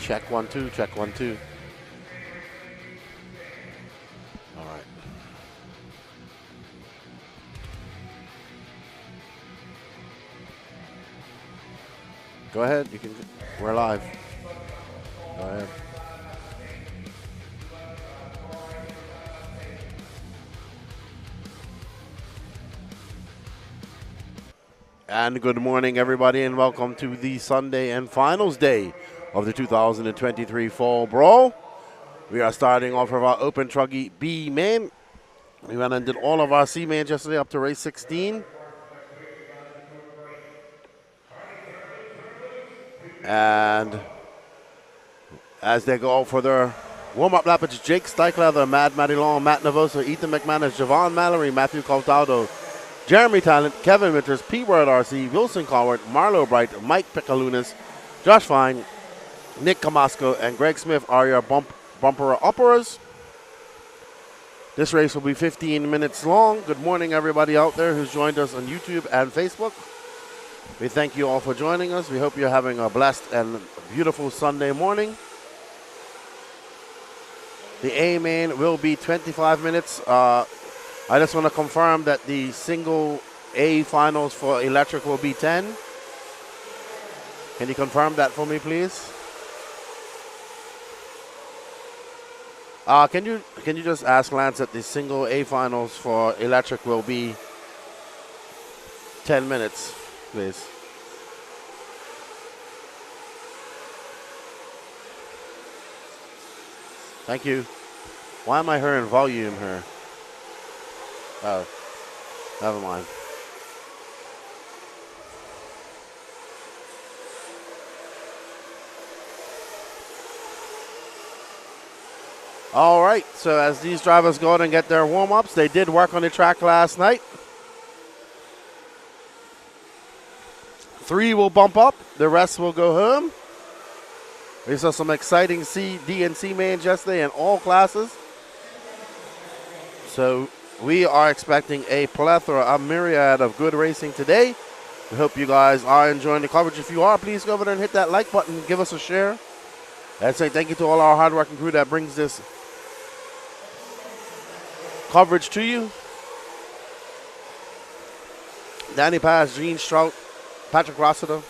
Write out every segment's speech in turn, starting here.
Check 1 2, check 1 2. All right. Go ahead. You can. We're live. Go ahead. And good morning, everybody, and welcome to the Sunday and finals day of the 2023 Fall Brawl. We are starting off with our Open Truggy B main. We went and did all of our C mains yesterday up to race 16. And as they go out for their warm-up lap, it's Jake Steichleather, Mad Matty Long, Matt Navosa, Ethan McManus, Javon Mallory, Matthew Coltado, Jeremy Talent, Kevin Winters, P-Word RC, Wilson Cowart, Marlo Bright, Mike Picalunas, Josh Fine, Nick Camasco, and Greg Smith are your bumper-uppers. This race will be 15 minutes long. Good morning, everybody out there who's joined us on YouTube and Facebook. We thank you all for joining us. We hope you're having a blessed and beautiful Sunday morning. The A-main will be 25 minutes. I just want to confirm that the single A finals for electric will be 10. Can you confirm that for me, please? Can you just ask Lance that the single A finals for electric will be 10 minutes, please? Thank you. Why am I hearing volume here? Oh, never mind. All right, so as these drivers go out and get their warm-ups, they did work on the track last night. 3 will bump up, the rest will go home. We saw some exciting D and C mains yesterday in all classes. So we are expecting a plethora, a myriad of good racing today. We hope you guys are enjoying the coverage. If you are, please go over there and hit that like button, give us a share. And say thank you to all our hard-working crew that brings this coverage to you. Danny Paz, Gene Strout, Patrick Rossiter,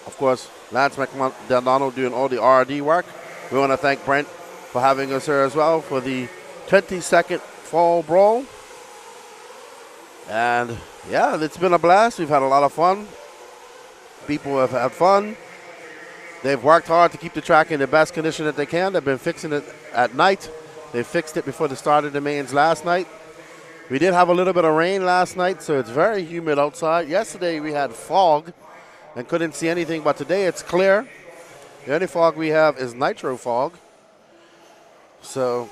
of course, Lance McDonald doing all the R&D work. We want to thank Brent for having us here as well for the 22nd Fall Brawl. And yeah, it's been a blast. We've had a lot of fun. People have had fun. They've worked hard to keep the track in the best condition that they can. They've been fixing it at night. They fixed it before the start of the mains last night. We did have a little bit of rain last night, so it's very humid outside. Yesterday we had fog and couldn't see anything, but today it's clear. The only fog we have is nitro fog. So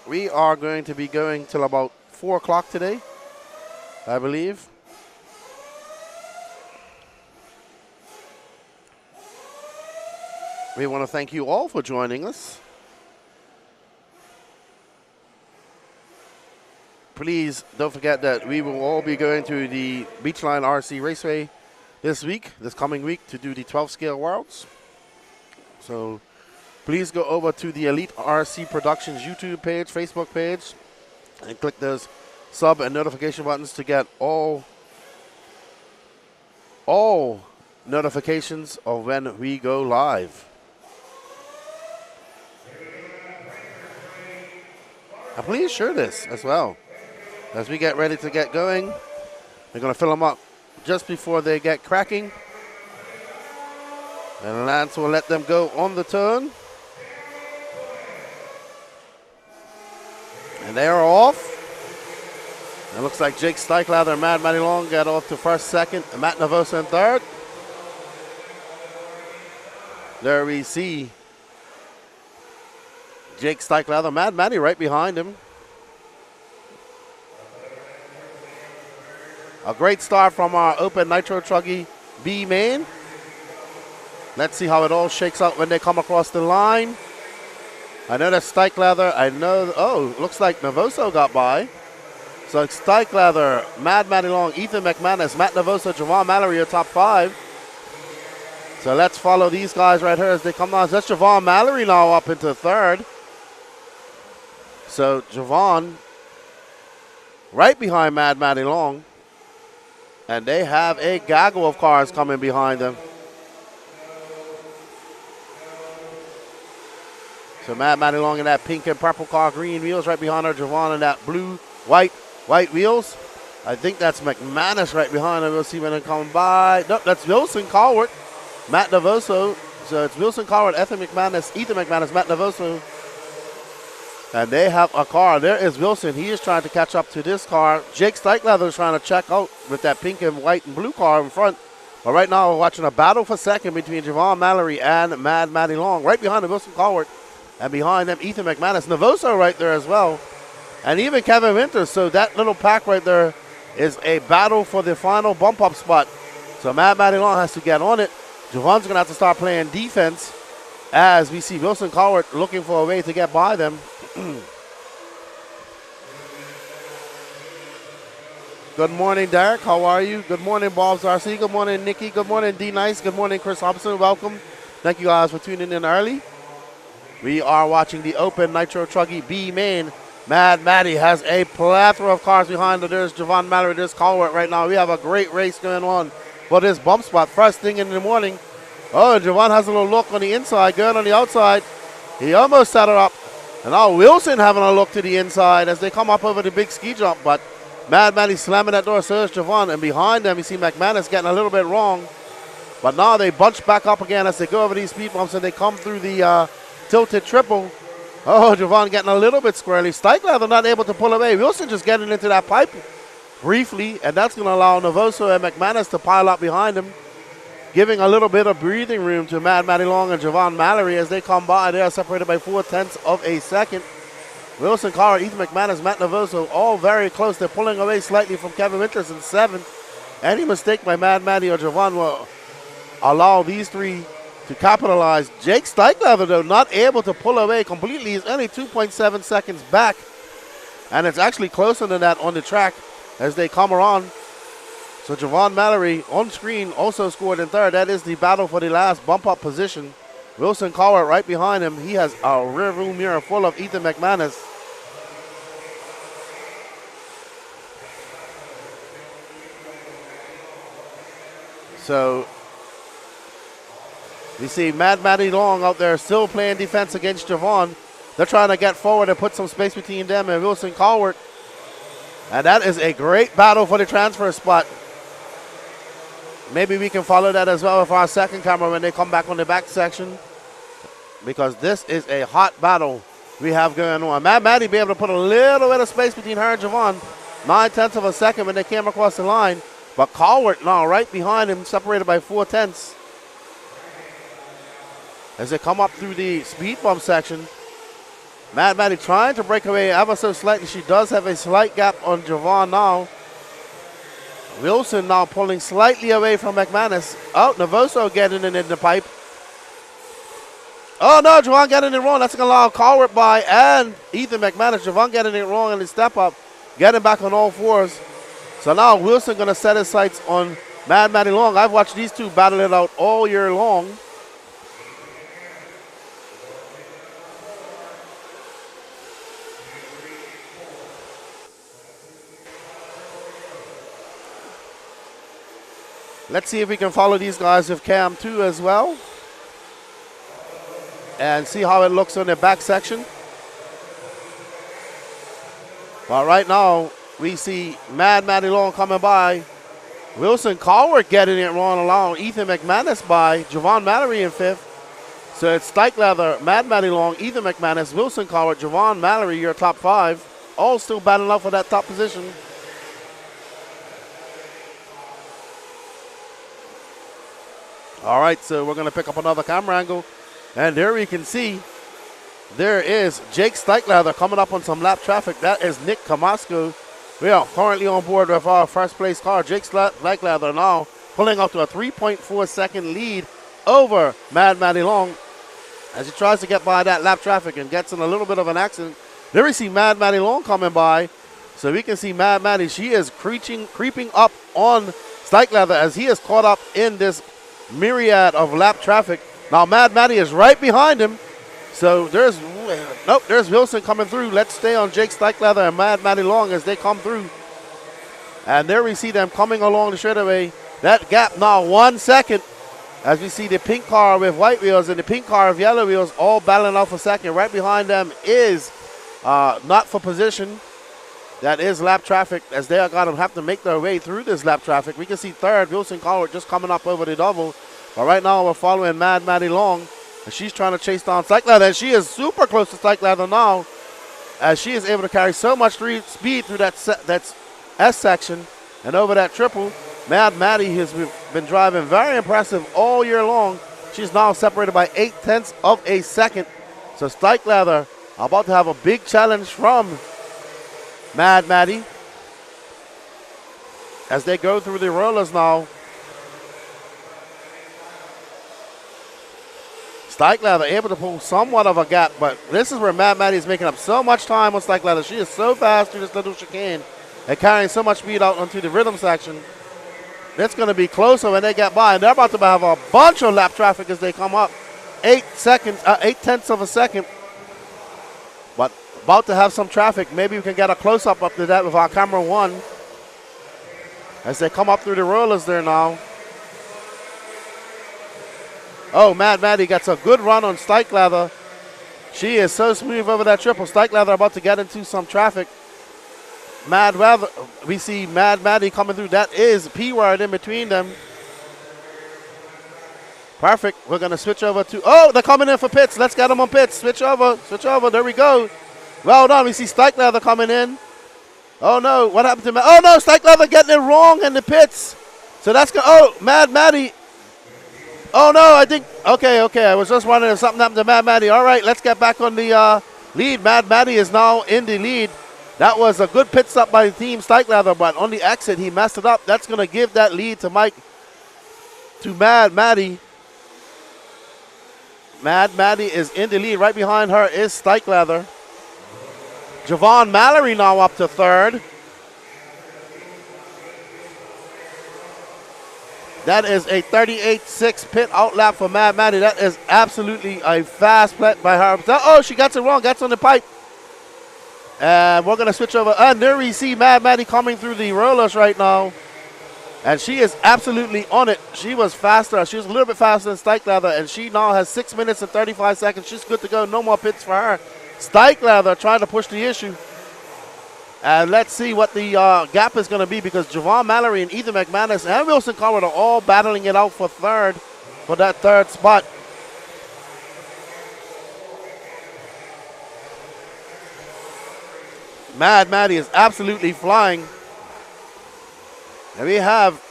we are going to be going till about 4 o'clock today, I believe. We want to thank you all for joining us. Please don't forget that we will all be going to the Beachline RC Raceway this coming week, to do the 12 scale worlds. So please go over to the Elite RC Productions YouTube page, Facebook page, and click those sub and notification buttons to get all notifications of when we go live. And please share this as well. As we get ready to get going, we're going to fill them up just before they get cracking. And Lance will let them go on the turn. And they are off. It looks like Jake Steichleather and Mad Matty Long got off to first, second, and Matt Navosa in third. There we see Jake Steichleather, Mad Matty right behind him. A great start from our Open Nitro Truggy B main. Let's see how it all shakes out when they come across the line. I know that Steichleather, looks like Navoso got by. So Steichleather, Mad Matty Long, Ethan McManus, Matt Navosa, Javon Mallory are top 5. So let's follow these guys right here as they come down. That's Javon Mallory now up into third. So Javon right behind Mad Matty Long. And they have a gaggle of cars coming behind them. So Mad Matty Long in that pink and purple car, green wheels right behind her. Javon in that blue, white wheels. I think that's McManus right behind her. We'll see when they come by. Nope, that's Wilson Colwart, Matt Navoso. So it's Wilson Colwart, Ethan McManus, Matt Navoso. And they have a car. There is Wilson. He is trying to catch up to this car. Jake Steichleather is trying to check out with that pink and white and blue car in front. But right now we're watching a battle for second between Javon Mallory and Mad Matty Long. Right behind them, Wilson Colwart. And behind them, Ethan McManus. Navoso right there as well. And even Kevin Winters. So that little pack right there is a battle for the final bump-up spot. So Mad Matty Long has to get on it. Javon's going to have to start playing defense as we see Wilson Colwart looking for a way to get by them. Good morning, Derek. How are you? Good morning, Bob's RC. Good morning, Nikki. Good morning, D Nice. Good morning, Chris Hobson. Welcome. Thank you guys for tuning in early. We are watching the open Nitro Truggy B main. Mad Matty has a plethora of cars behind her. There's Javon Mallory. There's Colwart right now. We have a great race going on for this bump spot. First thing in the morning. Oh, Javon has a little look on the inside. Good on the outside. He almost set her up. And now Wilson having a look to the inside as they come up over the big ski jump. But Mad Matty slamming that door, so is Javon. And behind them, you see McManus getting a little bit wrong. But now they bunch back up again as they go over these speed bumps and they come through the tilted triple. Oh, Javon getting a little bit squirrely. Steichleather not able to pull away. Wilson just getting into that pipe briefly. And that's going to allow Navoso and McManus to pile up behind him, giving a little bit of breathing room to Mad Matty Long and Javon Mallory as they come by. They are separated by 0.4 of a second. Wilson Colwart, Ethan McManus, Matt Navoso, all very close. They're pulling away slightly from Kevin Winters in seventh. Any mistake by Mad Matty or Javon will allow these three to capitalize. Jake Steichleather, though, not able to pull away completely. He's only 2.7 seconds back. And it's actually closer than that on the track as they come around. So Javon Mallory on screen also scored in third. That is the battle for the last bump-up position. Wilson Colwart right behind him. He has a rearview mirror full of Ethan McManus. So we see Mad Matty Long out there still playing defense against Javon. They're trying to get forward and put some space between them and Wilson Colwart. And that is a great battle for the transfer spot. Maybe we can follow that as well with our second camera when they come back on the back section, because this is a hot battle we have going on. Mad Matty be able to put a little bit of space between her and Javon. 0.9 of a second when they came across the line. But Colwart now right behind him, separated by 0.4. As they come up through the speed bump section. Mad Matty trying to break away ever so slightly. She does have a slight gap on Javon now. Wilson now pulling slightly away from McManus. Oh, Navoso getting in the pipe. Oh, no, Javon getting it wrong. That's going to allow Colwart by and Ethan McManus. Javon getting it wrong in the step up, getting back on all fours. So now Wilson going to set his sights on Mad Matty Long. I've watched these two battle it out all year long. Let's see if we can follow these guys with Cam 2 as well. And see how it looks on the back section. Well, right now, we see Mad Matty Long coming by. Wilson Colwart getting it wrong along. Ethan McManus by. Javon Mallory in fifth. So it's Steichleather, Mad Matty Long, Ethan McManus, Wilson Colwart, Javon Mallory, your top five. All still battling out for that top position. All right, so we're going to pick up another camera angle. And there we can see there is Jake Steichleather coming up on some lap traffic. That is Nick Camasco. We are currently on board with our first place car. Jake Steichleather now pulling up to a 3.4 second lead over Mad Matty Long as he tries to get by that lap traffic and gets in a little bit of an accident. There we see Mad Matty Long coming by. So we can see Mad Matty. She is creeping up on Steichleather as he is caught up in this myriad of lap traffic. Now Mad Matty is right behind him. So there's Wilson coming through. Let's stay on Jake Stikelether and Mad Matty Long as they come through. And there we see them coming along the straightaway. That gap now 1 second as we see the pink car with white wheels and the pink car with yellow wheels all battling out for second. Right behind them is not for position. That is lap traffic as they are going to have to make their way through this lap traffic. We can see third, Wilson Collier just coming up over the double. But right now we're following Mad Matty Long. And she's trying to chase down Stikelether. And she is super close to Stikelether now as she is able to carry so much speed through that S section and over that triple. Mad Matty has been driving very impressive all year long. She's now separated by 0.8 of a second. So Stikelether about to have a big challenge from Mad Matty as they go through the rollers now. Stikelether able to pull somewhat of a gap, but this is where Mad Matty is making up so much time on Stikelether. She is so fast through this little chicane and carrying so much speed out onto the rhythm section. It's going to be closer when they get by, and they're about to have a bunch of lap traffic as they come up. 0.8 of a second, but about to have some traffic. Maybe we can get a close-up up to that with our camera one as they come up through the rollers there now. Oh, Mad Matty gets a good run on Stikelether. She is so smooth over that triple. Stikelether about to get into some traffic. We see Mad Matty coming through. That is P-word in between them. Perfect. We're going to switch over to... Oh, they're coming in for pits. Let's get them on pits. Switch over. Switch over. There we go. Well done. We see Stikelether coming in. Oh, no. What happened to... Oh, no. Stikelether getting it wrong in the pits. So that's... Oh, Mad Matty. Oh, no. I think... Okay. I was just wondering if something happened to Mad Matty. All right. Let's get back on the lead. Mad Matty is now in the lead. That was a good pit stop by the team Stikelether, but on the exit, he messed it up. That's going to give that lead to Mad Matty. Mad Matty is in the lead. Right behind her is Stikelether. Javon Mallory now up to third. That is a 38.6 pit out lap for Mad Matty. That is absolutely a fast pit by her. Oh, she gets it wrong. Gets on the pipe. And we're going to switch over. And there we see Mad Matty coming through the rollers right now. And she is absolutely on it. She was faster. She was a little bit faster than Stikelether. And she now has 6 minutes and 35 seconds. She's good to go. No more pits for her. Stikelether trying to push the issue. And let's see what the gap is going to be, because Javon Mallory and Ethan McManus and Wilson Collier are all battling it out for that third spot. Mad Matty is absolutely flying. And we have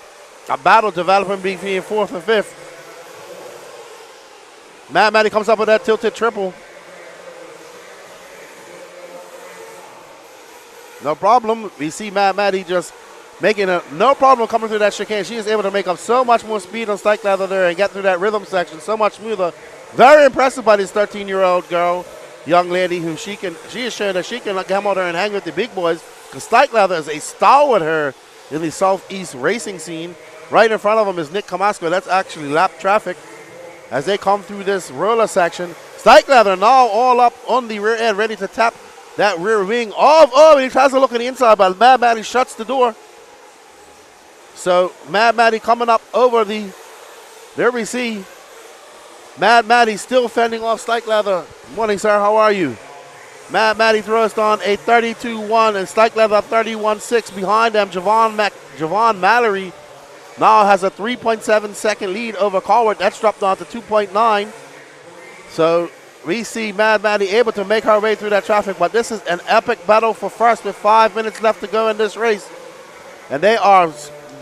a battle developing between fourth and fifth. Mad Matty comes up with that tilted triple. No problem. We see Mad Matty just making no problem coming through that chicane. She is able to make up so much more speed on Stikelether there and get through that rhythm section so much smoother. Very impressive by this 13-year-old girl. Young lady who she is showing that she can come out there and hang with the big boys, because Stikelether is a stalwart her in the Southeast racing scene. Right in front of them is Nick Camasco. That's actually lap traffic as they come through this roller section. Stikelether now all up on the rear end, ready to tap that rear wing off. Oh, he tries to look on the inside, but Mad Matty shuts the door. So Mad Matty coming up over there we see Mad Matty still fending off Stikelether. Morning, sir. How are you? Mad Matty throws on a 32-1 and Stikelether 31-6 behind them. Javon Mallory now has a 3.7 second lead over Collier. That's dropped down to 2.9. So we see Mad Matty able to make her way through that traffic, but this is an epic battle for first with 5 minutes left to go in this race. And they are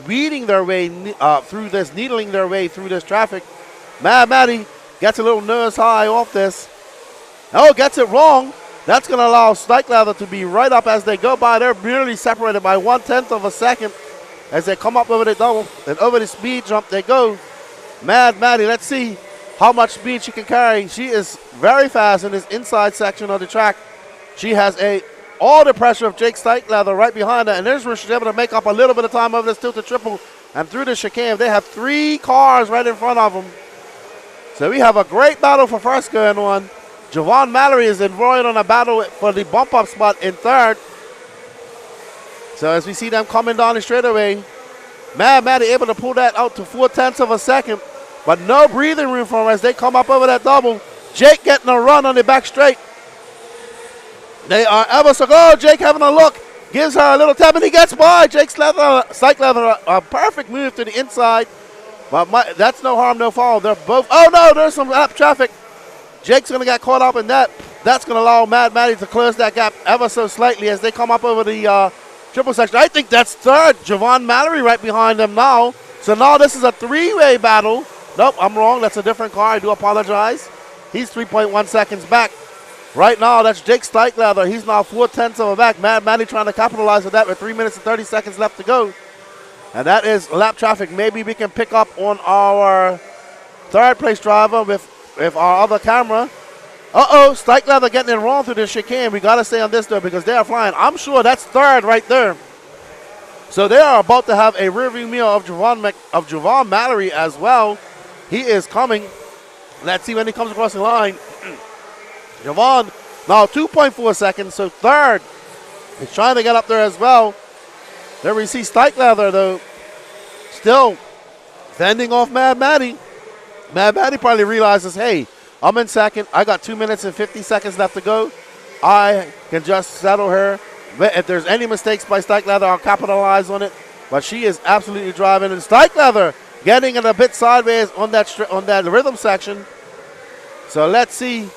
weeding their way through this, needling their way through this traffic. Mad Matty gets a little nose high off this. Oh, gets it wrong. That's going to allow Stikelether to be right up as they go by. They're merely separated by 1/10 of a second as they come up over the double. And over the speed jump they go. Mad Matty, let's see how much speed she can carry. She is very fast in this inside section of the track. She has a all the pressure of Jake Stikelether right behind her. And there's where she's able to make up a little bit of time over this tilted triple. And through the chicane, they have 3 cars right in front of them. So we have a great battle for first going on. Javon Mallory is embroiled on a battle for the bump-up spot in third. So as we see them coming down the straightaway, Mad Maddie able to pull that out to 4/10 of a second, but no breathing room for him as they come up over that double. Jake getting a run on the back straight. They are ever so good. Jake having a look, gives her a little tap, and he gets by. Jake Stikelether, a perfect move to the inside, but that's no harm, no foul. They're both, oh no, there's some lap traffic. Jake's going to get caught up in that. That's going to allow Mad Maddie to close that gap ever so slightly as they come up over the triple section. I think that's third. Javon Mallory right behind them now. So now this is a 3-way battle. Nope, I'm wrong. That's a different car. I do apologize. He's 3.1 seconds back. Right now, that's Jake Stikelether. He's now 4/10 of a back. Mad Maddie trying to capitalize on that with 3 minutes and 30 seconds left to go. And that is lap traffic. Maybe we can pick up on our third place driver with our other camera. Stikelether getting it wrong through the chicane. We got to stay on this though because they are flying. I'm sure that's third right there. So they are about to have a rearview mirror of Javon Mallory as well. He is coming. Let's see when he comes across the line. Javon now 2.4 seconds, so third. He's trying to get up there as well. There we see Stikelether though, still fending off Mad Maddie. Mad Maddie probably realizes, hey, I'm in second. I got 2 minutes and 50 seconds left to go. I can just settle her. If there's any mistakes by Stikelether, I'll capitalize on it. But she is absolutely driving. And Stikelether getting it a bit sideways on that rhythm section. So let's see.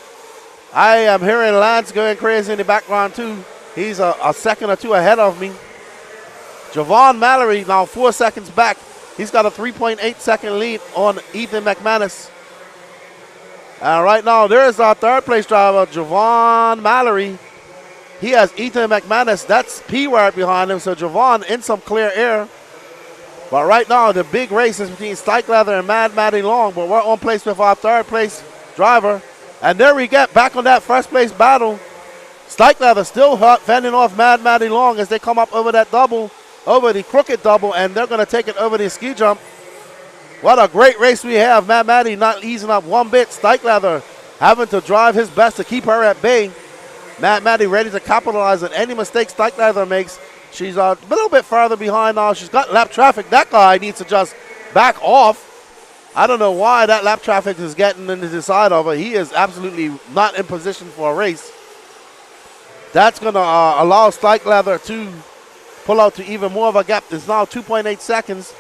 I am hearing Lance going crazy in the background too. He's a second or two ahead of me. Javon Mallory now 4 seconds back. He's got a 3.8 second lead on Ethan McManus. And right now, there's our third place driver, Javon Mallory. He has Ethan McManus. That's P-Word behind him. So Javon in some clear air. But right now, the big race is between Stikelether and Mad Maddie Long. But we're on place with our third place driver. And there we get back on that first place battle. Stikelether still fending off Mad Maddie Long as they come up over that double, over the crooked double, and they're going to take it over the ski jump. What a great race we have. Mad Maddie not easing up one bit. Stikelether having to drive his best to keep her at bay. Mad Maddie ready to capitalize on any mistakes Stikelether makes. She's a little bit farther behind now. She's got lap traffic. That guy needs to just back off. I don't know why that lap traffic is getting into the side of her. He is absolutely not in position for a race. That's going to allow Stikelether to pull out to even more of a gap. It's now 2.8 seconds.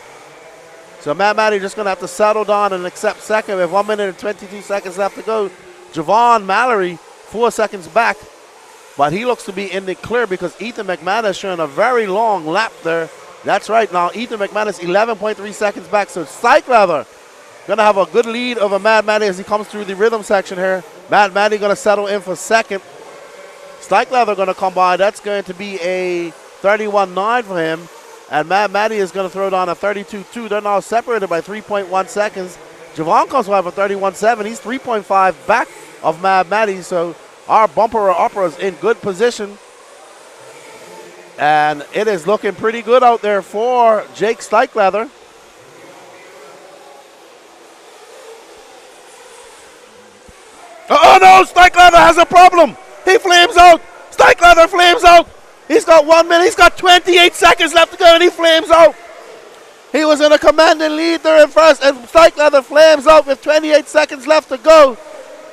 So Mad Maddie just going to have to settle down and accept second with 1 minute and 22 seconds left to go. Javon Mallory 4 seconds back. But he looks to be in the clear because Ethan McManus showing a very long lap there. That's right. Now Ethan McManus 11.3 seconds back. So Stikelether going to have a good lead over Mad Maddie as he comes through the rhythm section here. Mad Maddie going to settle in for second. Stikelether going to come by. That's going to be a 31.9 for him. And Mad Maddie is going to throw down a 32.2. They're now separated by 3.1 seconds. Javon comes by for 31.7. He's 3.5 back of Mad Maddie. So our bumper-upper is in good position. And it is looking pretty good out there for Jake Stikelether. Oh no, Stikelether has a problem. He flames out. Stikelether flames out. He's got 1 minute. He's got 28 seconds left to go, and he flames out. He was in a commanding lead there in first, and Stikelether flames out with 28 seconds left to go.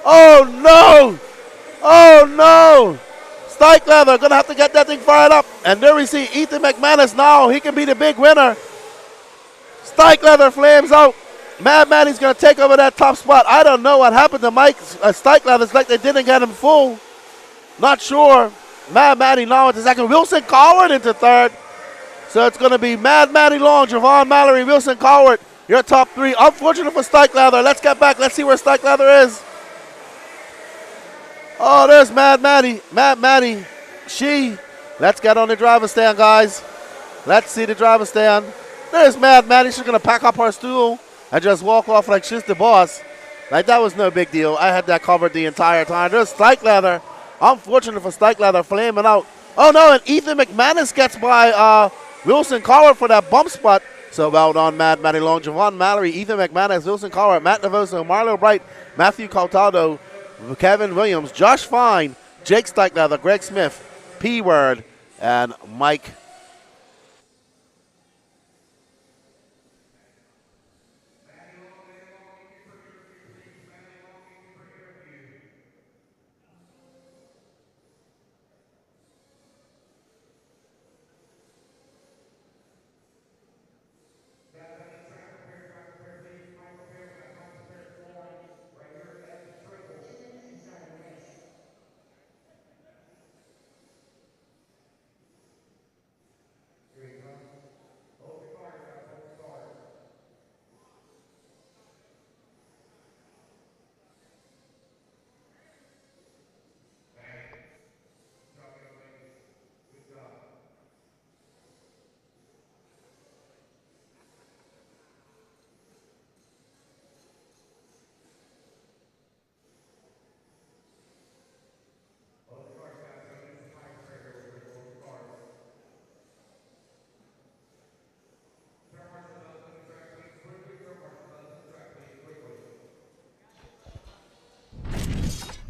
Oh no. Oh no. Stikelether going to have to get that thing fired up. And there we see Ethan McManus now. He can be the big winner. Stikelether flames out. Mad Maddie's going to take over that top spot. I don't know what happened to Mike Stikelether. It's like they didn't get him full. Not sure. Mad Maddie now into second. Wilson Coward into third. So it's going to be Mad Maddie Long, Javon Mallory, Wilson Coward, your top three. Unfortunate for Stikelether. Let's get back. Let's see where Stikelether is. Oh, there's Mad Maddie. Mad Maddie. Let's get on the driver's stand, guys. Let's see the driver's stand. There's Mad Maddie. She's going to pack up her stool and just walk off like she's the boss. Like that was no big deal. I had that covered the entire time. There's Stikelether. Unfortunate for Stikelether flaming out Oh, no, and Ethan McManus gets by Wilson Collard for that bump spot. So well done, Matty Long, Javon Mallory, Ethan McManus, Wilson Collard, Matt Navoso, Marlo Bright, Matthew Coltado, Kevin Williams, Josh Fine, Jake Steichleather, Greg Smith, P Word, and Mike.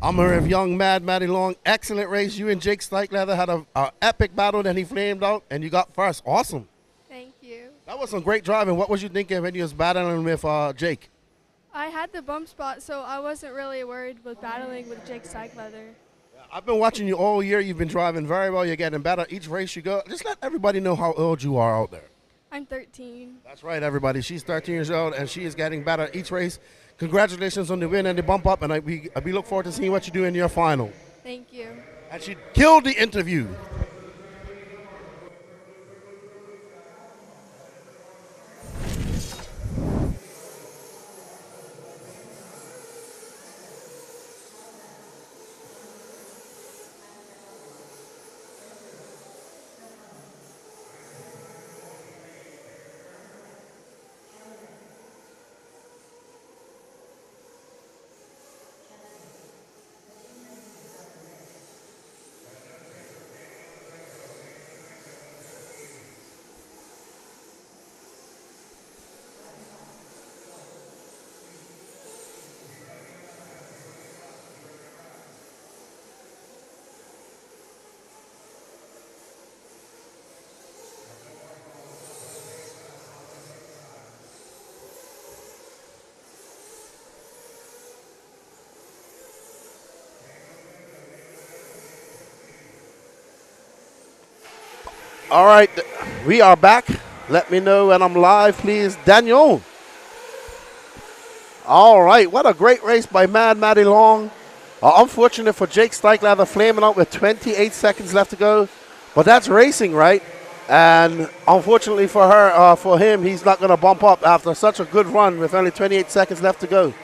Honor of young Matty Long, excellent race. You and Jake Steichleather had an epic battle, then he flamed out, and you got first. Awesome. Thank you. That was some great driving. What was you thinking when you was battling with Jake? I had the bump spot, so I wasn't really worried with battling with Jake Steichleather. I've been watching you all year. You've been driving very well. You're getting better each race you go. Just let everybody know how old you are out there. I'm 13. That's right, everybody. She's 13 years old, and she is getting better each race. Congratulations on the win and the bump up, and we look forward to seeing what you do in your final. Thank you. And she killed the interview. All right, we are back. Let me know when I'm live, please. Daniel. All right, what a great race by Matty Long. Unfortunate for Jake Steichleather, flaming out with 28 seconds left to go. But that's racing, right? And unfortunately for him, he's not going to bump up after such a good run with only 28 seconds left to go.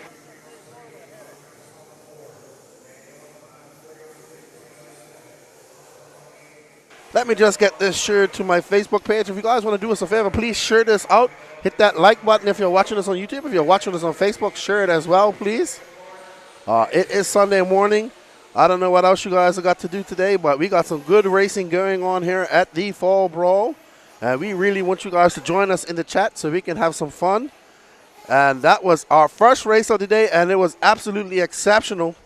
Let me just get this shared to my Facebook page. If you guys want to do us a favor, please share this out. Hit that like button if you're watching us on YouTube. If you're watching us on Facebook, share it as well, please. It is Sunday morning. I don't know what else you guys have got to do today, but we got some good racing going on here at the Fall Brawl. And we really want you guys to join us in the chat so we can have some fun. And that was our first race of the day, and it was absolutely exceptional.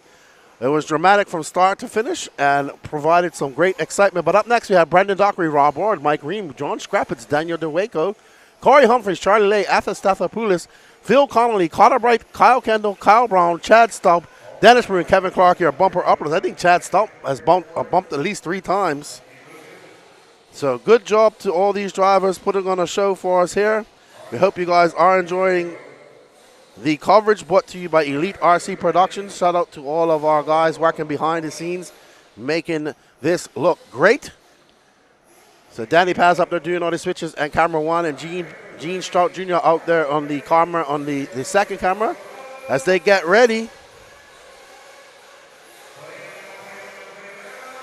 It was dramatic from start to finish and provided some great excitement. But up next, we have Brendan Dockery, Rob Ward, Mike Ream, John Scrappets, Daniel DeWaco, Corey Humphries, Charlie Lay, Athos Stathopoulos, Phil Connolly, Connor Bright, Kyle Kendall, Kyle Brown, Chad Stump, Dennis Maroon, Kevin Clark here, bumper uppers. I think Chad Stump has bumped at least 3 times. So good job to all these drivers putting on a show for us here. We hope you guys are enjoying the coverage brought to you by Elite RC Productions. Shout out to all of our guys working behind the scenes, making this look great. So Danny Paz up there doing all the switches, and camera 1, and Gene Strout Jr. out there on the camera, on the second camera, as they get ready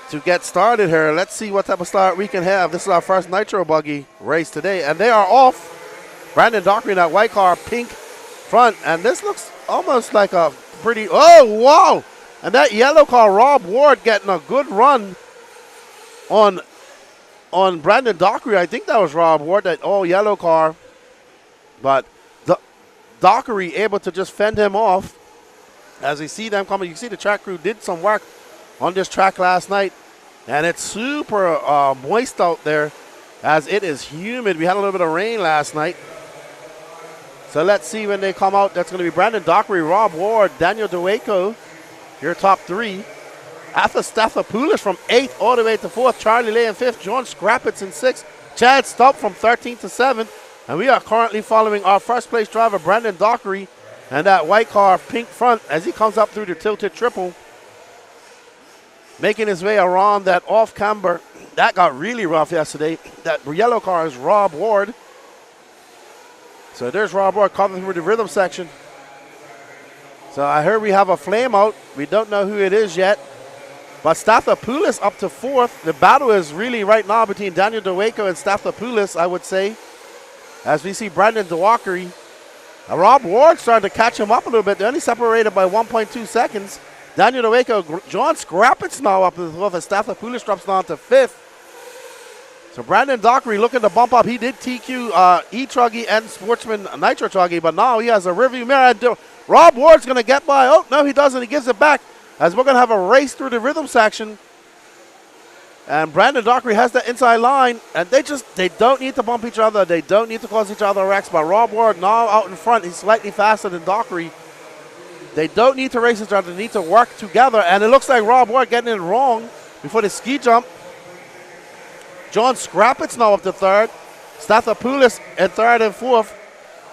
to get started here. Let's see what type of start we can have. This is our first Nitro Buggy race today, and they are off. Brandon Dockery in that white car, pink front, and this looks almost like a pretty, oh wow, and that yellow car, Rob Ward, getting a good run on Brandon Dockery. I think that was Rob Ward, that all yellow car. But Dockery able to just fend him off. As you see them coming, you see the track crew did some work on this track last night. And it's super moist out there as it is humid. We had a little bit of rain last night. So let's see when they come out. That's going to be Brandon Dockery, Rob Ward, Daniel DeWaco, your top three. Stathopoulos from 8th all the way to 4th. Charlie Lay in 5th. John Scrappitz in 6th. Chad Stubb from 13th to 7th. And we are currently following our first place driver, Brandon Dockery, and that white car, pink front, as he comes up through the tilted triple. Making his way around that off camber. That got really rough yesterday. That yellow car is Rob Ward. So there's Rob Ward coming through the rhythm section. So I heard we have a flame out. We don't know who it is yet. But Stathopoulos up to 4th. The battle is really right now between Daniel DeWaco and Stathopoulos, I would say. As we see Brandon Dockery. Rob Ward starting to catch him up a little bit. They're only separated by 1.2 seconds. Daniel DeWaco, John Scrappitz now up to the 4th, as Stathopoulos drops down to 5th. So Brandon Dockery looking to bump up. He did TQ E-truggy and Sportsman Nitro Truggy, but now he has a rearview mirror. And Rob Ward's going to get by. Oh, no, he doesn't. He gives it back as we're going to have a race through the rhythm section. And Brandon Dockery has the inside line, and they don't need to bump each other. They don't need to cause each other wrecks, but Rob Ward now out in front. He's slightly faster than Dockery. They don't need to race each other. They need to work together, and it looks like Rob Ward getting it wrong before the ski jump. John Scrappitz now up to 3rd. Stathopoulos in 3rd and 4th.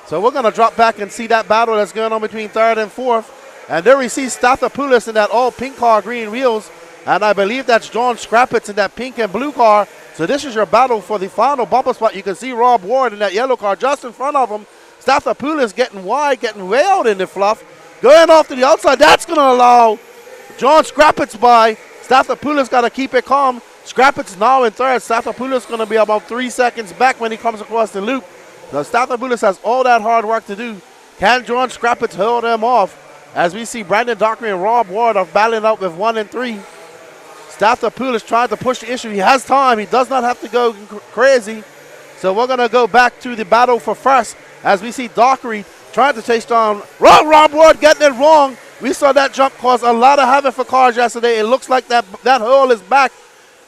So we're going to drop back and see that battle that's going on between 3rd and 4th. And there we see Stathopoulos in that all pink car, green wheels. And I believe that's John Scrappitz in that pink and blue car. So this is your battle for the final bumper spot. You can see Rob Ward in that yellow car just in front of him. Stathopoulos getting wide, getting way out in the fluff. Going off to the outside. That's going to allow John Scrappitz by. Stathopoulos got to keep it calm. Scrappitz now in 3rd. Stathopoulos going to be about 3 seconds back when he comes across the loop. Now Stathopoulos has all that hard work to do. Can John Scrappitz hold him off? As we see Brandon Dockery and Rob Ward are battling out with 1 and 3. Stathopoulos trying to push the issue. He has time. He does not have to go crazy. So we're going to go back to the battle for first as we see Dockery trying to chase down Rob Ward getting it wrong. We saw that jump cause a lot of havoc for cars yesterday. It looks like that hole is back.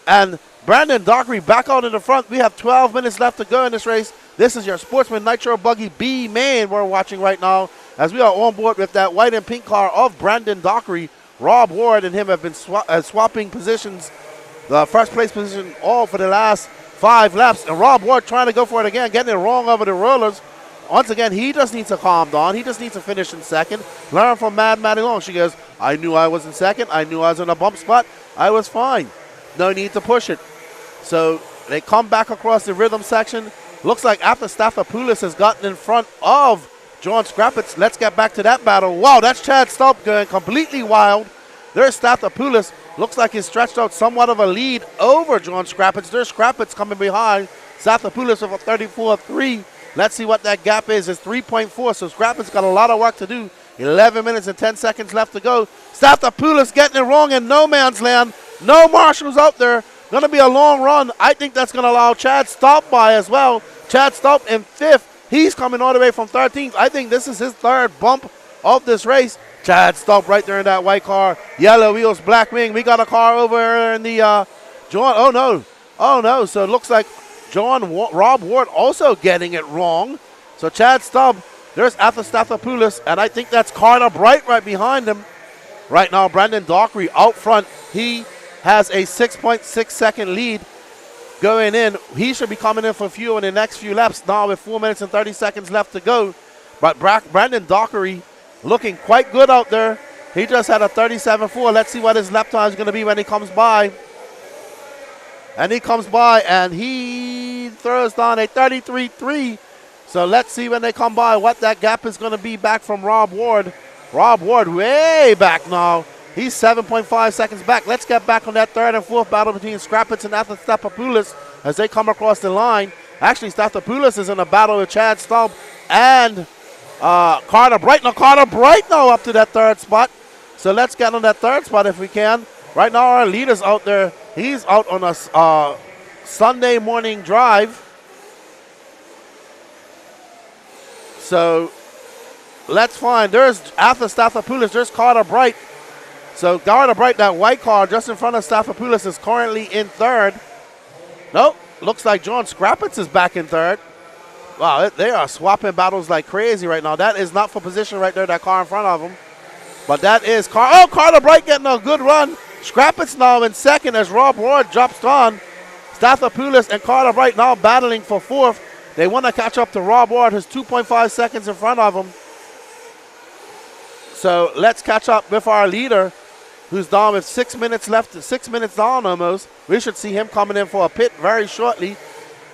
And Brandon Dockery back out in the front. We have 12 minutes left to go in this race. This is your Sportsman Nitro Buggy B main we're watching right now as we are on board with that white and pink car of Brandon Dockery. Rob Ward and him have been swapping positions, the first place position all for the last 5 laps. And Rob Ward trying to go for it again, getting it wrong over the rollers. Once again, he just needs to calm down. He just needs to finish in 2nd. Learn from Maddie Long. She goes, I knew I was in 2nd. I knew I was in a bump spot. I was fine. No need to push it. So they come back across the rhythm section. Looks like after Stathopoulos has gotten in front of John Scrappitz, let's get back to that battle. Wow, that's Chad Stubb going completely wild. There's Stathopoulos. Looks like he's stretched out somewhat of a lead over John Scrappitz. There's Scrappitz coming behind. Stathopoulos with a 34.3. Let's see what that gap is. It's 3.4, so Scrappitz got a lot of work to do. 11 minutes and 10 seconds left to go. Stathopoulos getting it wrong in no man's land. No marshals out there. Going to be a long run. I think that's going to allow Chad Stubb by as well. Chad Stubb in 5th. He's coming all the way from 13th. I think this is his 3rd bump of this race. Chad Stubb right there in that white car. Yellow wheels, black wing. We got a car over in the John. Oh, no. Oh, no. So it looks like Rob Ward also getting it wrong. So Chad Stubb, there's Stathopoulos, and I think that's Carter Bright right behind him. Right now, Brandon Dockery out front. He has a 6.6 second lead going in. He should be coming in for fuel in the next few laps now with 4 minutes and 30 seconds left to go. But Brandon Dockery looking quite good out there. He just had a 37.4. Let's see what his lap time is going to be when he comes by. And he comes by and he throws down a 33.3. So let's see when they come by what that gap is going to be back from Rob Ward. Rob Ward way back now. He's 7.5 seconds back. Let's get back on that 3rd and 4th battle between Scrappitz and Stathopoulos as they come across the line. Actually, Stathopoulos is in a battle with Chad Stubb and Carter Bright. Now, Carter Bright now up to that 3rd spot. So let's get on that 3rd spot if we can. Right now, our leaders out there, He's out on a Sunday morning drive. So let's find. There's after Stathopoulos, there's Carter Bright. So Carter Bright, that white car just in front of Stathopoulos, is currently in third. Nope, looks like John Scrappitz is back in third. Wow, they are swapping battles like crazy right now. That is not for position right there, that car in front of him. But that is Carter Bright getting a good run. Scrappitz now in second as Rob Ward drops on. Stathopoulos and Carter Bright now battling for fourth. They want to catch up to Rob Ward, who's 2.5 seconds in front of him. So let's catch up with our leader, who's down with 6 minutes left, 6 minutes down almost. We should see him coming in for a pit very shortly.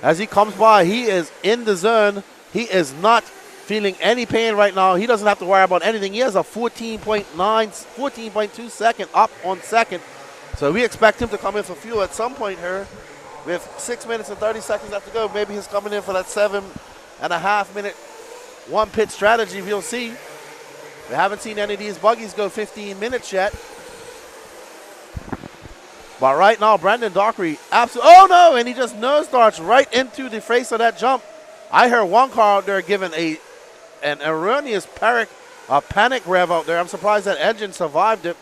As he comes by, he is in the zone. He is not feeling any pain right now. He doesn't have to worry about anything. He has a 14.2 second up on second. So we expect him to come in for fuel at some point here. With 6 minutes and 30 seconds left to go, maybe he's coming in for that 7.5 minute one pit strategy. We'll see. We haven't seen any of these buggies go 15 minutes yet. But right now, Brandon Dockery, absolutely, oh no, and he just nose darts right into the face of that jump. I heard one car out there giving an erroneous panic rev out there. I'm surprised that engine survived it.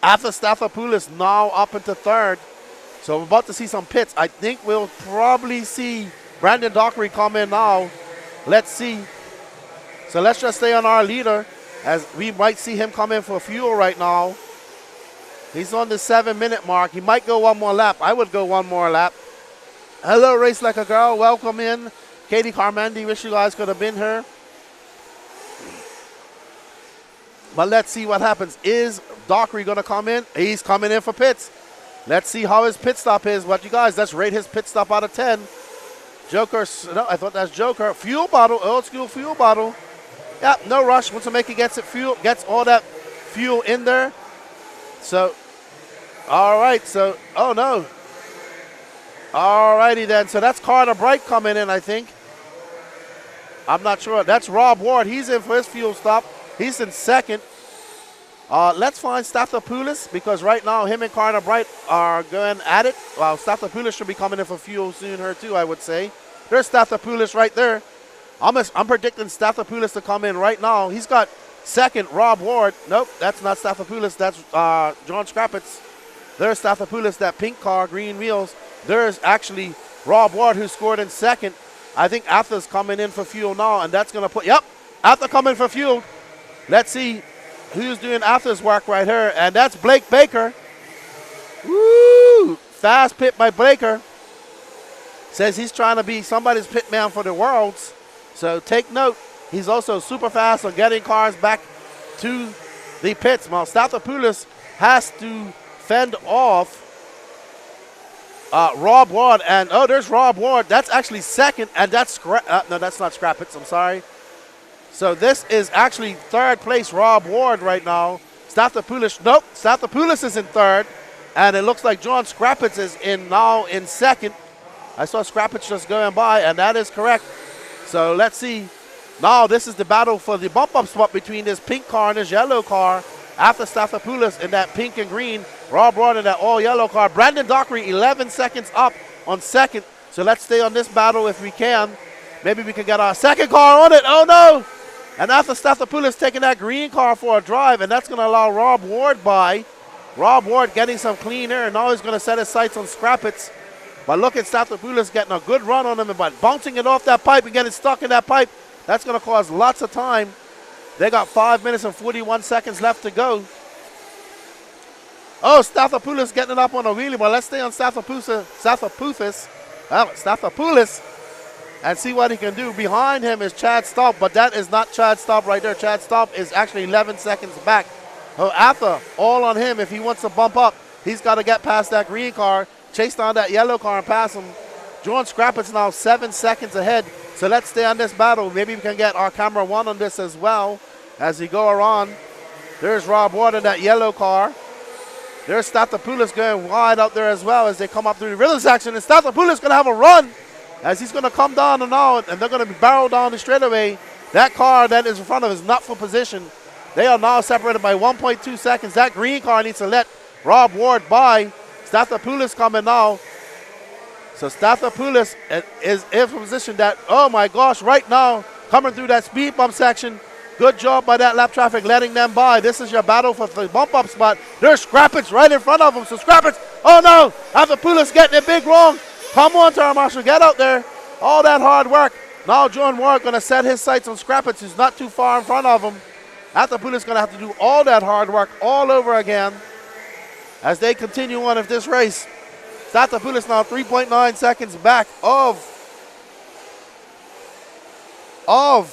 After Stathopoulos now up into third. So we're about to see some pits. I think we'll probably see Brandon Dockery come in now. Let's see. So let's just stay on our leader as we might see him come in for fuel right now. He's on the 7 minute mark. He might go one more lap. I would go one more lap. Hello, Race Like a Girl. Welcome in. Katie Carmandi, wish you guys could have been here. But let's see what happens. Is Dockery going to come in? He's coming in for pits. Let's see how his pit stop is. What you guys, let's rate his pit stop out of 10. Joker, no, I thought that's Joker. Fuel bottle, old school fuel bottle. Yeah, no rush. Once a maker gets all that fuel in there. So, all right. So, oh no. All righty then. So that's Carter Bright coming in, I think. I'm not sure. That's Rob Ward. He's in for his fuel stop. He's in second. Let's find Stathopoulos because right now him and Carter Bright are going at it. Well, Stathopoulos should be coming in for fuel soon here too, I would say. There's Stathopoulos right there. I'm predicting Stathopoulos to come in right now. He's got second, Rob Ward. Nope, that's not Stathopoulos. That's John Scrappitz. There's Stathopoulos, that pink car, green wheels. There's actually Rob Ward who scored in second. I think After's coming in for fuel now, and that's going to put, yep, After coming for fuel. Let's see who's doing After's work right here, and that's Blake Baker. Woo! Fast pit by Baker. Says he's trying to be somebody's pit man for the Worlds. So take note, he's also super fast on getting cars back to the pits. Well, Stathopoulos has to fend off Rob Ward, and oh, there's Rob Ward. That's actually second, and that's no, that's not Scrappitz. I'm sorry. So this is actually third place Rob Ward right now. Stathopoulos, nope, Stathopoulos is in third, and it looks like John Scrappitz is now in second. I saw Scrappitz just going by, and that is correct. So let's see. Now this is the battle for the bump-up spot between this pink car and this yellow car. After Stathopoulos in that pink and green, Rob Ward in that all-yellow car. Brandon Dockery 11 seconds up on second. So let's stay on this battle if we can. Maybe we can get our second car on it. Oh, no. And after Stathopoulos taking that green car for a drive, and that's going to allow Rob Ward by. Rob Ward getting some clean air, and now he's going to set his sights on Scrappitz. But look at Stathopoulos getting a good run on him, but bouncing it off that pipe and getting stuck in that pipe. That's going to cause lots of time. They got 5 minutes and 41 seconds left to go. Oh, Stathopoulos getting it up on a wheelie. Well, let's stay on Stathopoulos and see what he can do. Behind him is Chad Staub, but that is not Chad Staub right there. Chad Staub is actually 11 seconds back. So after, all on him. If he wants to bump up, he's got to get past that green car, chase down that yellow car and pass him. John Scrappitz now 7 seconds ahead. So let's stay on this battle. Maybe we can get our camera one on this as well as we go around. There's Rob Ward in that yellow car. There's Stathopoulos going wide out there as well as they come up through the rhythm section. And Stathopoulos going to have a run as he's going to come down and out, and they're going to be barreled down the straightaway. That car that is in front of him is not for position. They are now separated by 1.2 seconds. That green car needs to let Rob Ward by. Stathopoulos coming now. So Stathopoulos is in position that, oh my gosh, right now, coming through that speed bump section. Good job by that lap traffic letting them by. This is your battle for the bump up spot. There's Scrappage right in front of them. So Scrappage, oh no, Stathopoulos getting it big wrong. Come on, Tara Marshall, get out there. All that hard work. Now John Ward going to set his sights on Scrappage, who's not too far in front of him. Stathopoulos going to have to do all that hard work all over again as they continue on with this race. Stathopoulos now 3.9 seconds back of Rob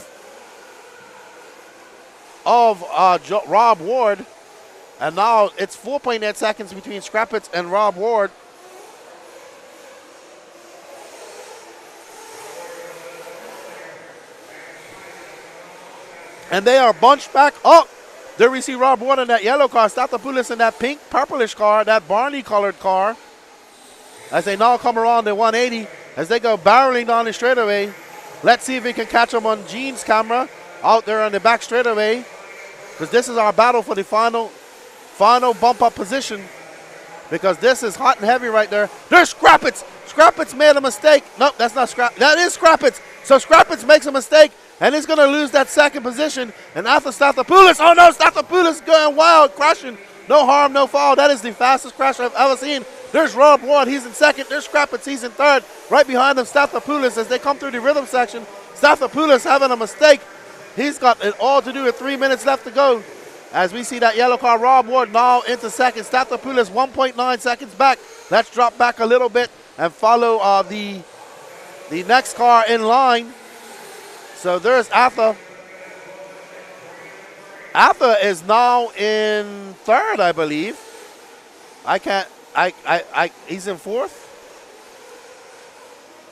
Ward. And now it's 4.8 seconds between Scrappage and Rob Ward. And they are bunched back up. There we see Rob Ward in that yellow car, Stathopoulos in that pink purplish car, that Barney colored car. As they now come around the 180, as they go barreling down the straightaway. Let's see if we can catch them on Gene's camera out there on the back straightaway. Because this is our battle for the final bump up position. Because this is hot and heavy right there. There's Scrappage. Scrappage made a mistake. Nope, that's not Scrappage. That is Scrappage. So Scrappage makes a mistake. And he's going to lose that second position. And after Stathopoulos, oh no, Stathopoulos going wild, crashing. No harm, no foul. That is the fastest crash I've ever seen. There's Rob Ward, he's in second. There's Scrappage, he's in third. Right behind him, Stathopoulos as they come through the rhythm section. Stathopoulos having a mistake. He's got it all to do with 3 minutes left to go. As we see that yellow car, Rob Ward now into second. Stathopoulos 1.9 seconds back. Let's drop back a little bit and follow the next car in line. So there's Atha. Atha is now in third, I believe. He's in fourth.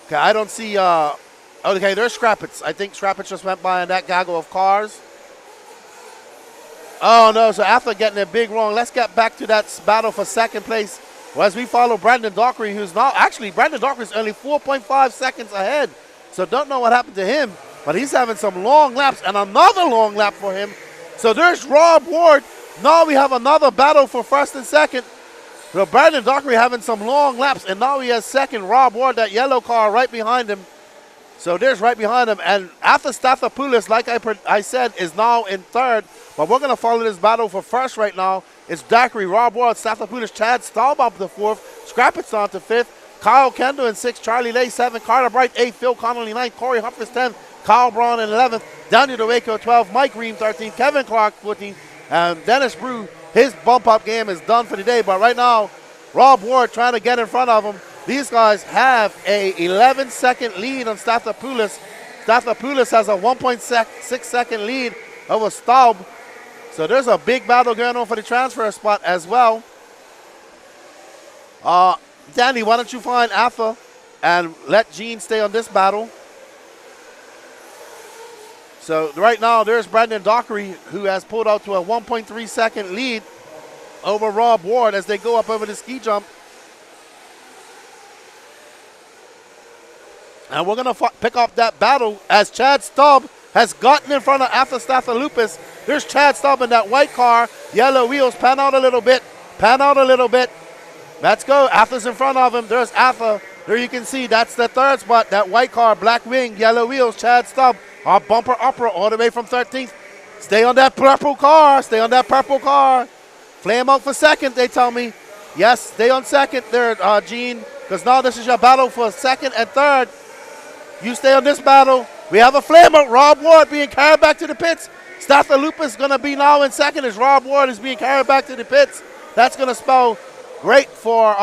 Okay, I don't see, okay, there's Scrappage. I think Scrappage just went by in that gaggle of cars. Oh no, so Atha getting it big wrong. Let's get back to that battle for second place. Well, as we follow Brandon Dockery, who's now, actually, Brandon Dockery is only 4.5 seconds ahead. So don't know what happened to him. But he's having some long laps and another long lap for him. So there's Rob Ward. Now we have another battle for first and second. So Brandon Dockery having some long laps, and now he has second. Rob Ward, that yellow car right behind him. So there's right behind him. And after Stathopoulos, like I said, is now in third. But we're going to follow this battle for first right now. It's Dockery, Rob Ward, Stathopoulos, Chad Staub up to fourth. Scrappage on to fifth. Kyle Kendall in sixth. Charlie Lay seventh. Carter Bright eighth. Phil Connolly ninth. Corey Humphries 10th. Kyle Braun in 11th, Daniel DeWaco 12th, Mike Ream 13th, Kevin Clark 14th, and Dennis Brew, his bump-up game is done for the day. But right now, Rob Ward trying to get in front of him. These guys have a 11-second lead on Stathopoulos. Stathopoulos has a 1.6-second lead over Staub. So there's a big battle going on for the transfer spot as well. Danny, why don't you find Atha and let Gene stay on this battle? So right now, there's Brandon Dockery, who has pulled out to a 1.3-second lead over Rob Ward as they go up over the ski jump. And we're going to pick up that battle as Chad Staub has gotten in front of Atha Stathopoulos. There's Chad Staub in that white car, yellow wheels, pan out a little bit, pan out a little bit. Let's go. Atha's in front of him. There's Atha. There you can see that's the third spot, that white car, black wing, yellow wheels, Chad Staub. Our bumper upper all the way from 13th. Stay on that purple car. Stay on that purple car. Flame out for second, they tell me. Yes, stay on second there, Gene, because now this is your battle for second and third. You stay on this battle. We have a flame out. Rob Ward being carried back to the pits. Stathopoulos is going to be now in second as Rob Ward is being carried back to the pits. That's going to spell great for,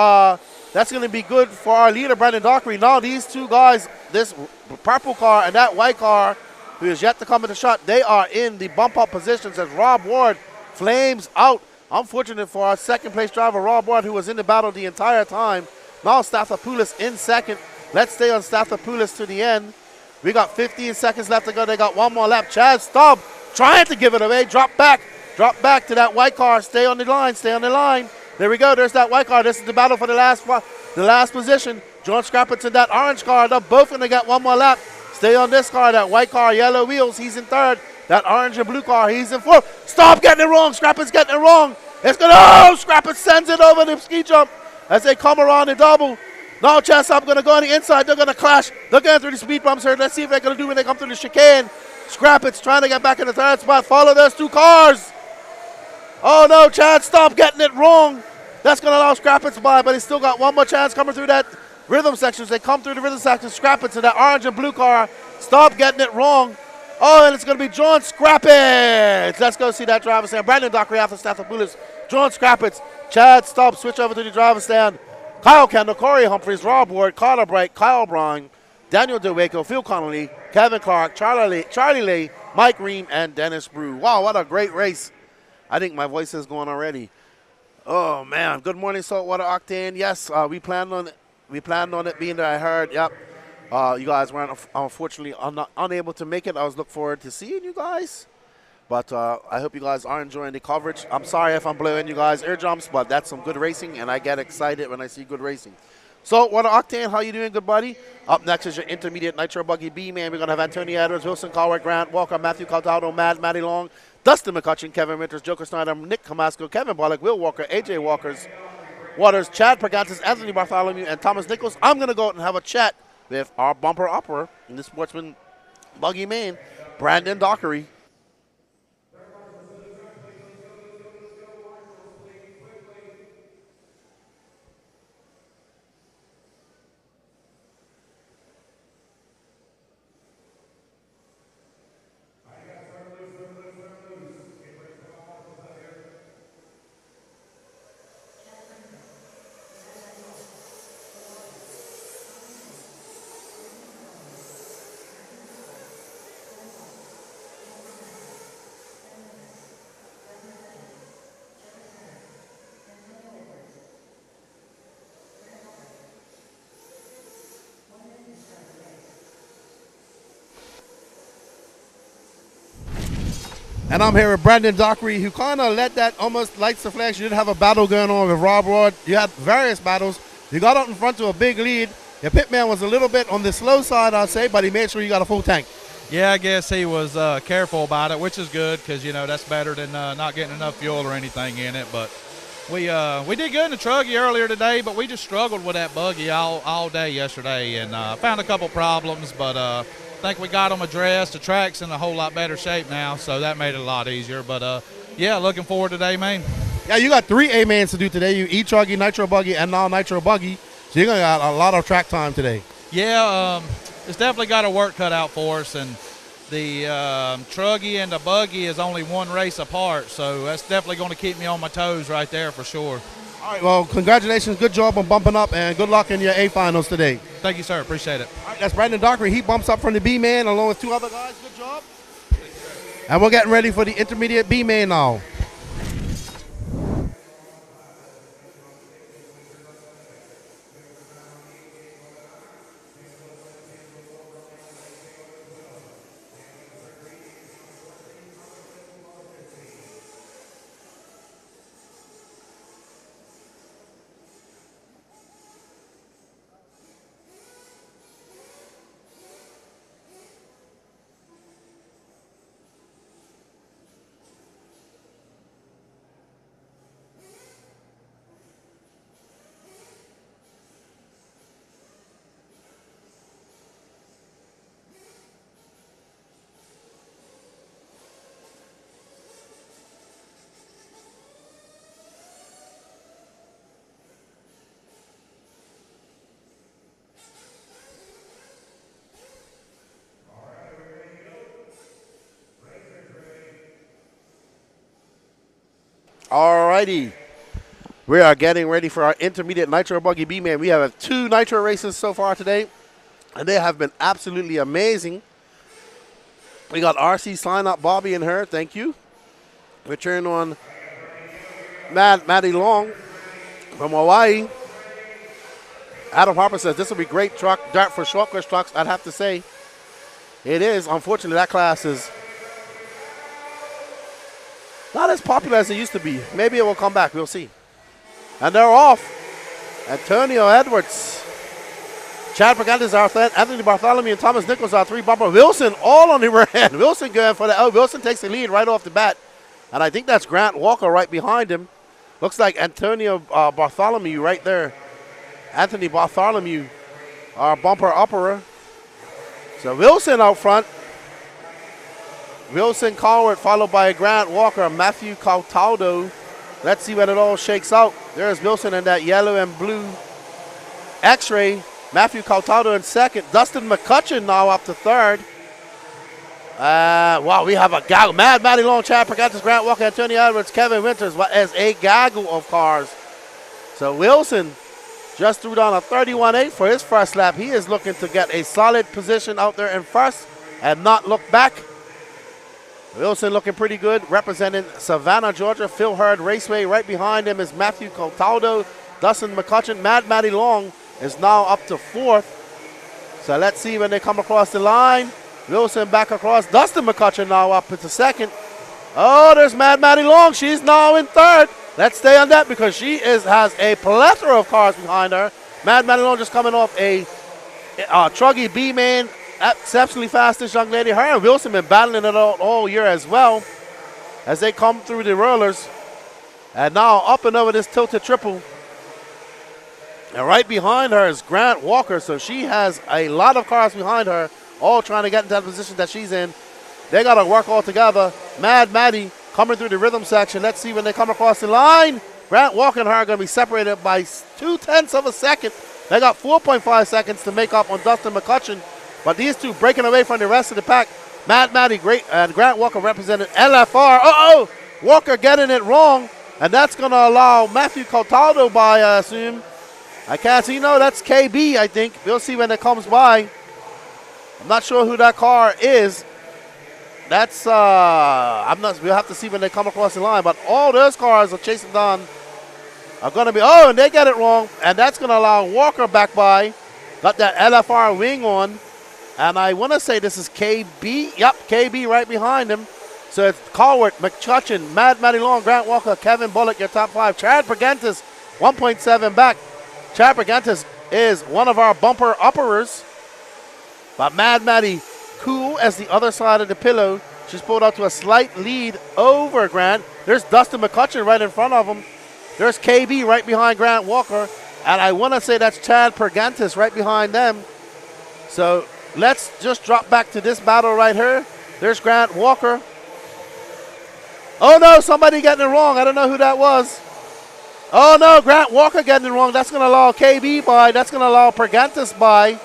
that's going to be good for our leader, Brandon Dockery. Now these two guys, this purple car and that white car, who is yet to come in the shot, they are in the bump-up positions as Rob Ward flames out. Unfortunate for our second-place driver, Rob Ward, who was in the battle the entire time. Now Stathopoulos in second. Let's stay on Stathopoulos to the end. We got 15 seconds left to go. They got one more lap. Chad Staub trying to give it away. Drop back to that white car. Stay on the line. Stay on the line. There we go. There's that white car. This is the battle for the last position. John Scrappage in that orange car. They're both going to get one more lap. Stay on this car, that white car, yellow wheels, he's in third. That orange and blue car, he's in fourth. Stop getting it wrong. Scrappage's getting it wrong. It's going to, oh, Scrappage sends it over the ski jump. as they come around the double. Now Chad Stop going to go on the inside. They're going to clash. They're going through the speed bumps here. Let's see if they're going to do when they come through the chicane. Scrap It's trying to get back in the third spot. Follow those two cars. Oh no, Chad Stop getting it wrong. That's going to allow Scrap It's by, but he's still got one more chance coming through that rhythm section. They come through the rhythm section. Scrap It's to that orange and blue car. Stop getting it wrong. Oh, and it's going to be John Scrappets. Let's go see that driver's stand. Brandon Dockery after Stathopoulos. John Scrappets. Chad Stop. Switch over to the driver's stand. Kyle Kendall, Corey Humphreys, Rob Ward, Carter Bright, Kyle Brown, Daniel DeWaco, Phil Connolly, Kevin Clark, Charlie Lee, Mike Ream, and Dennis Brew. Wow, what a great race. I think my voice is going already. Oh, man. Good morning, Saltwater Octane. Yes, we planned on it being there. I heard, yep. You guys weren't, unfortunately, unable to make it. I was looking forward to seeing you guys. But I hope you guys are enjoying the coverage. I'm sorry if I'm blowing you guys eardrums, but that's some good racing, and I get excited when I see good racing. So, what Octane, how you doing, good buddy? Up next is your intermediate Nitro Buggy B, man. We're going to have Anthony Edwards, Wilson Caldwell, Grant Walker, Matthew Caltado, Matty Long, Dustin McCutcheon, Kevin Winters, Joker Snyder, Nick Camasco, Kevin Bollock, Will Walker, AJ Waters, Chad Pergantis, Anthony Bartholomew, and Thomas Nichols. I'm going to go out and have a chat with our bumper upper in the Sportsman Buggy main, Brandon Dockery. And I'm here with Brandon Dockery, who kind of let that almost lights the flash. You did have a battle going on with Rob Ward. You had various battles. You got out in front to a big lead. Your pit man was a little bit on the slow side, I'd say, but he made sure you got a full tank. Yeah, I guess he was careful about it, which is good because, you know, that's better than not getting enough fuel or anything in it. But we did good in the truggy earlier today, but we just struggled with that buggy all day yesterday and found a couple problems, but I think we got them addressed. The track's in a whole lot better shape now, so that made it a lot easier. But, yeah, looking forward to the A-main. Yeah, you got 3 A-mains to do today. You E-truggy, Nitro Buggy, and now Nitro Buggy. So you're going to got a lot of track time today. Yeah, it's definitely got a work cut out for us, and the truggy and the buggy is only one race apart, so that's definitely going to keep me on my toes right there for sure. All right, well, congratulations. Good job on bumping up, and good luck in your A-finals today. Thank you, sir. Appreciate it. All right, that's Brandon Dockery. He bumps up from the B-man along with 2 other guys. Good job. And we're getting ready for the intermediate B-man now. All righty. We are getting ready for our intermediate Nitro Buggy B, man. We have 2 Nitro races so far today, and they have been absolutely amazing. We got RC sign up Bobby and her. Thank you. We're cheering on Matty Long from Hawaii. Adam Harper says this will be great dirt for short course trucks. I'd have to say it is. Unfortunately, that class is not as popular as it used to be. Maybe it will come back. We'll see. And they're off. Antonio Edwards, Chad Pergantis, Anthony Bartholomew, and Thomas Nichols are 3 bumper. Wilson all on the rear end. Wilson going for the Wilson takes the lead right off the bat. And I think that's Grant Walker right behind him. Looks like Antonio Bartholomew right there. Anthony Bartholomew, our bumper upperer. So Wilson out front. Wilson Cowart followed by Grant Walker, Matthew Cataldo. Let's see what it all shakes out. There's Wilson in that yellow and blue X-ray. Matthew Cataldo in second. Dustin McCutcheon now up to third. Wow, we have a gaggle. Mad Matty Long, Chad Pergantis, Grant Walker, Antonio Edwards, Kevin Winters. What is a gaggle of cars. So Wilson just threw down a 31.8 for his first lap. He is looking to get a solid position out there in first and not look back. Wilson looking pretty good, representing Savannah, Georgia. Phil Hurd Raceway. Right behind him is Matthew Cataldo. Dustin McCutcheon. Mad Matty Long is now up to fourth. So let's see when they come across the line. Wilson back across. Dustin McCutcheon now up into second. Oh, there's Mad Matty Long. She's now in third. Let's stay on that because she has a plethora of cars behind her. Mad Matty Long just coming off a Truggy B-main. Exceptionally fast, this young lady. Her and Wilson been battling it all year as well as they come through the rollers. And now up and over this tilted triple. And right behind her is Grant Walker. So she has a lot of cars behind her, all trying to get into that position that she's in. They got to work all together. Mad Matty coming through the rhythm section. Let's see when they come across the line. Grant Walker and her are going to be separated by 0.2 of a second. They got 4.5 seconds to make up on Dustin McCutcheon. But these two breaking away from the rest of the pack. Mad Matty great and Grant Walker represented LFR. Uh-oh! Walker getting it wrong. And that's going to allow Matthew Cataldo by, I assume. I can't see. No, that's KB, I think. We'll see when it comes by. I'm not sure who that car is. That's, we'll have to see when they come across the line. But all those cars are chasing down are going to be, oh, and they get it wrong. And that's going to allow Walker back by. Got that LFR wing on. And I want to say this is KB. Yep, KB right behind him. So it's Cowart, McCutcheon, Mad Matty Long, Grant Walker, Kevin Bullock, your top five. Chad Pergantis, 1.7 back. Chad Pergantis is one of our bumper upperers. But Mad Matty cool as the other side of the pillow. She's pulled out to a slight lead over Grant. There's Dustin McCutcheon right in front of him. There's KB right behind Grant Walker. And I want to say that's Chad Pergantis right behind them. So let's just drop back to this battle right here. There's Grant Walker. Oh, no, somebody getting it wrong. I don't know who that was. Oh, no, Grant Walker getting it wrong. That's going to allow KB by. That's going to allow Pergantis by.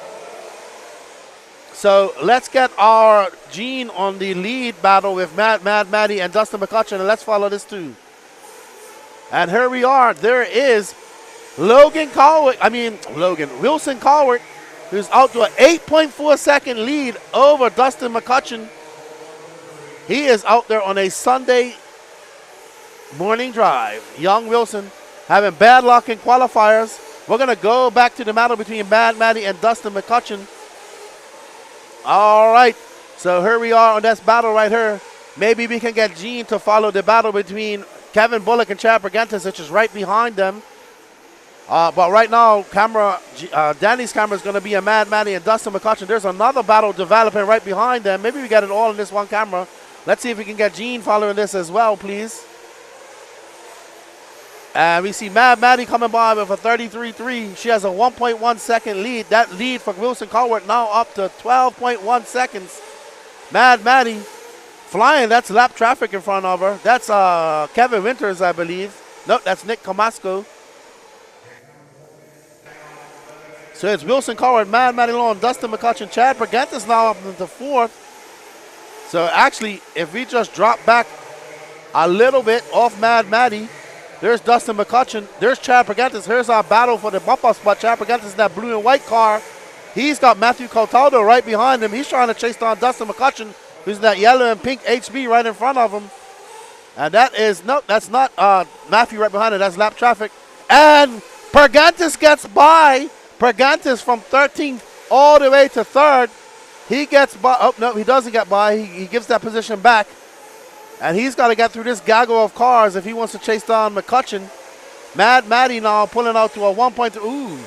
So let's get our Gene on the lead battle with Mad Matty and Dustin McCutcheon, and let's follow this too. And here we are. There is Wilson Cowart, who's out to an 8.4 second lead over Dustin McCutcheon. He is out there on a Sunday morning drive. Young Wilson having bad luck in qualifiers. We're going to go back to the battle between Mad Matty and Dustin McCutcheon. All right, so here we are on this battle right here. Maybe we can get Gene to follow the battle between Kevin Bullock and Chad Pergantis, which is right behind them. But right now, Danny's camera is going to be a Mad Matty and Dustin McCutcheon. There's another battle developing right behind them. Maybe we get it all in this one camera. Let's see if we can get Gene following this as well, please. And we see Mad Matty coming by with a 33.3. She has a 1.1 second lead. That lead for Wilson Cowart now up to 12.1 seconds. Mad Matty flying. That's lap traffic in front of her. That's Kevin Winters, I believe. Nope, that's Nick Camasco. So it's Wilson Cowart, Mad Matty Long, Dustin McCutcheon, Chad Pergantis now up into fourth. So actually, if we just drop back a little bit off Mad Matty, there's Dustin McCutcheon. There's Chad Pergantis. Here's our battle for the bump-up spot. Chad Pergantis in that blue and white car. He's got Matthew Cataldo right behind him. He's trying to chase down Dustin McCutcheon, who's in that yellow and pink HB right in front of him. And that is, no, that's not Matthew right behind him. That's lap traffic. And Pergantis gets by. Pergantis from 13th all the way to third. He gets by. Oh, no, he doesn't get by. He gives that position back. And he's got to get through this gaggle of cars if he wants to chase down McCutcheon. Mad Matty now pulling out to a 1.2. Ooh,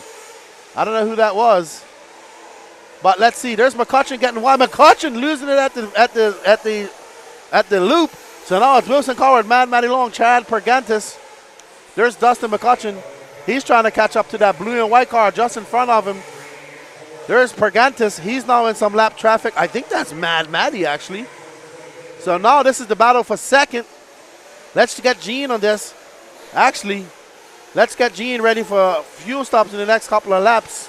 I don't know who that was. But let's see. There's McCutcheon getting wide. McCutcheon losing it at the loop. So now it's Wilson Cowart, Mad Matty Long, Chad Pergantis. There's Dustin McCutcheon. He's trying to catch up to that blue and white car just in front of him. There's Pergantis. He's now in some lap traffic. I think that's Mad Matty, actually. So now this is the battle for second. Let's get Gene on this. Actually, let's get Gene ready for fuel stops in the next couple of laps.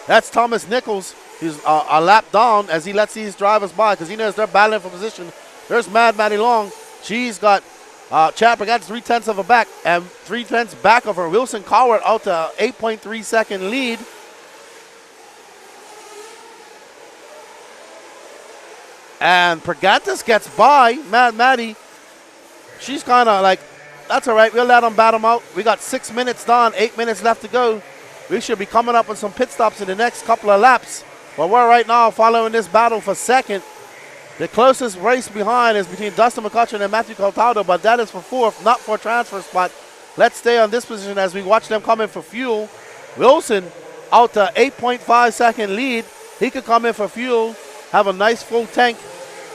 That's Thomas Nichols. He's a lap down as he lets these drivers by because he knows they're battling for position. There's Mad Matty Long. She's got Chad Pergantis 3/10 of her back and 3/10 back of her. Wilson Cowart out to 8.3 second lead. And Pergantis gets by Mad Matty. She's kind of like, that's all right. We'll let them bat them out. We got 6 minutes done, 8 minutes left to go. We should be coming up with some pit stops in the next couple of laps. But we're right now following this battle for second. The closest race behind is between Dustin McCutcheon and Matthew Coltado, but that is for fourth, not for a transfer spot. Let's stay on this position as we watch them come in for fuel. Wilson out to 8.5 second lead. He could come in for fuel, have a nice full tank,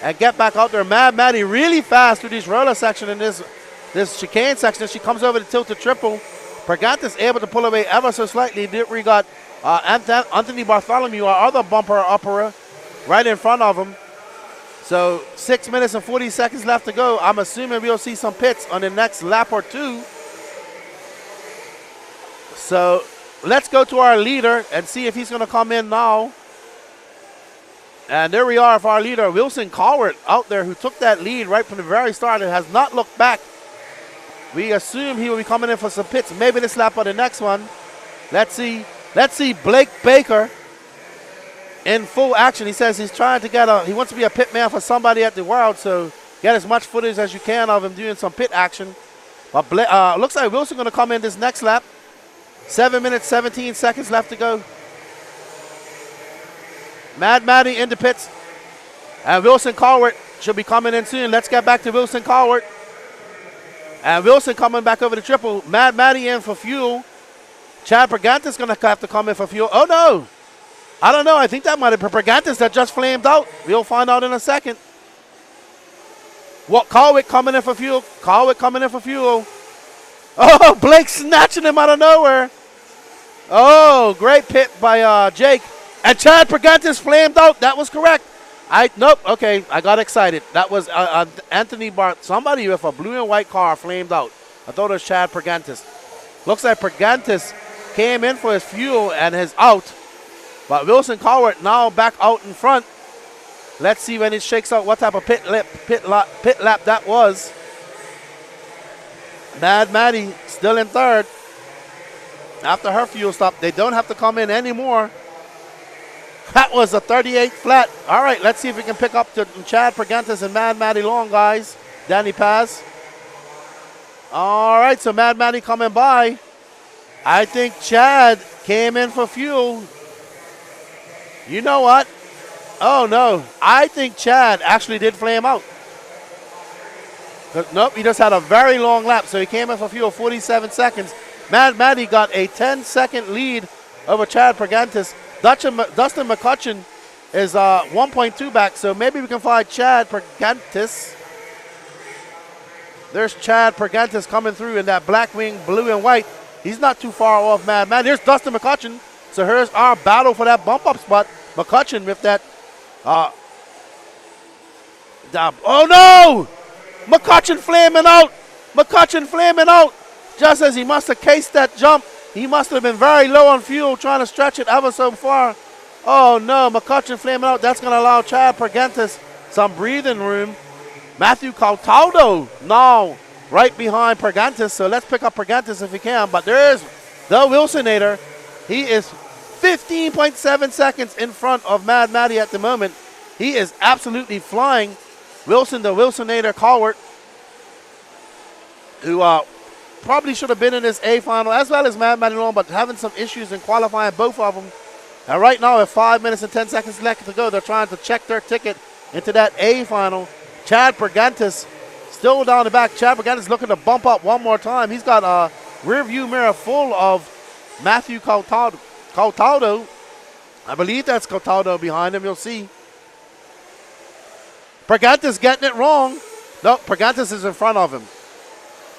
and get back out there. Mad Matty really fast through this roller section and this chicane section. She comes over the tilted triple. Pergantis able to pull away ever so slightly. We got Anthony Bartholomew, our other bumper upperer, right in front of him. So 6 minutes and 40 seconds left to go. I'm assuming we'll see some pits on the next lap or two. So let's go to our leader and see if he's going to come in now. And there we are for our leader, Wilson Cowart, out there, who took that lead right from the very start and has not looked back. We assume he will be coming in for some pits, maybe this lap or the next one. Let's see Blake Baker in full action. He says he's trying to he wants to be a pit man for somebody at the World, so get as much footage as you can of him doing some pit action. But looks like Wilson going to come in this next lap. 7 minutes, 17 seconds left to go. Mad Matty in the pits. And Wilson Cowart should be coming in soon. Let's get back to Wilson Cowart. And Wilson coming back over the triple. Mad Matty in for fuel. Chad Pergantis going to have to come in for fuel. Oh, no. I don't know. I think that might have been Pergantis that just flamed out. We'll find out in a second. What? Cowart coming in for fuel. Cowart coming in for fuel. Oh, Blake snatching him out of nowhere. Oh, great pit by Jake. And Chad Pergantis flamed out. That was correct. Nope. Okay, I got excited. That was Anthony Bart. Somebody with a blue and white car flamed out. I thought it was Chad Pergantis. Looks like Pergantis came in for his fuel and is out. But Wilson Cowart now back out in front. Let's see when it shakes out what type of pit lap that was. Mad Matty still in third. After her fuel stop, they don't have to come in anymore. That was a 38 flat. All right, let's see if we can pick up to Chad Pergantis and Mad Matty Long, guys. Danny Paz. All right, so Mad Matty coming by. I think Chad came in for fuel. You know what? Oh, no. I think Chad actually did flame out. Nope, he just had a very long lap, so he came in for fuel 47 seconds. Mad Matty got a 10-second lead over Chad Pergantis. Dustin McCutcheon is 1.2 back, so maybe we can find Chad Pergantis. There's Chad Pergantis coming through in that black wing, blue and white. He's not too far off Mad Matty. Here's Dustin McCutcheon. So here's our battle for that bump-up spot. McCutcheon with that. Oh, no! McCutcheon flaming out. McCutcheon flaming out. Just as he must have cased that jump. He must have been very low on fuel trying to stretch it ever so far. Oh, no. McCutcheon flaming out. That's going to allow Chad Pergantis some breathing room. Matthew Coltado now right behind Pergantis. So let's pick up Pergantis if we can. But there's the Wilsonator. He is 15.7 seconds in front of Mad Matty at the moment. He is absolutely flying. Wilson, the Wilsonator Cowart, who probably should have been in this A final, as well as Mad Matty Long, but having some issues in qualifying, both of them. And right now, with 5 minutes and 10 seconds left to go, they're trying to check their ticket into that A final. Chad Pergantis still down the back. Chad Pergantis looking to bump up one more time. He's got a rear view mirror full of Matthew Coltado. I believe that's Coltado behind him. You'll see. Pergantis getting it wrong. No, Pergantis is in front of him.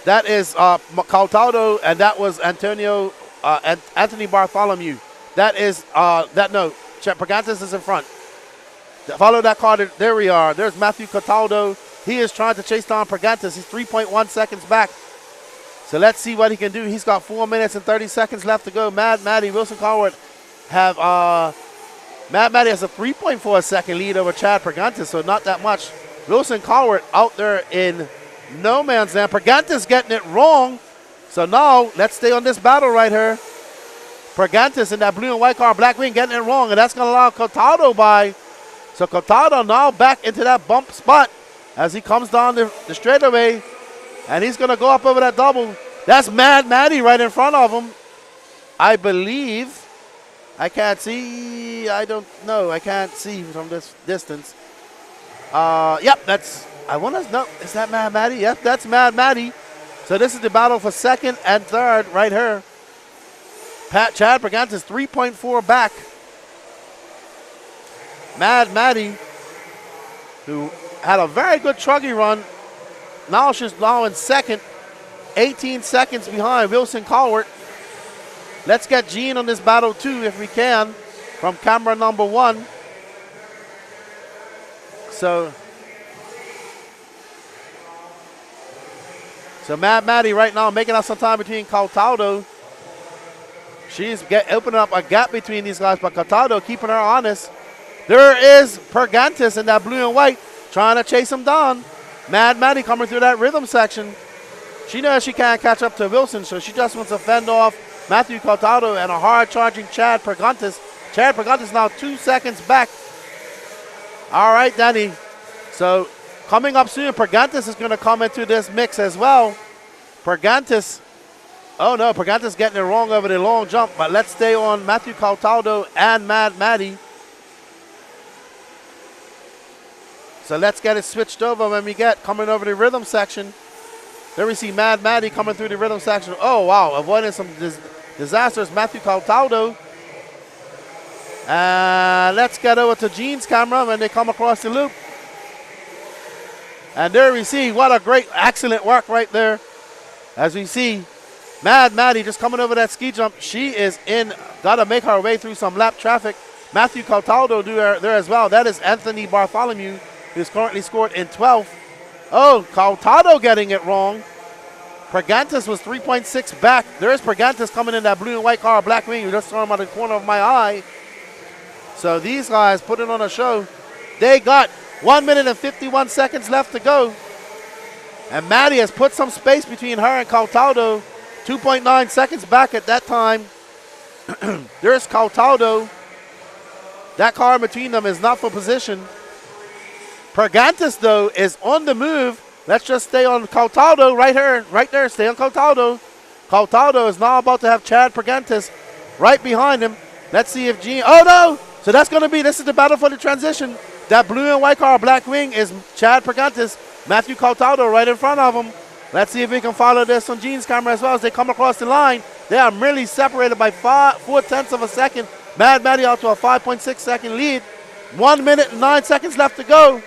That is Caltado, and that was Anthony Bartholomew. That is, Pergantis is in front. Follow that car. There we are. There's Matthew Cataldo. He is trying to chase down Pergantis. He's 3.1 seconds back. So let's see what he can do. He's got 4 minutes and 30 seconds left to go. Mad Matty, Wilson Colward have Mad Matty has a 3.4 second lead over Chad Pergantis, so not that much. Wilson Colward out there in no man's land. Pergantis getting it wrong. So now let's stay on this battle right here. Pergantis in that blue and white car, Black Wing, getting it wrong, and that's going to allow Cortado by. So Cortado now back into that bump spot as he comes down the straightaway, and he's going to go up over that double. That's Mad Matty right in front of him, I believe. I can't see. I don't know. I can't see from this distance. Yep, that's. I want to know. Is that Mad Matty? Yep, that's Mad Matty. So this is the battle for second and third right here. Chad Pergantis 3.4 back. Mad Matty, who had a very good truggy run. Now she's now in second, 18 seconds behind Wilson Colward. Let's get Gene on this battle too if we can from camera number 1. So Mad Matty right now making up some time between Cortado. She's opening up a gap between these guys, but Cortado keeping her honest. There is Pergantis in that blue and white trying to chase him down. Mad Matty coming through that rhythm section. She knows she can't catch up to Wilson, so she just wants to fend off Matthew Cortado and a hard-charging Chad Pergantis. Chad Pergantis now 2 seconds back. All right, Danny. So coming up soon, Pergantis is going to come into this mix as well. Pergantis. Oh, no, Pergantis getting it wrong over the long jump, but let's stay on Matthew Cortado and Mad Matty. So let's get it switched over when we get coming over the rhythm section. There we see Mad Matty coming through the rhythm section. Oh, wow, avoiding some disasters. Matthew Cortado. And let's get over to Gene's camera when they come across the loop. And there we see what a great, excellent work right there. As we see Mad Matty just coming over that ski jump. She is in, got to make her way through some lap traffic. Matthew Cortado there as well. That is Anthony Bartholomew, who's currently scored in 12th. Oh, Cortado getting it wrong. Pergantis was 3.6 back. There is Pergantis coming in that blue and white car, Black Wing. You just saw him out of the corner of my eye. So these guys put it on a show. They got 1 minute and 51 seconds left to go. And Matty has put some space between her and Cortado. 2.9 seconds back at that time. There's Cortado. That car in between them is not for position. Pergantis, though, is on the move. Let's just stay on Cortado right here, right there. Stay on Cortado. Cortado is now about to have Chad Pergantis right behind him. Let's see if Gene. Oh, no. So that's going to be, this is the battle for the transition. That blue and white car, Black Wing, is Chad Pergantis. Matthew Cortado right in front of him. Let's see if we can follow this on Gene's camera as well as they come across the line. They are merely separated by 4/10 of a second. Mad Matty out to a 5.6 second lead. 1 minute and 9 seconds left to go.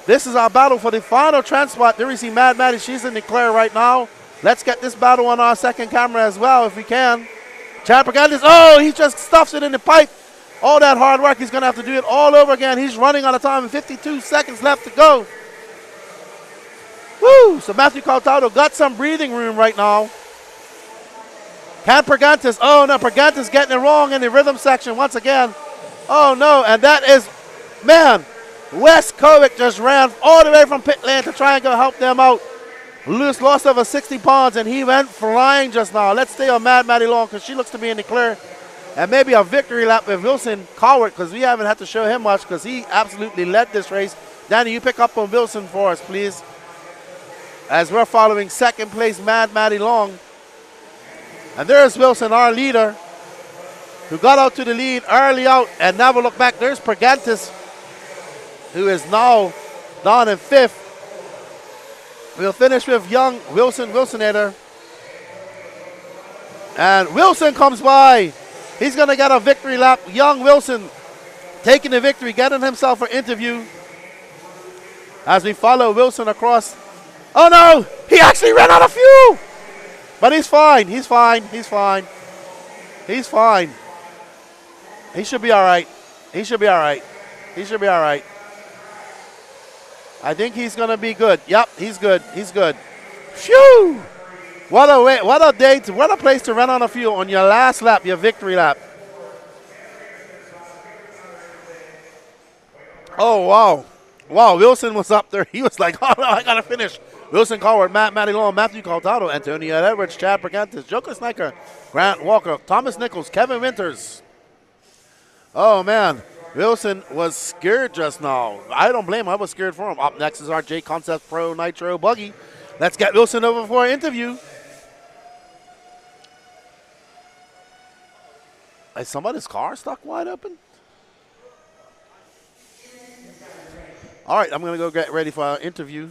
This is our battle for the final transport. There we see Mad Matty. She's in the clear right now. Let's get this battle on our second camera as well if we can. Chad Pergantis, oh, he just stuffs it in the pipe. All that hard work, he's going to have to do it all over again. He's running out of time and 52 seconds left to go. Woo! So Matthew Cortado got some breathing room right now. Can Pergantis, oh no, Pergantis getting it wrong in the rhythm section once again. Oh no, and that is, man, Wes Kovic just ran all the way from pit lane to try and go help them out. Lost over 60 pounds, and he went flying just now. Let's stay on Mad Matty long because she looks to be in the clear. And maybe a victory lap with Wilson Colward because we haven't had to show him much because he absolutely led this race. Danny, you pick up on Wilson for us, please. As we're following second place Mad Matty Long. And there's Wilson, our leader, who got out to the lead early out and never looked back. There's Pergantis, who is now down in 5th. We'll finish with young Wilsonator. And Wilson comes by. He's going to get a victory lap. Young Wilson taking the victory, getting himself an interview as we follow Wilson across Oh no! He actually ran out of fuel! But he's fine. He's fine. He's fine. He's fine. He should be all right. He should be all right. He should be all right. I think he's going to be good. Yep, he's good. He's good. Phew! What a way, what a day, what a place to run on a fuel on your last lap, your victory lap. Oh, wow. Wow, Wilson was up there. He was like, oh, no, I got to finish. Wilson Coward, Matty Long, Matthew Coltado, Antonio Edwards, Chad Percantis, Joker Sniker, Grant Walker, Thomas Nichols, Kevin Winters. Oh, man. Wilson was scared just now. I don't blame him. I was scared for him. Up next is our J Concept Pro Nitro Buggy. Let's get Wilson over for an interview. Is somebody's car stuck wide open? All right, I'm going to go get ready for our interview.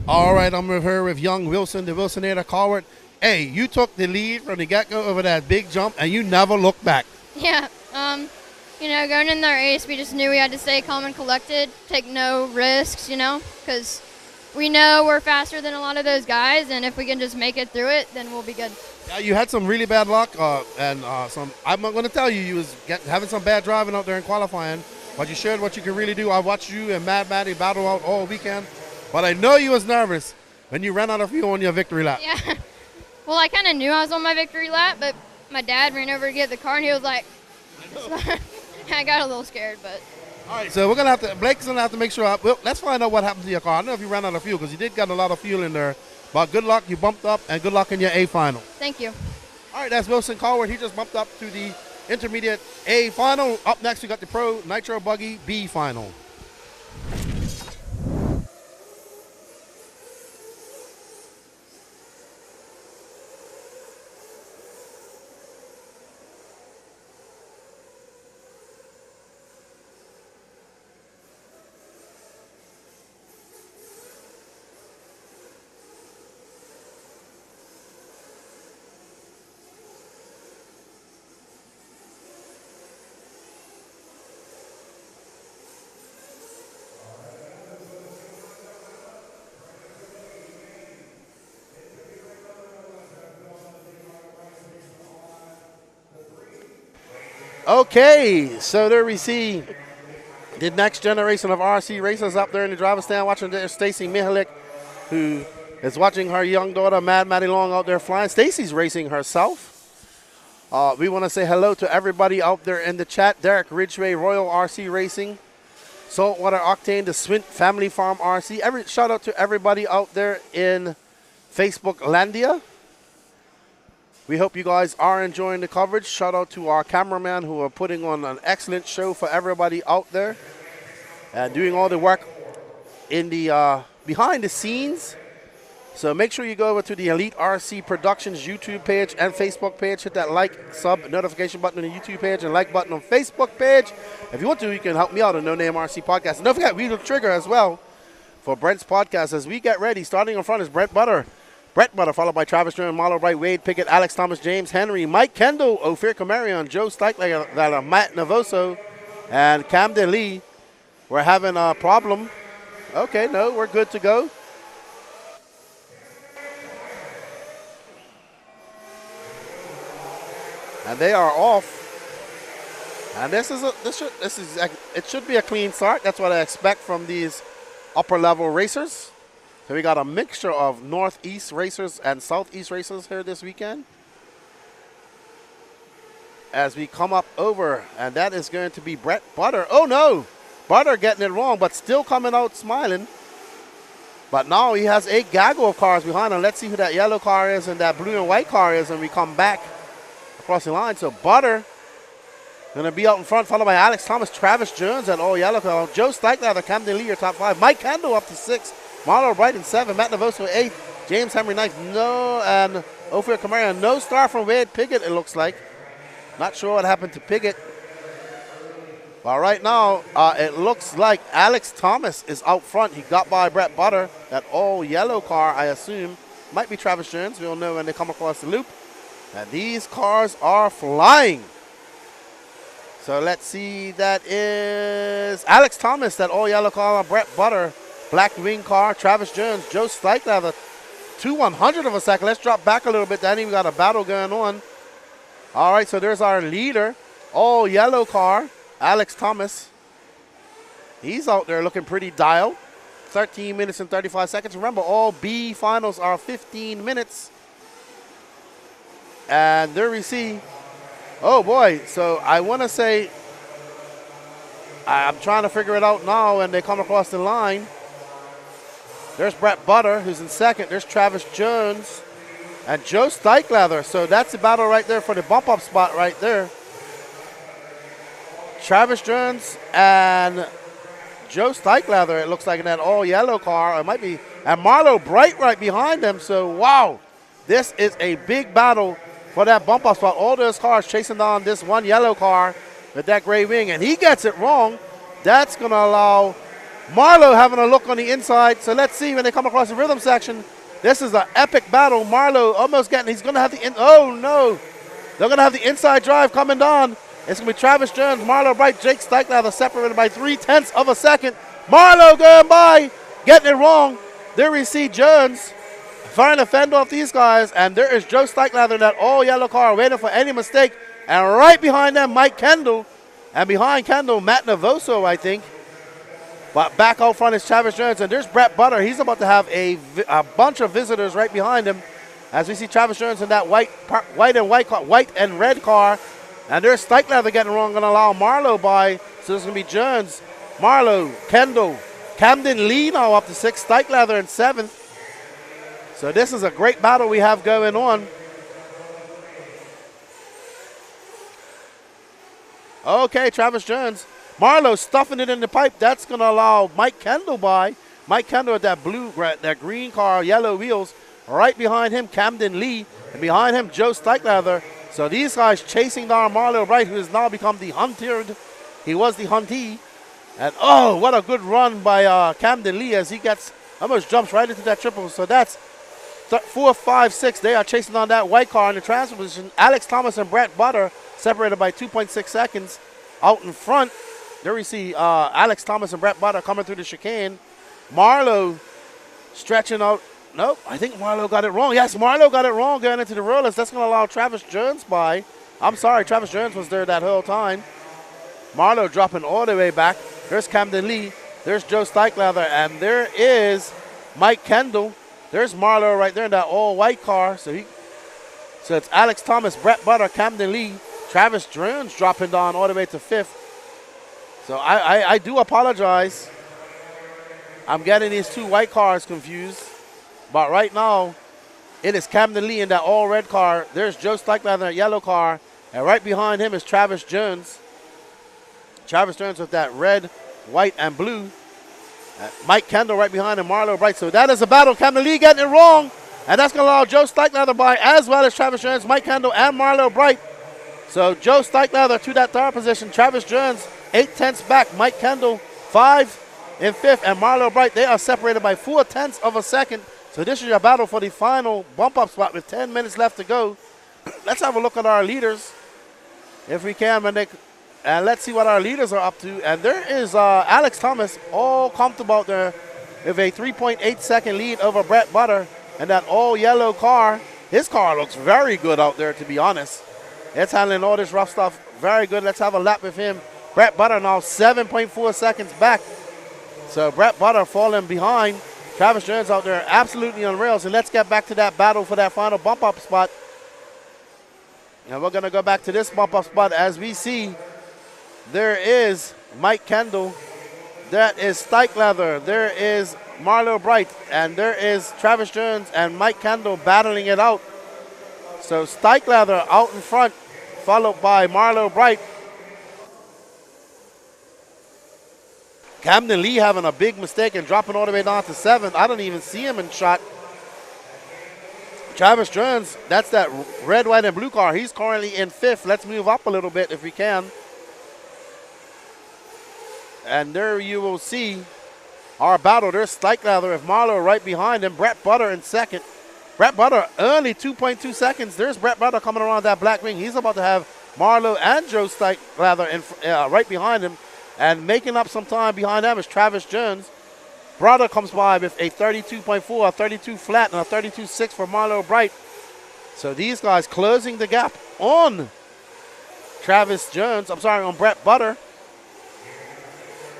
All right, I'm here with young Wilson, the Wilsonator Coward. Hey, you took the lead from the get-go over that big jump, and you never looked back. Yeah, going in the race, we just knew we had to stay calm and collected, take no risks, because we know we're faster than a lot of those guys, and if we can just make it through it, then we'll be good. Yeah, you had some really bad luck, and I'm not going to tell you, you was having some bad driving out there in qualifying, but you showed what you can really do. I watched you and Mad Matty battle out all weekend. But I know you was nervous when you ran out of fuel on your victory lap. Yeah. Well, I kind of knew I was on my victory lap, but my dad ran over to get the car, and he was like, I got a little scared, but. All right, so Blake's going to have to make sure. Let's find out what happened to your car. I don't know if you ran out of fuel, because you did get a lot of fuel in there. But good luck, you bumped up, and good luck in your A final. Thank you. All right, that's Wilson Coward. He just bumped up to the intermediate A final. Up next, we got the Pro Nitro Buggy B final. Okay, so there we see the next generation of RC racers up there in the driver's stand watching there. Stacy Mihalik, who is watching her young daughter, Mad Matty Long, out there flying. Stacy's racing herself. We want to say hello to everybody out there in the chat. Derek Ridgway, Royal RC Racing, Saltwater Octane, the Swint Family Farm RC. Shout out to everybody out there in Facebook Landia. We hope you guys are enjoying the coverage. Shout out to our cameraman who are putting on an excellent show for everybody out there and doing all the work in the behind the scenes. So make sure you go over to the Elite RC Productions YouTube page and Facebook page. Hit that like, sub, notification button on the YouTube page and like button on Facebook page. If you want to, you can help me out on No Name RC Podcast. And don't forget, we will trigger as well for Brent's podcast as we get ready. Starting in front is Brett Butter, followed by Travis Stern, Marlo Bright, Wade Pickett, Alex Thomas, James Henry, Mike Kendall, Ophir Kamarion, Joe Steichler, Matt Navoso, and Camden Lee. We're having a problem Okay, no, we're good to go. And they are off. And it should be a clean start. That's what I expect from these upper level racers. So we got a mixture of northeast racers and southeast racers here this weekend. As we come up over, and that is going to be Brett Butter. Oh no, Butter getting it wrong, but still coming out smiling. But now he has a gaggle of cars behind him. Let's see who that yellow car is and that blue and white car is when we come back across the line. So Butter going to be out in front, followed by Alex Thomas, Travis Jones, and all yellow car. Joe Steichler, Camden Lee, your top 5. Mike Kendall up to 6. Marlo Bright in 7. Matt Navoso 8. James Henry 9th. No, and Ophir Kamara. No star from Wade Piggott, it looks like. Not sure what happened to Piggott. But right now, it looks like Alex Thomas is out front. He got by Brett Butter. That all yellow car, I assume, might be Travis Jones. We'll know when they come across the loop. And these cars are flying. So let's see, that is Alex Thomas, that all yellow car, Brett Butter, black wing car, Travis Jones, Joe Steichler, the 2/100 of a second. Let's drop back a little bit, Danny. We got a battle going on. All right, so there's our leader, all yellow car, Alex Thomas. He's out there looking pretty dialed. 13 minutes and 35 seconds. Remember, all B finals are 15 minutes. And there we see, oh boy, so I want to say, I'm trying to figure it out now when they come across the line. There's Brett Butter, who's in second. There's Travis Jones and Joe Steichler. So that's the battle right there for the bump up spot right there. Travis Jones and Joe Steichler, it looks like, in that all yellow car. It might be, and Marlo Bright right behind them. So wow, this is a big battle for that bump up spot. All those cars chasing down this one yellow car with that gray wing, and he gets it wrong. That's going to allow Marlo having a look on the inside. So let's see when they come across the rhythm section. This is an epic battle. Marlo almost getting, he's going to have the, oh no. They're going to have the inside drive coming down. It's going to be Travis Jones, Marlo Bright, Jake Steichler, they're separated by 0.3 of a second. Marlo going by, getting it wrong. There we see Jones trying to fend off these guys, and there is Joe Steichler in that all yellow car waiting for any mistake. And right behind them, Mike Kendall. And behind Kendall, Matt Navoso, I think. But back out front is Travis Jones, and there's Brett Butter. He's about to have a bunch of visitors right behind him. As we see Travis Jones in that white and red car. And there's Steichler getting wrong, going to allow Marlo by. So there's going to be Jones, Marlo, Kendall, Camden Lee now up to 6, Steichler in 7th. So this is a great battle we have going on. Okay, Travis Jones. Marlo stuffing it in the pipe. That's going to allow Mike Kendall by. Mike Kendall with that green car, yellow wheels. Right behind him, Camden Lee. And behind him, Joe Steichler. So these guys chasing down Marlo Bright, who has now become the hunted. He was the huntee. And oh, what a good run by Camden Lee as he almost jumps right into that triple. So that's 4, 5, 6. They are chasing on that white car in the transfer position. Alex Thomas and Brett Butter separated by 2.6 seconds out in front. There we see Alex Thomas and Brett Butter coming through the chicane. Marlo stretching out. Nope, I think Marlo got it wrong. Yes, Marlo got it wrong going into the rollers. That's going to allow Travis Jones by. I'm sorry, Travis Jones was there that whole time. Marlo dropping all the way back. There's Camden Lee. There's Joe Steichler. And there is Mike Kendall. There's Marlo right there in that all-white car. So it's Alex Thomas, Brett Butter, Camden Lee. Travis Jones dropping down all the way to 5th. So I do apologize. I'm getting these two white cars confused. But right now, it is Camden Lee in that all-red car. There's Joe Steichler in that yellow car. And right behind him is Travis Jones. Travis Jones with that red, white, and blue. Mike Kendall right behind him, Marlo Bright. So that is a battle. Camden Lee getting it wrong. And that's going to allow Joe Steichler by, as well as Travis Jones, Mike Kendall, and Marlo Bright. So Joe Steichler to that third position. Travis Jones, 0.8 back. Mike Kendall, 5 in 5th. And Marlo Bright, they are separated by 0.4 of a second. So this is your battle for the final bump-up spot with 10 minutes left to go. Let's have a look at our leaders, if we can, and let's see what our leaders are up to. And there is Alex Thomas, all comfortable out there with a 3.8 second lead over Brett Butter. And that all yellow car, his car looks very good out there, to be honest. It's handling all this rough stuff very good. Let's have a lap with him. Brett Butter now 7.4 seconds back. So Brett Butter falling behind. Travis Jones out there absolutely on rails. And let's get back to that battle for that final bump up spot. And we're going to go back to this bump up spot as we see there is Mike Kendall. That is Stike Leather. There is Marlo Bright. And there is Travis Jones and Mike Kendall battling it out. So Stike Leather out in front, followed by Marlo Bright. Camden Lee having a big mistake and dropping all the way down to 7th. I don't even see him in shot. Travis Jones, that's that red, white, and blue car. He's currently in 5th. Let's move up a little bit if we can. And there you will see our battle. There's Stike Leather with Marlo right behind him. Brett Butter in 2nd. Brett Butter only 2.2 seconds. There's Brett Butter coming around that black wing. He's about to have Marlo and Joe Stike Leather right behind him. And making up some time behind them is Travis Jones. Brother comes by with a 32.4, a 32 flat, and a 32.6 for Marlo Bright. So these guys closing the gap on on Brett Butter.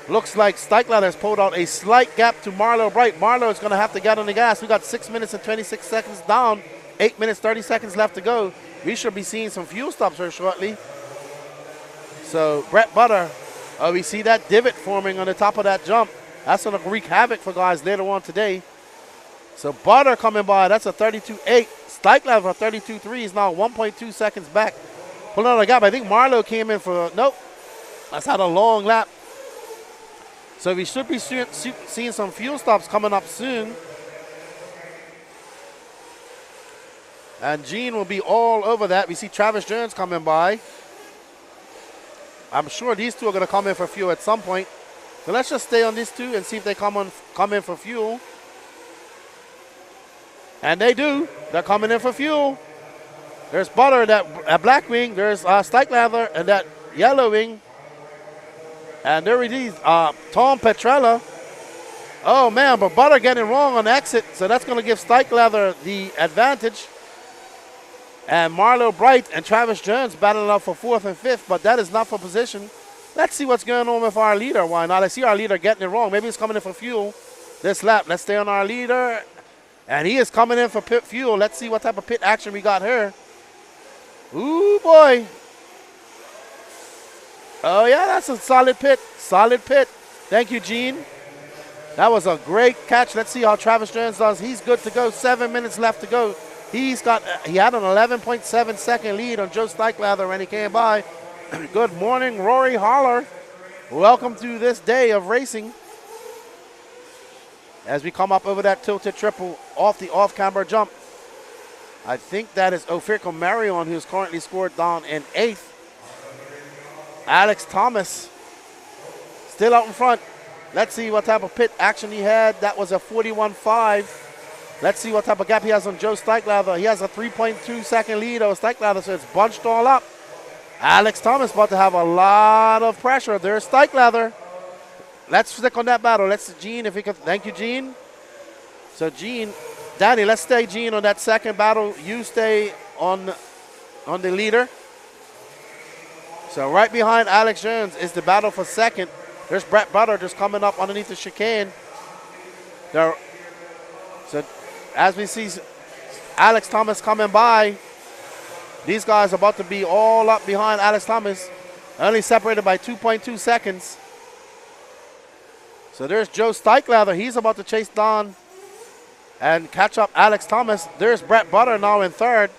Looks like Stike Leather has pulled out a slight gap to Marlo Bright. Marlo is going to have to get on the gas. We got 6 minutes and 26 seconds down, 8 minutes, 30 seconds left to go. We should be seeing some fuel stops here shortly. So Brett Butter, we see that divot forming on the top of that jump. That's going to wreak havoc for guys later on today. So Butter coming by, that's a 32.8. Stike Leather, a 32.3 is now 1.2 seconds back. Pulling out a gap. I think Marlo came in for, nope. That's had a long lap. So we should be seeing some fuel stops coming up soon. And Gene will be all over that. We see Travis Jones coming by. I'm sure these two are going to come in for fuel at some point. So let's just stay on these two and see if they come in for fuel. And they do. They're coming in for fuel. There's Butter, that black wing. There's Stike Leather and that yellow wing. And there it is, Tom Petrella. Oh, man, but Butter getting wrong on exit. So that's going to give Stike Leather the advantage. And Marlo Bright and Travis Jones battling up for 4th and 5th, but that is not for position. Let's see what's going on with our leader. Why not? I see our leader getting it wrong. Maybe he's coming in for fuel this lap. Let's stay on our leader. And he is coming in for pit fuel. Let's see what type of pit action we got here. Ooh, boy. Oh, yeah, that's a solid pit. Solid pit. Thank you, Gene. That was a great catch. Let's see how Travis Jones does. He's good to go. 7 minutes left to go. He had an 11.7 second lead on Joe Stike Leather when he came by. Good morning, Rory Holler. Welcome to this day of racing. As we come up over that tilted triple off the off-camber jump. I think that is Ofirko Marion, who's currently scored down in 8th. Alex Thomas still out in front. Let's see what type of pit action he had. That was a 41.5. Let's see what type of gap he has on Joe Stike Leather. He has a 3.2 second lead over Stike Leather, so it's bunched all up. Alex Thomas about to have a lot of pressure. There's Stike Leather. Let's stick on that battle. Let's Gene, if we could. Thank you, Gene. So Gene, Danny, let's stay Gene on that second battle. You stay on the leader. So right behind Alex Jones is the battle for 2nd. There's Brett Butter just coming up underneath the chicane. So as we see Alex Thomas coming by, these guys are about to be all up behind Alex Thomas, only separated by 2.2 seconds. So there's Joe Stike Leather. He's about to chase down and catch up Alex Thomas. There's Brett Butter now in 3rd.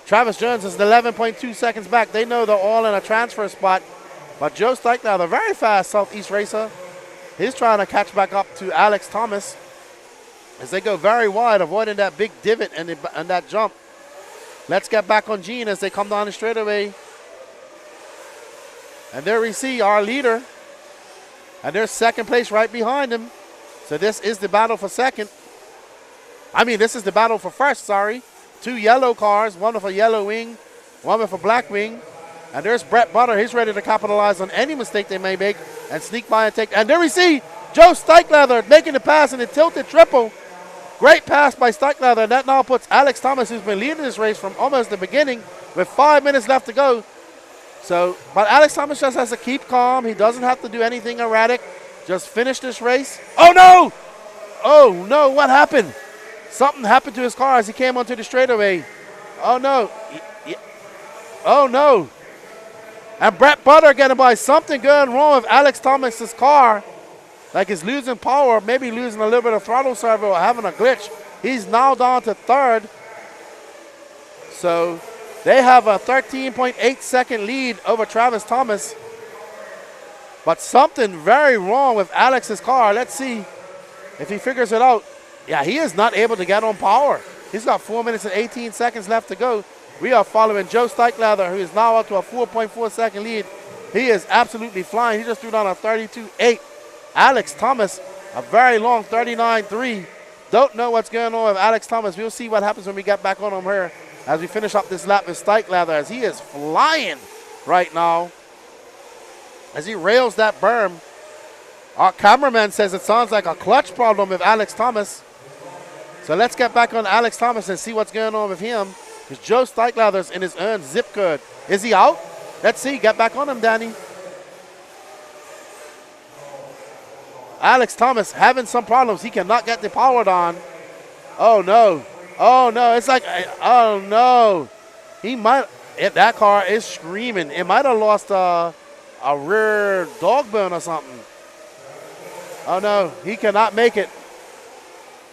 Travis Jones is 11.2 seconds back. They know they're all in a transfer spot. But Joe Stike Leather, very fast Southeast racer. He's trying to catch back up to Alex Thomas as they go very wide, avoiding that big divot and that jump. Let's get back on Gene as they come down the straightaway. And there we see our leader. And there's 2nd place right behind him. So this is the battle for 2nd. This is the battle for 1st, sorry. 2 yellow cars, one with a yellow wing, one with a black wing. And there's Brett Butter. He's ready to capitalize on any mistake they may make and sneak by and take. And there we see Joe Steichleather making the pass in the tilted triple. Great pass by Steichleather. That now puts Alex Thomas, who's been leading this race from almost the beginning, with 5 minutes left to go. So, but Alex Thomas just has to keep calm. He doesn't have to do anything erratic. Just finish this race. Oh, no! Oh, no, what happened? Something happened to his car as he came onto the straightaway. Oh, no. Oh, no. And Brett Butter getting by. Something going wrong with Alex Thomas's car. Like he's losing power, maybe losing a little bit of throttle servo or having a glitch. He's now down to third. So they have a 13.8 second lead over Travis Thomas. But something very wrong with Alex's car. Let's see if he figures it out. Yeah, he is not able to get on power. He's got 4 minutes and 18 seconds left to go. We are following Joe Steichleather, who is now up to a 4.4 second lead. He is absolutely flying. He just threw down a 32.8. Alex Thomas, a very long 39.3. Don't know what's going on with Alex Thomas. We'll see what happens when we get back on him here as we finish up this lap with Steichleather, as he is flying right now as he rails that berm. Our cameraman says it sounds like a clutch problem with Alex Thomas. So let's get back on Alex Thomas and see what's going on with him, because Joe Steichleather's in his own zip code. Is he out? Let's see. Get back on him, Danny. Alex Thomas having some problems. He cannot get the power on. Oh, no. Oh, no. It's like, oh, no. He might, if that car is screaming. It might have lost a rear dog bone or something. Oh, no. He cannot make it.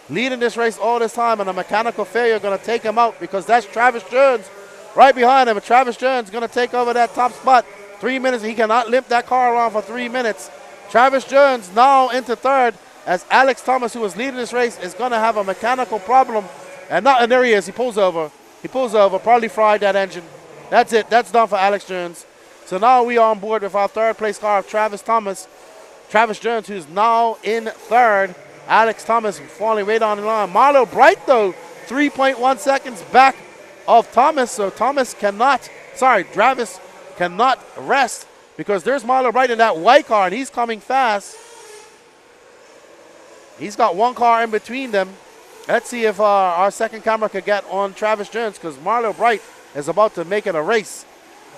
Leading this race all this time, and a mechanical failure going to take him out, because that's Travis Jones right behind him. And Travis Jones going to take over that top spot. 3 minutes. He cannot limp that car around for 3 minutes. Travis Jones now into third, as Alex Thomas, who was leading this race, is going to have a mechanical problem. And there he is. He pulls over. He pulls over. Probably fried that engine. That's it. That's done for Alex Jones. So now we are on board with our third place car of Travis Thomas. Travis Jones, who's now in third. Alex Thomas falling way down the line. Marlo Bright, though, 3.1 seconds back of Thomas. So Travis cannot rest, because there's Marlo Bright in that white car, and he's coming fast. He's got one car in between them. Let's see if our second camera could get on Travis Jones, because Marlo Bright is about to make it a race.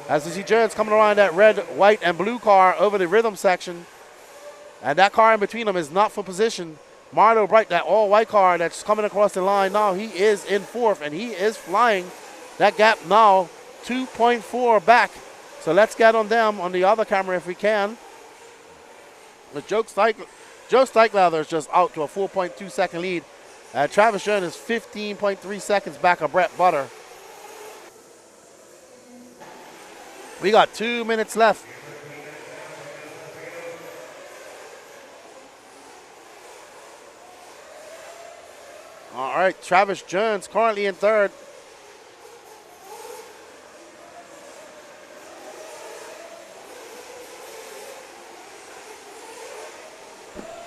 As you see Jones coming around that red, white, and blue car over the rhythm section. And that car in between them is not for position. Marlo Bright, that all-white car that's coming across the line now, he is in fourth, and he is flying. That gap now 2.4 back. So let's get on them on the other camera if we can. But Joe Steichleather is just out to a 4.2 second lead. Travis Jones is 15.3 seconds back of Brett Butter. We got 2 minutes left. All right, Travis Jones currently in third.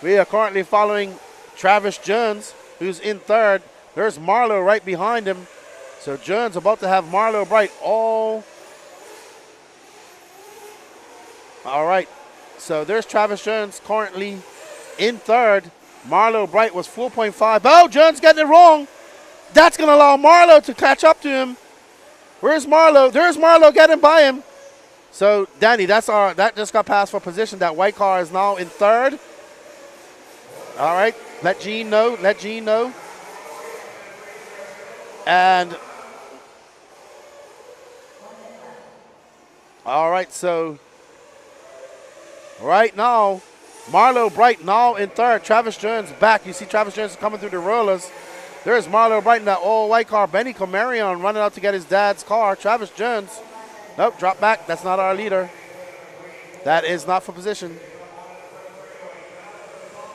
We are currently following Travis Jones, who's in third. There's Marlo right behind him. So Jones about to have Marlo Bright all right. So there's Travis Jones currently in third. Marlo Bright was 4.5. Oh, Jones getting it wrong. That's going to allow Marlo to catch up to him. Where's Marlo? There's Marlo getting by him. So, Danny, that just got passed for position. That white car is now in third. All right, let Gene know. And, all right, so right now, Marlo Bright now in third. Travis Jones back. You see Travis Jones coming through the rollers. There's Marlo Bright in that all-white car. Benny Comarion running out to get his dad's car. Travis Jones, nope, drop back. That's not our leader. That is not for position.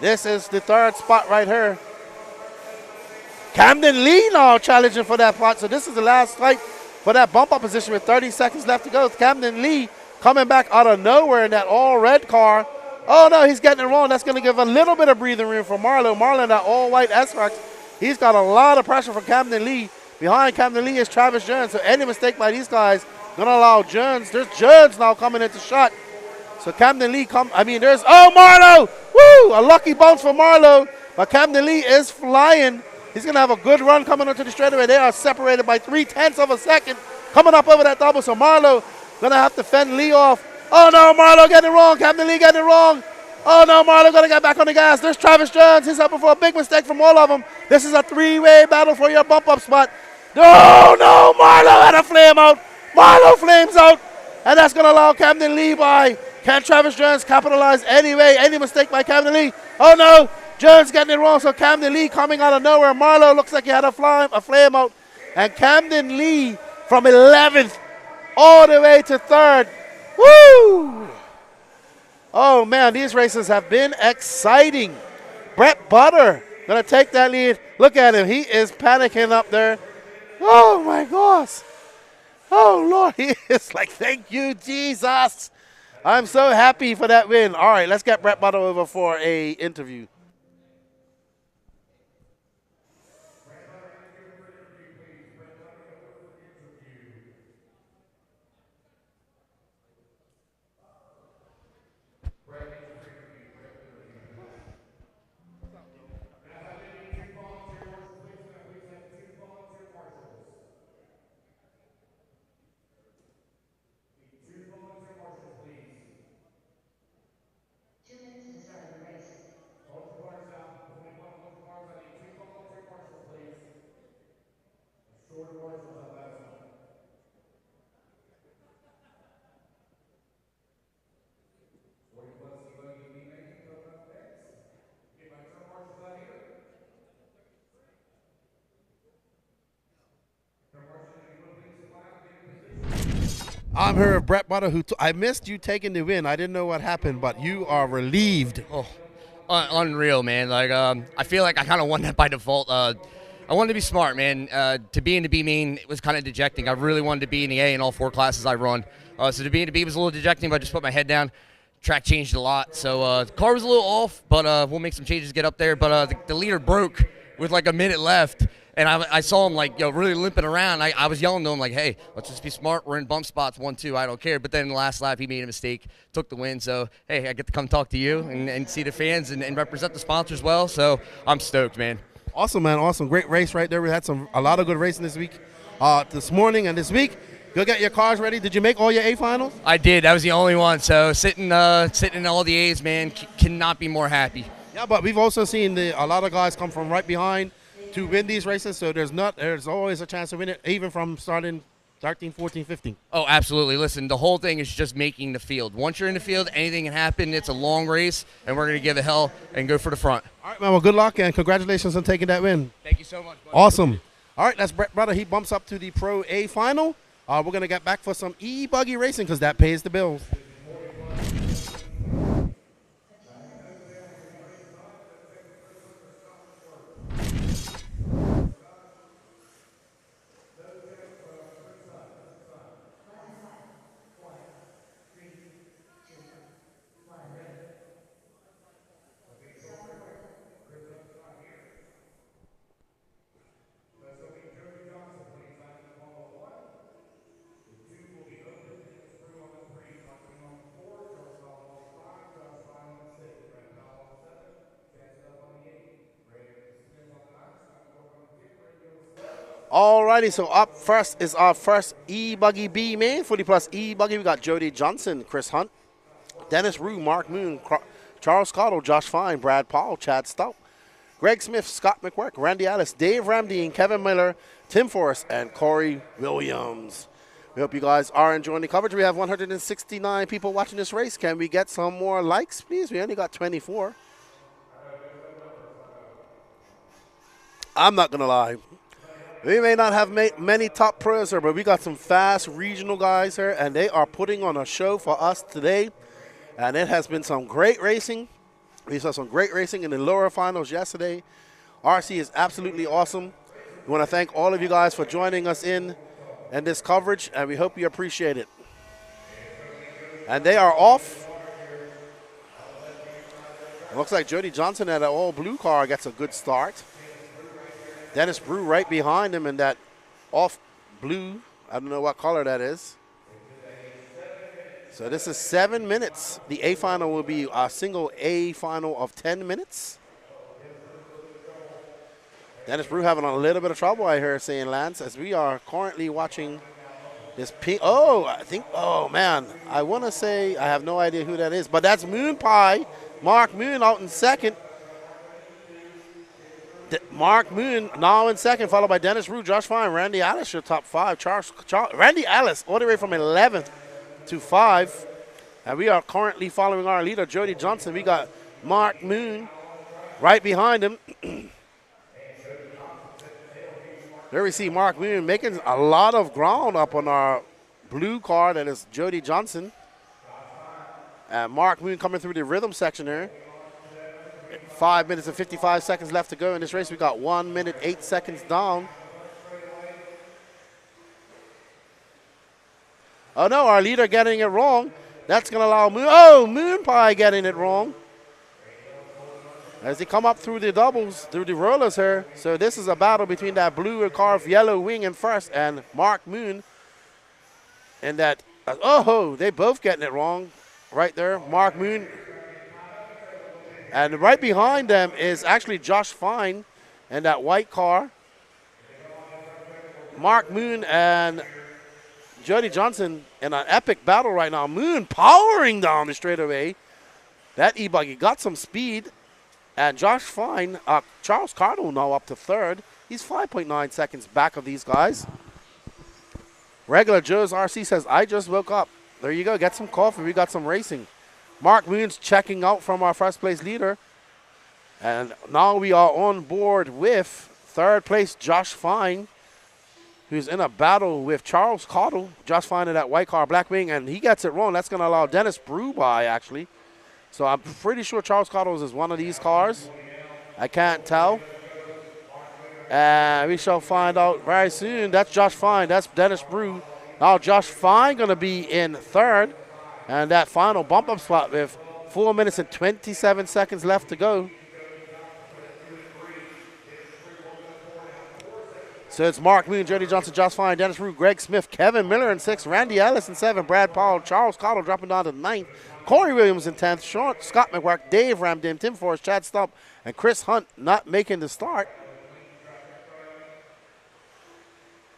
This is the third spot right here. Camden Lee now challenging for that spot. So this is the last fight for that bump-up position with 30 seconds left to go. Camden Lee coming back out of nowhere in that all-red car. Oh, no, he's getting it wrong. That's going to give a little bit of breathing room for Marlo. Marlo in that all-white S-Rox. He's got a lot of pressure from Camden Lee. Behind Camden Lee is Travis Jones. So any mistake by these guys going to allow Jones. There's Jones now coming into shot. So Camden Lee there's, oh, Marlowe! Woo! A lucky bounce for Marlowe. But Camden Lee is flying. He's going to have a good run coming onto the straightaway. They are separated by 0.3 of a second coming up over that double. So Marlowe going to have to fend Lee off. Oh, no, Marlowe getting it wrong. Camden Lee getting it wrong. Oh, no, Marlowe going to get back on the gas. There's Travis Jones. He's up for a big mistake from all of them. This is a three-way battle for your bump-up spot. No, Marlowe had a flame out. Marlowe flames out. And that's going to allow Camden Lee by. Can Travis Jones capitalize anyway? Any mistake by Camden Lee? Oh, no. Jones getting it wrong. So Camden Lee coming out of nowhere. Marlowe looks like he had a flame out. And Camden Lee from 11th all the way to 3rd. Woo! Oh, man, these races have been exciting. Brett Butter going to take that lead. Look at him. He is panicking up there. Oh, my gosh. Oh, Lord. He is like, thank you, Jesus. I'm so happy for that win. All right, let's get Brett Butter over for a interview. I'm here with Brett Butter, I missed you taking the win. I didn't know what happened, but you are relieved. Oh, unreal, man. Like, I feel like I kind of won that by default. I wanted to be smart, man. To be in the B main, it was kind of dejecting. I really wanted to be in the A in all 4 classes I run. So to be in the B was a little dejecting, but I just put my head down. Track changed a lot, so the car was a little off, but we'll make some changes to get up there. But the leader broke with like a minute left. And I saw him, like, really limping around. I was yelling to him, like, hey, let's just be smart. We're in bump spots 1-2. I don't care. But then in the last lap, he made a mistake, took the win. So, hey, I get to come talk to you and see the fans and represent the sponsors well. So I'm stoked, man. Awesome, man. Awesome. Great race right there. We had a lot of good racing this week, this morning and this week. Go get your cars ready. Did you make all your A finals? I did. That was the only one. So sitting in all the A's, man, cannot be more happy. Yeah, but we've also seen a lot of guys come from right behind to win these races, so there's always a chance to win it, even from starting 13, 14, 15. Oh, absolutely. Listen, the whole thing is just making the field. Once you're in the field, anything can happen. It's a long race, and we're going to give it hell and go for the front. All right, man. Well, good luck, and congratulations on taking that win. Thank you so much, buddy. Awesome. All right, that's Brett Butter. He bumps up to the Pro A final. We're going to get back for some E-buggy racing because that pays the bills. Alrighty, so up first is our first E-buggy B main, 40 plus E-buggy. We got Jody Johnson, Chris Hunt, Dennis Rue, Mark Moon, Charles Cottle, Josh Fine, Brad Paul, Chad Stout, Greg Smith, Scott McWork, Randy Alice, Dave Ramdeen, Kevin Miller, Tim Forrest, and Corey Williams. We hope you guys are enjoying the coverage. We have 169 people watching this race. Can we get some more likes, please? We only got 24. I'm not going to lie. We may not have many top pros here, but we got some fast regional guys here, and they are putting on a show for us today. And it has been some great racing. We saw some great racing in the lower finals yesterday. RC is absolutely awesome. We want to thank all of you guys for joining us in this coverage, and we hope you appreciate it. And they are off. It looks like Jody Johnson at an all-blue car gets a good start. Dennis Brew right behind him in that off blue. I don't know what color that is. So this is 7 minutes. The A final will be a single A final of 10 minutes. Dennis Brew having a little bit of trouble, I hear saying, Lance, as we are currently watching this pink. Oh, I think, oh man, I want to say, I have no idea who that is, but that's Moon Pie. Mark Moon out in second. Mark Moon now in second, followed by Dennis Brew, Josh Fine, Randy Alice, your top five. Randy Alice all the way from 11th to 5. And we are currently following our leader, Jody Johnson. We got Mark Moon right behind him. There we see Mark Moon making a lot of ground up on our blue car. That is Jody Johnson. And Mark Moon coming through the rhythm section here. 5 minutes and 55 seconds left to go in this race. We got 1 minute, 8 seconds down. Oh no, our leader getting it wrong. That's going to allow Moon Pie getting it wrong. As they come up through the doubles, through the rollers here. So this is a battle between that blue and carved yellow wing in first and Mark Moon. And that, they both getting it wrong right there. Mark Moon. And right behind them is actually Josh Fine and that white car. Mark Moon and Jody Johnson in an epic battle right now. Moon powering down the straightaway. That E-buggy got some speed. And Josh Fine, Charles Cardinal now up to third. He's 5.9 seconds back of these guys. Regular Joe's RC says, I just woke up. There you go, get some coffee. We got some racing. Mark Moon's checking out from our first place leader. And now we are on board with third place Josh Fine, who's in a battle with Charles Cardinal. Josh Fine in that white car, black wing, and he gets it wrong. That's going to allow Dennis Brew by, actually. So I'm pretty sure Charles Cardinal is one of these cars. I can't tell. And we shall find out very soon. That's Josh Fine. That's Dennis Brew. Now Josh Fine going to be in third. And that final bump-up spot with 4 minutes and 27 seconds left to go. So it's Mark Moon, Jody Johnson, Josh Fine, Dennis Brew, Greg Smith, Kevin Miller in 6th, Randy Ellis in 7th, Brad Powell, Charles Cottle dropping down to 9th, Corey Williams in 10th, Scott McWark, Dave Ramdim, Tim Forrest, Chad Stump, and Chris Hunt not making the start.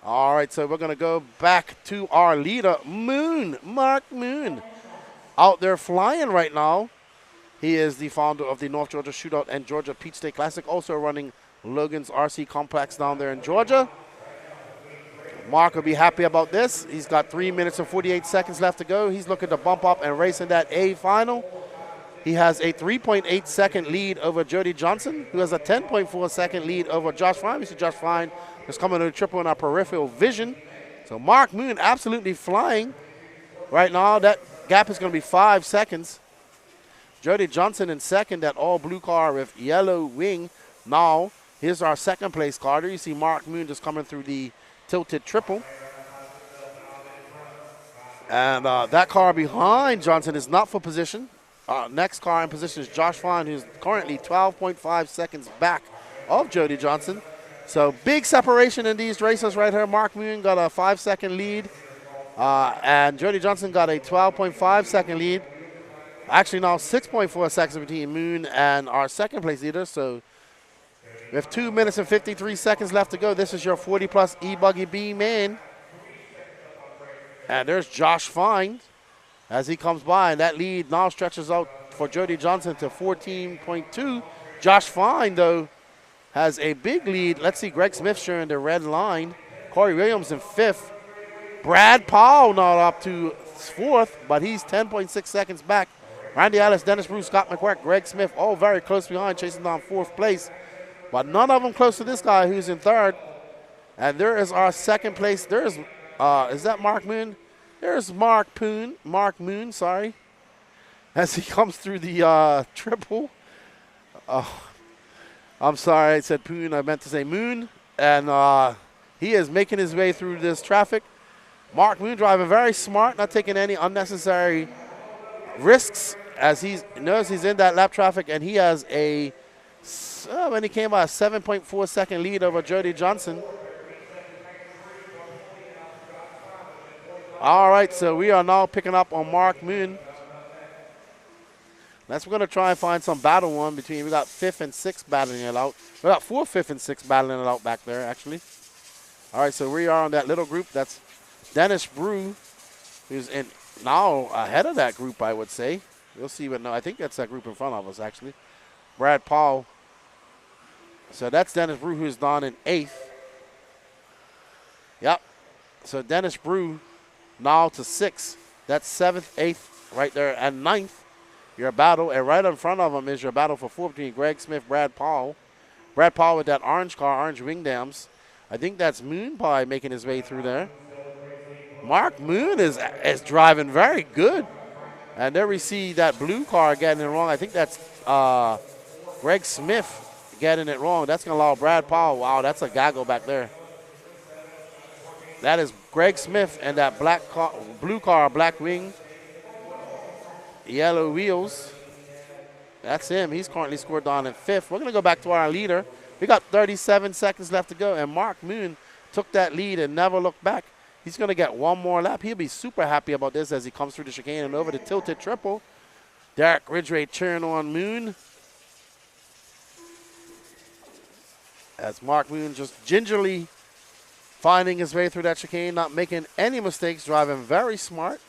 All right, so we're going to go back to our leader, Moon, Mark Moon, out there flying right now. He is the founder of the North Georgia Shootout and Georgia Peach State Classic, also running Logan's RC Complex down there in Georgia. Mark will be happy about this. He's got 3 minutes and 48 seconds left to go. He's looking to bump up and race in that A final. He has a 3.8 second lead over Jody Johnson, who has a 10.4 second lead over Josh Fine. We see Josh Fine just coming to the triple in our peripheral vision. So Mark Moon absolutely flying right now. That gap is going to be 5 seconds. Jody Johnson in second, that all blue car with yellow wing. Now, here's our second place car. There you see Mark Moon just coming through the tilted triple. And that car behind Johnson is not for position. Next car in position is Josh Fine, who's currently 12.5 seconds back of Jody Johnson. So big separation in these races right here. Mark Moon got a 5-second lead. And Jody Johnson got a 12.5 second lead. Actually now 6.4 seconds between Moon and our second place leader. So we have 2 minutes and 53 seconds left to go. This is your 40-plus E-buggy B main. And there's Josh Fine as he comes by. And that lead now stretches out for Jody Johnson to 14.2. Josh Fine, though, has a big lead. Let's see, Greg Smith showing the red line. Corey Williams in 5th. Brad Powell now up to 4th, but he's 10.6 seconds back. Randy Ellis, Dennis Bruce, Scott McQuark, Greg Smith, all very close behind, chasing down 4th place. But none of them close to this guy who's in 3rd. And there is our second place. There's, is that Mark Moon? There's Mark Moon, sorry. As he comes through the triple. I'm sorry, I said Poon, I meant to say Moon. And he is making his way through this traffic. Mark Moon driving very smart, not taking any unnecessary risks as he knows he's in that lap traffic, and he has a, when he came out, a 7.4 second lead over Jody Johnson. All right, so we are now picking up on Mark Moon. We're going to try and find some battle one between. We got 5th and 6th battling it out. We got 4th, 5th, and 6th battling it out back there, actually. All right, so we are on that little group. That's Dennis Brew, who's in now ahead of that group, I would say. We'll see what. No, I think that's that group in front of us, actually. Brad Paul. So that's Dennis Brew, who's down in 8th. Yep. So Dennis Brew now to 6th. That's 7th, 8th right there, and 9th. Your battle, and right in front of him is your battle for 4 between Greg Smith, Brad Paul. Brad Paul with that orange car, orange wing dams. I think that's Moon Pie making his way through there. Mark Moon is driving very good. And there we see that blue car getting it wrong. I think that's Greg Smith getting it wrong. That's going to allow Brad Paul. Wow, that's a gaggle back there. That is Greg Smith and that black car, blue car, black wing. Yellow wheels. That's him. He's currently scored down in 5th. We're going to go back to our leader. We got 37 seconds left to go, and Mark Moon took that lead and never looked back. He's going to get one more lap. He'll be super happy about this as he comes through the chicane and over the tilted triple. Derek Ridgway cheering on Moon. As Mark Moon just gingerly finding his way through that chicane, not making any mistakes, driving very smart.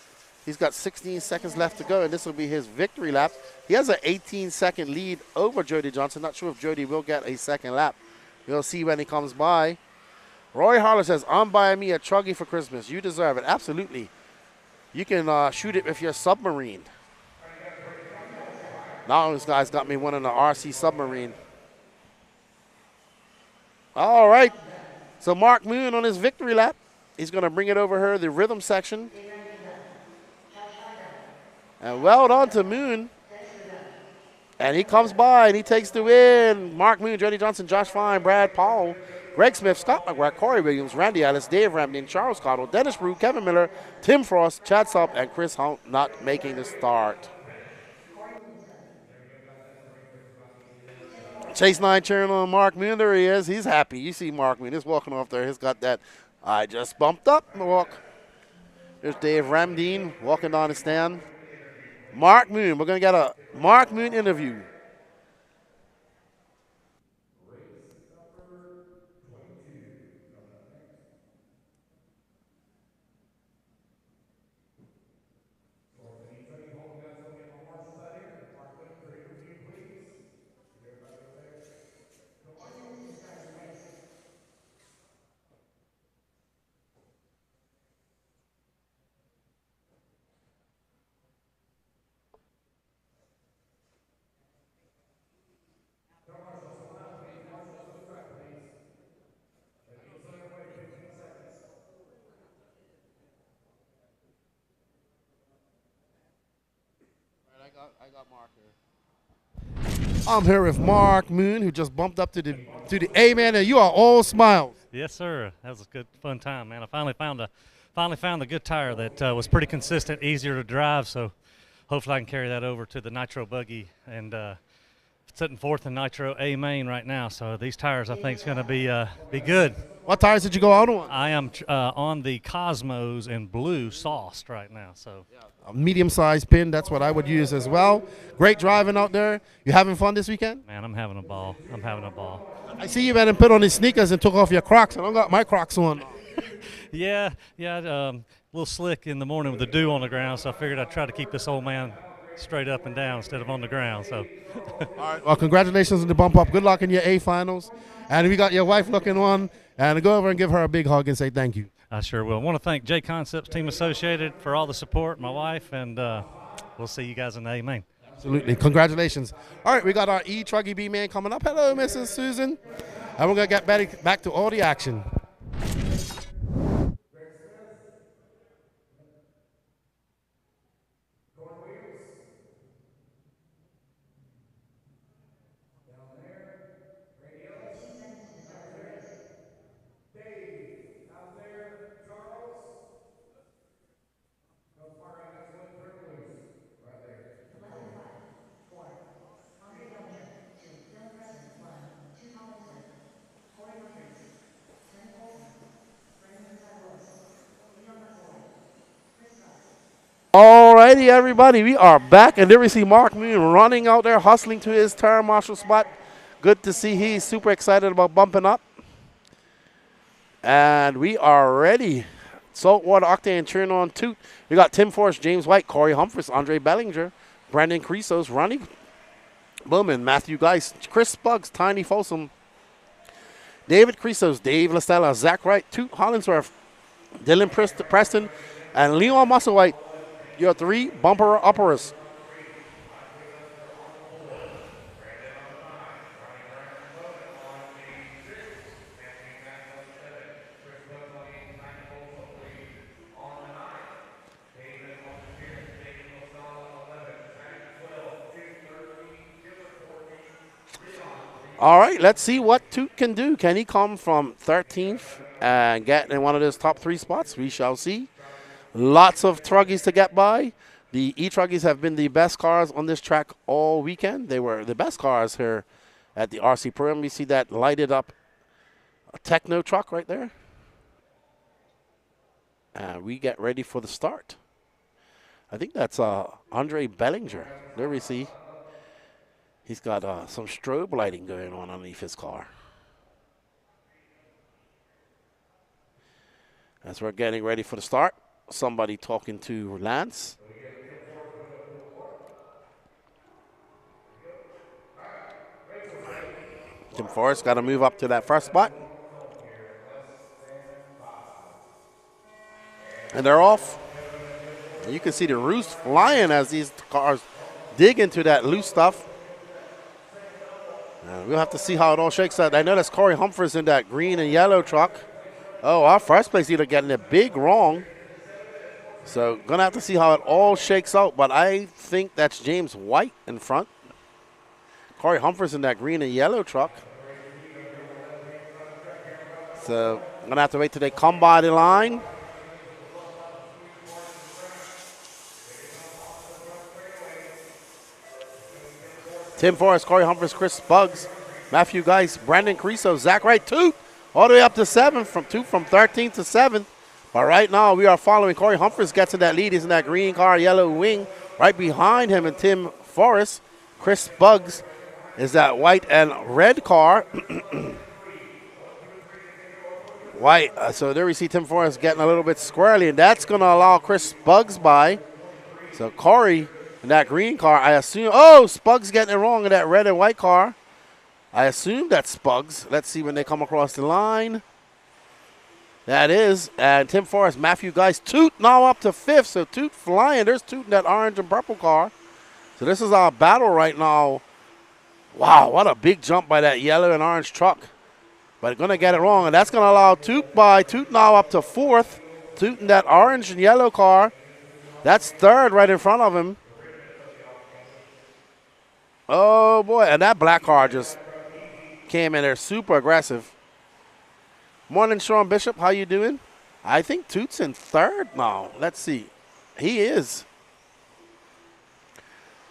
He's got 16 seconds left to go, and this will be his victory lap. He has an 18-second lead over Jody Johnson. Not sure if Jody will get a second lap. We'll see when he comes by. Roy Harler says, I'm buying me a Truggy for Christmas. You deserve it. Absolutely. You can shoot it with your submarine. Now this guy's got me one in the RC submarine. All right. So Mark Moon on his victory lap. He's going to bring it over here, the rhythm section. And well done to Moon. And he comes by and he takes the win. Mark Moon, Jody Johnson, Josh Fine, Brad Paul, Greg Smith, Scott McGrath, Corey Williams, Randy Ellis, Dave Ramdin, Charles Cottle, Dennis Brew, Kevin Miller, Tim Frost, Chad Supp, and Chris Hunt not making the start. Chase 9 cheering on Mark Moon. There he is. He's happy. You see Mark Moon. He's walking off there. He's got that, I just bumped up the walk. There's Dave Ramdin walking down the stand. Mark Moon. We're going to get a Mark Moon interview. I got Mark here. I'm here with Mark Moon, who just bumped up to the A-man, and you are all smiles. Yes, sir. That was a good, fun time, man. I finally found a good tire that was pretty consistent, easier to drive. So hopefully I can carry that over to the Nitro Buggy, and sitting 4th in Nitro A-main right now. So these tires, I think, is going to be good. What tires did you go out on? I am on the Cosmos in blue sauced right now. So a medium-sized pin, that's what I would use as well. Great driving out there. You having fun this weekend? Man, I'm having a ball. I see you went and put on these sneakers and took off your Crocs. I don't got my Crocs on. yeah, a little slick in the morning with the dew on the ground, so I figured I'd try to keep this old man straight up and down instead of on the ground. So, all right. Well, congratulations on the bump up. Good luck in your A finals. And we got your wife looking on, and go over and give her a big hug and say thank you. I sure will. I want to thank J Concepts Team Associated for all the support, my wife, and we'll see you guys in the A-main. Absolutely. Congratulations. All right, we got our E-truggy B man coming up. Hello, Mrs. Susan. And we're going to get back to all the action. Alrighty, everybody, we are back, and there we see Mark Moon running out there, hustling to his turn marshal spot. Good to see he's super excited about bumping up. And we are ready. Saltwater Octane cheering on Toot. We got Tim Forrest, James White, Corey Humphries, Andre Bellinger, Brandon Creasos, Ronnie Bowman, Matthew Geis, Chris Buggs, Tiny Folsom, David Creasos, Dave LaStella, Zach Wright, Toot Hollingsworth, Dylan Preston, and Leon Musselwhite. Your 3 bumper uppers. All right, let's see what Toot can do. Can he come from 13th and get in one of those top 3 spots? We shall see. Lots of Truggies to get by. The E-truggies have been the best cars on this track all weekend. They were the best cars here at the RC Podium. We see that lighted up Techno truck right there. And we get ready for the start. I think that's Andre Bellinger. There we see. He's got some strobe lighting going on underneath his car. As we're getting ready for the start, somebody talking to Lance. Tim Forrest got to move up to that first spot. And they're off. You can see the roost flying as these cars dig into that loose stuff. We'll have to see how it all shakes out. I noticed Corey Humphries in that green and yellow truck. Oh, our first place either getting it big wrong. So going to have to see how it all shakes out. But I think that's James White in front. Corey Humphries in that green and yellow truck. So I'm going to have to wait till they come by the line. Tim Forrest, Corey Humphries, Chris Buggs, Matthew Geis, Brandon Creasos, Zach Wright, Toot, all the way up to 7th, from 13th to 7th. But right now we are following. Corey Humphries gets in that lead. He's in that green car, yellow wing. Right behind him and Tim Forrest, Chris Buggs is that white and red car. White. So there we see Tim Forrest getting a little bit squirrely, and that's going to allow Chris Buggs by. So Corey in that green car, I assume. Oh, Spugs getting it wrong in that red and white car. I assume that's Spugs. Let's see when they come across the line. That is. And Tim Forrest, Matthew Geis, Toot now up to 5th. So Toot flying. There's Toot in that orange and purple car. So this is our battle right now. Wow, what a big jump by that yellow and orange truck. But going to get it wrong. And that's going to allow Toot by. Toot now up to 4th. Toot in that orange and yellow car. That's 3rd right in front of him. Oh, boy. And that black car just came in there super aggressive. Morning, Sean Bishop. How you doing? I think Toot's in 3rd now. Let's see. He is.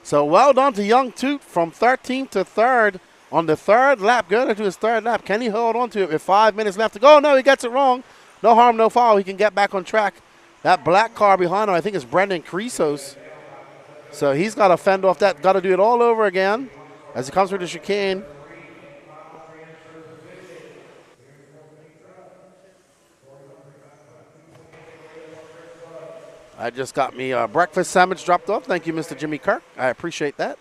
So well done to young Toot from 13th to 3rd on the 3rd lap. Going into his 3rd lap. Can he hold on to it with 5 minutes left to go? No, he gets it wrong. No harm, no foul. He can get back on track. That black car behind him, I think, is Brendan Creasos. So he's got to fend off that. Got to do it all over again as he comes through the chicane. I just got me a breakfast sandwich dropped off. Thank you, Mr. Jimmy Kirk. I appreciate that.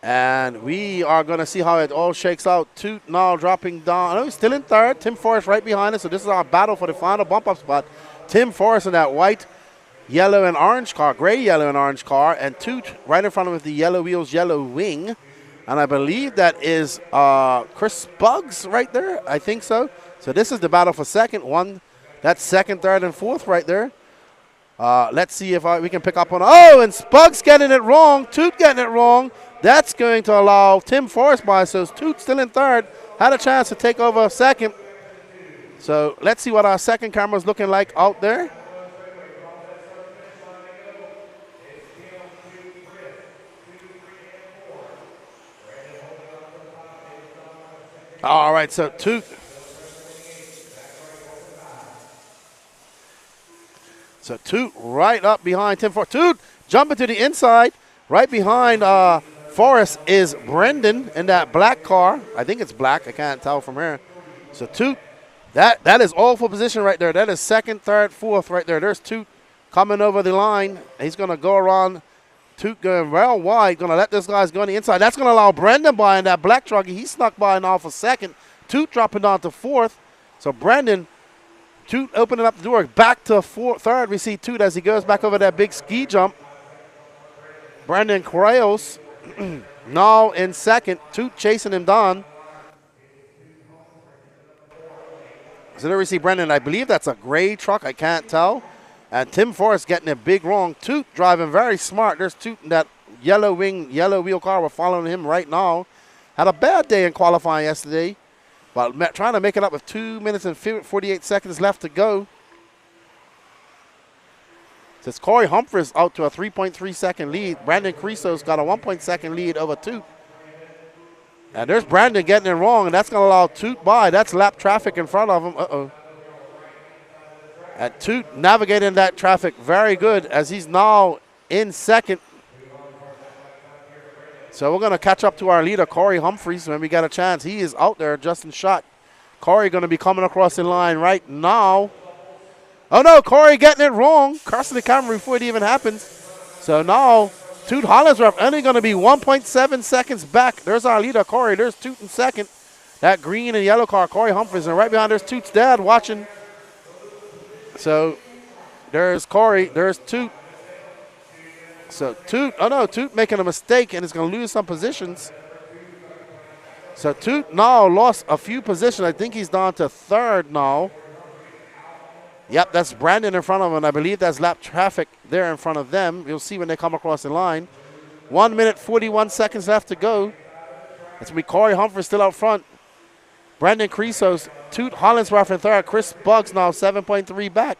And we are going to see how it all shakes out. Toot now dropping down. Oh, he's still in 3rd. Tim Forrest right behind us. So this is our battle for the final bump-up spot. Tim Forrest in that white, yellow, and orange car. Gray, yellow, and orange car. And Toot right in front of him with the yellow wheels, yellow wing. And I believe that is Chris Buggs right there. I think so. So this is the battle for 2nd. One, that's 2nd, 3rd, and 4th right there. Let's see if we can pick up on. Oh, and Spugs getting it wrong. Toot getting it wrong. That's going to allow Tim Forrest by. So Toot still in 3rd. Had a chance to take over 2nd. So let's see what our 2nd camera is looking like out there. All right, so Toot So Toot right up behind Tim Forrest. Toot jumping to the inside. Right behind Forrest is Brendan in that black car. I think it's black. I can't tell from here. So Toot, that is awful position right there. That is second, third, fourth right there. There's Toot coming over the line. He's going to go around. Toot going real wide. Going to let this guys go on the inside. That's going to allow Brendan by in that black Truggy. He snuck by now for second. Toot dropping down to fourth. So Brendan, Toot opening up the door. Back to third. We see Toot as he goes back over that big ski jump. Brendan Crails now in second. Toot chasing him down. So there we see Brendan. I believe that's a gray truck. I can't tell. And Tim Forrest getting it big wrong. Toot driving very smart. There's Toot in that yellow wheel car. We're following him right now. Had a bad day in qualifying yesterday, but trying to make it up with 2 minutes and 48 seconds left to go. Since Corey Humphries out to a 3.3 second lead. Brandon Creaso's got a 1 second lead over Toot. And there's Brandon getting it wrong, and that's going to allow Toot by. That's lap traffic in front of him. Uh-oh. And Toot navigating that traffic very good as he's now in second. So we're going to catch up to our leader, Corey Humphries, when we get a chance. He is out there just in shot. Corey going to be coming across the line right now. Oh, no, Corey getting it wrong. Crossing the camera before it even happens. So now Toot Hollinsworth only going to be 1.7 seconds back. There's our leader, Corey. There's Toot in second. That green and yellow car, Corey Humphries. And right behind there's Toot's dad watching. So there's Corey. There's Toot. So Toot, oh no, Toot making a mistake and is going to lose some positions. So Toot now lost a few positions. I think he's down to third now. Yep, that's Brandon in front of him, and I believe that's lap traffic there in front of them. You'll see when they come across the line. 1 minute, 41 seconds left to go. It's going to be Corey Humphries still out front. Brandon Creasos, Toot Hollinsworth in third. Chris Buggs now 7.3 back.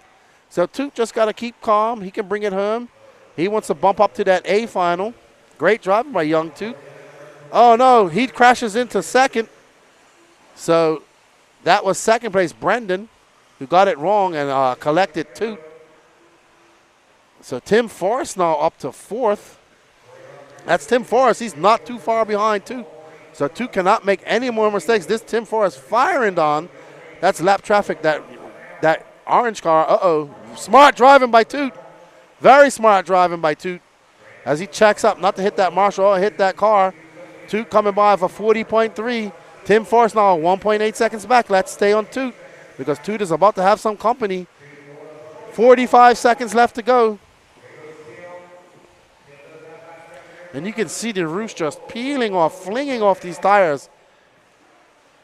So Toot just got to keep calm. He can bring it home. He wants to bump up to that A final. Great driving by young Toot. Oh, no, he crashes into second. So that was second place, Brendan, who got it wrong and collected Toot. So Tim Forrest now up to fourth. That's Tim Forrest. He's not too far behind Toot. So Toot cannot make any more mistakes. This Tim Forrest firing on. That's lap traffic, that orange car. Uh-oh. Smart driving by Toot. Very smart driving by Toot as he checks up not to hit that marshal or hit that car. Toot coming by for 40.3. Tim Forrest now 1.8 seconds back. Let's stay on Toot because Toot is about to have some company. 45 seconds left to go. And you can see the roof just peeling off, flinging off these tires.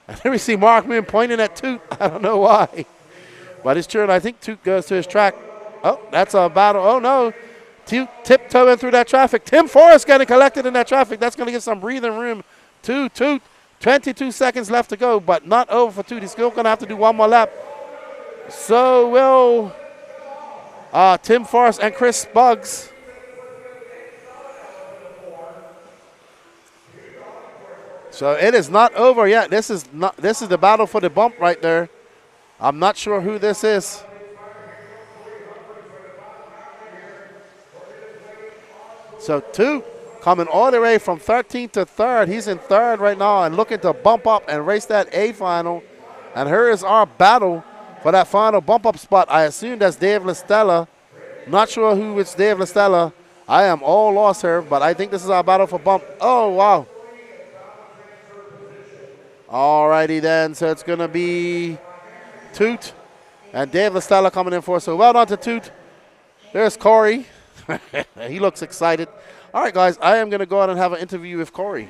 And then we see Mark Moon pointing at Toot. I don't know why. But it's true, and I think Toot goes to his track. Oh, that's a battle. Oh, no. Toot tiptoeing through that traffic. Tim Forrest getting collected in that traffic. That's going to give some breathing room to Toot. 22 seconds left to go, but not over for Toot. He's still going to have to do one more lap. So will Tim Forrest and Chris Buggs. So it is not over yet. This is the battle for the bump right there. I'm not sure who this is. So Toot coming all the way from 13th to third. He's in third right now and looking to bump up and race that A final. And here is our battle for that final bump up spot. I assume that's Dave LaStella. Not sure who it's Dave LaStella. I am all lost here, but I think this is our battle for bump. Oh, wow. All righty then. So it's going to be Toot and Dave LaStella coming in for us. So well done to Toot. There's Corey. He looks excited. All right, guys, I am going to go out and have an interview with Corey.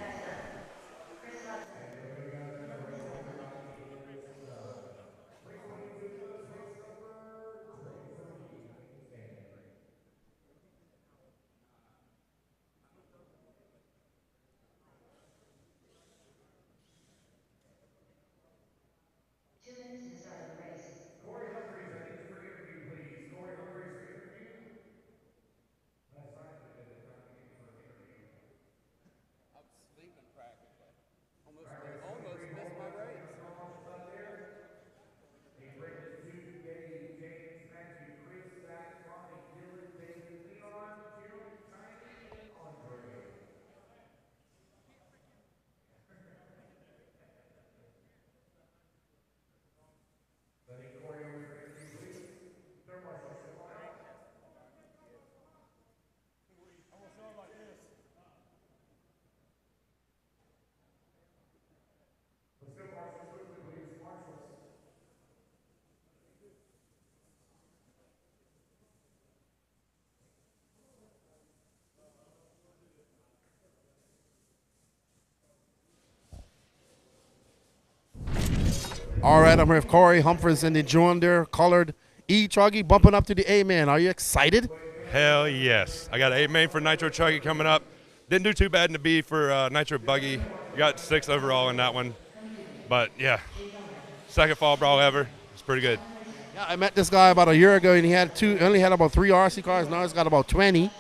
All right, I'm here with Corey Humphreys in the John Deere colored E-truggy bumping up to the A-main. Are you excited? Hell yes. I got an A-main for Nitro Truggy coming up. Didn't do too bad in the B for Nitro Buggy. Got 6 overall in that one. But yeah, second fall brawl ever. It's pretty good. Yeah, I met this guy about a year ago, and he only had about 3 RC cars. Now he's got about 20.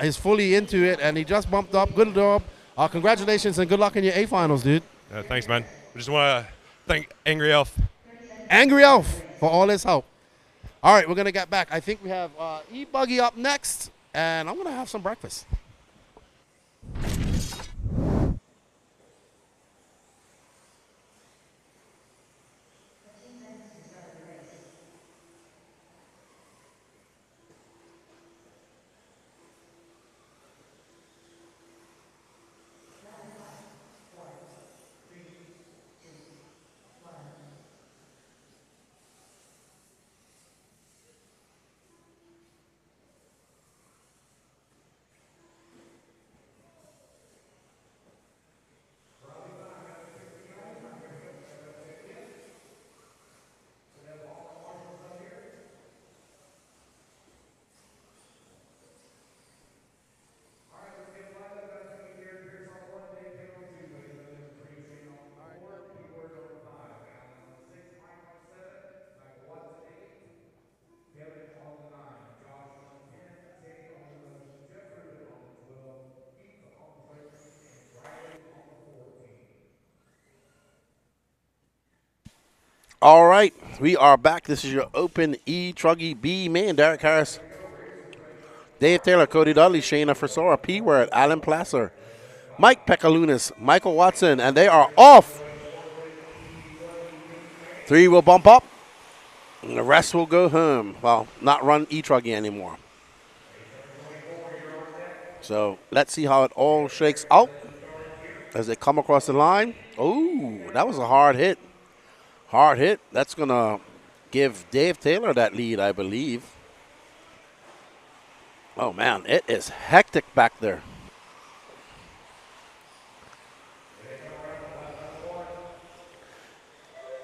He's fully into it, and he just bumped up. Good job. Congratulations and good luck in your A finals, dude. Thanks, man. I just want to thank Angry Elf. Angry Elf for all his help. All right, we're going to get back. I think we have E-buggy up next, and I'm going to have some breakfast. All right, we are back. This is your open E-truggy B man. Derek Harris, Dave Taylor, Cody Dudley, Shayna Frisora, P-Word, Alan Placer, Mike Pekalunas, Michael Watson, and they are off. 3 will bump up, and the rest will go home. Well, not run E-truggy anymore. So let's see how it all shakes out as they come across the line. Oh, that was a hard hit. Hard hit. That's going to give Dave Taylor that lead, I believe. Oh, man, it is hectic back there.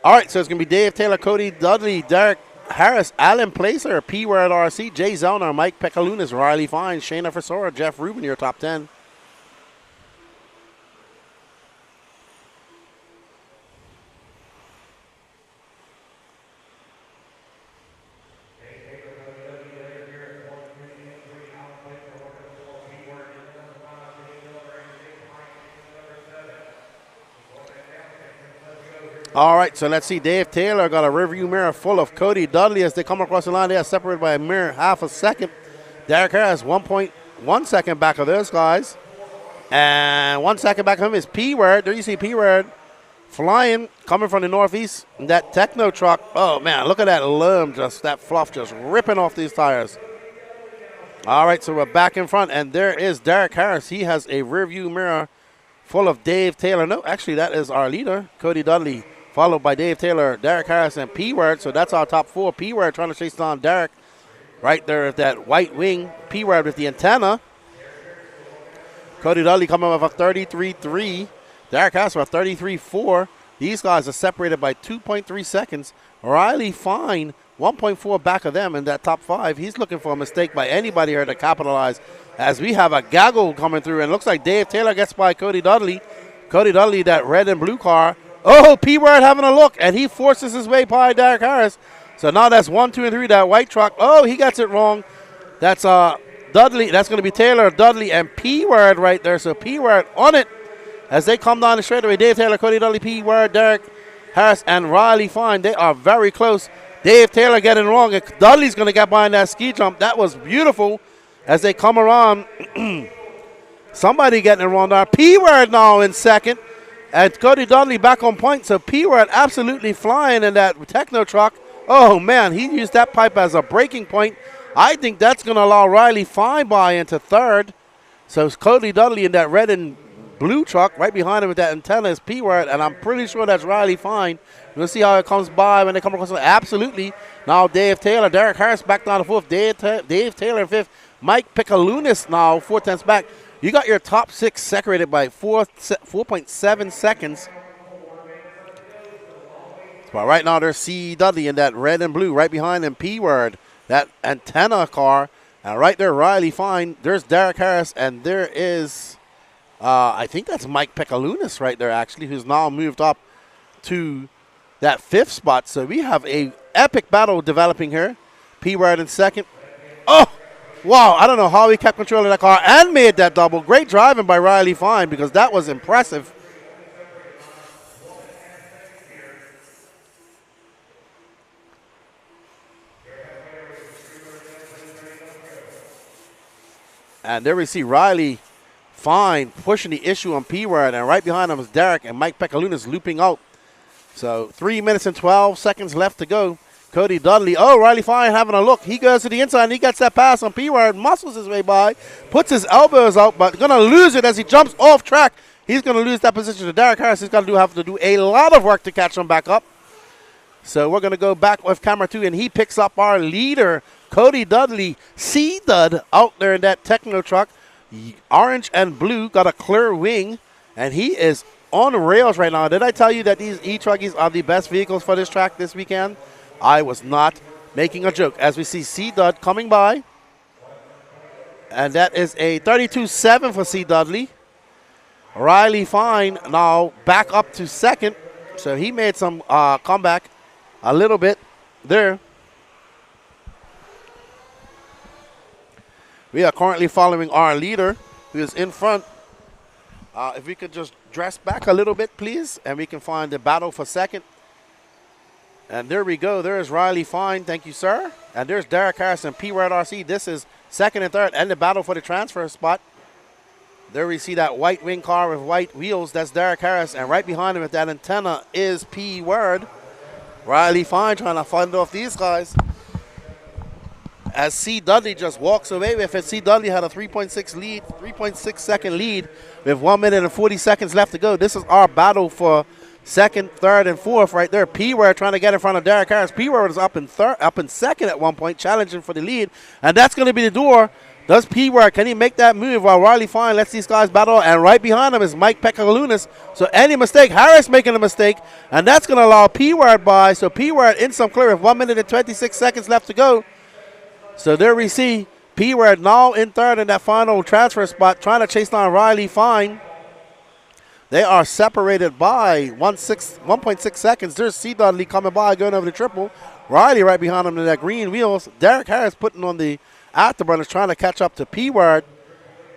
All right, so it's going to be Dave Taylor, Cody Dudley, Derek Harris, Alan Placer, P-Word RC, Jay Zellner, Mike Pekalunas, Riley Fine, Shayna Frisora, Jeff Rubin, your top 10. All right, so let's see. Dave Taylor got a rearview mirror full of Cody Dudley as they come across the line. They are separated by a mere half a second. Derek Harris, 1.1 second back of those guys. And 1 second back of him is P-Word. There you see P-Word flying, coming from the northeast. That Techno truck, oh, man, look at that loam, just that fluff just ripping off these tires. All right, so we're back in front, and there is Derek Harris. He has a rearview mirror full of Dave Taylor. No, actually, that is our leader, Cody Dudley, followed by Dave Taylor, Derek Harris, and P-Word. So that's our top 4. P-Word trying to chase down Derek. Right there at that white wing. P-Word with the antenna. Cody Dudley coming up with a 33.3. Derek Harris with a 33.4. These guys are separated by 2.3 seconds. Riley Fine, 1.4 back of them in that top 5. He's looking for a mistake by anybody here to capitalize as we have a gaggle coming through. And it looks like Dave Taylor gets by Cody Dudley. Cody Dudley, that red and blue car. Oh, P-Word having a look, and he forces his way by Derek Harris. So now that's 1, 2, and 3, that white truck. Oh, he gets it wrong. That's Dudley. That's going to be Taylor, Dudley, and P-Word right there. So P-Word on it as they come down the straightaway. Dave Taylor, Cody Dudley, P-Word, Derek Harris, and Riley Fine. They are very close. Dave Taylor getting wrong. Dudley's going to get behind that ski jump. That was beautiful as they come around. Somebody getting it wrong there. P-Word now in second. And Cody Dudley back on point. So P-Word absolutely flying in that Techno truck. Oh, man, he used that pipe as a breaking point. I think that's going to allow Riley Fine by into third. So it's Cody Dudley in that red and blue truck. Right behind him with that antenna is P-Word. And I'm pretty sure that's Riley Fine. We'll see how it comes by when they come across. Absolutely. Now Dave Taylor, Derek Harris back down to fourth. Dave Taylor in fifth. Mike Pekalunas now 4/10 back. You got your top 6 separated by 4.7 seconds. But right now there's C. Dudley in that red and blue. Right behind him, P-Word, that antenna car. And right there, Riley Fine. There's Derek Harris, and there is, I think that's Mike Pekalunas right there, actually, who's now moved up to that 5th spot. So we have a epic battle developing here. P-Word in second. Oh, wow. I don't know how he kept control of that car and made that double. Great driving by Riley Fine, because that was impressive. And there we see Riley Fine pushing the issue on P-Word, and right behind him is Derek, and Mike Pekalunas looping out. So 3 minutes and 12 seconds left to go. Cody Dudley, oh, Riley Fine having a look. He goes to the inside, and he gets that pass on P-Word, muscles his way by, puts his elbows out, but going to lose it as he jumps off track. He's going to lose that position to Derek Harris. He's going to have to do a lot of work to catch him back up. So we're going to go back with camera 2, and he picks up our leader, Cody Dudley, C-Dud, out there in that Techno truck. Orange and blue, got a clear wing, and he is on rails right now. Did I tell you that these E-truggies are the best vehicles for this track this weekend? I was not making a joke. As we see C-Dud coming by, and that is a 32.7 for C. Dudley. Riley Fine now back up to second, so he made some comeback a little bit there. We are currently following our leader, who is in front. If we could just dress back a little bit, please, and we can find the battle for second. And there we go. There's Riley Fine. Thank you, sir. And there's Derek Harris and P-Word RC. This is second and third, and the battle for the transfer spot. There we see that white wing car with white wheels. That's Derek Harris. And right behind him with that antenna is P-Word. Riley Fine trying to fend off these guys, as C. Dudley just walks away with it. C. Dudley had a 3.6 second lead with 1 minute and 40 seconds left to go. This is our battle for second, third, and fourth right there. P-Word trying to get in front of Derek Harris. P-Word is up in second at one point, challenging for the lead, and that's going to be the door. Does P-Word, can he make that move while Riley Fine lets these guys battle? And right behind him is Mike Pekalunas. So any mistake, Harris making a mistake, and that's going to allow P-Word by. So P-Word in some clear with 1 minute and 26 seconds left to go. So there we see P-Word now in third in that final transfer spot, trying to chase down Riley Fine. They are separated by 1.6 seconds. There's C. Dudley coming by, going over the triple. Riley right behind him in that green wheels. Derek Harris putting on the afterburners, trying to catch up to P-Word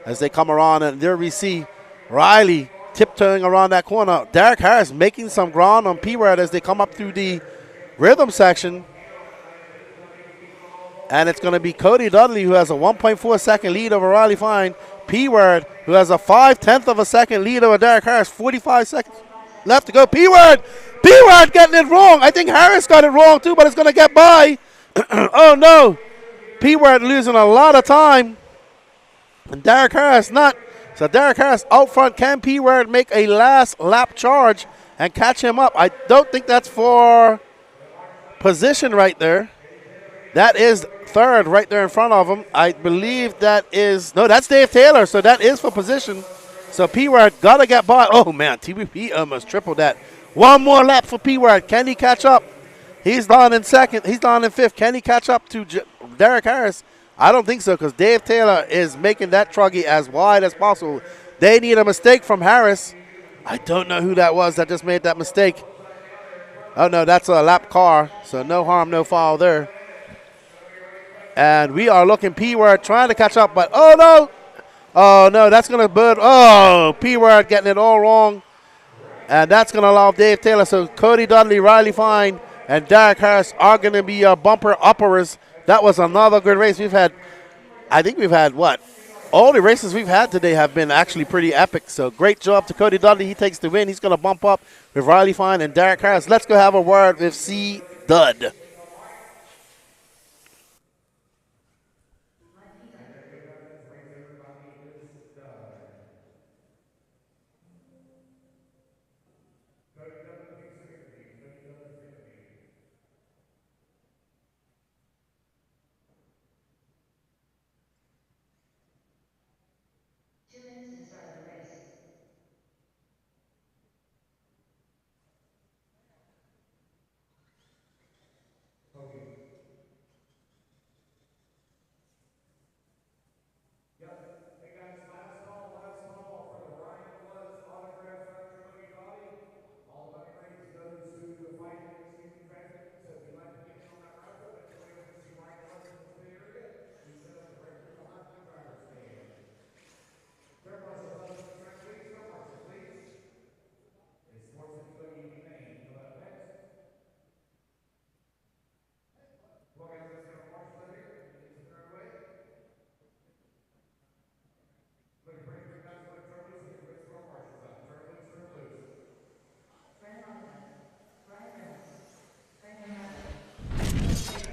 as they come around. And there we see Riley tiptoeing around that corner. Derek Harris making some ground on P-Word as they come up through the rhythm section. And it's going to be Cody Dudley, who has a 1.4 second lead over Riley Fine. P-Word, who has a 0.5 of a second lead over Derek Harris. 45 seconds left to go. P-Word getting it wrong. I think Harris got it wrong too, but it's going to get by. Oh no. P-Word losing a lot of time. And Derek Harris not. So Derek Harris out front. Can P-Word make a last lap charge and catch him up? I don't think that's for position right there. That is third right there in front of him. I believe that is, no, that's Dave Taylor. So that is for position. So P-Word got to get by. Oh, man, TBP almost tripled that. One more lap for P-Word. Can he catch up? He's down in second. He's down in fifth. Can he catch up to Derek Harris? I don't think so, because Dave Taylor is making that truggy as wide as possible. They need a mistake from Harris. I don't know who that was that just made that mistake. Oh, no, that's a lap car. So no harm, no foul there. And we are looking P-Word trying to catch up, but oh no. Oh no, that's going to burn. Oh, P-Word getting it all wrong. And that's going to allow Dave Taylor. So Cody Dudley, Riley Fine, and Derek Harris are going to be bumper uppers. That was another good race. I think we've had what? All the races we've had today have been actually pretty epic. So great job to Cody Dudley. He takes the win. He's going to bump up with Riley Fine and Derek Harris. Let's go have a word with C. Dud.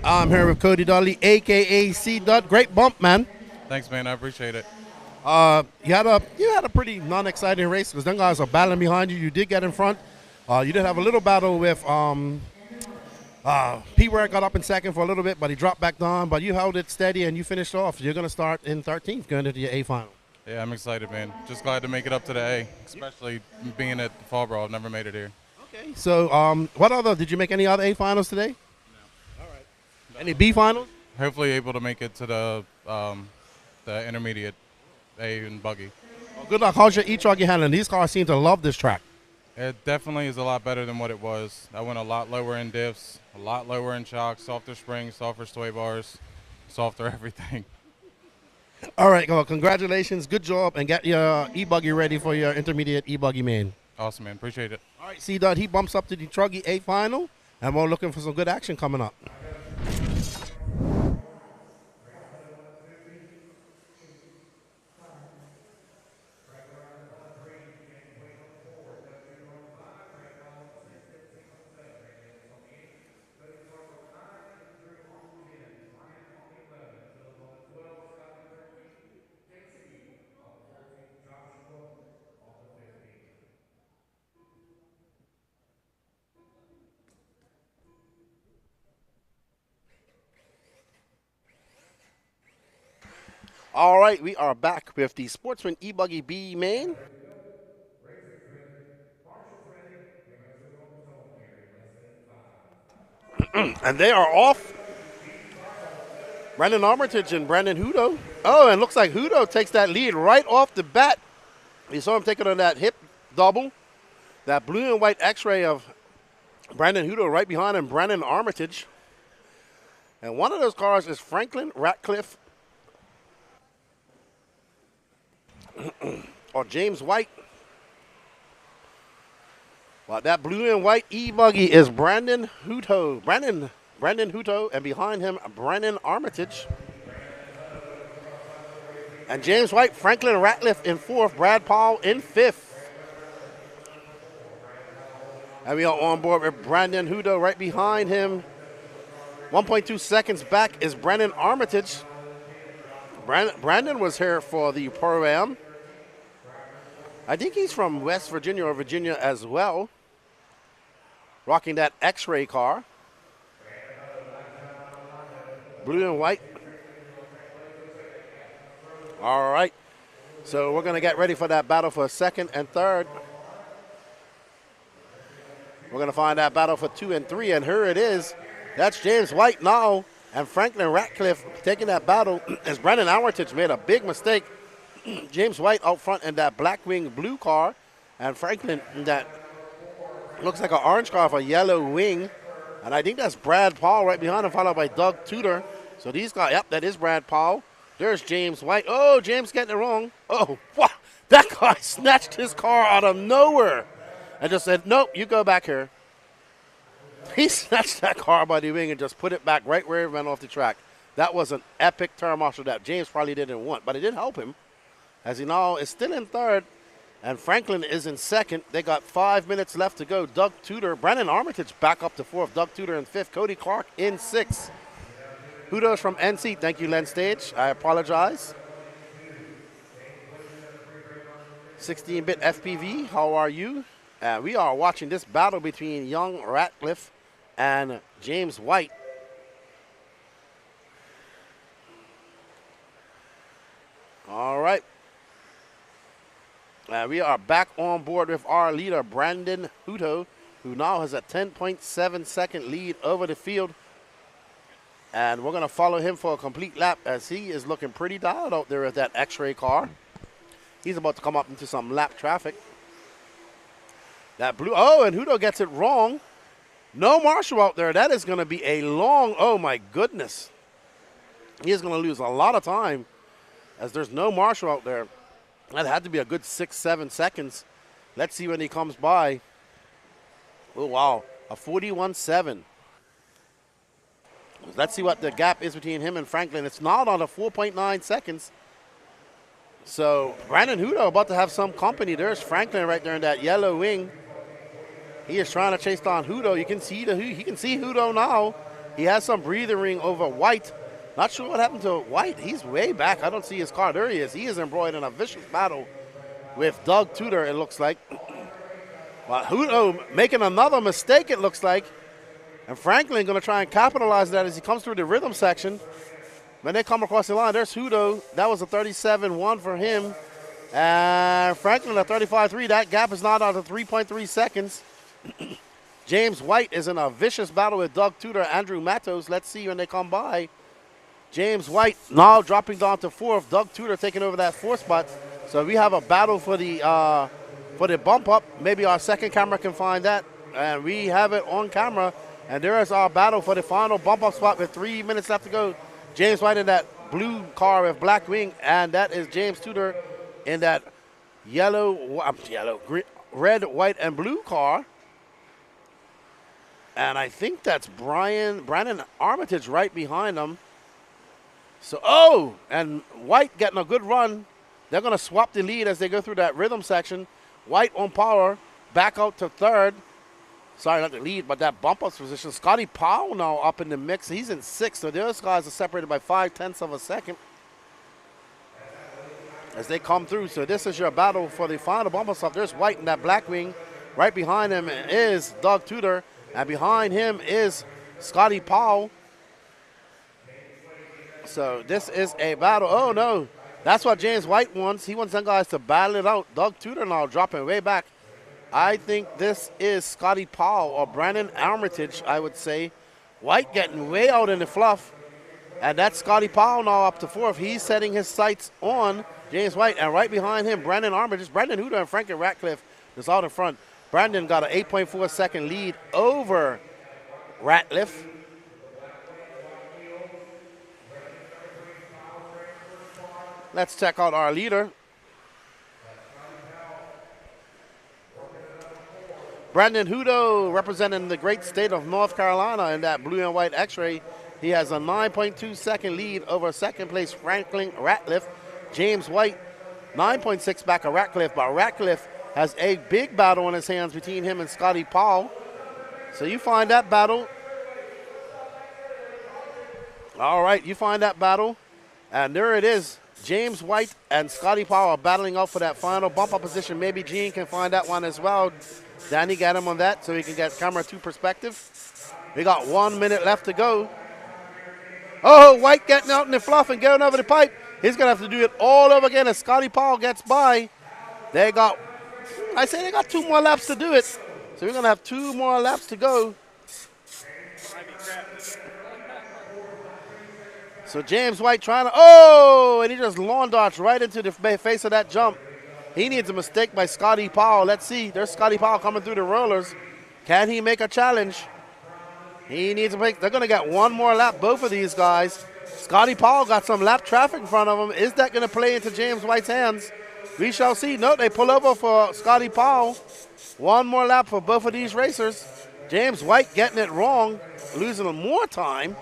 I'm here with Cody Dudley, a.k.a. C-Dud. Great bump, man. Thanks, man. I appreciate it. You had a pretty non-exciting race because them guys are battling behind you. You did get in front. You did have a little battle with P-Ware got up in second for a little bit, but he dropped back down. But you held it steady and you finished off. You're going to start in 13th going into your A final. Yeah, I'm excited, man. Just glad to make it up to the A, especially being at the Fall Brawl. I've never made it here. Okay. So did you make any other A finals today? No. All right. Any B finals? Hopefully able to make it to the intermediate A and buggy. Well, good luck. How's your E-truggy handling? These cars seem to love this track. It definitely is a lot better than what it was. I went a lot lower in diffs, a lot lower in shocks, softer springs, softer sway bars, softer everything. All right, well, congratulations. Good job. And get your E-buggy ready for your intermediate E-buggy main. Awesome, man. Appreciate it. All right, C-Dud, he bumps up to the Truggy A final, and we're looking for some good action coming up. All right, we are back with the Sportsman E-buggy B main. And they are off. Brandon Armitage and Brandon Hudo. Oh, and looks like Hudo takes that lead right off the bat. You saw him taking on that hip double. That blue and white x-ray of Brandon Hudo right behind him, Brandon Armitage. And one of those cars is Franklin Ratcliffe or James White. Well, that blue and white E-buggy is Brandon Hudo. Brandon Hudo, and behind him, Brandon Armitage. And James White, Franklin Ratcliffe in fourth, Brad Powell in fifth. And we are on board with Brandon Hudo right behind him. 1.2 seconds back is Brandon Armitage. Brandon was here for the Pro-Am. I think he's from West Virginia or Virginia as well. Rocking that X-ray car. Blue and white. All right. So we're going to get ready for that battle for second and third. We're going to find that battle for 2 and 3, and here it is. That's James White now, and Franklin Ratcliffe taking that battle as Brandon Armitage made a big mistake. James White out front in that Blackwing blue car, and Franklin in that looks like an orange car with a yellow wing. And I think that's Brad Powell right behind him, followed by Doug Tudor. So these guys, yep, that is Brad Powell. There's James White. Oh, James getting it wrong. Oh, wow. That guy snatched his car out of nowhere and just said, nope, you go back here. He snatched that car by the wing and just put it back right where it ran off the track. That was an epic turn marshal that James probably didn't want, but it did help him, as he now is still in third, and Franklin is in second. They got 5 minutes left to go. Doug Tudor, Brandon Armitage back up to fourth. Doug Tudor in fifth. Cody Clark in sixth. Hudo's from NC. Thank you, Len Stage. I apologize. 16-bit FPV, how are you? We are watching this battle between young Ratcliffe and James White. All right. We are back on board with our leader, Brandon Hudo, who now has a 10.7 second lead over the field. And we're going to follow him for a complete lap as he is looking pretty dialed out there with that X-ray car. He's about to come up into some lap traffic. That blue, oh, and Hudo gets it wrong. No marshal out there. That is going to be a long, oh my goodness. He is going to lose a lot of time as there's no marshal out there. That had to be a good 6-7 seconds. Let's see when he comes by. Oh, wow, a 41.7. Let's see what the gap is between him and Franklin. It's not on a 4.9 seconds. So Brandon Hudo about to have some company. There's Franklin right there in that yellow wing. He is trying to chase down Hudo. You can see he can see Hudo now. He has some breathing ring over White. Not sure what happened to White. He's way back. I don't see his car. There he is. He is embroiled in a vicious battle with Doug Tudor, it looks like. But Hudo making another mistake, it looks like. And Franklin going to try and capitalize that as he comes through the rhythm section. When they come across the line, there's Hudo. That was a 37-1 for him. And Franklin a 35-3. That gap is now down to 3.3 seconds. James White is in a vicious battle with Doug Tudor, Andrew Matos. Let's see when they come by. James White now dropping down to 4th. Doug Tudor taking over that 4th spot. So we have a battle for the bump up. Maybe our second camera can find that. And we have it on camera. And there is our battle for the final bump up spot with 3 minutes left to go. James White in that blue car with black wing. And that is James Tudor in that red, white, and blue car. And I think that's Brandon Armitage right behind them. So, and White getting a good run. They're going to swap the lead as they go through that rhythm section. White on power, back out to 3rd. Sorry, not the lead, but that bump up position. Scotty Powell now up in the mix. He's in 6th, so those guys are separated by 0.5 of a second as they come through. So this is your battle for the final bump up stuff. There's White in that black wing. Right behind him is Doug Tudor, and behind him is Scotty Powell. So this is a battle. Oh, no. That's what James White wants. He wants them guys to battle it out. Doug Tudor now dropping way back. I think this is Scotty Powell or Brandon Armitage, I would say. White getting way out in the fluff. And that's Scotty Powell now up to 4th. He's setting his sights on James White. And right behind him, Brandon Armitage, Brandon Hudo, and Frankie Ratcliffe is out in front. Brandon got an 8.4 second lead over Ratcliffe. Let's check out our leader. Brandon Hudo representing the great state of North Carolina in that blue and white x-ray. He has a 9.2 second lead over second place Franklin Ratcliffe. James White, 9.6 back of Ratcliffe, but Ratcliffe has a big battle on his hands between him and Scotty Powell. So you find that battle. All right, you find that battle. And there it is. James White and Scotty Powell are battling out for that final bump up position. Maybe Gene can find that one as well. Danny got him on that so he can get camera 2 perspective. We got 1 minute left to go. Oh, White getting out in the fluff and getting over the pipe. He's going to have to do it all over again as Scotty Powell gets by. They got 2 more laps to do it. So we're going to have 2 more laps to go. So James White trying to, and he just lawn darts right into the face of that jump. He needs a mistake by Scotty Powell. Let's see. There's Scotty Powell coming through the rollers. Can he make a challenge? He needs to make, they're going to get 1 more lap, both of these guys. Scotty Powell got some lap traffic in front of him. Is that going to play into James White's hands? We shall see. No, they pull over for Scotty Powell. 1 more lap for both of these racers. James White getting it wrong, losing more time.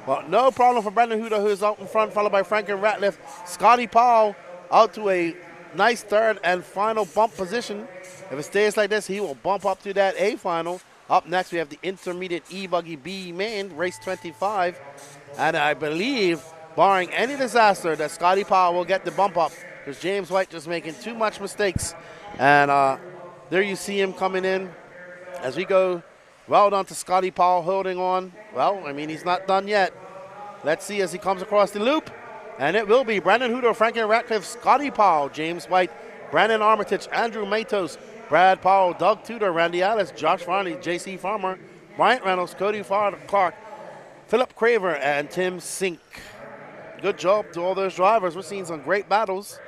But no problem for Brandon Hudo, who's out in front, followed by Franklin Ratcliffe. Scotty Powell out to a nice 3rd and final bump position. If it stays like this, he will bump up to that A final. Up next, we have the intermediate E-buggy B main, race 25. And I believe, barring any disaster, that Scotty Powell will get the bump up because James White just making too much mistakes. And there you see him coming in as we go. Well done to Scotty Powell holding on. Well, I mean, he's not done yet. Let's see as he comes across the loop. And it will be Brandon Hudo, Franklin Ratcliffe, Scotty Powell, James White, Brandon Armitage, Andrew Matos, Brad Powell, Doug Tudor, Randy Ellis, Josh Farley, J.C. Farmer, Bryant Reynolds, Cody Clark, Philip Craver, and Tim Sink. Good job to all those drivers. We're seeing some great battles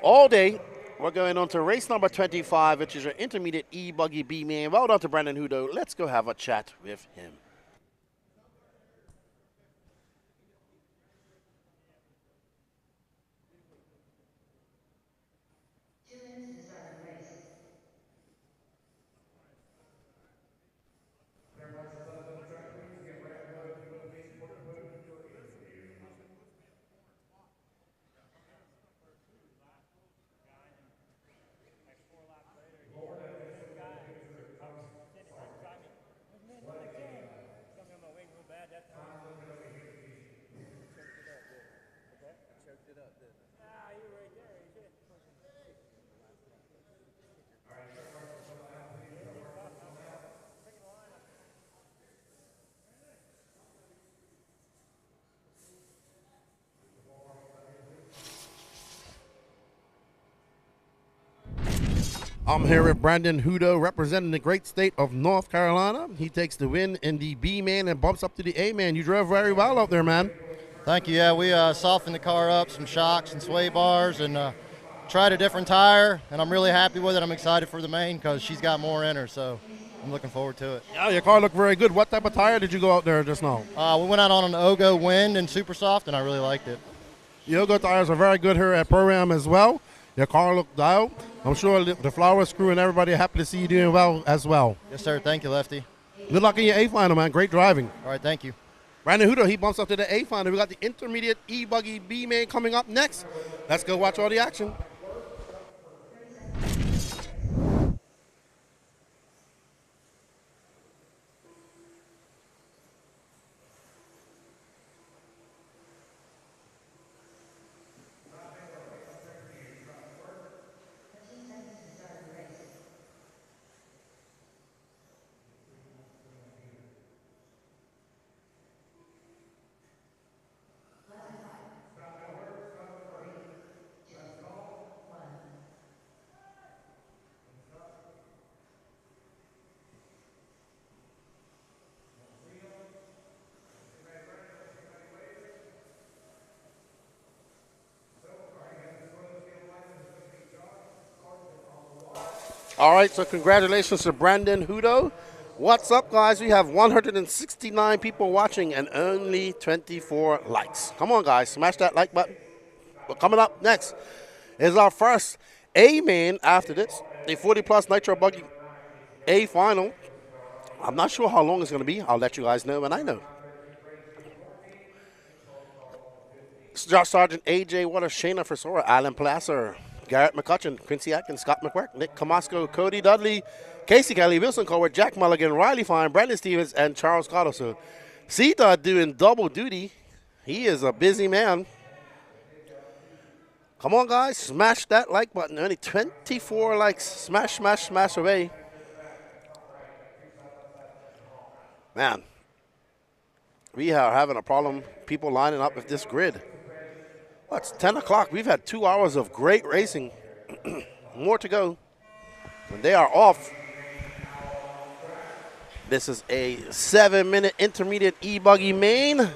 all day. We're going on to race number 25, which is your intermediate E-buggy B main. Well done to Brandon Hudo. Let's go have a chat with him. I'm here with Brandon Hudo, representing the great state of North Carolina. He takes the win in the B-main and bumps up to the A-main. You drove very well out there, man. Thank you. Yeah, we softened the car up, some shocks and sway bars, and tried a different tire, and I'm really happy with it. I'm excited for the main because she's got more in her, so I'm looking forward to it. Yeah, your car looked very good. What type of tire did you go out there just now? We went out on an Ogo Wind and Super Soft, and I really liked it. The Ogo tires are very good here at Podium as well. Your car looked out. I'm sure the Flowers crew and everybody are happy to see you doing well as well. Yes, sir. Thank you, Lefty. Good luck in your A final, man. Great driving. All right, thank you. Brandon Hudo, he bumps up to the A final. We got the intermediate E-buggy B-main coming up next. Let's go watch all the action. All right, so congratulations to Brandon Hudo. What's up, guys? We have 169 people watching and only 24 likes. Come on, guys, smash that like button. But coming up next is our first A-main after this, a 40-plus Nitro Buggy A final. I'm not sure how long it's going to be. I'll let you guys know when I know. Josh Sargent, A.J. Waters, Shayna Frisora, Alan Placer, Garrett McCutcheon, Quincy Atkins, Scott McQuirk, Nick Camasco, Cody Dudley, Casey Kelly, Wilson Colbert, Jack Mulligan, Riley Fine, Brandon Stevens, and Charles Cotto. So C-Dot doing double duty. He is a busy man. Come on, guys. Smash that like button. Only 24 likes. Smash, smash, smash away. Man, we are having a problem people lining up with this grid. Well, it's 10 o'clock. We've had 2 hours of great racing. More to go. And they are off. This is a 7-minute intermediate E-buggy main. It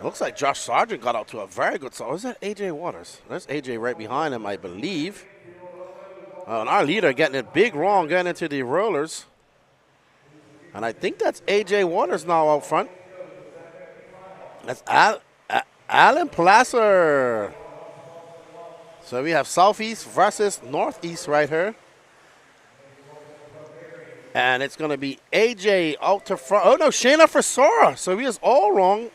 looks like Josh Sargent got out to a very good start. Is that A.J. Waters? There's A.J. right behind him, I believe. And our leader getting it big wrong, getting into the rollers. And I think that's A.J. Waters now out front. That's Alan Placer. So we have Southeast versus Northeast right here. And it's going to be AJ out to front. Oh, no, Shayna Frisora. So we was all wrong.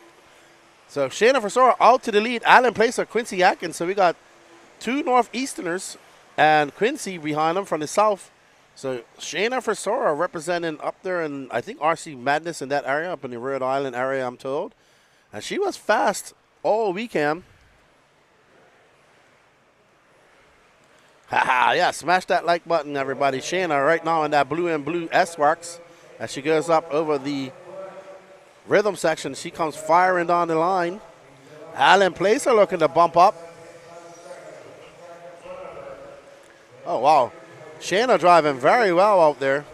So Shayna Frisora out to the lead. Alan Placer, Quincy Atkins. So we got 2 Northeasterners and Quincy behind them from the south. So Shayna Frisora representing up there in, I think, RC Madness in that area, up in the Rhode Island area, I'm told. And she was fast all weekend. Haha, yeah, smash that like button, everybody. Shayna right now in that blue and blue S-Works. As she goes up over the rhythm section, she comes firing down the line. Alan Placer looking to bump up. Oh, wow. Shayna driving very well out there.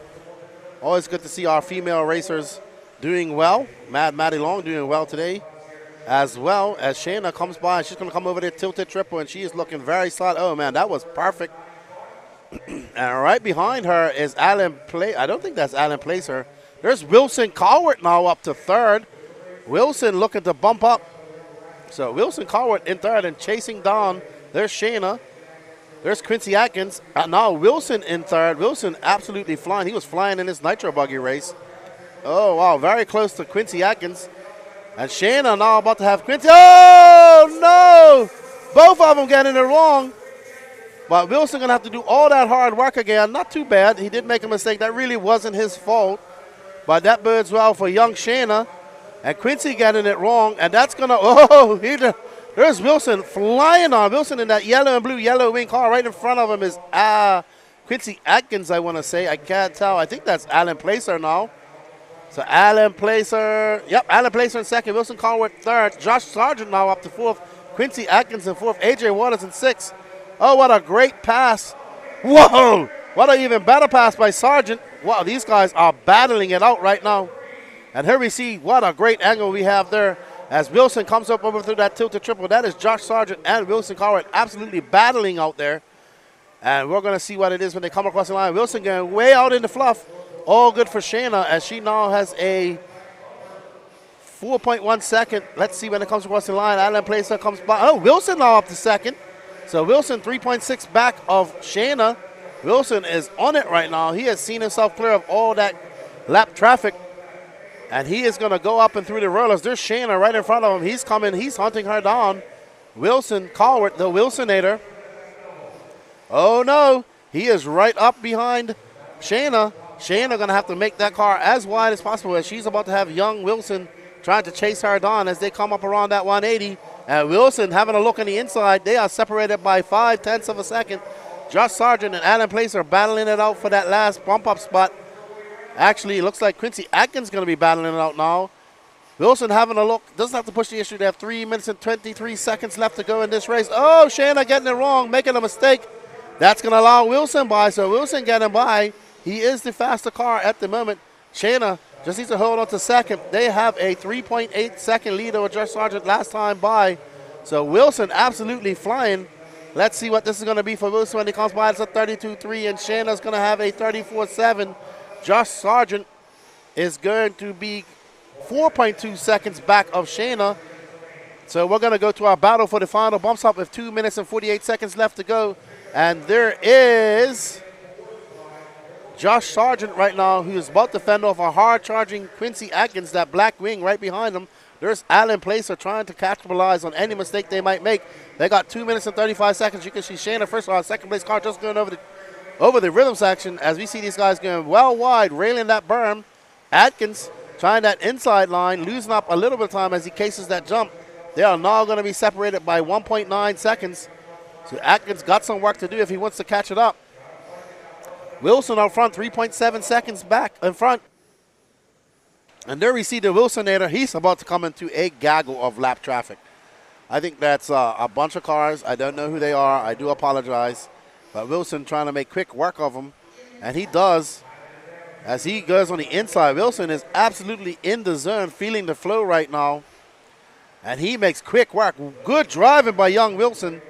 Always good to see our female racers doing well. Maddie Long doing well today. As well as Shayna comes by, she's going to come over there, tilted triple, and she is looking very solid. Oh, man, that was perfect. And right behind her is Alan Placer. I don't think that's Alan Placer. There's Wilson Cowart now up to third. Wilson looking to bump up. So Wilson Cowart in third and chasing down. There's Shayna. There's Quincy Atkins. And now Wilson in third. Wilson absolutely flying. He was flying in this Nitro Buggy race. Oh, wow, very close to Quincy Atkins. And Shayna now about to have Quincy. Oh, no! Both of them getting it wrong. But Wilson going to have to do all that hard work again. Not too bad. He did make a mistake. That really wasn't his fault. But that bodes well for young Shayna. And Quincy getting it wrong. And that's going to, there's Wilson flying on. Wilson in that yellow and blue, yellow wing car. Right in front of him is Quincy Atkins, I want to say. I can't tell. I think that's Alan Placer now. So Alan Placer, Alan Placer in second, Wilson Conway third, Josh Sargent now up to fourth, Quincy Atkins in fourth, AJ Waters in sixth. Oh, what a great pass Whoa! What an even better pass by Sargent. Wow, these guys are battling it out right now. And here we see what a great angle we have there as Wilson comes up over through that tilted triple. That is Josh Sargent and Wilson Cowart absolutely battling out there. And we're going to see what it is when they come across the line. Wilson going way out in the fluff. All good for Shayna as she now has a 4.1 second. Let's see when it comes across the line. Alan Placer comes by. Oh, Wilson now up to second. So Wilson 3.6 back of Shayna. Wilson is on it right now. He has seen himself clear of all that lap traffic. And he is going to go up and through the rollers. There's Shayna right in front of him. He's coming. He's hunting her down. Wilson Cowart, the Wilsonator. Oh, no. He is right up behind Shayna. Shayna going to have to make that car as wide as possible as she's about to have young Wilson trying to chase her down as they come up around that 180. And Wilson having a look on the inside. They are separated by 0.5 of a second. Josh Sargent and Adam Placer are battling it out for that last bump-up spot. Actually, it looks like Quincy Atkins going to be battling it out now. Wilson having a look. Doesn't have to push the issue. They have 3 minutes and 23 seconds left to go in this race. Oh, Shayna getting it wrong, making a mistake. That's going to allow Wilson by. So Wilson getting by. He is the faster car at the moment. Shayna just needs to hold on to second. They have a 3.8 second lead over Josh Sargent last time by. So Wilson absolutely flying. Let's see what this is going to be for Wilson when he comes by. It's a 32.3, and Shayna's going to have a 34.7. Josh Sargent is going to be 4.2 seconds back of Shayna. So we're going to go to our battle for the final bump stop with 2 minutes and 48 seconds left to go. And there is Josh Sargent right now, who is about to fend off a hard-charging Quincy Atkins, that black wing right behind him. There's Alan Placer trying to capitalize on any mistake they might make. They got 2 minutes and 35 seconds. You can see Shayna first on second place car just going over the rhythm section as we see these guys going well wide, railing that berm. Atkins trying that inside line, losing up a little bit of time as he cases that jump. They are now going to be separated by 1.9 seconds. So Atkins got some work to do if he wants to catch it up. Wilson out front, 3.7 seconds back in front. And there we see the Wilsonator. He's about to come into a gaggle of lap traffic. I think that's a bunch of cars. I don't know who they are. I do apologize. But Wilson trying to make quick work of them. And he does. As he goes on the inside, Wilson is absolutely in the zone, feeling the flow right now. And he makes quick work. Good driving by young Wilson.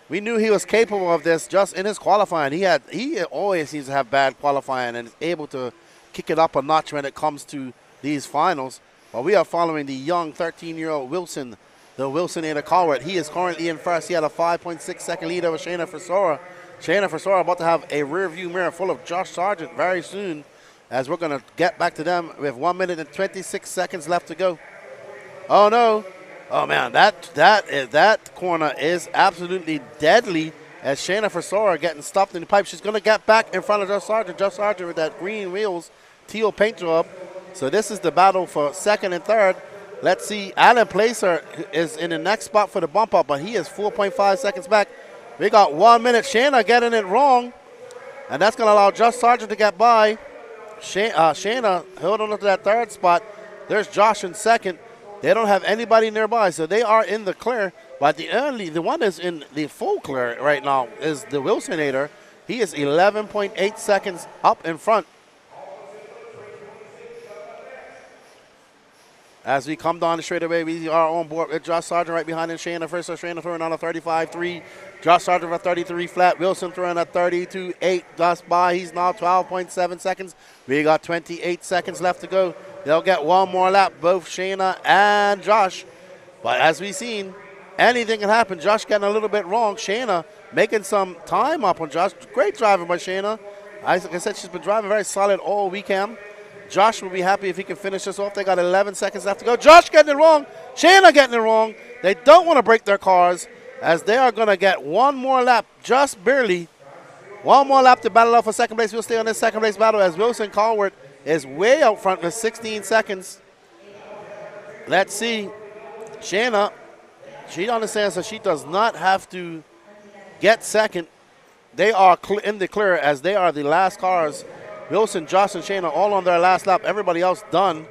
We knew he was capable of this just in his qualifying. He always seems to have bad qualifying and is able to kick it up a notch when it comes to these finals. But we are following the young 13-year-old Wilson, the Wilsonator Cowart. He is currently in first. He had a 5.6 second lead over Shayna Frisora. Shayna Frisora about to have a rear view mirror full of Josh Sargent very soon, as we're going to get back to them with 1 minute and 26 seconds left to go. Oh, no. Oh, man, that corner is absolutely deadly as Shayna Frisora getting stuffed in the pipe. She's going to get back in front of Josh Sargent. Josh Sargent with that green wheels, teal paint job. So this is the battle for second and third. Let's see. Alan Placer is in the next spot for the bump up, but he is 4.5 seconds back. We got 1 minute. Shayna getting it wrong, and that's going to allow Josh Sargent to get by. Shayna holding on to that third spot. There's Josh in second. They don't have anybody nearby, so they are in the clear. But the one that's in the full clear right now is the Wilsonator. He is 11.8 seconds up in front. As we come down the straightaway, we are on board with Josh Sargent right behind him. Shayna first. So Shayna throwing on a 35.3. Josh Sargent for 33 flat. Wilson throwing a 32.8 just by. He's now 12.7 seconds. We got 28 seconds left to go. They'll get one more lap, both Shayna and Josh. But as we've seen, anything can happen. Josh getting a little bit wrong. Shayna making some time up on Josh. Great driving by Shayna. Like I said, she's been driving very solid all weekend. Josh will be happy if he can finish this off. They got 11 seconds left to go. Josh getting it wrong. Shayna getting it wrong. They don't want to break their cars as they are going to get one more lap, just barely. One more lap to battle out for second place. We'll stay on this second place battle as Wilson Cowart is way out front with 16 seconds. Let's see. Shayna, she understands that she does not have to get second. They are in the clear as they are the last cars. Wilson, Josh, and Shayna all on their last lap. Everybody else done.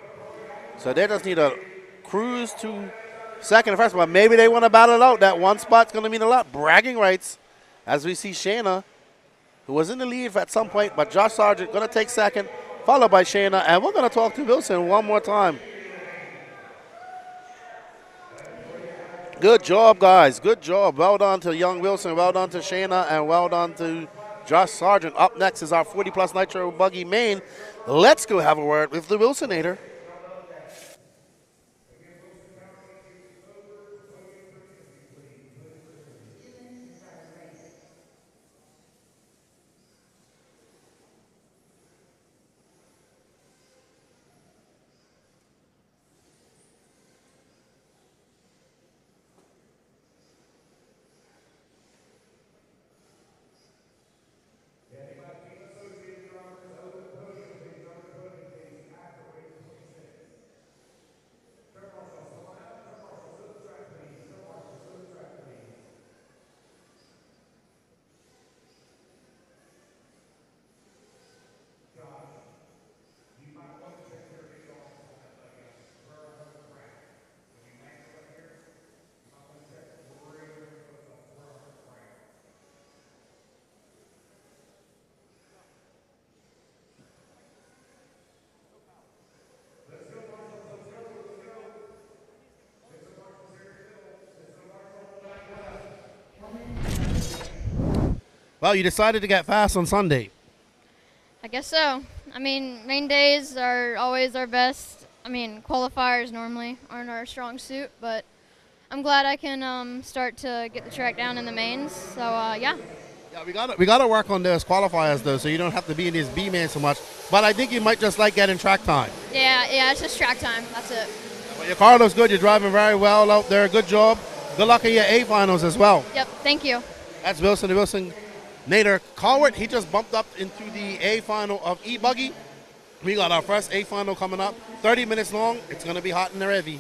So they just need to cruise to second and first. But maybe they want to battle it out. That one spot's going to mean a lot. Bragging rights as we see Shayna who was in the lead at some point, but Josh Sargent going to take second, followed by Shayna, and we're going to talk to Wilson one more time. Good job, guys. Good job. Well done to young Wilson. Well done to Shayna, and well done to Josh Sargent. Up next is our 40-plus Nitro Buggy main. Let's go have a word with the Wilsonator. Well, you decided to get fast on Sunday. I guess so. I mean, main days are always our best. I mean, qualifiers normally aren't our strong suit, but I'm glad I can start to get the track down in the mains. So, yeah. Yeah, we gotta work on those qualifiers, though, so you don't have to be in this B-man so much. But I think you might just like getting track time. Yeah, it's just track time. That's it. But your car looks good. You're driving very well out there. Good job. Good luck in your A finals as well. Yep, thank you. That's Wilson. The Wilson Nader Colwart, he just bumped up into the A final of E-buggy. We got our first A final coming up. 30 minutes long. It's going to be hot in the revy.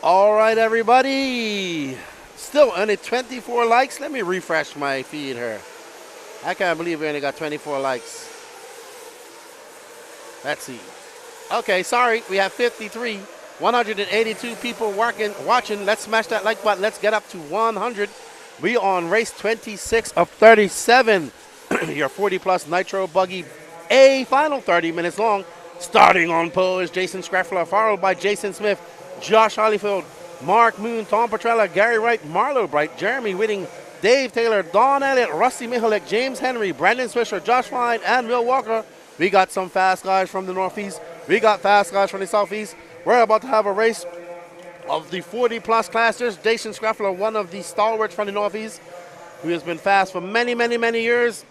All right, everybody. Still only 24 likes. Let me refresh my feed here. I can't believe we only got 24 likes. Let's see. Okay, sorry. We have 53. 182 people watching. Let's smash that like button. Let's get up to 100. We on race 26 of 37. Your 40-plus Nitro Buggy A final, 30 minutes long. Starting on pole is Jason Scraffler, followed by Jason Smith, Josh Holyfield, Mark Moon, Tom Petrella, Gary Wright, Marlo Bright, Jeremy Whitting, Dave Taylor, Don Elliott, Rusty Mihalik, James Henry, Brandon Swisher, Josh Fine, and Will Walker. We got some fast guys from the Northeast. We got fast guys from the Southeast. We're about to have a race of the 40-plus classes. Jason Scraffler, one of the stalwarts from the Northeast, who has been fast for many, many, many years.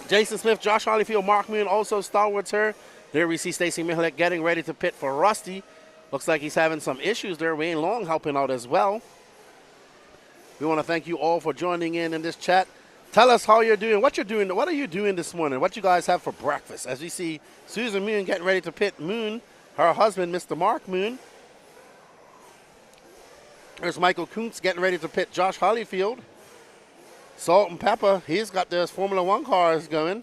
Jason Smith, Josh Holyfield, Mark Moon, also stalwarts here. There we see Stacy Mihalik getting ready to pit for Rusty. Looks like he's having some issues there. Wayne Long helping out as well. We want to thank you all for joining in this chat. Tell us how you're doing, what you're doing, what are you doing this morning, what you guys have for breakfast. As we see Susan Moon getting ready to pit Moon, her husband, Mr. Mark Moon. There's Michael Kuntz getting ready to pit Josh Holyfield. Salt and Pepper, he's got those Formula One cars going.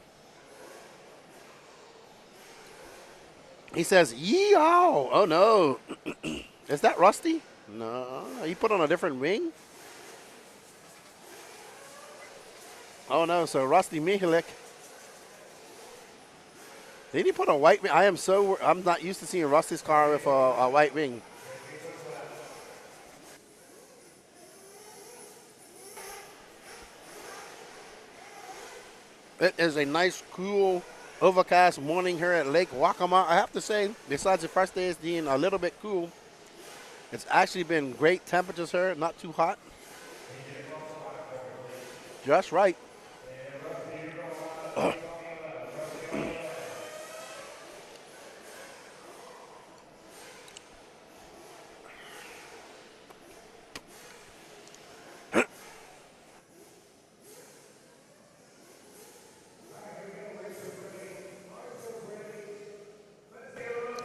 He says, yeehaw. Oh, no. Is that Rusty? No. He put on a different wing? Oh, no. So, Rusty Mihalik. Did he put a white wing? I'm not used to seeing Rusty's car with a white wing. It is a nice, cool, overcast morning here at Lake Waccamaw. I have to say, besides the first day being a little bit cool, it's actually been great temperatures here, not too hot. Just right.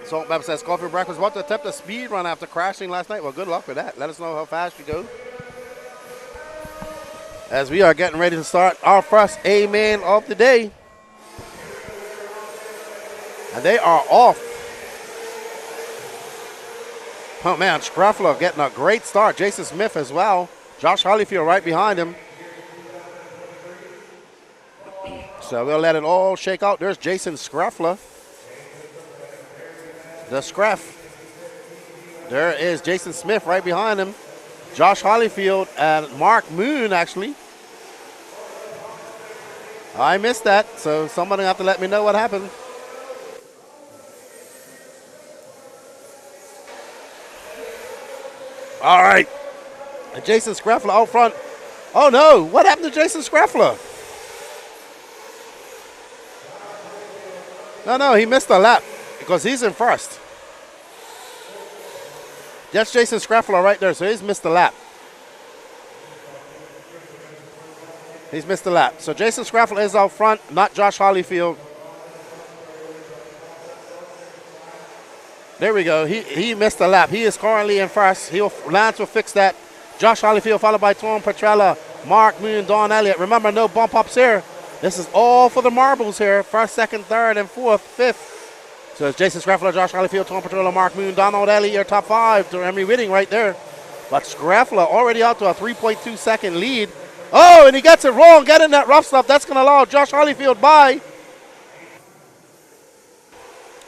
Salt Pepper says coffee breakfast. What to attempt a speed run after crashing last night? Well, good luck with that. Let us know how fast you go. As we are getting ready to start our first A-main of the day. And they are off. Oh, man, Scruffler getting a great start. Jason Smith as well. Josh Holyfield right behind him. So we'll let it all shake out. There's Jason Scruffler. The Scruff. There is Jason Smith right behind him. Josh Holyfield and Mark Moon, actually. I missed that, so somebody have to let me know what happened. All right. Jason Scruffler out front. Oh, no. What happened to Jason Scruffler? No, he missed a lap because he's in first. That's Jason Scruffler right there, so he's missed a lap. He's missed a lap. So Jason Scruffler is out front, not Josh Holyfield. There we go. He missed a lap. He is currently in first. Lance will fix that. Josh Holyfield followed by Tom Petrella, Mark Moon, Don Elliott. Remember, no bump ups here. This is all for the marbles here. First, second, third, and fourth, fifth. So it's Jason Scruffler, Josh Holyfield, Tom Petrella, Mark Moon, Donald Elliott, your top five. To Emery Whitting right there. But Scruffler already out to a 3.2 second lead. Oh, and he gets it wrong. Get in that rough stuff. That's going to allow Josh Holyfield by.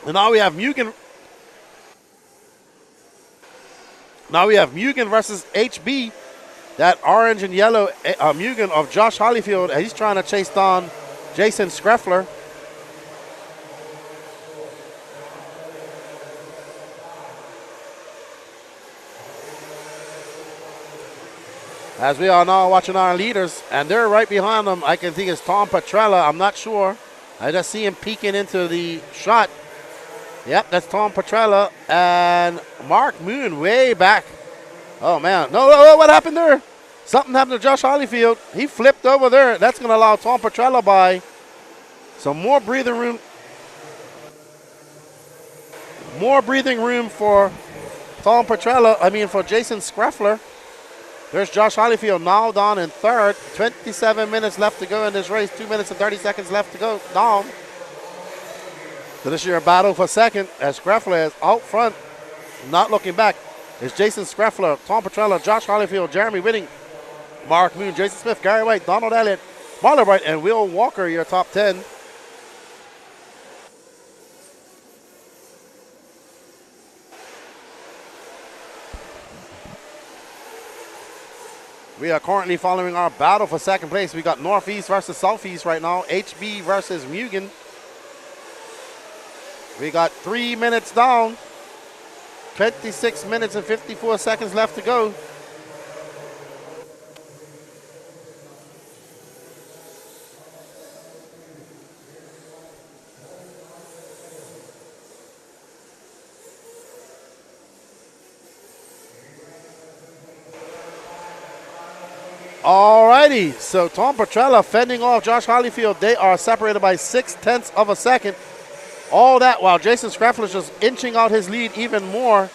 And now we have Mugen. Now we have Mugen versus HB. That orange and yellow Mugen of Josh Holyfield. He's trying to chase down Jason Scruffler. As we are now watching our leaders, and they're right behind them. I can think it's Tom Petrella. I'm not sure. I just see him peeking into the shot. Yep, that's Tom Petrella and Mark Moon way back. Oh, man. No, what happened there? Something happened to Josh Holyfield. He flipped over there. That's going to allow Tom Petrella by. Some more breathing room. More breathing room for Tom Petrella. For Jason Scruffler. There's Josh Holyfield now down in third. 27 minutes left to go in this race. 2 minutes and 30 seconds left to go down. So this is your battle for second as Scruffler is out front, not looking back. It's Jason Scruffler, Tom Petrella, Josh Holyfield, Jeremy Whitting, Mark Moon, Jason Smith, Gary White, Donald Elliott, Marlon Wright, and Will Walker, your top 10. We are currently following our battle for second place. We got Northeast versus Southeast right now. HB versus Mugen. We got 3 minutes down. 26 minutes and 54 seconds left to go. Alrighty, so Tom Petrella fending off Josh Holyfield. They are separated by 0.6 of a second. All that while Jason Scruffler is just inching out his lead even more.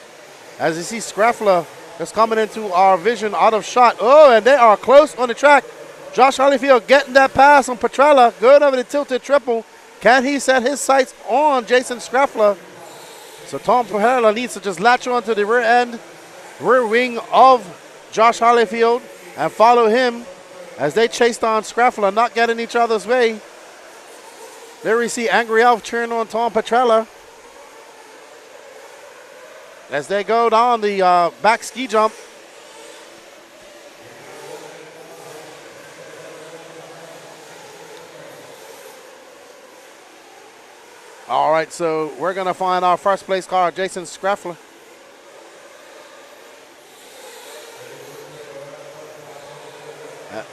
As you see Scruffler just coming into our vision out of shot. Oh, and they are close on the track. Josh Holyfield getting that pass on Petrella. Good over the tilted triple. Can he set his sights on Jason Scruffler? So Tom Petrella needs to just latch on to the rear wing of Josh Holyfield and follow him as they chase down Scruffler, not getting each other's way. There we see Angry Elf cheering on Tom Petrella as they go down the back ski jump. All right, so we're going to find our first place car, Jason Scruffler.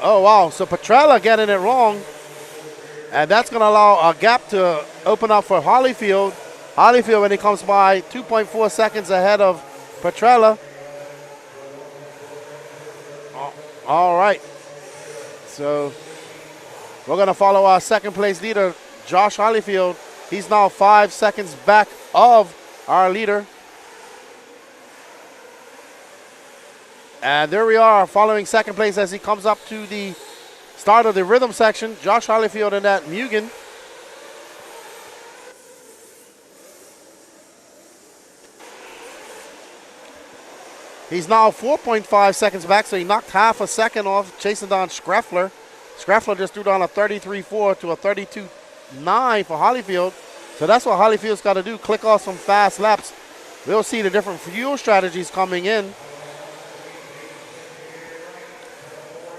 Oh, wow, so Petrella getting it wrong. And that's going to allow a gap to open up for Holyfield. Holyfield, when he comes by, 2.4 seconds ahead of Petrella. All right. So we're going to follow our second place leader, Josh Holyfield. He's now 5 seconds back of our leader. And there we are, following second place as he comes up to the start of the rhythm section. Josh Hollyfield and that Mugen. He's now 4.5 seconds back, so he knocked half a second off, chasing down Schreffler. Schreffler just threw down a 33.4 to a 32.9 for Hollyfield. So that's what Hollyfield's got to do, click off some fast laps. We'll see the different fuel strategies coming in.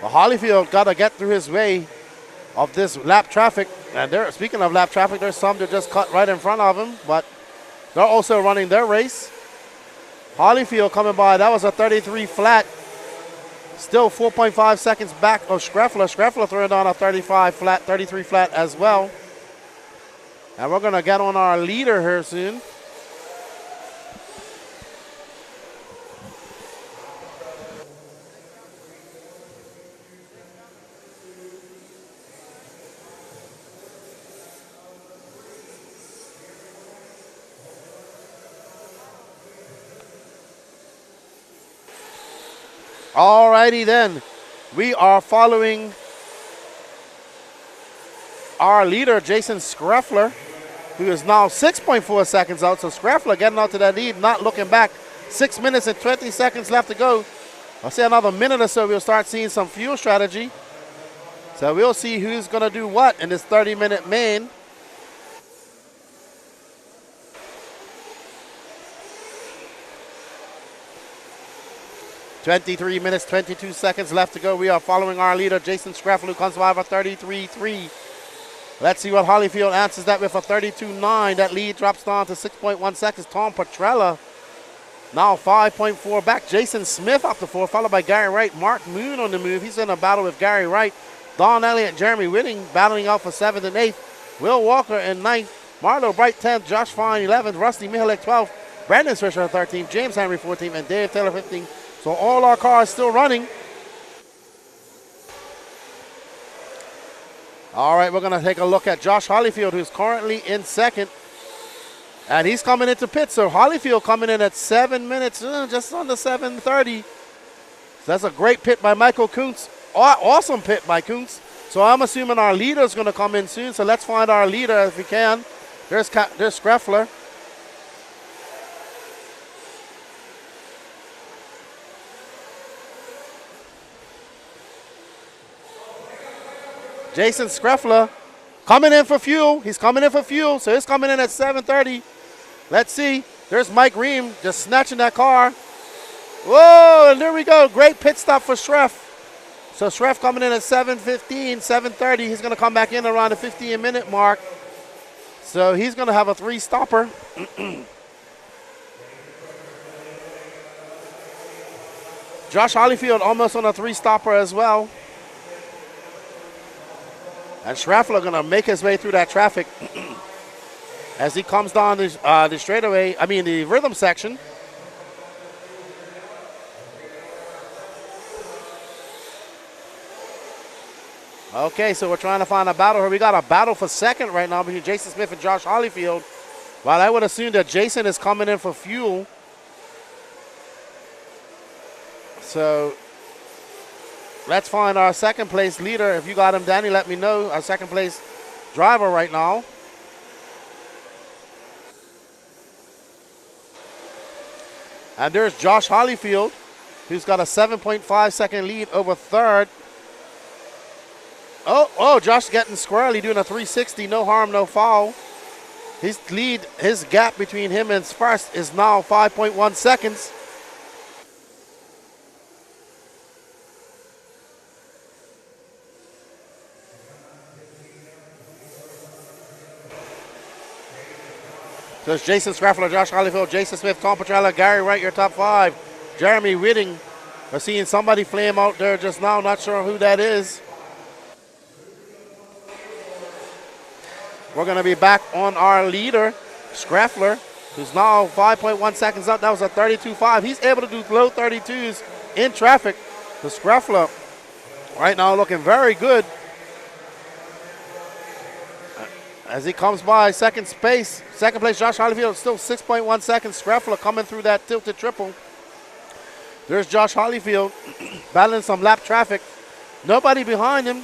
But Hollyfield got to get through his way of this lap traffic. And there, speaking of lap traffic, there's some that just cut right in front of him, but they're also running their race. Holyfield coming by, that was a 33 flat. Still 4.5 seconds back of Schreffler. Schreffler throwing down a 35 flat, 33 flat as well. And we're gonna get on our leader here soon. Alrighty then, we are following our leader, Jason Schreffler, who is now 6.4 seconds out. So Schreffler getting out to that lead, not looking back. 6 minutes and 20 seconds left to go. I'll say another minute or so, we'll start seeing some fuel strategy. So we'll see who's gonna do what in this 30-minute main. .23 minutes, 22 seconds left to go. We are following our leader, Jason Schreffler, who comes by for 33.3. Let's see what Holyfield answers that with a 32.9. That lead drops down to 6.1 seconds. Tom Petrella now 5.4 back. Jason Smith up to 4, followed by Gary Wright. Mark Moon on the move. He's in a battle with Gary Wright. Don Elliott, Jeremy Whitting battling out for 7th and 8th. Will Walker in 9th. Marlo Bright 10th. Josh Fine 11th. Rusty Mihalek 12th. Brandon Swisher 13th. James Henry 14th. And Dave Taylor 15th. So all our cars still running. All right, we're going to take a look at Josh Holyfield, who's currently in second. And he's coming into pit. So Holyfield coming in at 7 minutes, just under 7:30. So that's a great pit by Michael Kuntz. Awesome pit by Kuntz. So I'm assuming our leader is going to come in soon. So let's find our leader if we can. There's Schreffler. Jason Schreffler coming in for fuel. He's coming in for fuel, so he's coming in at 7:30. Let's see. There's Mike Ream just snatching that car. Whoa, and there we go. Great pit stop for Schreff. So Schreff coming in at 7:15, 7:30. He's going to come back in around the 15-minute mark. So he's going to have a 3-stopper. Josh Holyfield almost on a 3-stopper as well. And Schreffler going to make his way through that traffic as he comes down the straightaway, the rhythm section. Okay, so we're trying to find a battle here. We got a battle for second right now between Jason Smith and Josh Holyfield. While I would assume that Jason is coming in for fuel. So let's find our second place leader. If you got him, Danny, let me know. Our second place driver right now. And there's Josh Holyfield, who's got a 7.5 second lead over third. Oh, Josh getting squirrely, doing a 360, no harm, no foul. His gap between him and first is now 5.1 seconds. So it's Jason Schreffler, Josh Holyfield, Jason Smith, Tom Petrella, Gary Wright, your top 5. Jeremy Whitting. We're seeing somebody flame out there just now. Not sure who that is. We're going to be back on our leader, Schreffler, who's now 5.1 seconds up. That was a 32.5. He's able to do low 32s in traffic. The Schreffler right now looking very good. as he comes by second place, Josh Hollyfield, still 6.1 seconds. Screffler coming through that tilted triple. There's Josh Hollyfield battling some lap traffic. Nobody behind him.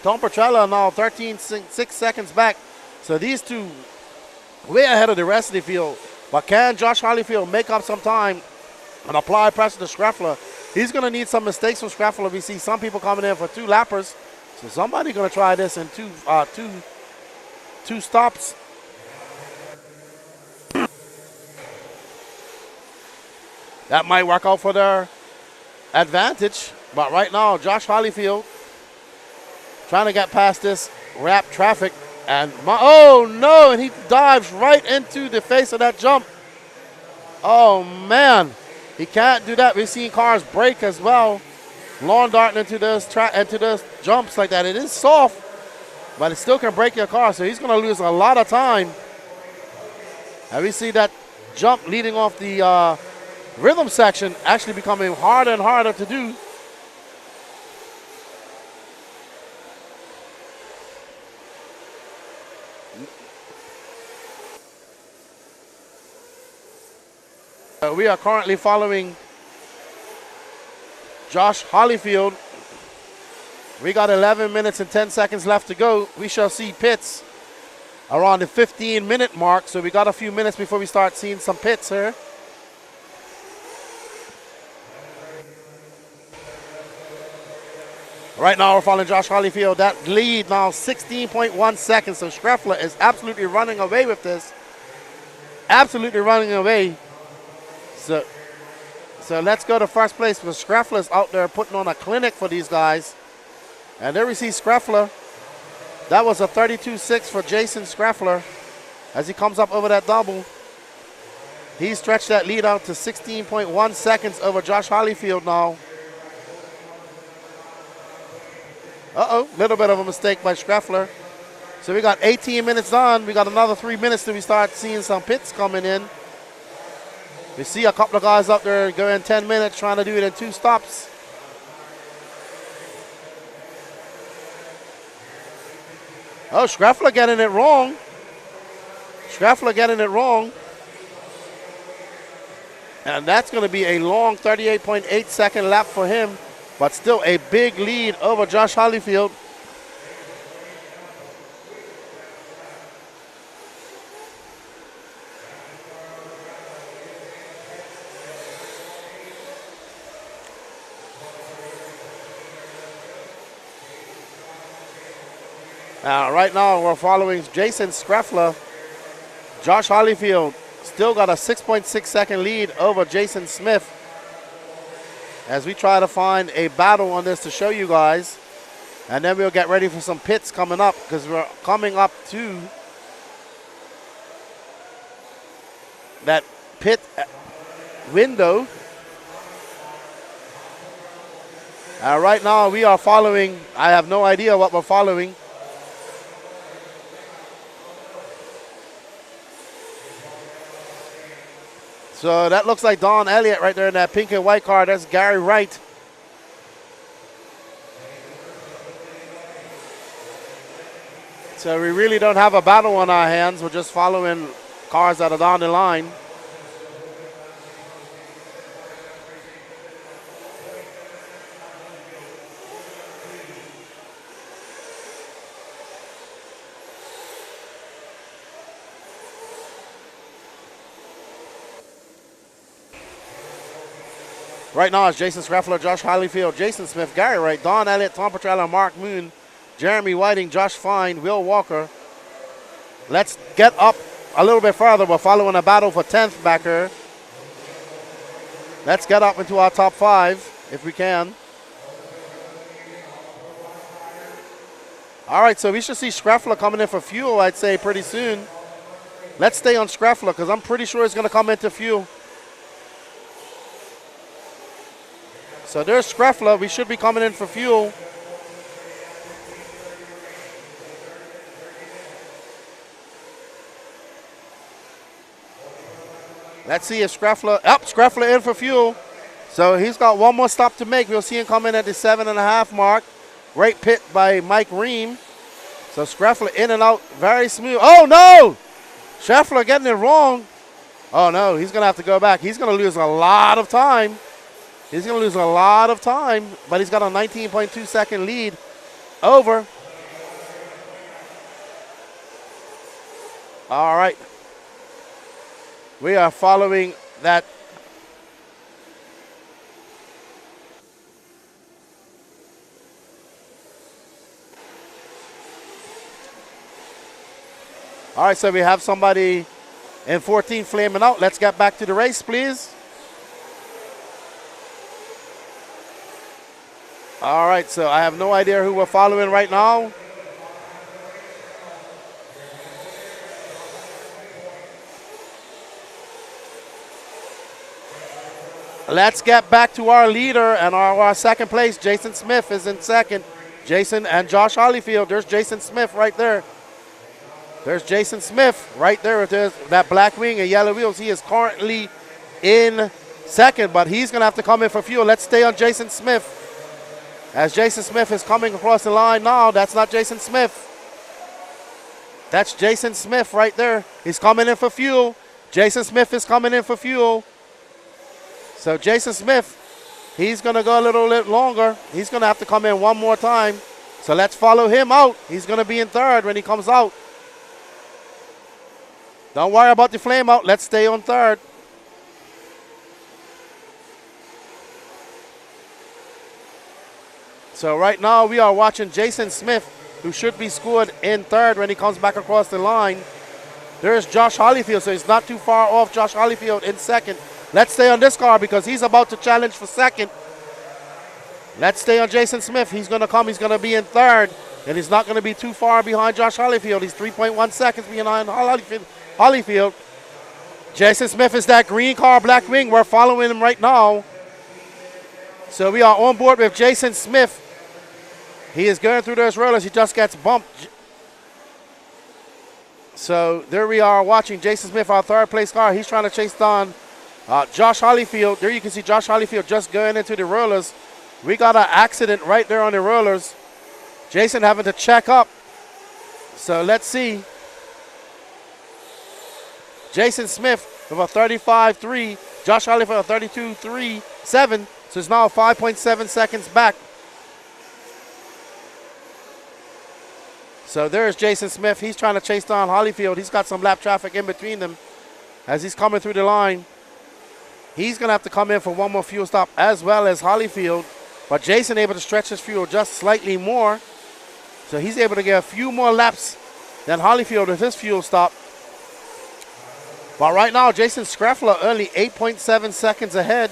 Tom Petrella now 6 seconds back. So these two way ahead of the rest of the field. But can Josh Hollyfield make up some time and apply pressure to Screffler? He's going to need some mistakes from Screffler. We see some people coming in for 2 lappers. So somebody's going to try this in two stops. That might work out for their advantage. But right now, Josh Hollyfield trying to get past this wrap traffic. And oh no, and he dives right into the face of that jump. Oh man, he can't do that. We've seen cars break as well. Lawn darting into those jumps like that. It is soft, but it still can break your car. So he's going to lose a lot of time. And we see that jump leading off the rhythm section actually becoming harder and harder to do. We are currently following Josh Hollyfield. We got 11 minutes and 10 seconds left to go. We shall see pits around the 15-minute mark. So we got a few minutes before we start seeing some pits here. Right now we're following Josh Hollyfield. That lead now 16.1 seconds. So Screffler is absolutely running away with this. Absolutely running away. So let's go to first place. For Screffler's out there putting on a clinic for these guys. And there we see Screffler. That was a 32.6 for Jason Screffler as he comes up over that double. He stretched that lead out to 16.1 seconds over Josh Hollyfield now. Uh-oh, little bit of a mistake by Screffler. So we got 18 minutes on. We got another 3 minutes till we start seeing some pits coming in. We see a couple of guys up there going 10 minutes trying to do it in 2 stops. Oh, Screffler getting it wrong. Screffler getting it wrong. And that's going to be a long 38.8 second lap for him, but still a big lead over Josh Hollyfield. Right now we're following Jason Screffler. Josh Hollyfield still got a 6.6 second lead over Jason Smith as we try to find a battle on this to show you guys. And then we'll get ready for some pits coming up because we're coming up to that pit window. Right now we are following, I have no idea what we're following. So that looks like Don Elliott right there in that pink and white car. That's Gary Wright. So we really don't have a battle on our hands. We're just following cars that are down the line. Right now it's Jason Screffler, Josh Hollyfield, Jason Smith, Gary Wright, Don Elliott, Tom Petrella, Mark Moon, Jeremy Whiting, Josh Fine, Will Walker. Let's get up a little bit further. We're following a battle for 10th back here. Let's get up into our top 5 if we can. All right, so we should see Screffler coming in for fuel, I'd say, pretty soon. Let's stay on Screffler because I'm pretty sure he's going to come into fuel. So there's Screffler. We should be coming in for fuel. Let's see if Screffler, Screffler in for fuel. So he's got one more stop to make. We'll see him come in at the 7.5 mark. Great pit by Mike Ream. So Schreffler in and out, very smooth. Oh, no! Schreffler getting it wrong. Oh, no, he's going to have to go back. He's going to lose a lot of time. He's going to lose a lot of time, but he's got a 19.2 second lead over. All right. We are following that. All right, so we have somebody in 14 flaming out. Let's get back to the race, please. All right, so I have no idea who we're following right now. Let's get back to our leader and our second place. Jason Smith is in second. Jason and Josh Holyfield. There's Jason Smith right there. There's Jason Smith right there with that black wing and yellow wheels. He is currently in second, but he's going to have to come in for fuel. Let's stay on Jason Smith. As Jason Smith is coming across the line now, that's not Jason Smith. That's Jason Smith right there. He's coming in for fuel. Jason Smith is coming in for fuel. So Jason Smith, he's going to go a little bit longer. He's going to have to come in one more time. So let's follow him out. He's going to be in third when he comes out. Don't worry about the flame out. Let's stay on third. So right now we are watching Jason Smith, who should be scored in third when he comes back across the line. There's Josh Holyfield, so he's not too far off Josh Holyfield in second. Let's stay on this car because he's about to challenge for second. Let's stay on Jason Smith. He's going to come. He's going to be in third, and he's not going to be too far behind Josh Holyfield. He's 3.1 seconds behind Holyfield. Jason Smith is that green car, black wing. We're following him right now. So we are on board with Jason Smith. He is going through those rollers. He just gets bumped. So there we are watching Jason Smith, our third place car. He's trying to chase down Josh Holyfield. There you can see Josh Holyfield just going into the rollers. We got an accident right there on the rollers. Jason having to check up. So let's see. Jason Smith with a 35.3. Josh Holyfield a 32.37. So it's now 5.7 seconds back. So there's Jason Smith. He's trying to chase down Holyfield. He's got some lap traffic in between them as he's coming through the line. He's going to have to come in for one more fuel stop as well as Holyfield. But Jason able to stretch his fuel just slightly more. So he's able to get a few more laps than Holyfield with his fuel stop. But right now, Jason Schreffler only 8.7 seconds ahead.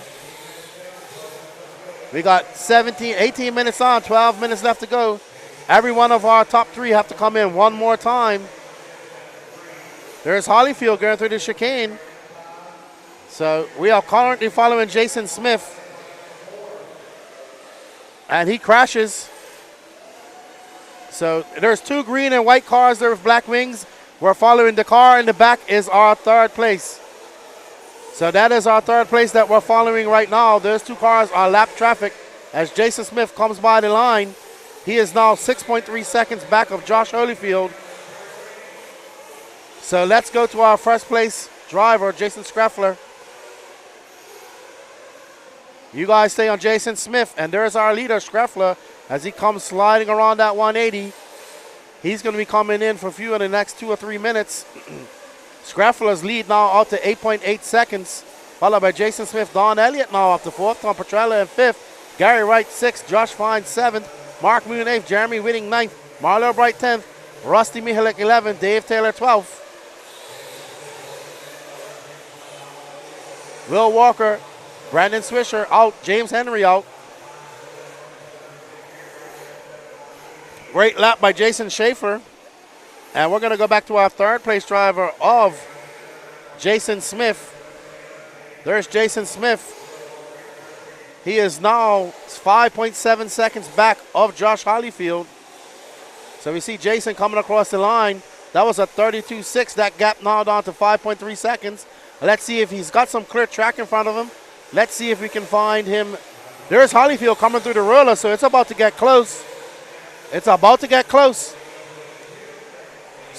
We got 18 minutes on, 12 minutes left to go. Every one of our top three have to come in one more time. There's Holyfield going through the chicane. So we are currently following Jason Smith. And he crashes. So there's two green and white cars there with black wings. We're following the car in the back is our third place. So that is our third place that we're following right now. Those two cars are lap traffic as Jason Smith comes by the line. He is now 6.3 seconds back of Josh Holyfield. So let's go to our first place driver, Jason Schreffler. You guys stay on Jason Smith, and there's our leader, Schreffler, as he comes sliding around that 180. He's going to be coming in for fuel in the next 2 or 3 minutes. Schreffler's lead now out to 8.8 seconds, followed by Jason Smith. Don Elliott now up to fourth. Tom Petrella in fifth. Gary Wright sixth. Josh Fine seventh. Mark Moon eighth. Jeremy Whitting ninth. Marlo Bright 10th. Rusty Mihalik 11th. Dave Taylor 12th. Will Walker, Brandon Swisher out. James Henry out. Great lap by Jason Schaefer. And we're going to go back to our third place driver of Jason Smith. There's Jason Smith. He is now 5.7 seconds back of Josh Holyfield. So we see Jason coming across the line. That was a 32.6. That gap now down to 5.3 seconds. Let's see if he's got some clear track in front of him. Let's see if we can find him. There's Holyfield coming through the roller, so it's about to get close. It's about to get close.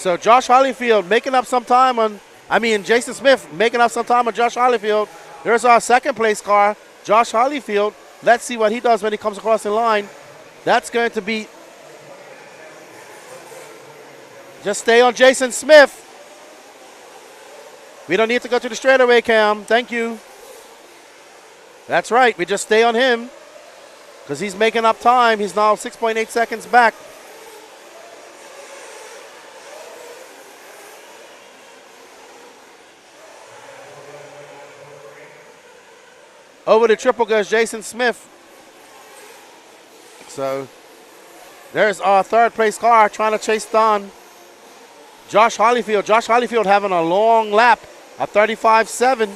So Josh Holyfield making up some time on, Jason Smith making up some time on Josh Holyfield. There's our second place car, Josh Holyfield. Let's see what he does when he comes across the line. That's going to be, just stay on Jason Smith. We don't need to go to the straightaway cam. Thank you. That's right. We just stay on him because he's making up time. He's now 6.8 seconds back. Over the triple goes Jason Smith. So there's our third place car trying to chase down Josh Holyfield. Josh Holyfield having a long lap, a 35.7.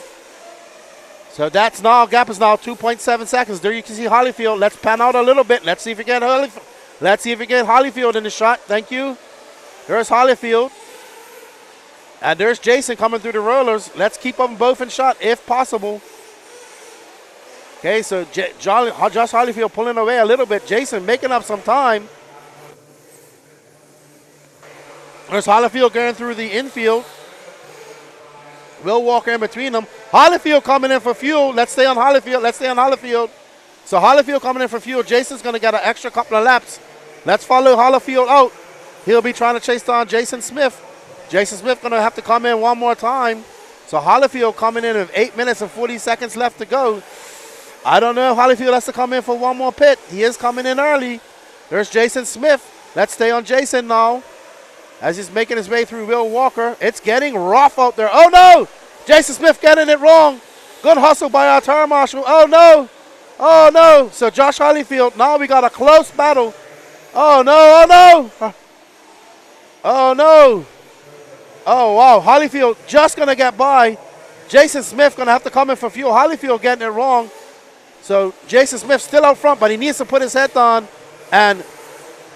So that's now, gap is now 2.7 seconds. There you can see Holyfield. Let's pan out a little bit. Let's see if we get Holyfield. Let's see if we get Holyfield in the shot. Thank you. There's Holyfield. And there's Jason coming through the rollers. Let's keep them both in shot if possible. Okay, so Josh Holyfield pulling away a little bit. Jason making up some time. There's Holyfield going through the infield. Will Walker in between them. Holyfield coming in for fuel. Let's stay on Holyfield. Let's stay on Holyfield. So Holyfield coming in for fuel. Jason's going to get an extra couple of laps. Let's follow Holyfield out. He'll be trying to chase down Jason Smith. Jason Smith going to have to come in one more time. So Holyfield coming in with 8 minutes and 40 seconds left to go. I don't know if Holyfield has to come in for one more pit. He is coming in early. There's Jason Smith. Let's stay on Jason now as he's making his way through Will Walker. It's getting rough out there. Oh, no! Jason Smith getting it wrong. Good hustle by our turn marshal. Oh, no! Oh, no! So Josh Holyfield, now we got a close battle. Oh, no! Oh, no! Oh, no! Oh, wow. Holyfield just going to get by. Jason Smith going to have to come in for fuel. Holyfield getting it wrong. So Jason Smith still out front, but he needs to put his head down and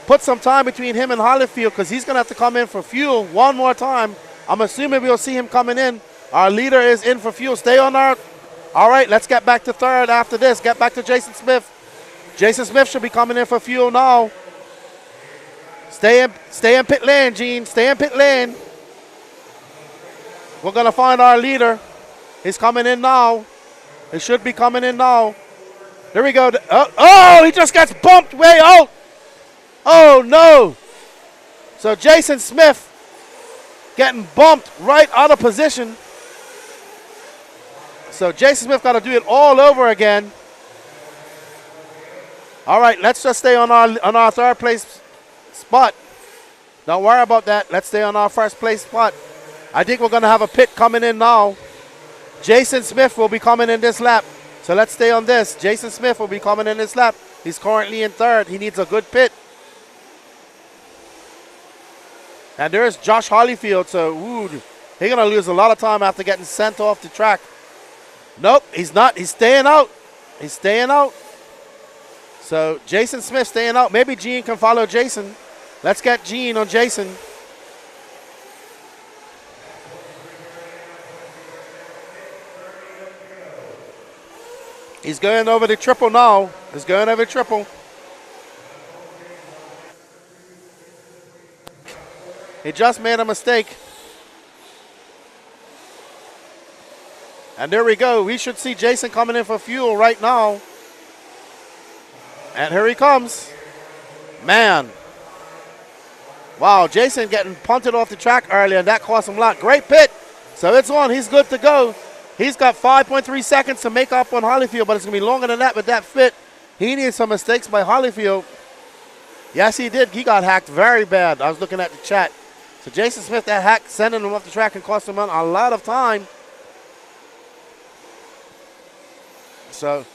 put some time between him and Holyfield because he's going to have to come in for fuel one more time. I'm assuming we'll see him coming in. Our leader is in for fuel. Stay on our... All right, let's get back to third after this. Get back to Jason Smith. Jason Smith should be coming in for fuel now. Stay in pit lane, Gene. Stay in pit lane. We're going to find our leader. He's coming in now. He should be coming in now. There we go. Oh, he just gets bumped way out. Oh, no. So Jason Smith getting bumped right out of position. So Jason Smith got to do it all over again. All right, let's just stay on our third place spot. Don't worry about that. Let's stay on our first place spot. I think we're going to have a pit coming in now. Jason Smith will be coming in this lap. So let's stay on this. Jason Smith will be coming in this lap. He's currently in third. He needs a good pit. And there's Josh Holyfield. So, he's going to lose a lot of time after getting sent off the track. Nope, he's not. He's staying out. He's staying out. So Jason Smith staying out. Maybe Gene can follow Jason. Let's get Gene on Jason. He's going over the triple now. He's going over the triple. He just made a mistake. And there we go. We should see Jason coming in for fuel right now. And here he comes. Man. Wow, Jason getting punted off the track earlier, and that cost him a lot. Great pit. So it's on. He's good to go. He's got 5.3 seconds to make up on Holyfield, but it's going to be longer than that with that fit. He needs some mistakes by Holyfield. Yes, he did. He got hacked very bad. I was looking at the chat. So Jason Smith, that hack, sending him off the track and cost him a lot of time. So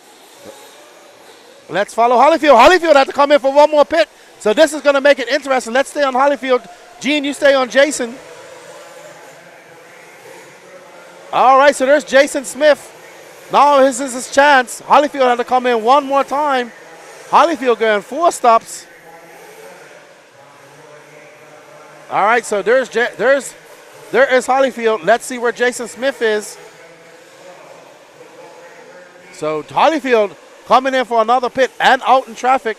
let's follow Holyfield. Holyfield had to come in for one more pit. So this is going to make it interesting. Let's stay on Holyfield. Gene, you stay on Jason. All right, so there's Jason Smith. Now this is his chance. Holyfield had to come in one more time. Holyfield going 4 stops. All right, so there is Holyfield. Let's see where Jason Smith is. So Holyfield coming in for another pit and out in traffic.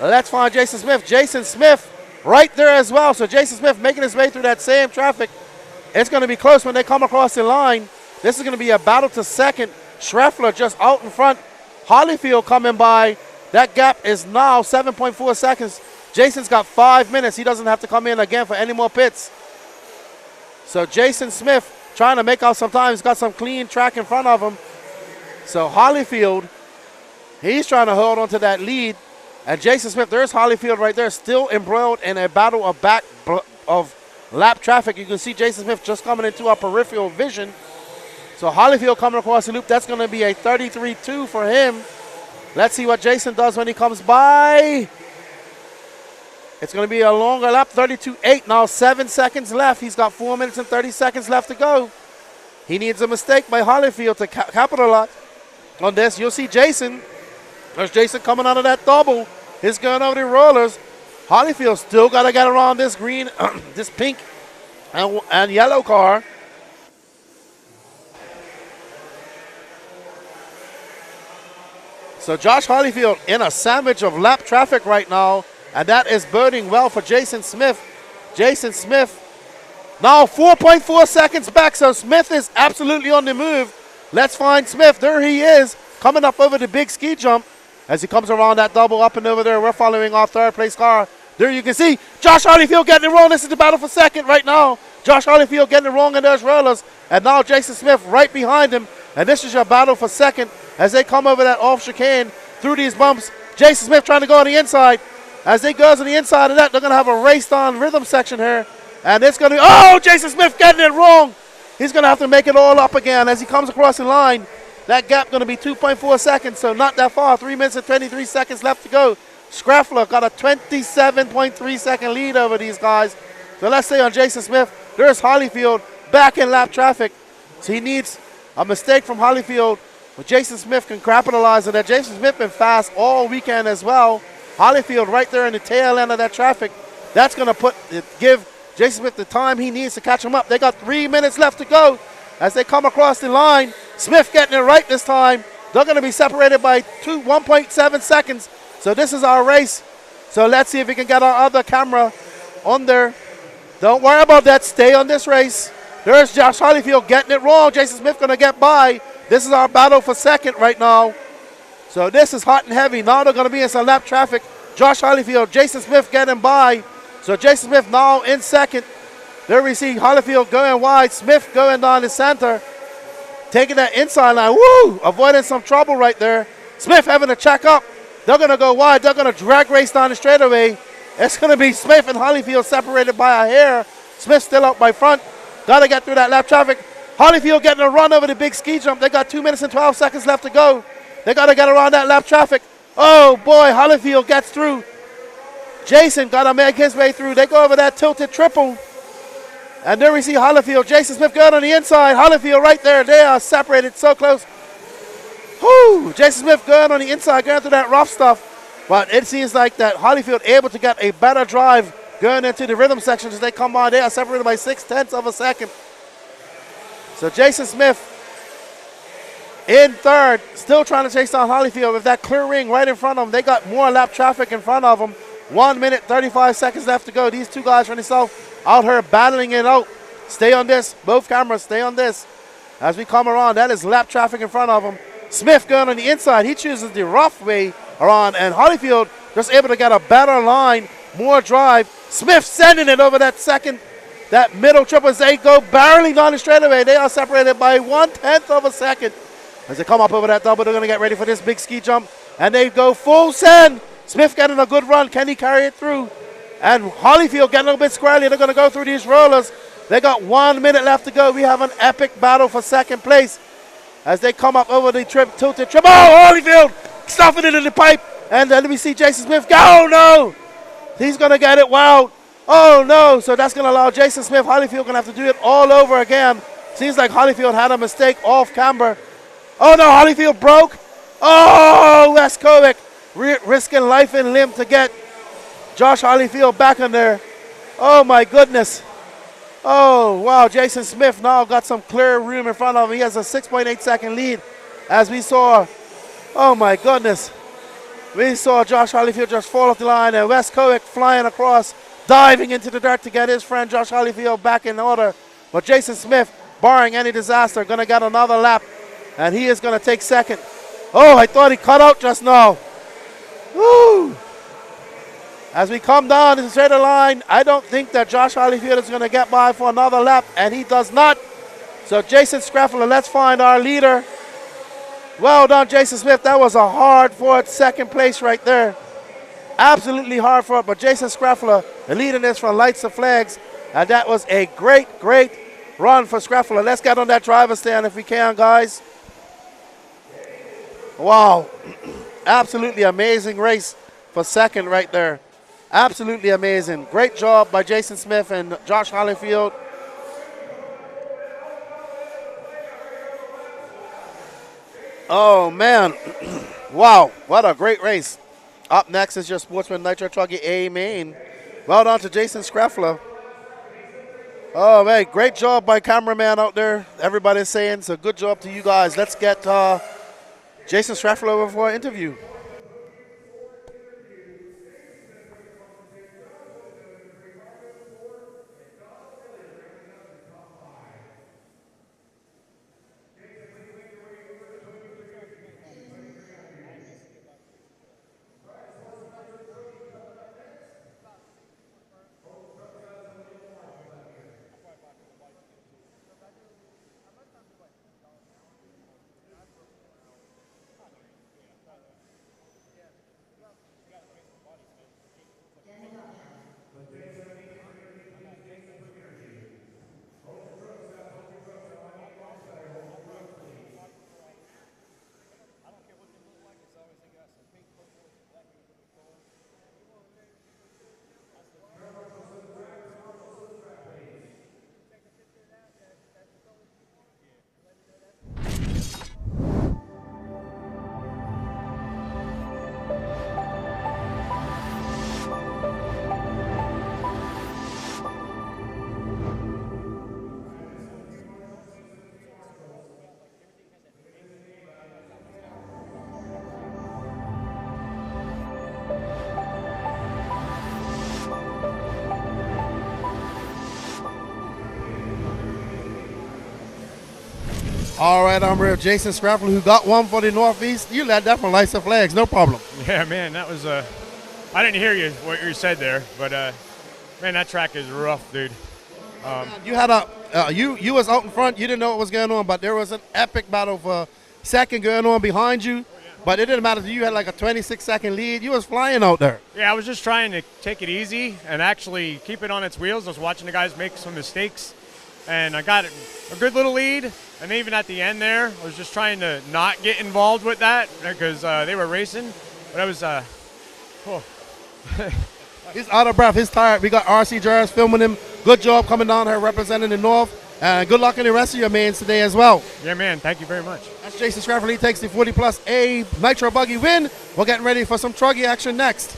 Let's find Jason Smith. Jason Smith right there as well. So Jason Smith making his way through that same traffic. It's going to be close when they come across the line. This is going to be a battle to second. Schreffler just out in front. Holyfield coming by. That gap is now 7.4 seconds. Jason's got 5 minutes. He doesn't have to come in again for any more pits. So Jason Smith trying to make out some time. He's got some clean track in front of him. So Holyfield, he's trying to hold on to that lead. And Jason Smith, there's Holyfield right there, still embroiled in a battle of lap traffic. You can see Jason Smith just coming into our peripheral vision. So Holyfield coming across the loop. That's going to be a 33-2 for him. Let's see what Jason does when he comes by. It's going to be a longer lap, 32.8. Now 7 seconds left. He's got 4 minutes and 30 seconds left to go. He needs a mistake by Holyfield to capitalize on this. You'll see Jason. There's Jason coming out of that double. He's going over the rollers. Holyfield still got to get around this green, this pink and yellow car. So Josh Holyfield in a sandwich of lap traffic right now, and that is boding well for Jason Smith. Jason Smith now 4.4 seconds back, so Smith is absolutely on the move. Let's find Smith. There he is, coming up over the big ski jump as he comes around that double up and over there. We're following our third place car. There you can see Josh Holyfield getting it wrong. This is the battle for second right now. Josh Holyfield getting it wrong in those rollers, and now Jason Smith right behind him, and this is your battle for second as they come over that off chicane through these bumps. Jason Smith trying to go on the inside. As they go to the inside of that, they're going to have a race on rhythm section here. And it's going to be, oh, Jason Smith getting it wrong. He's going to have to make it all up again as he comes across the line. That gap going to be 2.4 seconds, so not that far. 3 minutes and 23 seconds left to go. Schreffler got a 27.3 second lead over these guys. So let's say on Jason Smith, there's Holyfield back in lap traffic. So he needs a mistake from Holyfield. But Jason Smith can capitalize on that. Jason Smith been fast all weekend as well. Holyfield right there in the tail end of that traffic. That's going to give Jason Smith the time he needs to catch him up. They got 3 minutes left to go as they come across the line. Smith getting it right this time. They're going to be separated by 1.7 seconds. So this is our race. So let's see if we can get our other camera on there. Don't worry about that. Stay on this race. There's Josh Holyfield getting it wrong. Jason Smith going to get by. This is our battle for second right now. So this is hot and heavy. Now they're going to be in some lap traffic. Josh Holyfield, Jason Smith getting by. So Jason Smith now in second. There we see Holyfield going wide. Smith going down the center. Taking that inside line. Woo! Avoiding some trouble right there. Smith having to check up. They're going to go wide. They're going to drag race down the straightaway. It's going to be Smith and Holyfield separated by a hair. Smith still out by front. Got to get through that lap traffic. Holyfield getting a run over the big ski jump. They got 2 minutes and 12 seconds left to go. They got to get around that lap traffic. Oh, boy, Holyfield gets through. Jason got to make his way through. They go over that tilted triple. And there we see Holyfield. Jason Smith going on the inside. Holyfield right there. They are separated so close. Whoo! Jason Smith going on the inside, going through that rough stuff. But it seems like that Holyfield able to get a better drive going into the rhythm sections as they come on. They are separated by 0.6 of a second. So Jason Smith in third, still trying to chase down Holyfield with that clear ring right in front of them. They got more lap traffic in front of them. 1 minute, 35 seconds left to go. These two guys from themselves out here battling it out. Stay on this. Both cameras, stay on this. As we come around, that is lap traffic in front of them. Smith going on the inside. He chooses the rough way around, and Holyfield just able to get a better line, more drive. Smith sending it over that middle triple as they go barreling down the straightaway. They are separated by 1/10 of a second. As they come up over that double, they're going to get ready for this big ski jump. And they go full send. Smith getting a good run. Can he carry it through? And Holyfield getting a little bit squarely. They're going to go through these rollers. They got 1 minute left to go. We have an epic battle for second place. As they come up over the tilted triple. Oh, Holyfield stuffing it in the pipe. And then we see Jason Smith go. Oh, no. He's going to get it wild. Oh, no. So that's going to allow Jason Smith, Holyfield, going to have to do it all over again. Seems like Holyfield had a mistake off camber. Oh, no. Holyfield broke. Oh, Wes Kovic risking life and limb to get Josh Holyfield back in there. Oh, my goodness. Oh, wow. Jason Smith now got some clear room in front of him. He has a 6.8 second lead as we saw. Oh, my goodness. We saw Josh Holyfield just fall off the line and Wes Kovic flying across diving into the dirt to get his friend Josh Holyfield back in order. But Jason Smith, barring any disaster, going to get another lap, and he is going to take second. Oh, I thought he cut out just now. Woo! As we come down the straight line, I don't think that Josh Holyfield is going to get by for another lap, and he does not. So Jason Scraffler, let's find our leader. Well done, Jason Smith. That was a hard-fought second place right there. Absolutely hard-fought, but Jason Scraffler leading this from lights to flags, and that was a great, great run for Scraffler. Let's get on that driver's stand if we can, guys. Wow. Absolutely amazing race for second right there. Absolutely amazing. Great job by Jason Smith and Josh Holyfield. Oh, man. Wow, what a great race. Up next is your Sportsman Nitro Truggy A-main. Well done to Jason Scraffler. Oh, man, great job by cameraman out there. Everybody's saying, so good job to you guys. Let's get Jason Scraffler over for an interview. All right, I'm here with Jason Scraffler, who got one for the Northeast. You led that from lights and flags, no problem. Yeah, man, that was I didn't hear you what you said there, but man, that track is rough, dude. You had you was out in front. You didn't know what was going on, but there was an epic battle for second going on behind you. But it didn't matter. You had like a 26-second lead. You was flying out there. Yeah, I was just trying to take it easy and actually keep it on its wheels. I was watching the guys make some mistakes, and I got a good little lead. And even at the end there, I was just trying to not get involved with that because they were racing. But I was, He's out of breath. He's tired. We got RC Jarvis filming him. Good job coming down here representing the North. And good luck in the rest of your mains today as well. Yeah, man. Thank you very much. That's Jason Scraffler. He takes the 40+ A Nitro Buggy win. We're getting ready for some Truggy action next.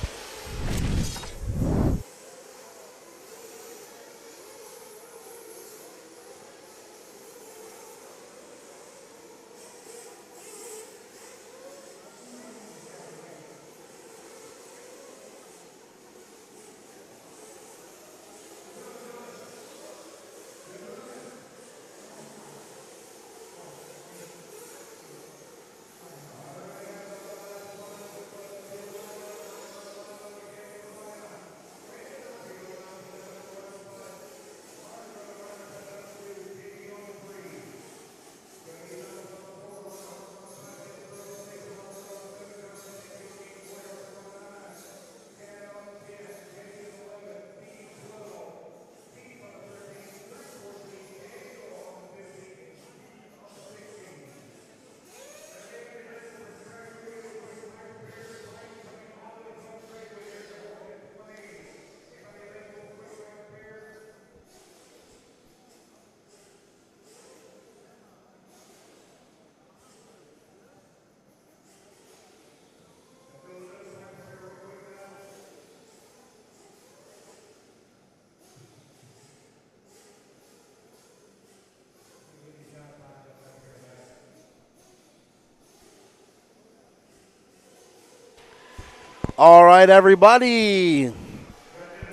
All right, everybody.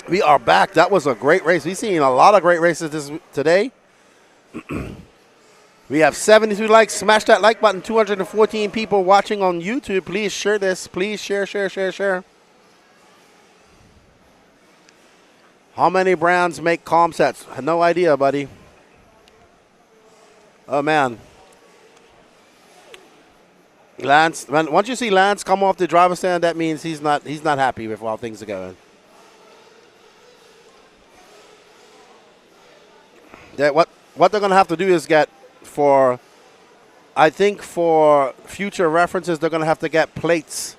We are back. That was a great race. We've seen a lot of great races today. We have 72 likes. Smash that like button. 214 people watching on YouTube. Please share this. Please share. How many brands make calm sets? No idea, buddy. Oh, man. Lance, once you see Lance come off the driver's stand, that means he's not happy with how things are going. What they're going to have to do is get for future references, they're going to have to get plates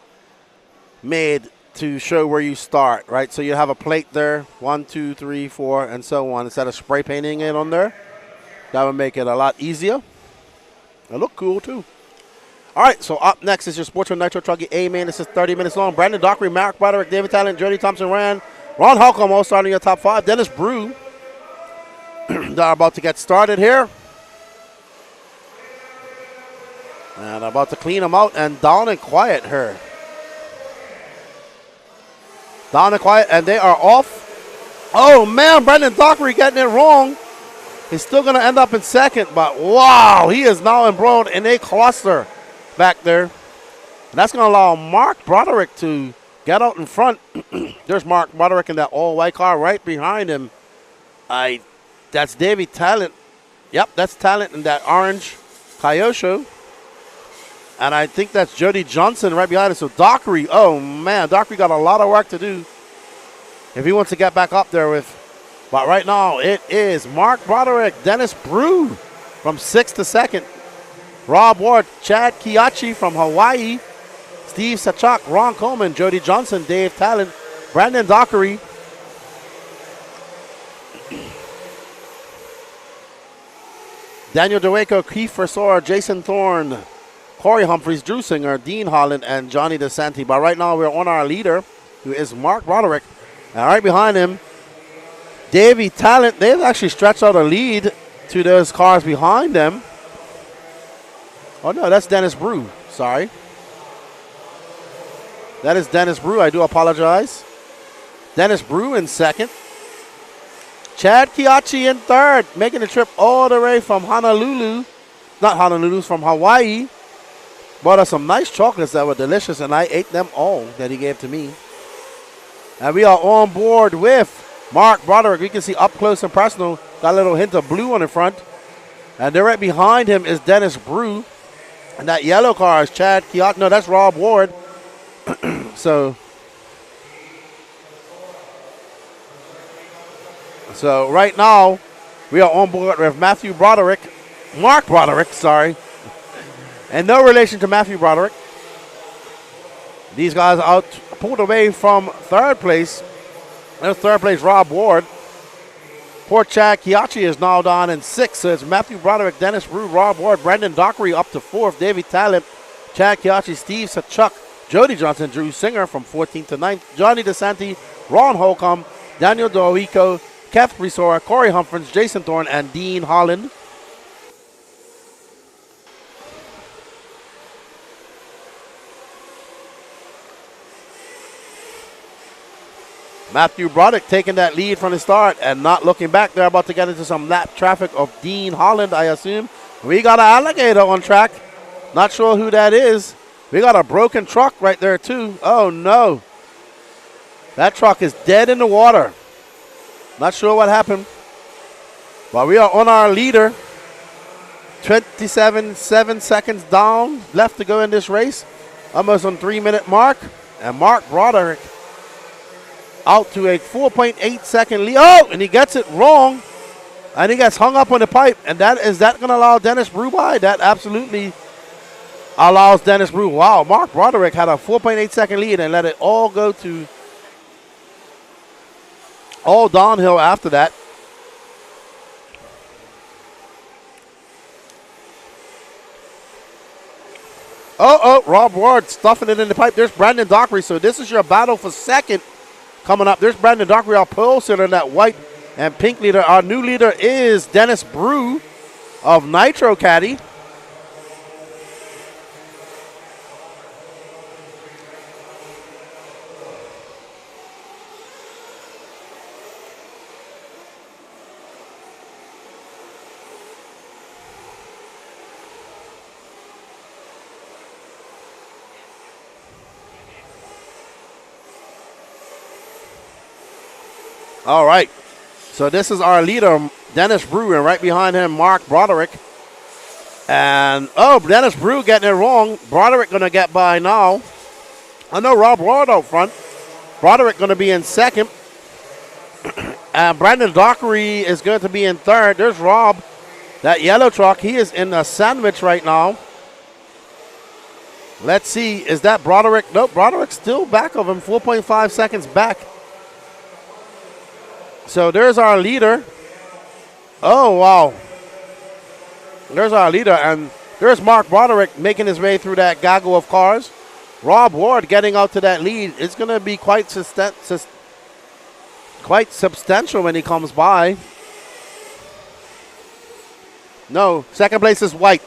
made to show where you start, right? So you have a plate there, 1, 2, 3, 4, and so on. Instead of spray painting it on there, that would make it a lot easier. It look cool too. All right, so up next is your Sportsman Nitro Truggy A-main. This is 30 minutes long. Brandon Dockery, Mark Broderick, David Talent, Jody Thompson, Ron Holcomb all starting your top 5. Dennis Brew. They're about to get started here. And about to clean them out and down and quiet her. Down and quiet, and they are off. Oh, man, Brandon Dockery getting it wrong. He's still going to end up in second, but wow, he is now embroiled in a cluster back there. And that's going to allow Mark Broderick to get out in front. There's Mark Broderick in that all-white car right behind him. That's Davey Talent. Yep, that's Talent in that orange Kyosho. And I think that's Jody Johnson right behind us. So Dockery, oh man, Dockery got a lot of work to do if he wants to get back up there with. But right now it is Mark Broderick, Dennis Brew from 6th to 2nd. Rob Ward, Chad Kiachi from Hawaii. Steve Sachak, Ron Coleman, Jody Johnson, Dave Talent, Brandon Dockery. Daniel DeWaco, Keith Versor, Jason Thorne, Corey Humphreys, Drew Singer, Dean Holland, and Johnny DeSanti. But right now we're on our leader, who is Mark Broderick. And right behind him, Davey Talent. They've actually stretched out a lead to those cars behind them. Oh, no, that's Dennis Brew. Sorry. That is Dennis Brew. I do apologize. Dennis Brew in 2nd. Chad Kiachi in 3rd, making the trip all the way from Honolulu. Not Honolulu, from Hawaii. Bought us some nice chocolates that were delicious, and I ate them all that he gave to me. And we are on board with Mark Broderick. We can see up close and personal. Got a little hint of blue on the front. And there right behind him is Dennis Brew. And that yellow car is Chad Kiachi. No, that's Rob Ward. So right now, we are on board with Mark Broderick, sorry. And no relation to Matthew Broderick. These guys are pulled away from 3rd place. And 3rd place, Rob Ward. Poor Chad Kiachi is now down in 6th. So it's Matthew Broderick, Dennis Brew, Rob Ward, Brandon Dockery up to 4th. Davey Talent, Chad Kiachi, Steve Sachuk, Jody Johnson, Drew Singer from 14th to 9th. Johnny DeSanti, Ron Holcomb, Daniel Dorico, Kev Brisora, Corey Humphreys, Jason Thorne, and Dean Holland. Matthew Broderick taking that lead from the start and not looking back. They're about to get into some lap traffic of Dean Holland, I assume. We got an alligator on track. Not sure who that is. We got a broken truck right there, too. Oh, no. That truck is dead in the water. Not sure what happened. But we are on our leader. 7 seconds down left to go in this race. Almost on 3-minute mark. And Mark Broderick out to a 4.8 second lead. Oh, and he gets it wrong. And he gets hung up on the pipe. And is that going to allow Dennis Brew by? That absolutely allows Dennis Brew. Wow, Mark Broderick had a 4.8 second lead and let it all go to all downhill after that. Rob Ward stuffing it in the pipe. There's Brandon Dockery. So this is your battle for second coming up. There's Brandon Dockery, our pole sitter in that white and pink leader. Our new leader is Dennis Brew of Nitro Caddy. All right. So this is our leader, Dennis Brew, and right behind him, Mark Broderick. And, Dennis Brew getting it wrong. Broderick going to get by now. I know Rob Ward out front. Broderick going to be in second. And Brandon Dockery is going to be in third. There's Rob, that yellow truck. He is in a sandwich right now. Let's see. Is that Broderick? Nope, Broderick's still back of him, 4.5 seconds back. So there's our leader. Oh, wow. There's our leader. And there's Mark Broderick making his way through that gaggle of cars. Rob Ward getting out to that lead. It's going to be quite substantial when he comes by. No, second place is White.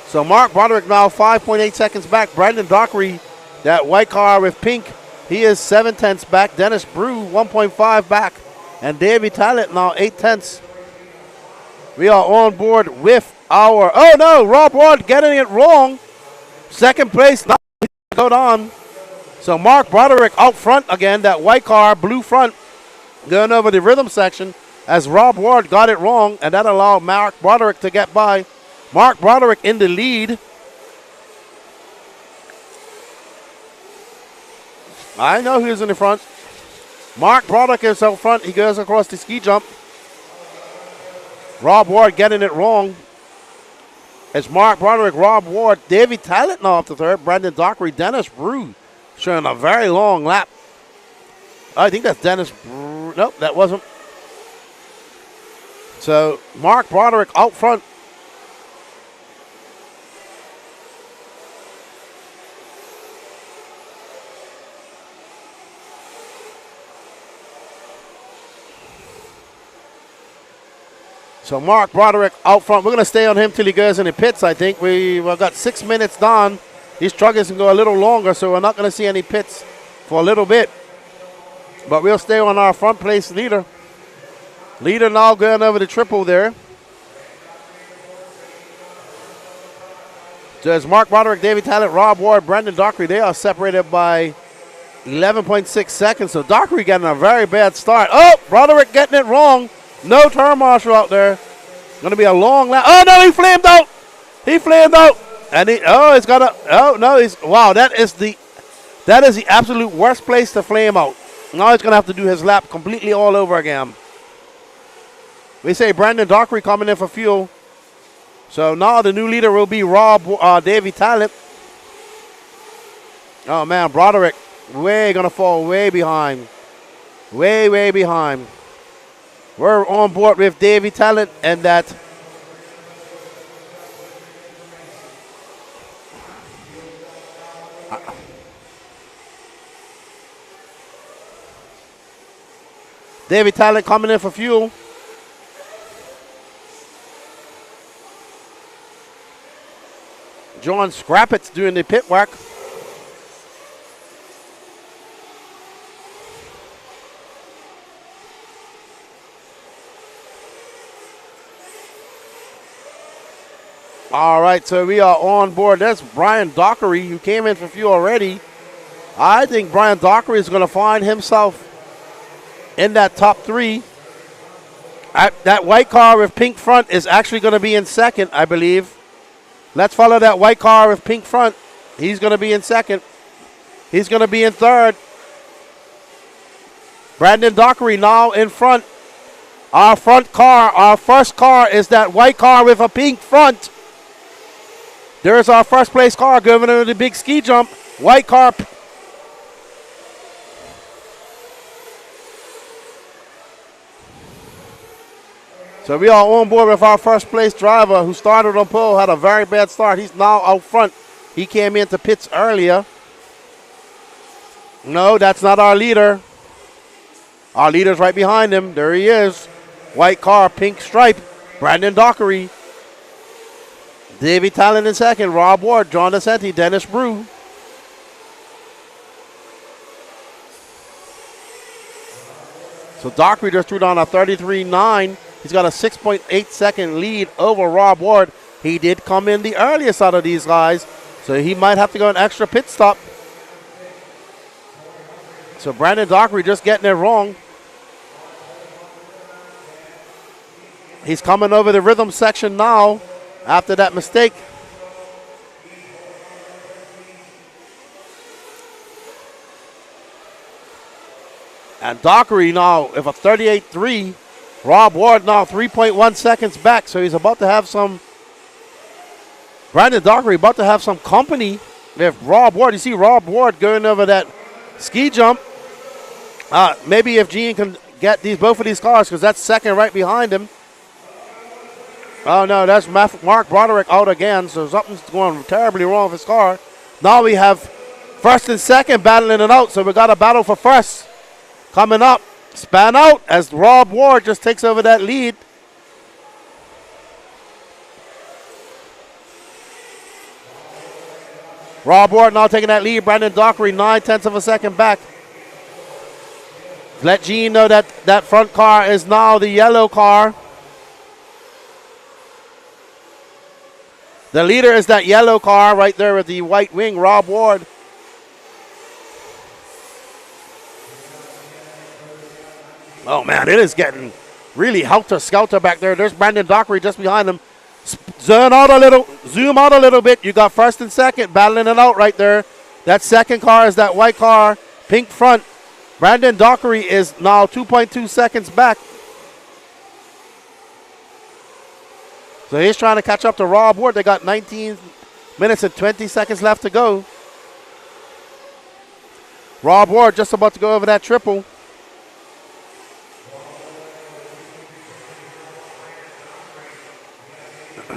So Mark Broderick now 5.8 seconds back. Brandon Dockery, that white car with pink, he is 7/10 back. Dennis Brew, 1.5 back. And Davey Talent now 8/10. We are on board with our, oh no, Rob Ward getting it wrong. Second place, not going on. So Mark Broderick out front again, that white car, blue front, going over the rhythm section as Rob Ward got it wrong, and that allowed Mark Broderick to get by. Mark Broderick in the lead. I know who's in the front. Mark Broderick is out front. He goes across the ski jump. Rob Ward getting it wrong. It's Mark Broderick, Rob Ward, Davey Talent now up to third. Brandon Dockery, Dennis Brew showing a very long lap. I think that's Dennis Brew. Nope, that wasn't. So Mark Broderick out front. So Mark Broderick out front. We're going to stay on him till he goes in the pits, I think. We've got 6 minutes down. These truckers can go a little longer, so we're not going to see any pits for a little bit. But we'll stay on our front place leader. Leader now going over the triple there. So it's Mark Broderick, Davey Talent, Rob Ward, Brandon Dockery. They are separated by 11.6 seconds. So Dockery getting a very bad start. Oh, Broderick getting it wrong. No turn marshal out there. Going to be a long lap. Oh, no, he flamed out. He flamed out. And it's got a, oh, no, wow, that is the absolute worst place to flame out. Now he's going to have to do his lap completely all over again. We say Brandon Dockery coming in for fuel. So now the new leader will be Davey Talent. Oh, man, Broderick going to fall way behind. Way behind. We're on board with Davey Talent and that. Davey Talent coming in for fuel. John Scrappets doing the pit work. All right, so we are on board. That's Brian Dockery, who came in for fuel already. I think Brian Dockery is going to find himself in that top three. That white car with pink front is actually going to be in second, I believe. Let's follow that white car with pink front. He's going to be in second. He's going to be in third. Brandon Dockery now in front. Our front car, our first car is that white car with a pink front. There's our first place car going over the big ski jump. White car. So we are on board with our first place driver who started on pole, had a very bad start. He's now out front. He came into pits earlier. No, that's not our leader. Our leader's right behind him. There he is. White car, pink stripe. Brandon Dockery. Davey Talent in second. Rob Ward, John DeSanti, Dennis Brew. So Dockery just threw down a 33.9. He's got a 6.8 second lead over Rob Ward. He did come in the earliest out of these guys, so he might have to go an extra pit stop. So Brandon Dockery just getting it wrong. He's coming over the rhythm section now after that mistake. And Dockery now, if a 38.3, Rob Ward now 3.1 seconds back. So he's about to have some, Brandon Dockery about to have some company with Rob Ward. You see Rob Ward going over that ski jump. Maybe if Gene can get both of these cars, because that's second right behind him. Oh no, that's Mark Broderick out again, so something's going terribly wrong with his car. Now we have first and second battling it out, so we got a battle for first coming up. Span out as Rob Ward just takes over that lead. Rob Ward now taking that lead. Brandon Dockery 0.9 of a second back. Let Gene know that that front car is now the yellow car. The leader is that yellow car right there with the white wing, Rob Ward. Oh, man, it is getting really helter-skelter back there. There's Brandon Dockery just behind him. Zoom out a little bit. You got first and second battling it out right there. That second car is that white car, pink front. Brandon Dockery is now 2.2 seconds back. So he's trying to catch up to Rob Ward. They got 19 minutes and 20 seconds left to go. Rob Ward just about to go over that triple.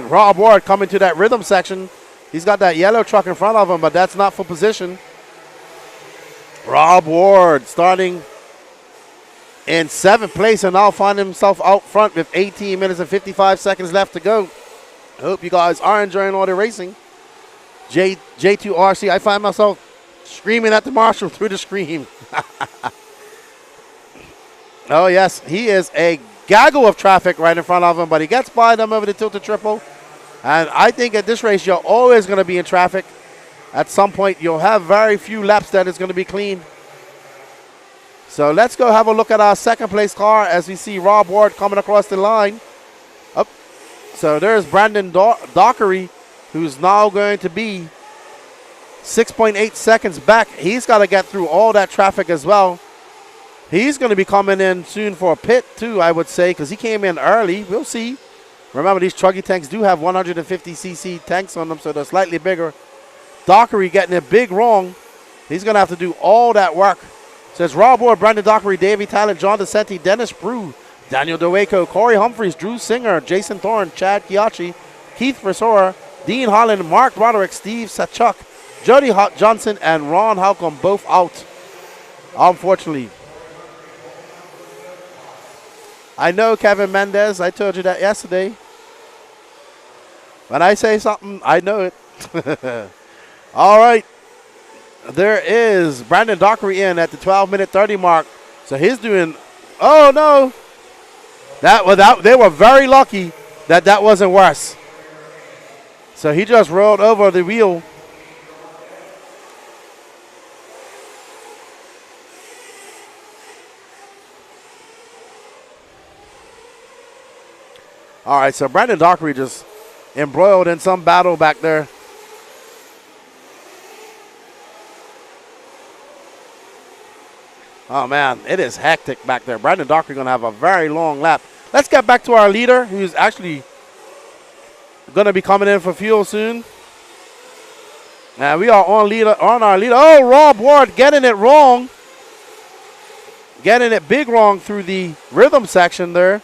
Rob Ward coming to that rhythm section. He's got that yellow truck in front of him, but that's not for position. Rob Ward starting in 7th place and now finding himself out front with 18 minutes and 55 seconds left to go. I hope you guys are enjoying all the racing. J2RC, I find myself screaming at the marshal through the screen. Oh, yes, he is a gaggle of traffic right in front of him, but he gets by them over the tilted triple. And I think at this race, you're always going to be in traffic. At some point, you'll have very few laps that is going to be clean. So let's go have a look at our second place car as we see Rob Ward coming across the line. Up. So there's Brandon Dockery, who's now going to be 6.8 seconds back. He's got to get through all that traffic as well. He's going to be coming in soon for a pit too, I would say, because he came in early. We'll see. Remember, these Truggy tanks do have 150cc tanks on them, so they're slightly bigger. Dockery getting it big wrong. He's going to have to do all that work. Says Rob Ward, Brandon Dockery, Davey Talent, John DeCenti, Dennis Brew, Daniel DeWaco, Corey Humphreys, Drew Singer, Jason Thorne, Chad Kiachi, Keith Frisora, Dean Holland, Mark Broderick, Steve Sachuk, Jody Johnson, and Ron Halcomb both out, unfortunately. I know Kevin Mendez. I told you that yesterday. When I say something, I know it. All right. There is Brandon Dockery in at the 12-minute 30 mark. So he's doing, oh, no. They were very lucky that wasn't worse. So he just rolled over the wheel. All right, so Brandon Dockery just embroiled in some battle back there. Oh, man, it is hectic back there. Brandon Dockery going to have a very long lap. Let's get back to our leader, who's actually going to be coming in for fuel soon. And we are on our leader. Oh, Rob Ward getting it wrong. Getting it big wrong through the rhythm section there.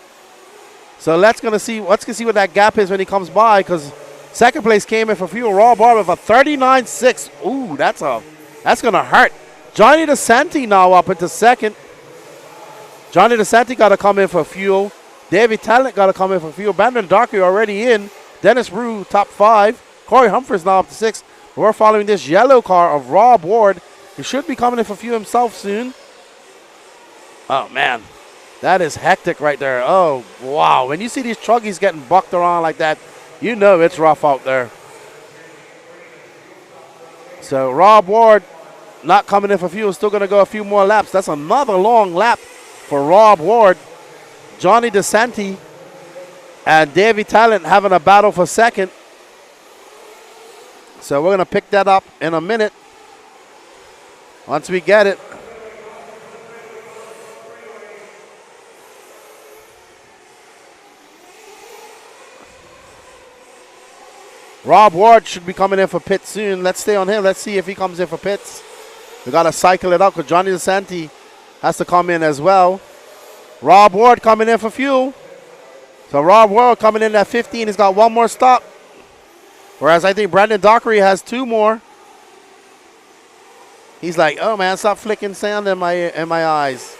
So let's see what that gap is when he comes by, because second place came in for fuel. Rob Ward with a 39.6. Ooh, that's going to hurt. Johnny DeCenti now up into second. Johnny DeCenti got to come in for fuel. David Talent got to come in for fuel. Brandon Dockery already in. Dennis Rue, top 5. Corey Humphreys now up to 6. We're following this yellow car of Rob Ward. He should be coming in for fuel himself soon. Oh, man. That is hectic right there. Oh, wow. When you see these Truggies getting bucked around like that, you know it's rough out there. So Rob Ward not coming in for fuel. Still going to go a few more laps. That's another long lap for Rob Ward. Johnny DeSanti and Davey Talent having a battle for second. So we're going to pick that up in a minute once we get it. Rob Ward should be coming in for pits soon. Let's stay on him. Let's see if he comes in for pits. We got to cycle it up because Johnny DeSanti has to come in as well. Rob Ward coming in for fuel. So Rob Ward coming in at 15. He's got one more stop. Whereas I think Brandon Dockery has 2 more. He's like, oh man, stop flicking sand in my eyes.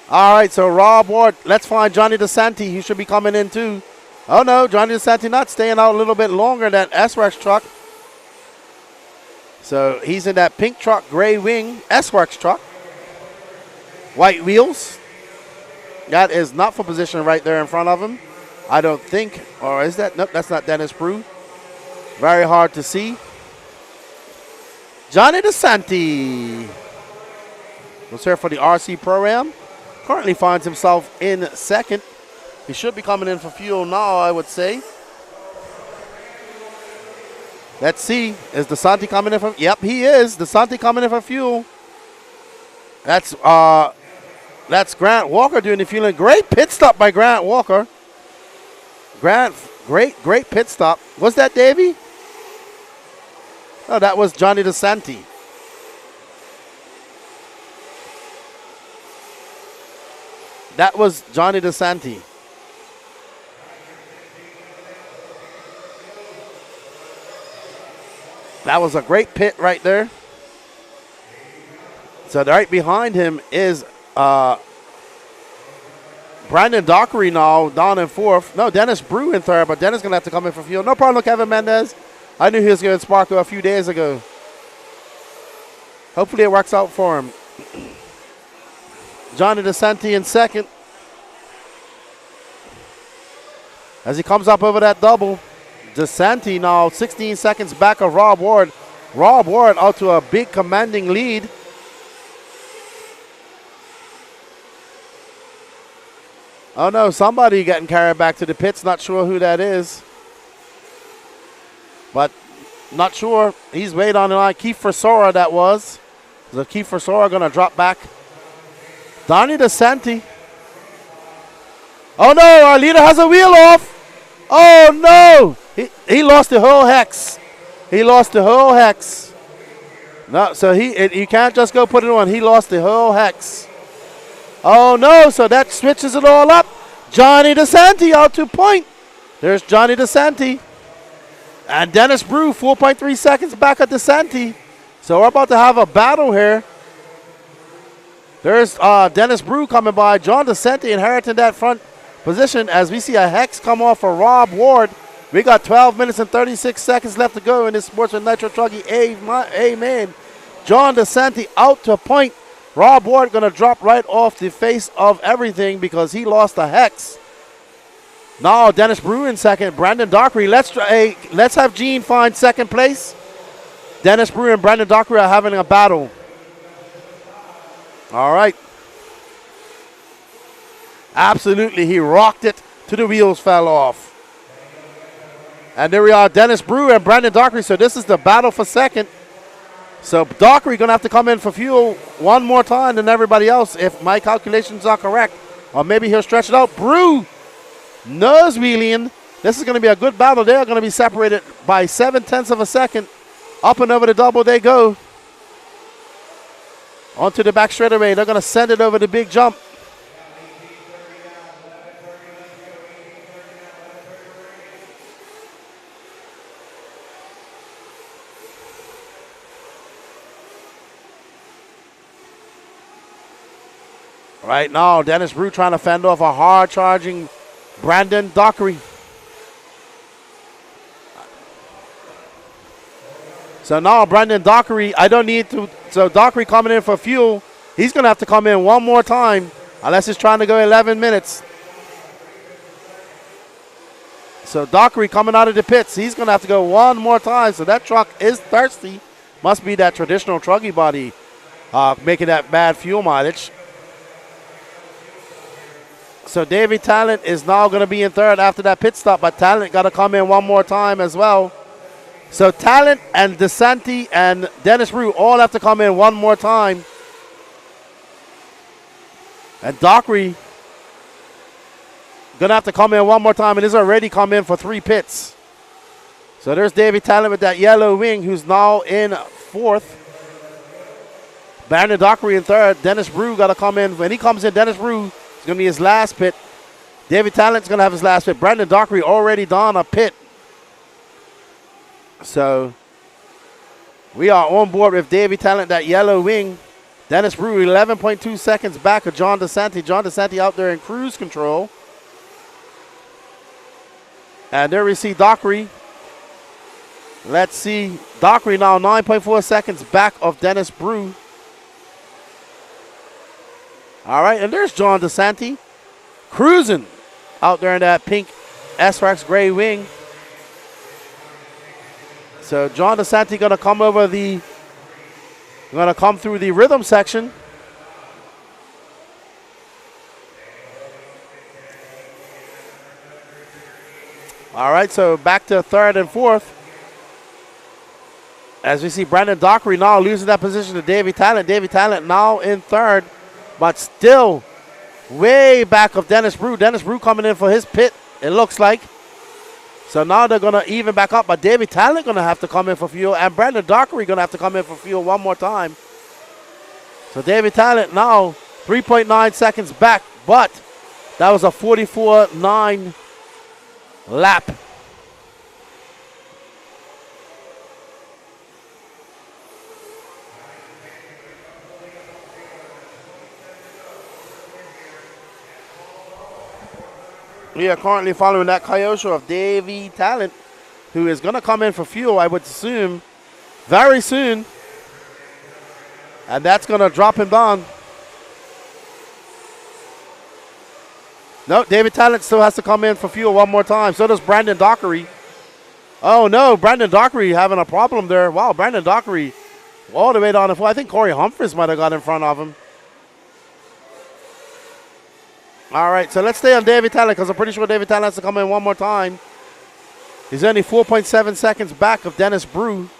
All right, so Rob Ward, let's find Johnny DeSanti. He should be coming in too. Oh no, Johnny DeSanti not staying out a little bit longer than S-Works truck. So he's in that pink truck, gray wing, S-Works truck. White wheels. That is not for position right there in front of him. I don't think, or is that? Nope, that's not Dennis Brew. Very hard to see. Johnny DeSanti was here for the RC Pro-Am. Currently finds himself in second. He should be coming in for fuel now, I would say. Let's see. Is DeSanti coming in for? Yep, he is. DeSanti coming in for fuel. That's Grant Walker doing the fueling. Great pit stop by Grant Walker. Grant, great pit stop. Was that Davey? Oh, that was Johnny DeSanti. That was Johnny DeSanti. That was a great pit right there. So right behind him is Brandon Dockery now down in fourth. No, Dennis Brew in third, but Dennis going to have to come in for fuel. No problem, Kevin Mendez. I knew he was going to Sparkle a few days ago. Hopefully it works out for him. Johnny DeSanti in second. As he comes up over that double. DeSanti now 16 seconds back of Rob Ward. Rob Ward out to a big commanding lead. Oh no, somebody getting carried back to the pits. Not sure who that is. But not sure. He's waiting on the line. Keith Forsora that was. So Keith Forsora going to drop back. Donnie DeSanti. Oh no, our leader has a wheel off. Oh no. He lost the whole hex. He lost the whole hex. No, so you can't just go put it on. He lost the whole hex. Oh no, so that switches it all up. Johnny DeSanti out to point. There's Johnny DeSanti. And Dennis Brew, 4.3 seconds back at DeSanti. So we're about to have a battle here. There's Dennis Brew coming by. John DeSanti inheriting that front position as we see a hex come off for Rob Ward. We got 12 minutes and 36 seconds left to go in this Sportsman Nitro Truggy A-main. John DeSanti out to point. Rob Ward going to drop right off the face of everything because he lost a hex. Now Dennis Brew in second. Brandon Dockery. Let's have Gene find second place. Dennis Brew and Brandon Dockery are having a battle. All right. Absolutely, he rocked it till the wheels fell off. And there we are, Dennis Brew and Brandon Dockery. So this is the battle for second. So Dockery going to have to come in for fuel one more time than everybody else if my calculations are correct. Or maybe he'll stretch it out. Brew, nose wheeling. This is going to be a good battle. They are going to be separated by 0.7 of a second. Up and over the double they go. Onto the back straightaway. They're going to send it over the big jump. Right now, Dennis Brew trying to fend off a hard-charging Brandon Dockery. So now Brandon Dockery, I don't need to. So Dockery coming in for fuel. He's going to have to come in one more time unless he's trying to go 11 minutes. So Dockery coming out of the pits. He's going to have to go one more time. So that truck is thirsty Must be that traditional truggy body making that bad fuel mileage. So Davey Talent is now going to be in third after that pit stop, but Talent got to come in one more time as well. So Talent and DeSanti and Dennis Rue all have to come in one more time. And Dockery going to have to come in one more time, and he's already come in for 3 pits. So there's Davey Talent with that yellow wing, who's now in fourth. Brandon Dockery in third. Dennis Rue got to come in. When he comes in, Dennis Rue is going to be his last pit. Davey Talent's going to have his last pit. Brandon Dockery already done a pit. So we are on board with Davey Talent, that yellow wing. Dennis Rue 11.2 seconds back of John DeSanti. John DeSanti out there in cruise control. And there we see Dockery. Let's see. Dockery now 9.4 seconds back of Dennis Brew. All right, and there's John DeSanti cruising out there in that pink S-Rex gray wing. So John DeSanti going to come over the, going to come through the rhythm section. All right, so back to third and fourth. As we see Brandon Dockery now losing that position to Davey Talent. Davey Talent now in third, but still way back of Dennis Brew. Dennis Brew coming in for his pit, it looks like. So now they're going to even back up, but Davey Talent going to have to come in for fuel, and Brandon Dockery going to have to come in for fuel one more time. So Davey Talent now 3.9 seconds back, but that was a 44.9 lap. We are currently following that Kyosho of Davey Talent, who is going to come in for fuel, I would assume, very soon. And that's going to drop him down. No, Davey Talent still has to come in for fuel one more time. So does Brandon Dockery. Oh, no, Brandon Dockery having a problem there. Wow, Brandon Dockery all the way down the floor. I think Corey Humphries might have got in front of him. All right, so let's stay on Davey Talent because I'm pretty sure Davey Talent has to come in one more time. He's only 4.7 seconds back of Dennis Brew.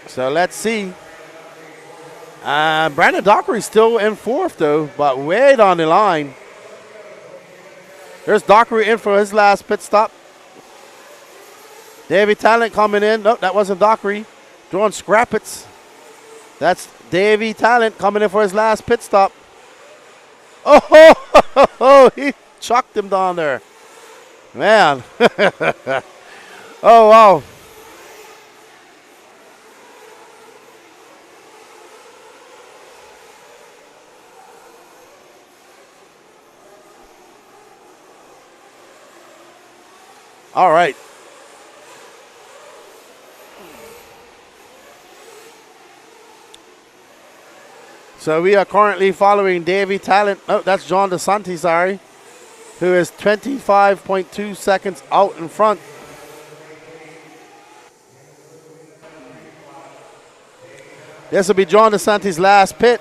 So let's see. Brandon Dockery's still in fourth, though, but way down the line. There's Dockery in for his last pit stop. Davey Talent coming in. Nope, that wasn't Dockery. Drawing scrappets. That's Davey Talent coming in for his last pit stop. Oh, he chucked him down there. Man. Oh, wow. All right. So we are currently following Davey Talent. Oh, that's John DeSanti, sorry, who is 25.2 seconds out in front. This will be John DeSanti's last pit.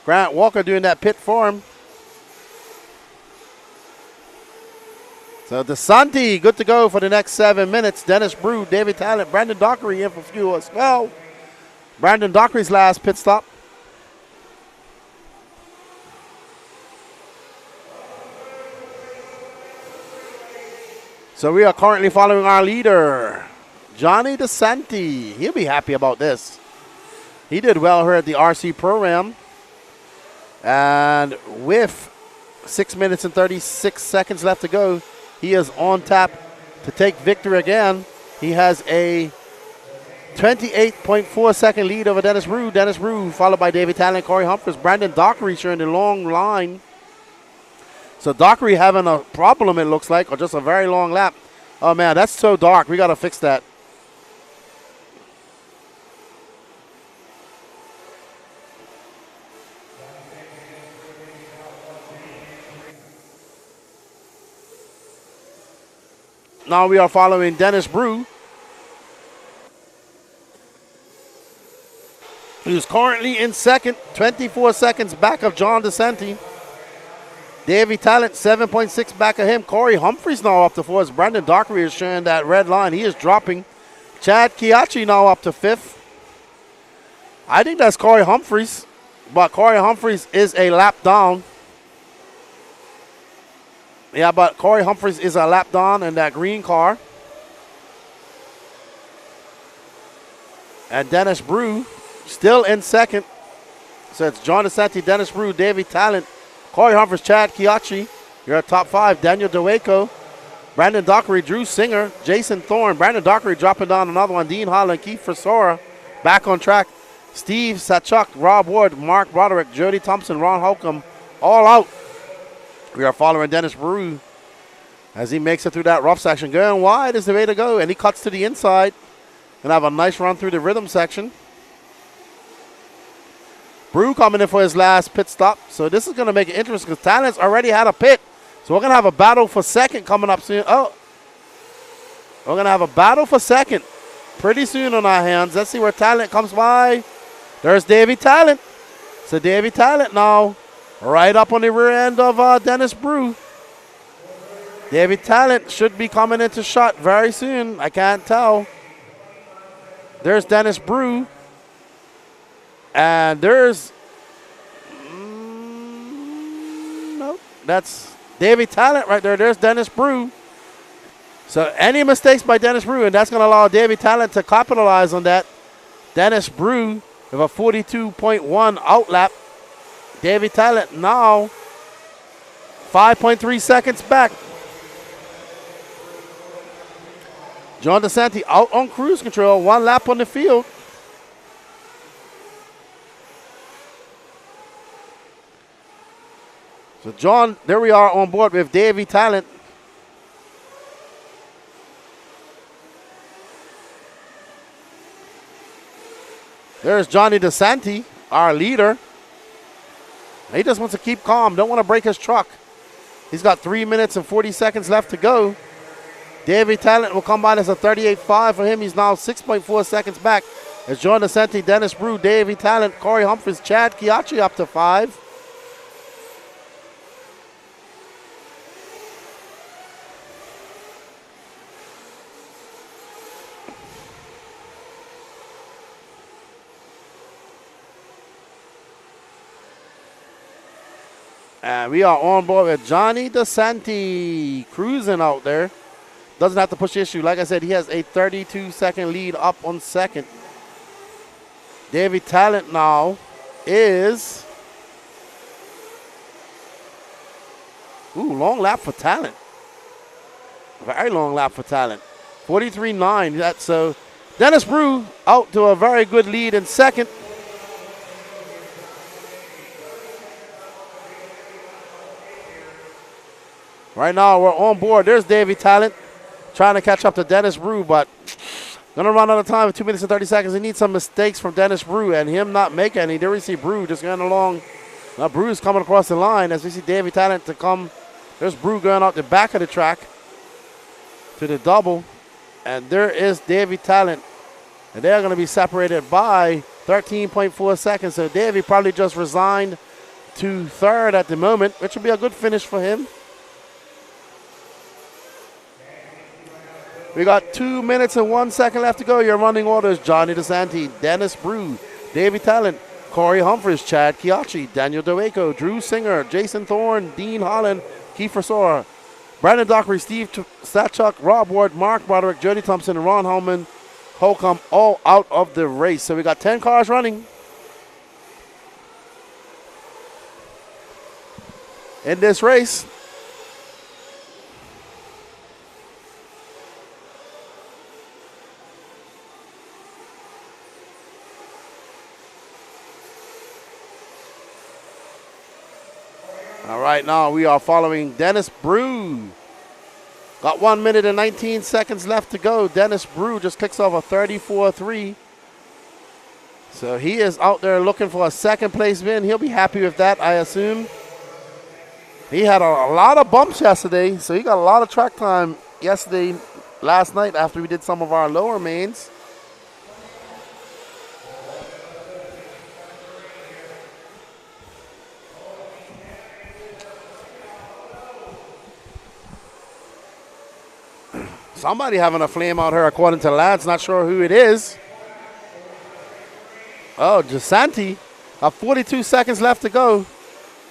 Grant Walker doing that pit for him. So DeSanti, good to go for the next 7 minutes. Dennis Brew, Davey Talent, Brandon Dockery in for fuel as well. Brandon Dockery's last pit stop. So we are currently following our leader, Johnny DeSanti. He'll be happy about this. He did well here at the RC Pro-Am. And with 6 minutes and 36 seconds left to go, he is on tap to take victory again. He has a 28.4 second lead over Dennis Rue. Dennis Rue followed by Davey Talent, Corey Humphries, Brandon Dockery sharing the long line. So Dockery having a problem, it looks like, or just a very long lap. Oh man, that's so dark. We got to fix that. Now we are following Dennis Brew, who's currently in second, 24 seconds back of John DeSanti. Davey Talent, 7.6 back of him. Corey Humphreys now up to fourth. Brandon Dockery is sharing that red line. He is dropping. Chad Kiachi now up to fifth. I think that's Corey Humphreys, but Corey Humphreys is a lap down. Yeah, but Corey Humphreys is a lap down in that green car. And Dennis Brew still in second. So it's John DeSanti, Dennis Brew, Davey Talent, Corey Humphreys, Chad Kiachi. You're at top five. Daniel DeWaco, Brandon Dockery, Drew Singer, Jason Thorne. Brandon Dockery dropping down another one. Dean Holland, Keith Frisora back on track. Steve Sachuk, Rob Ward, Mark Broderick, Jody Thompson, Ron Holcomb, all out. We are following Dennis Brew as he makes it through that rough section. Going wide is the way to go, and he cuts to the inside and have a nice run through the rhythm section. Brew coming in for his last pit stop, so this is going to make it interesting because Talent's already had a pit. So we're going to have a battle for second coming up soon. Oh, we're going to have a battle for second pretty soon on our hands. Let's see where Talent comes by. There's Davey Talent. So Davey Talent now right up on the rear end of Dennis Brew. Davey Talent should be coming into shot very soon. I can't tell. There's Dennis Brew. And there's... nope. That's Davey Talent right there. There's Dennis Brew. So any mistakes by Dennis Brew, and that's going to allow Davey Talent to capitalize on that. Dennis Brew with a 42.1 outlap. Davey Talent now 5.3 seconds back. John DeSanti out on cruise control, 1 lap on the field. So John, there we are on board with Davey Talent. There's Johnny DeSanti, our leader. He just wants to keep calm, don't want to break his truck. He's got 3 minutes and 40 seconds left to go. Davey Talent will come by as a 38.5 for him. He's now 6.4 seconds back. It's John DeSanti, Dennis Brew, Davey Talent, Corey Humphreys, Chad Kiachi up to 5. And we are on board with Johnny DeSanti cruising out there. Doesn't have to push the issue. Like I said, he has a 32-second lead up on second. Davey Talent now is... ooh, long lap for Talent. Very long lap for Talent. 43.9. That's so. Dennis Brew out to a very good lead in second. Right now, we're on board. There's Davey Talent trying to catch up to Dennis Brew, but going to run out of time with 2 minutes and 30 seconds. He needs some mistakes from Dennis Brew, and him not make any. There we see Brew just going along. Now Brew is coming across the line as we see Davey Talent to come. There's Brew going out the back of the track to the double, and there is Davey Talent. And they're going to be separated by 13.4 seconds. So Davey probably just resigned to third at the moment, which will be a good finish for him. We got 2 minutes and 1 second left to go. Your running orders: Johnny DeSanti, Dennis Brew, Davey Talent, Corey Humphreys, Chad Kiachi, Daniel DeWaco, Drew Singer, Jason Thorne, Dean Holland, Keith Frisora, Brandon Dockery, Steve Sachuk, Rob Ward, Mark Broderick, Jody Thompson, and Ron Holcomb all out of the race. So we got 10 cars running in this race. All right, now we are following Dennis Brew. Got 1 minute and 19 seconds left to go. Dennis Brew just kicks off a 34.3. So he is out there looking for a second place win. He'll be happy with that, I assume. He had a lot of bumps yesterday, so he got a lot of track time yesterday last night after we did some of our lower mains. Somebody having a flame out here according to lads. Not sure who it is. Oh, Jasanti. 42 seconds left to go.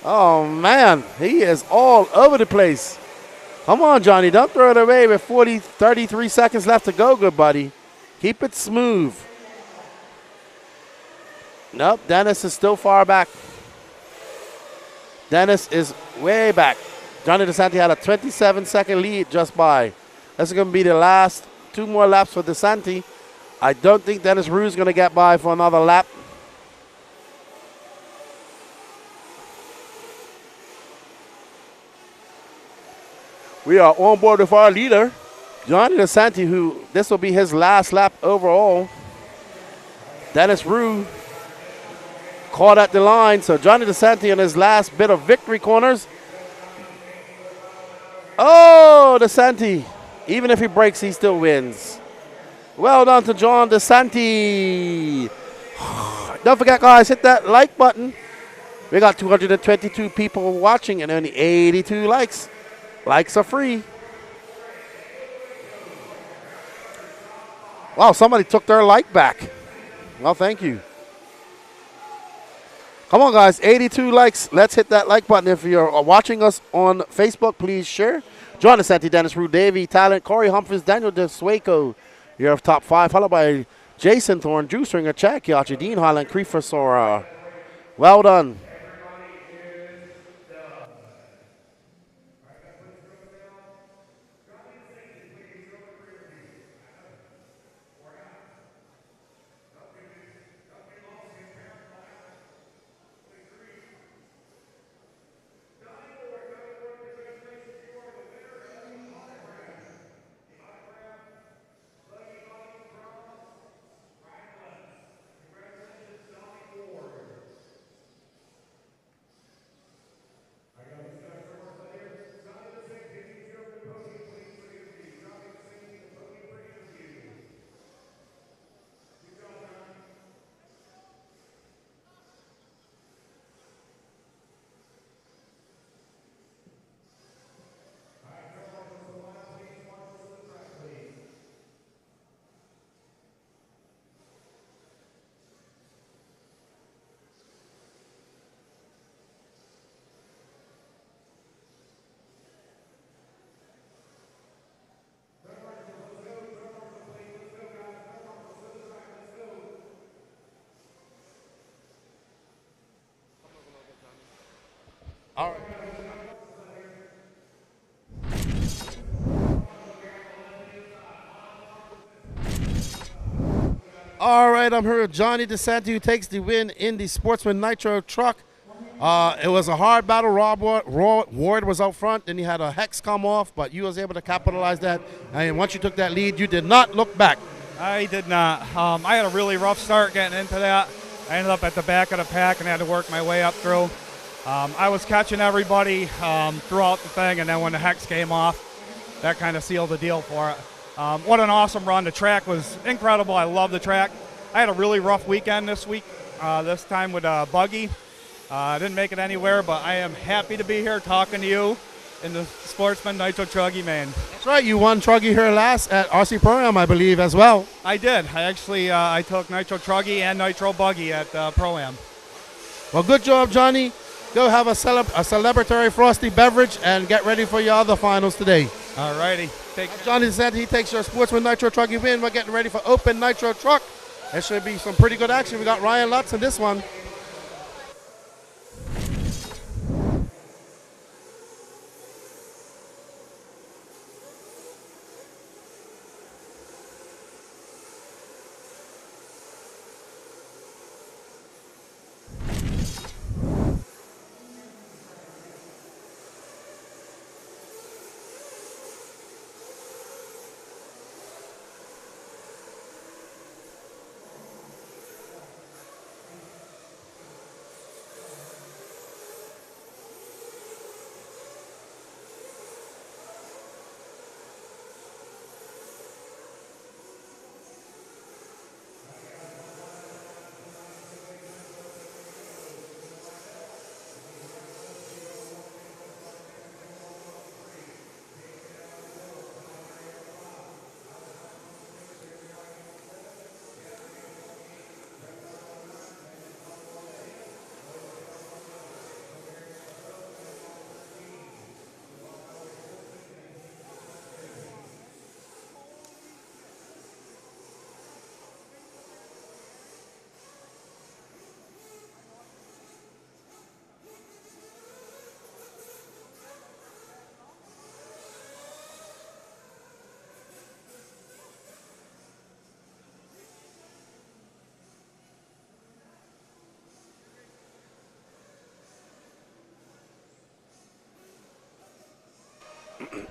Oh, man. He is all over the place. Come on, Johnny. Don't throw it away with 33 seconds left to go, good buddy. Keep it smooth. Nope, Dennis is still far back. Dennis is way back. Johnny DeSanti had a 27-second lead just by. That's going to be the last 2 more laps for DeSanti. I don't think Dennis Rue is going to get by for another lap. We are on board with our leader, Johnny DeSanti, who this will be his last lap overall. Dennis Rue caught at the line, so Johnny DeSanti in his last bit of victory corners. Oh, DeSanti. Even if he breaks, he still wins. Well done to John DeSanti. Don't forget, guys, hit that like button. We got 222 people watching and only 82 likes. Likes are free. Wow, somebody took their like back. Well, thank you. Come on, guys, 82 likes. Let's hit that like button. If you're watching us on Facebook, please share. John DeSanti, Dennis Rue, Davey, Talent, Corey Humphries, Daniel DeSueco. You're top 5, followed by Jason Thorne, Juice Ringer, Chad Kiachi, Dean Holland, Creefer Sora. Well done. All right. All right, I'm here with Johnny DeSanti, who takes the win in the Sportsman Nitro truck. It was a hard battle. Rob Ward was out front, then he had a hex come off, but you was able to capitalize that. And once you took that lead, you did not look back. I did not. I had a really rough start getting into that. I ended up at the back of the pack and had to work my way up through. I was catching everybody throughout the thing, and then when the hex came off, that kind of sealed the deal for it. What an awesome run. The track was incredible. I love the track. I had a really rough weekend this week, this time with Buggy. I didn't make it anywhere, but I am happy to be here talking to you in the Sportsman Nitro Truggy main. That's right. You won Truggy here last at RC Podium, I believe, as well. I did. I actually I took Nitro Truggy and Nitro Buggy at Pro-Am. Well, good job, Johnny. Go have a celebratory frosty beverage and get ready for your other finals today. All righty. Johnny said he takes your Sportsman Nitro Truggy win. We're getting ready for Open Nitro Truck. There should be some pretty good action. We got Ryan Lutz in this one.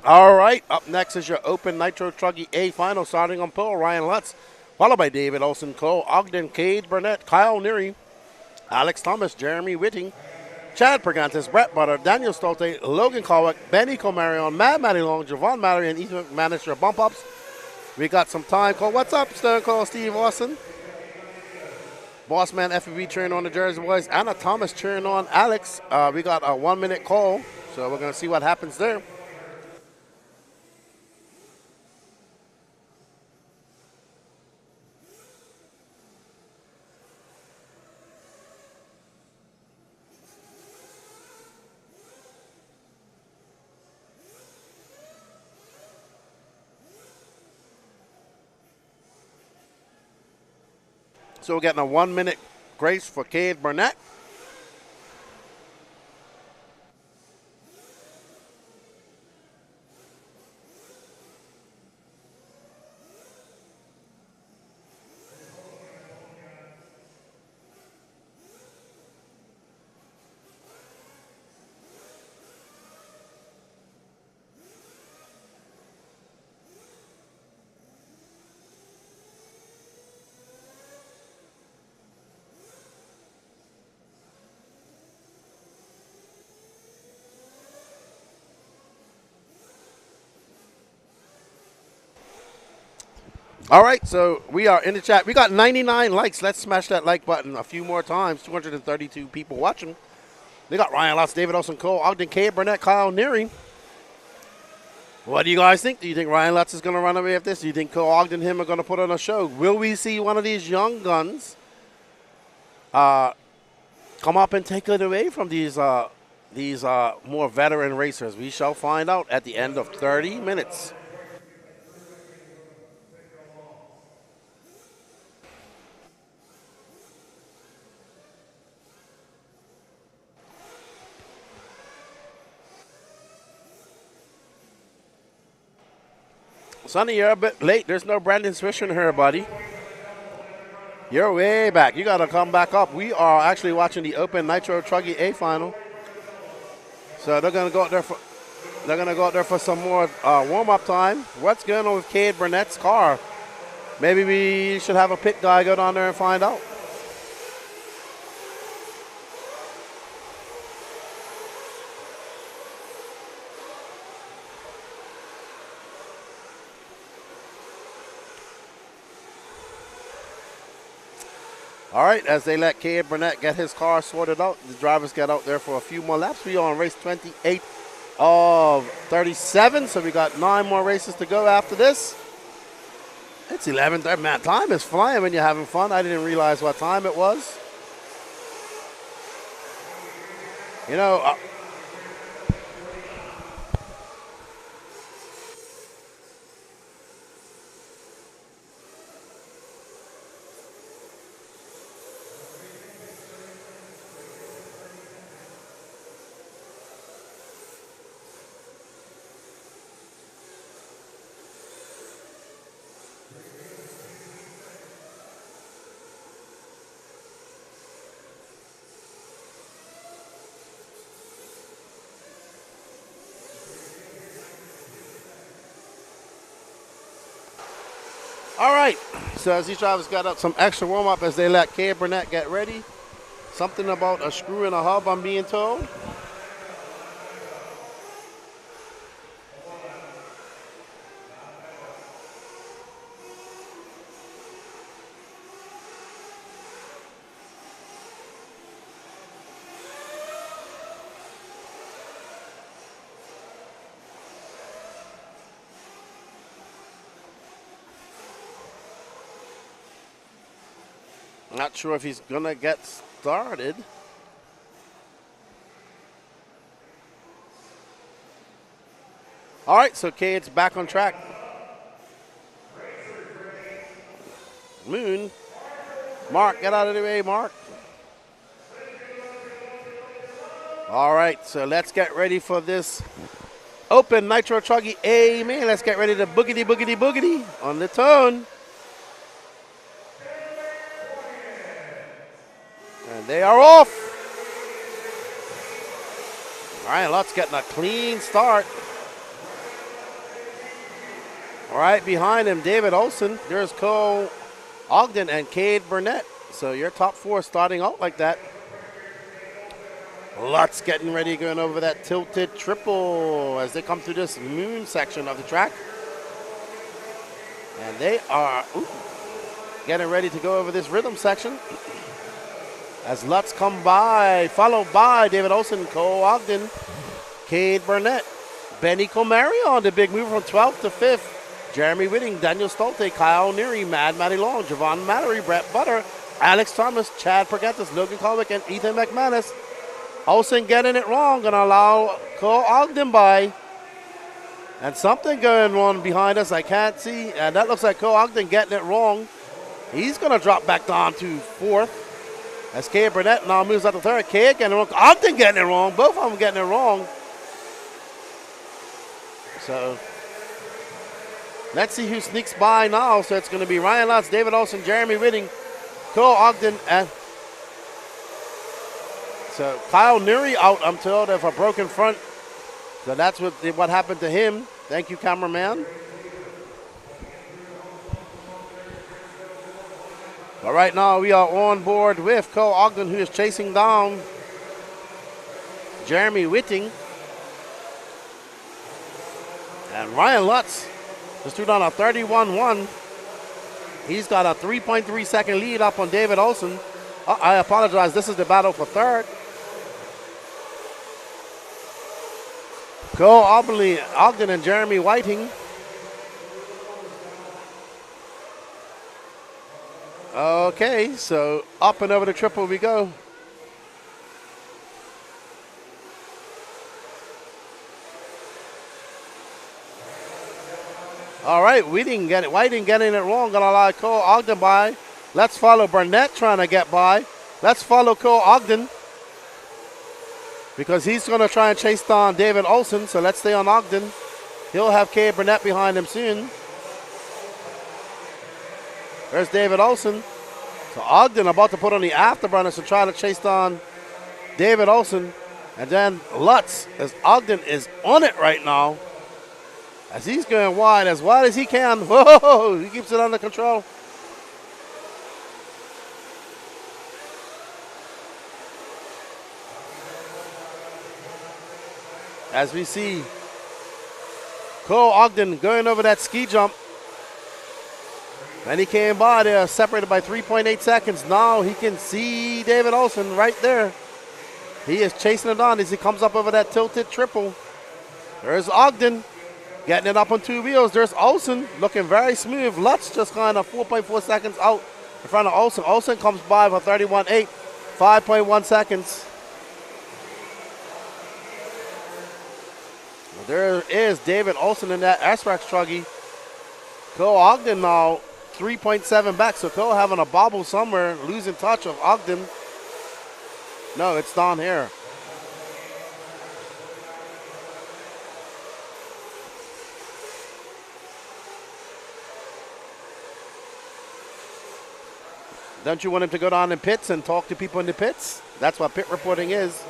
All right, up next is your Open Nitro Truggy A final, starting on pole, Ryan Lutz, followed by David Olson Cole, Ogden, Cade Burnett, Kyle Neary, Alex Thomas, Jeremy Whitting, Chad Pergantis, Brett Butter, Daniel Stolte, Logan Kowick, Benny Comarion, Matt Matty Long, Javon Mallory, and Ethan Manager Bump Ups. We got some time. Cole, what's up, Stone Cold Steve Austin? Bossman FB cheering on the Jersey Boys. Anna Thomas cheering on Alex. We got a 1 minute call, so we're going to see what happens there. So we're getting a 1 minute grace for Cade Burnett. All right, so we are in the chat. We got 99 likes. Let's smash that like button a few more times. 232 people watching. They got Ryan Lutz, David Olson Cole, Ogden, Cade Burnett, Kyle Neary. What do you guys think? Do you think Ryan Lutz is going to run away with this? Do you think Cole Ogden and him are going to put on a show? Will we see one of these young guns come up and take it away from these more veteran racers? We shall find out at the end of 30 minutes. Sonny, you're a bit late. There's no Brandon Swisher here, buddy. You're way back. You got to come back up. We are actually watching the Open Nitro Truggy A final. So they're going to go out there for some more warm-up time. What's going on with Cade Burnett's car? Maybe we should have a pit guy go down there and find out. All right, as they let Cade Burnett get his car sorted out, the drivers get out there for a few more laps. We are on race 28 of 37, so we got 9 more races to go after this. It's 11:30. Man, time is flying when you're having fun. I didn't realize what time it was. You know, all right, so as these drivers got up some extra warm-up as they let Cade Burnett get ready. Something about a screw in a hub, I'm being told. Not sure if he's going to get started. All right, so Cade's back on track. Moon. Mark, get out of the way, Mark. All right, so let's get ready for this Open Nitro Truggy A-main. Let's get ready to boogity, boogity, boogity on the tone. And they are off. Ryan Lutz getting a clean start. Right behind him, David Olson. There's Cole Ogden and Cade Burnett. So your top 4 starting out like that. Lutz getting ready, going over that tilted triple as they come through this moon section of the track. And they are getting ready to go over this rhythm section. As Lutz come by, followed by David Olson, Cole Ogden, Cade Burnett, Benny Comarion, the big mover from 12th to 5th. Jeremy Whitting, Daniel Stolte, Kyle Neary, Matty Long, Javon Mallory, Brett Butter, Alex Thomas, Chad Pergentis, Logan Colwick, and Ethan McManus. Olsen getting it wrong, going to allow Cole Ogden by. And something going on behind us I can't see. And that looks like Cole Ogden getting it wrong. He's going to drop back down to 4th. As Cade Burnett now moves up to 3rd. Cade getting it wrong. Ogden getting it wrong. Both of them getting it wrong. So let's see who sneaks by now. So it's going to be Ryan Lutz, David Olson, Jeremy Whitting, Cole Ogden, and so Kyle Neary out, I'm told, of a broken front. So that's what happened to him. Thank you, cameraman. But right now we are on board with Cole Ogden, who is chasing down Jeremy Whitting. And Ryan Lutz just threw down a 31-1. He's got a 3.3 second lead up on David Olson. I apologize, this is the battle for 3rd. Cole Ogden and Jeremy Whiting. Okay, so up and over the triple we go. All right, Whiting getting it wrong. Gonna allow Cole Ogden by. Let's follow Burnett trying to get by. Let's follow Cole Ogden, because he's going to try and chase down David Olson, so let's stay on Ogden. He'll have Cade Burnett behind him soon. There's David Olson. So Ogden about to put on the afterburners to try to chase down David Olson. And then Lutz, as Ogden is on it right now, as he's going wide as he can. Whoa, he keeps it under control. As we see Cole Ogden going over that ski jump. And he came by there, separated by 3.8 seconds. Now he can see David Olson right there. He is chasing it on as he comes up over that tilted triple. There's Ogden getting it up on 2 wheels. There's Olson looking very smooth. Lutz just kind of 4.4 seconds out in front of Olson. Olson comes by for 31.8, 5.1 seconds. There is David Olson in that S-Rex Truggy. Cole Ogden now 3.7 back. So Cole having a bobble somewhere, losing touch of Ogden. No, it's down here. Don't you want him to go down in pits and talk to people in the pits? That's what pit reporting is.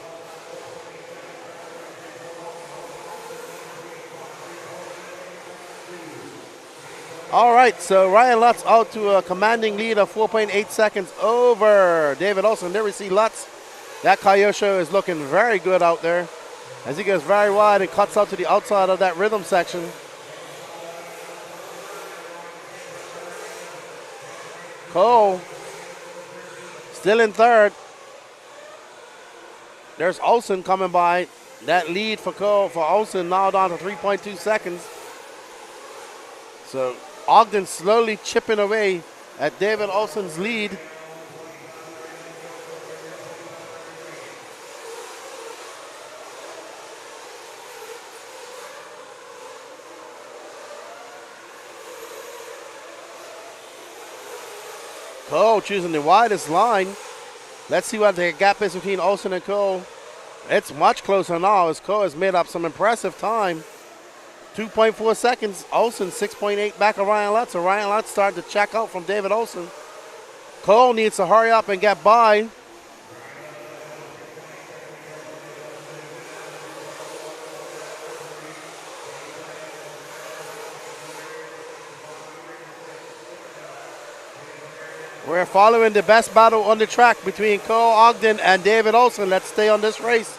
All right, so Ryan Lutz out to a commanding lead of 4.8 seconds over David Olson. There we see Lutz. That Kyosho is looking very good out there as he goes very wide and cuts out to the outside of that rhythm section. Cole still in 3rd. There's Olson coming by. That lead for Olson now down to 3.2 seconds. So Ogden slowly chipping away at David Olson's lead. Cole choosing the widest line. Let's see what the gap is between Olson and Cole. It's much closer now as Cole has made up some impressive time. 2.4 seconds. Olson 6.8 back of Ryan Lutz. So Ryan Lutz started to check out from David Olson. Cole needs to hurry up and get by. We're following the best battle on the track between Cole Ogden and David Olson. Let's stay on this race.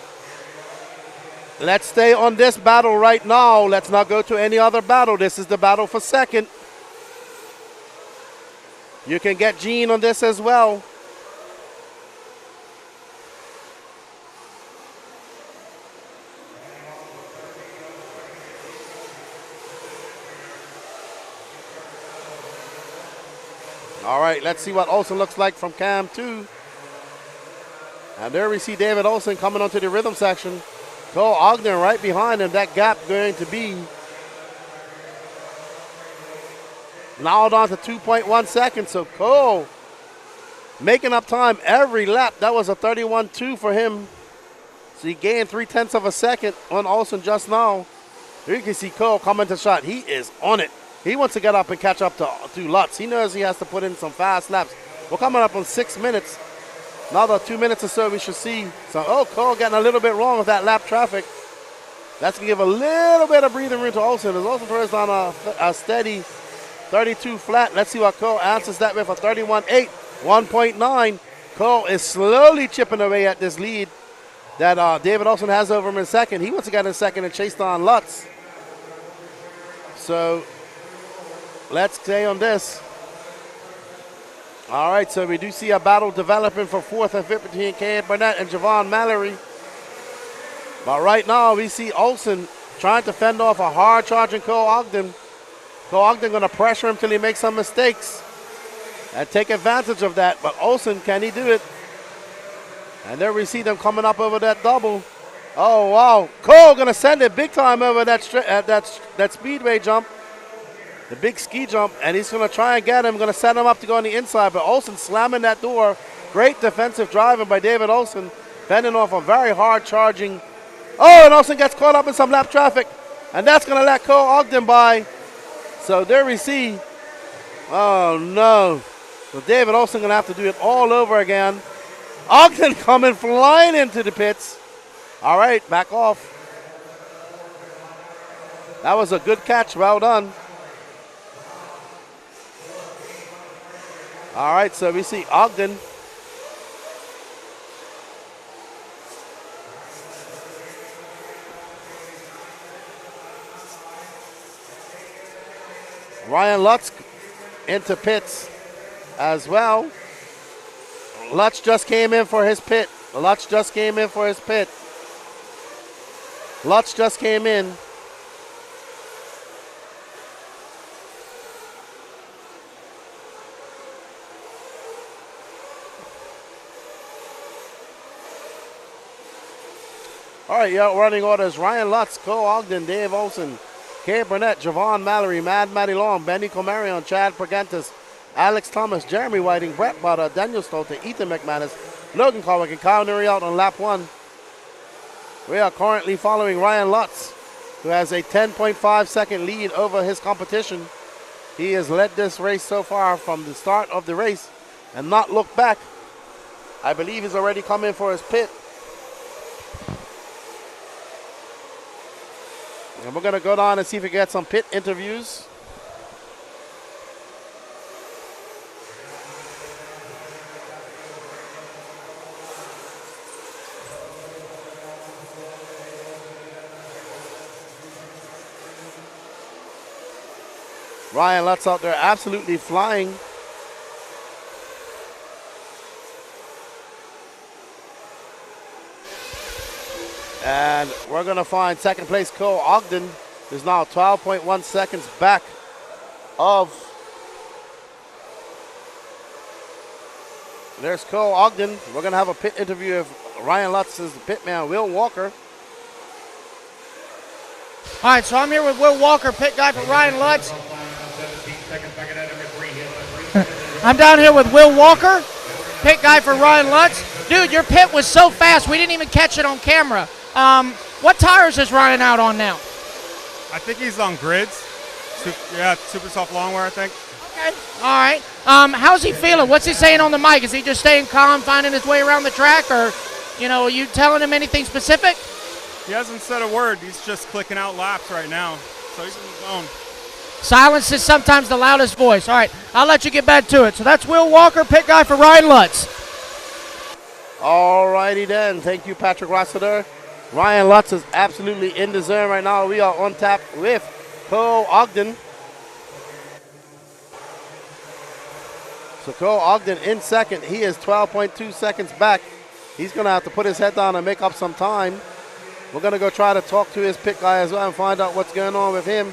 Let's stay on this battle right now. Let's not go to any other battle. This is the battle for second. You can get Gene on this as well. All right, let's see what Olson looks like from cam 2. And there we see David Olson coming onto the rhythm section. Cole Ogden right behind him. That gap going to be now down to 2.1 seconds. So Cole making up time every lap. That was a 31.2 for him. So he gained 0.3 of a second on Olson just now. Here you can see Cole coming to shot. He is on it. He wants to get up and catch up to Lutz. He knows he has to put in some fast laps. We're coming up on 6 minutes. Another 2 minutes or so we should see. So, Cole getting a little bit wrong with that lap traffic. That's going to give a little bit of breathing room to Olson. As Olson throws down a steady 32 flat. Let's see what Cole answers that with a 31.8, 1.9. Cole is slowly chipping away at this lead that David Olson has over him in second. He wants to get in second and chase down Lutz. So, let's stay on this. All right, so we do see a battle developing for fourth and fifth between Cade Burnett and Javon Mallory. But right now, we see Olson trying to fend off a hard-charging Cole Ogden. Cole Ogden going to pressure him till he makes some mistakes and take advantage of that. But Olson, can he do it? And there we see them coming up over that double. Oh, wow. Cole going to send it big time over that speedway jump. The big ski jump, and he's going to try and get him, going to set him up to go on the inside, but Olson slamming that door. Great defensive driving by David Olson, fending off a very hard charging. Oh, and Olson gets caught up in some lap traffic, and that's going to let Cole Ogden by. So there we see, oh no. So David Olson going to have to do it all over again. Ogden coming flying into the pits. All right, back off. That was a good catch, well done. All right, so we see Ogden. Ryan Lutz into pits as well. Lutz just came in for his pit. Lutz just came in. All right, running orders. Ryan Lutz, Cole Ogden, Dave Olson, Cade Burnett, Javon Mallory, Mad Matty Long, Benny Comarion, Chad Pergentis, Alex Thomas, Jeremy Whiting, Brett Butter, Daniel Stolte, Ethan McManus, Logan Carwick, and Kyle Nuri out on lap 1. We are currently following Ryan Lutz, who has a 10.5 second lead over his competition. He has led this race so far from the start of the race and not looked back. I believe he's already come in for his pit. And we're going to go down and see if we get some pit interviews. Ryan Lutz out there absolutely flying. And we're going to find second place Cole Ogden, who's now 12.1 seconds back of. There's Cole Ogden. We're going to have a pit interview of Ryan Lutz's pit man, Will Walker. All right, so I'm here with Will Walker, pit guy for Ryan Lutz. I'm down here with Will Walker, pit guy for Ryan Lutz. Dude, your pit was so fast, we didn't even catch it on camera. What tires is Ryan out on now? I think he's on grids. Super soft long wear, I think. Okay, all right. How's he feeling? What's he saying on the mic? Is he just staying calm, finding his way around the track, or, are you telling him anything specific? He hasn't said a word. He's just clicking out laps right now, so he's in the zone. Silence is sometimes the loudest voice. All right, I'll let you get back to it. So that's Will Walker, pit guy for Ryan Lutz. All righty then. Thank you, Patrick Rossiter. Ryan Lutz is absolutely in the zone right now. We are on tap with Cole Ogden. So Cole Ogden in second. He is 12.2 seconds back. He's going to have to put his head down and make up some time. We're going to go try to talk to his pit guy as well and find out what's going on with him.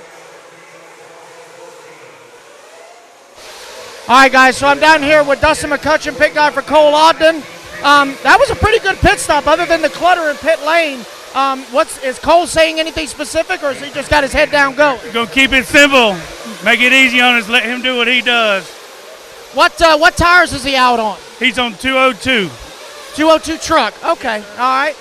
All right, guys, so I'm down here with Dustin McCutcheon, pit guy for Cole Ogden. That was a pretty good pit stop other than the clutter in pit lane. Is Cole saying anything specific, or has he just got his head down going? We're going to keep it simple. Make it easy on us. Let him do what he does. What tires is he out on? He's on 202. 202 truck. Okay, all right.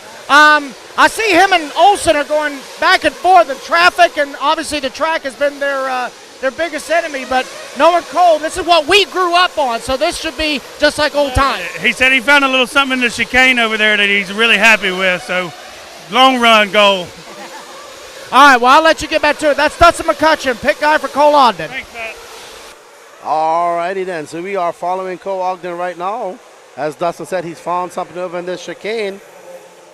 I see him and Olsen are going back and forth in traffic, and obviously the track has been their biggest enemy, but knowing Cole, this is what we grew up on, so this should be just like old times. He said he found a little something in the chicane over there that he's really happy with, so long run goal. All right, well, I'll let you get back to it. That's Dustin McCutcheon, pit guy for Cole Ogden. Thanks, Matt. All righty then. So we are following Cole Ogden right now. As Dustin said, he's found something over in this chicane.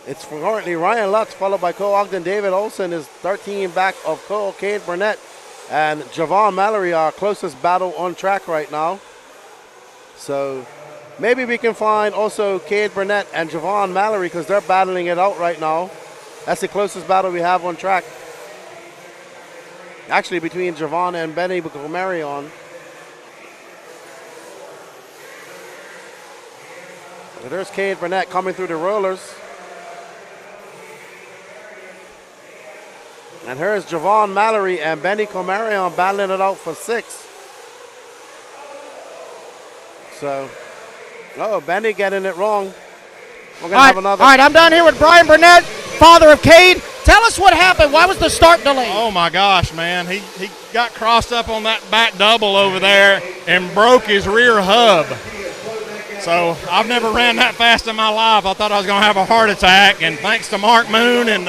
It's currently Ryan Lutz, followed by Cole Ogden. David Olsen is 13 back of Cole. Cade Burnett and Javon Mallory are closest battle on track right now. So maybe we can find also Cade Burnett and Javon Mallory because they're battling it out right now. That's the closest battle we have on track. Actually, between Javon and Benny Bugomarion. There's Cade Burnett coming through the rollers. And here's Javon Mallory and Benny Comarion battling it out for 6. So, Benny getting it wrong. We're going to have another. All right, I'm down here with Brian Burnett, father of Cade. Tell us what happened. Why was the start delayed? Oh, my gosh, man. He got crossed up on that back double over there and broke his rear hub. So I've never ran that fast in my life. I thought I was going to have a heart attack. And thanks to Mark Moon and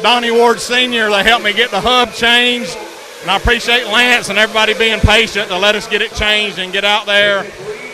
Donnie Ward Sr., they helped me get the hub changed. And I appreciate Lance and everybody being patient to let us get it changed and get out there.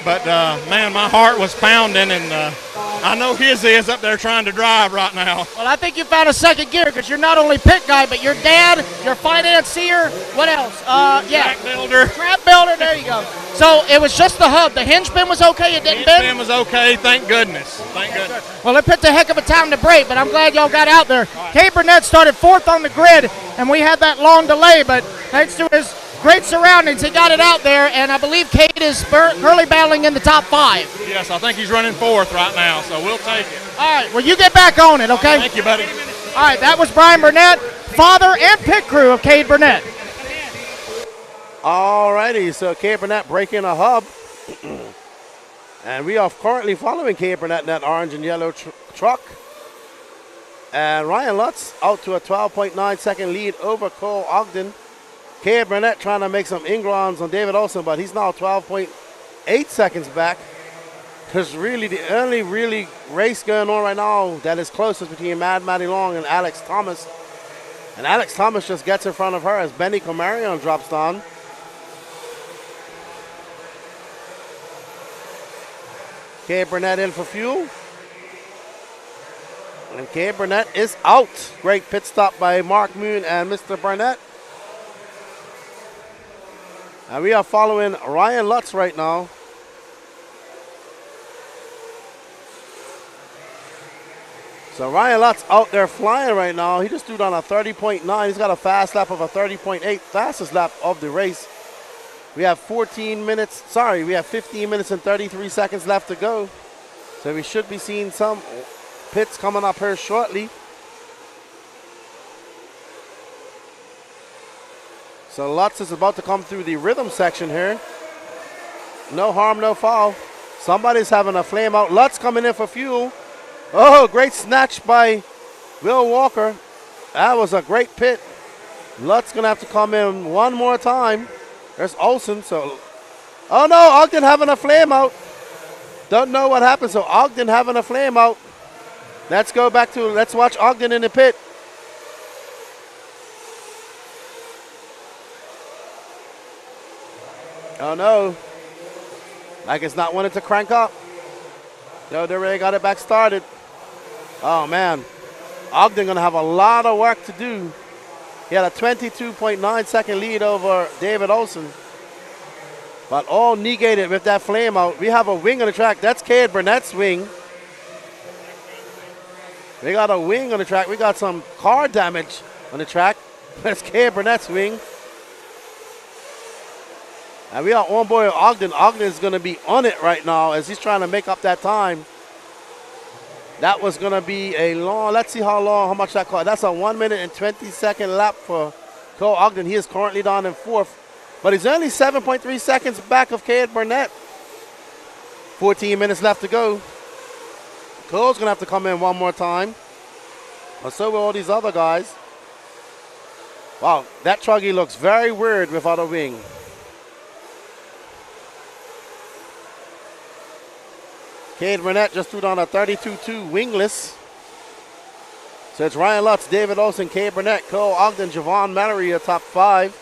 But, man, my heart was pounding, and I know his is up there trying to drive right now. Well, I think you found a second gear because you're not only pit guy, but your dad, your financier, what else? Track builder. Track builder, there you go. So it was just the hub. The hinge pin was okay? It didn't bend? The hinge pin was okay, thank goodness. Thank goodness. Well, it picked a heck of a time to break, but I'm glad y'all got out there. Cade Burnett started 4th on the grid, and we had that long delay, but thanks to his great surroundings, he got it out there, and I believe Cade is currently battling in the top 5. Yes, I think he's running 4th right now, so we'll take it. All right, well, you get back on it, okay? Thank you, buddy. All right, that was Brian Burnett, father and pit crew of Cade Burnett. All righty, so Cade Burnett breaking a hub. And we are currently following Cade Burnett in that orange and yellow truck. And Ryan Lutz out to a 12.9 second lead over Cole Ogden. Cade Burnett trying to make some ingrons on David Olsen, but he's now 12.8 seconds back. Because really the only really race going on right now that is closest between Maddie Long and Alex Thomas. And Alex Thomas just gets in front of her as Benny Comarion drops down. Cade Burnett in for fuel. And Cade Burnett is out. Great pit stop by Mark Moon and Mr. Burnett. And we are following Ryan Lutz right now. So Ryan Lutz out there flying right now. He just threw down a 30.9. He's got a fast lap of a 30.8, fastest lap of the race. We have 15 minutes and 33 seconds left to go. So we should be seeing some pits coming up here shortly. So Lutz is about to come through the rhythm section here. No harm, no foul. Somebody's having a flame out. Lutz coming in for fuel. Oh, great snatch by Will Walker. That was a great pit. Lutz gonna have to come in one more time. There's Olsen, so. Oh no, Ogden having a flame out. Don't know what happened, so Ogden having a flame out. Let's watch Ogden in the pit. Oh no. Like it's not wanting to crank up. Yo, they already got it back started. Oh man. Ogden gonna have a lot of work to do. He had a 22.9 second lead over David Olson. But all negated with that flame out. We have a wing on the track. That's Cade Burnett's wing. We got a wing on the track. We got some car damage on the track. That's Cade Burnett's wing. And we are on board with Ogden. Ogden is going to be on it right now as he's trying to make up that time. That was going to be a long, let's see how much that cost. That's a 1 minute and 20-second lap for Cole Ogden. He is currently down in fourth, but he's only 7.3 seconds back of Cade Burnett. 14 minutes left to go. Cole's going to have to come in one more time. But so will all these other guys. Wow, that truggy looks very weird without a wing. Cade Burnett just threw down a 32.2 wingless. So it's Ryan Lutz, David Olson, Cade Burnett, Cole Ogden, Javon Mallory, a top 5.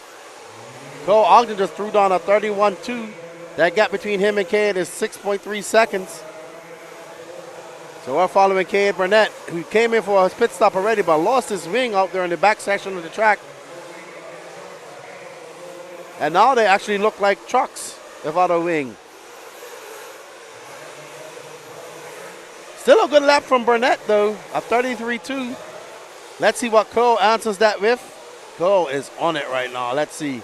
Cole Ogden just threw down a 31.2. That gap between him and Cade is 6.3 seconds. So we're following Cade Burnett, who came in for his pit stop already, but lost his wing out there in the back section of the track. And now they actually look like trucks without a wing. Still a good lap from Burnett, though, a 33.2. Let's see what Cole answers that with. Cole is on it right now. Let's see.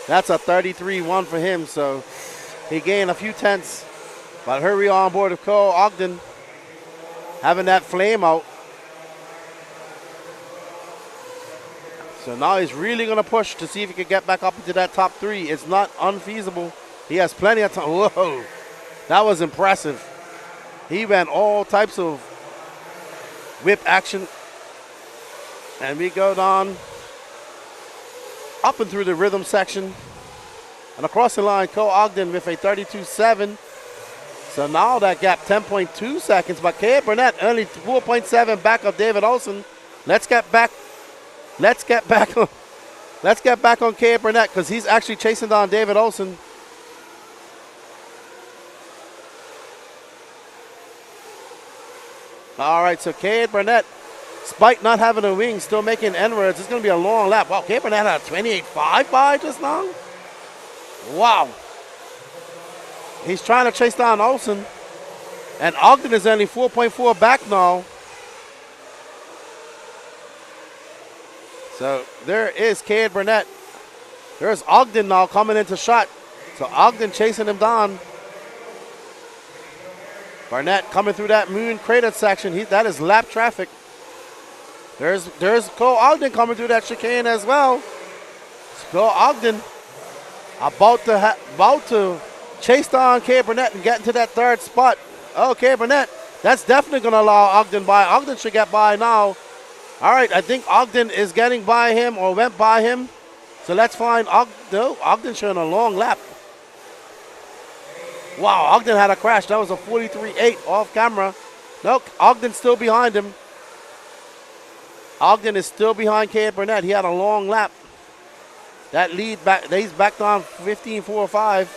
That's a 33.1 for him, so he gained a few tenths. But here we are on board with Cole Ogden, having that flame out. So now he's really going to push to see if he can get back up into that top 3. It's not unfeasible. He has plenty of time. Whoa, that was impressive. He went all types of whip action. And we go down up and through the rhythm section. And across the line, Cole Ogden with a 32.7. So now that gap 10.2 seconds. But Cade Burnett only 4.7 back of David Olson. Let's get back on Cade Burnett because he's actually chasing down David Olson. All right, so Cade Burnett, despite not having a wing, still making N-words. It's going to be a long lap. Wow, Cade Burnett had a 28.5 by just now. Wow. He's trying to chase down Olson. And Ogden is only 4.4 back now. So there is Cade Burnett. There's Ogden now coming into shot. So Ogden chasing him down. Burnett coming through that moon crater section. That is lap traffic. There's Cole Ogden coming through that chicane as well. So Cole Ogden about to chase down Cade Burnett and get into that third spot. Oh, Cade Burnett, that's definitely going to allow Ogden by. Ogden should get by now. All right, I think Ogden is getting by him or went by him. So let's find Ogden. No, Ogden showing a long lap. Wow, Ogden had a crash. That was a 43.8 off camera. Nope, Ogden's still behind him. Ogden is still behind Cade Burnett. He had a long lap. That lead back, he's back down 15.45.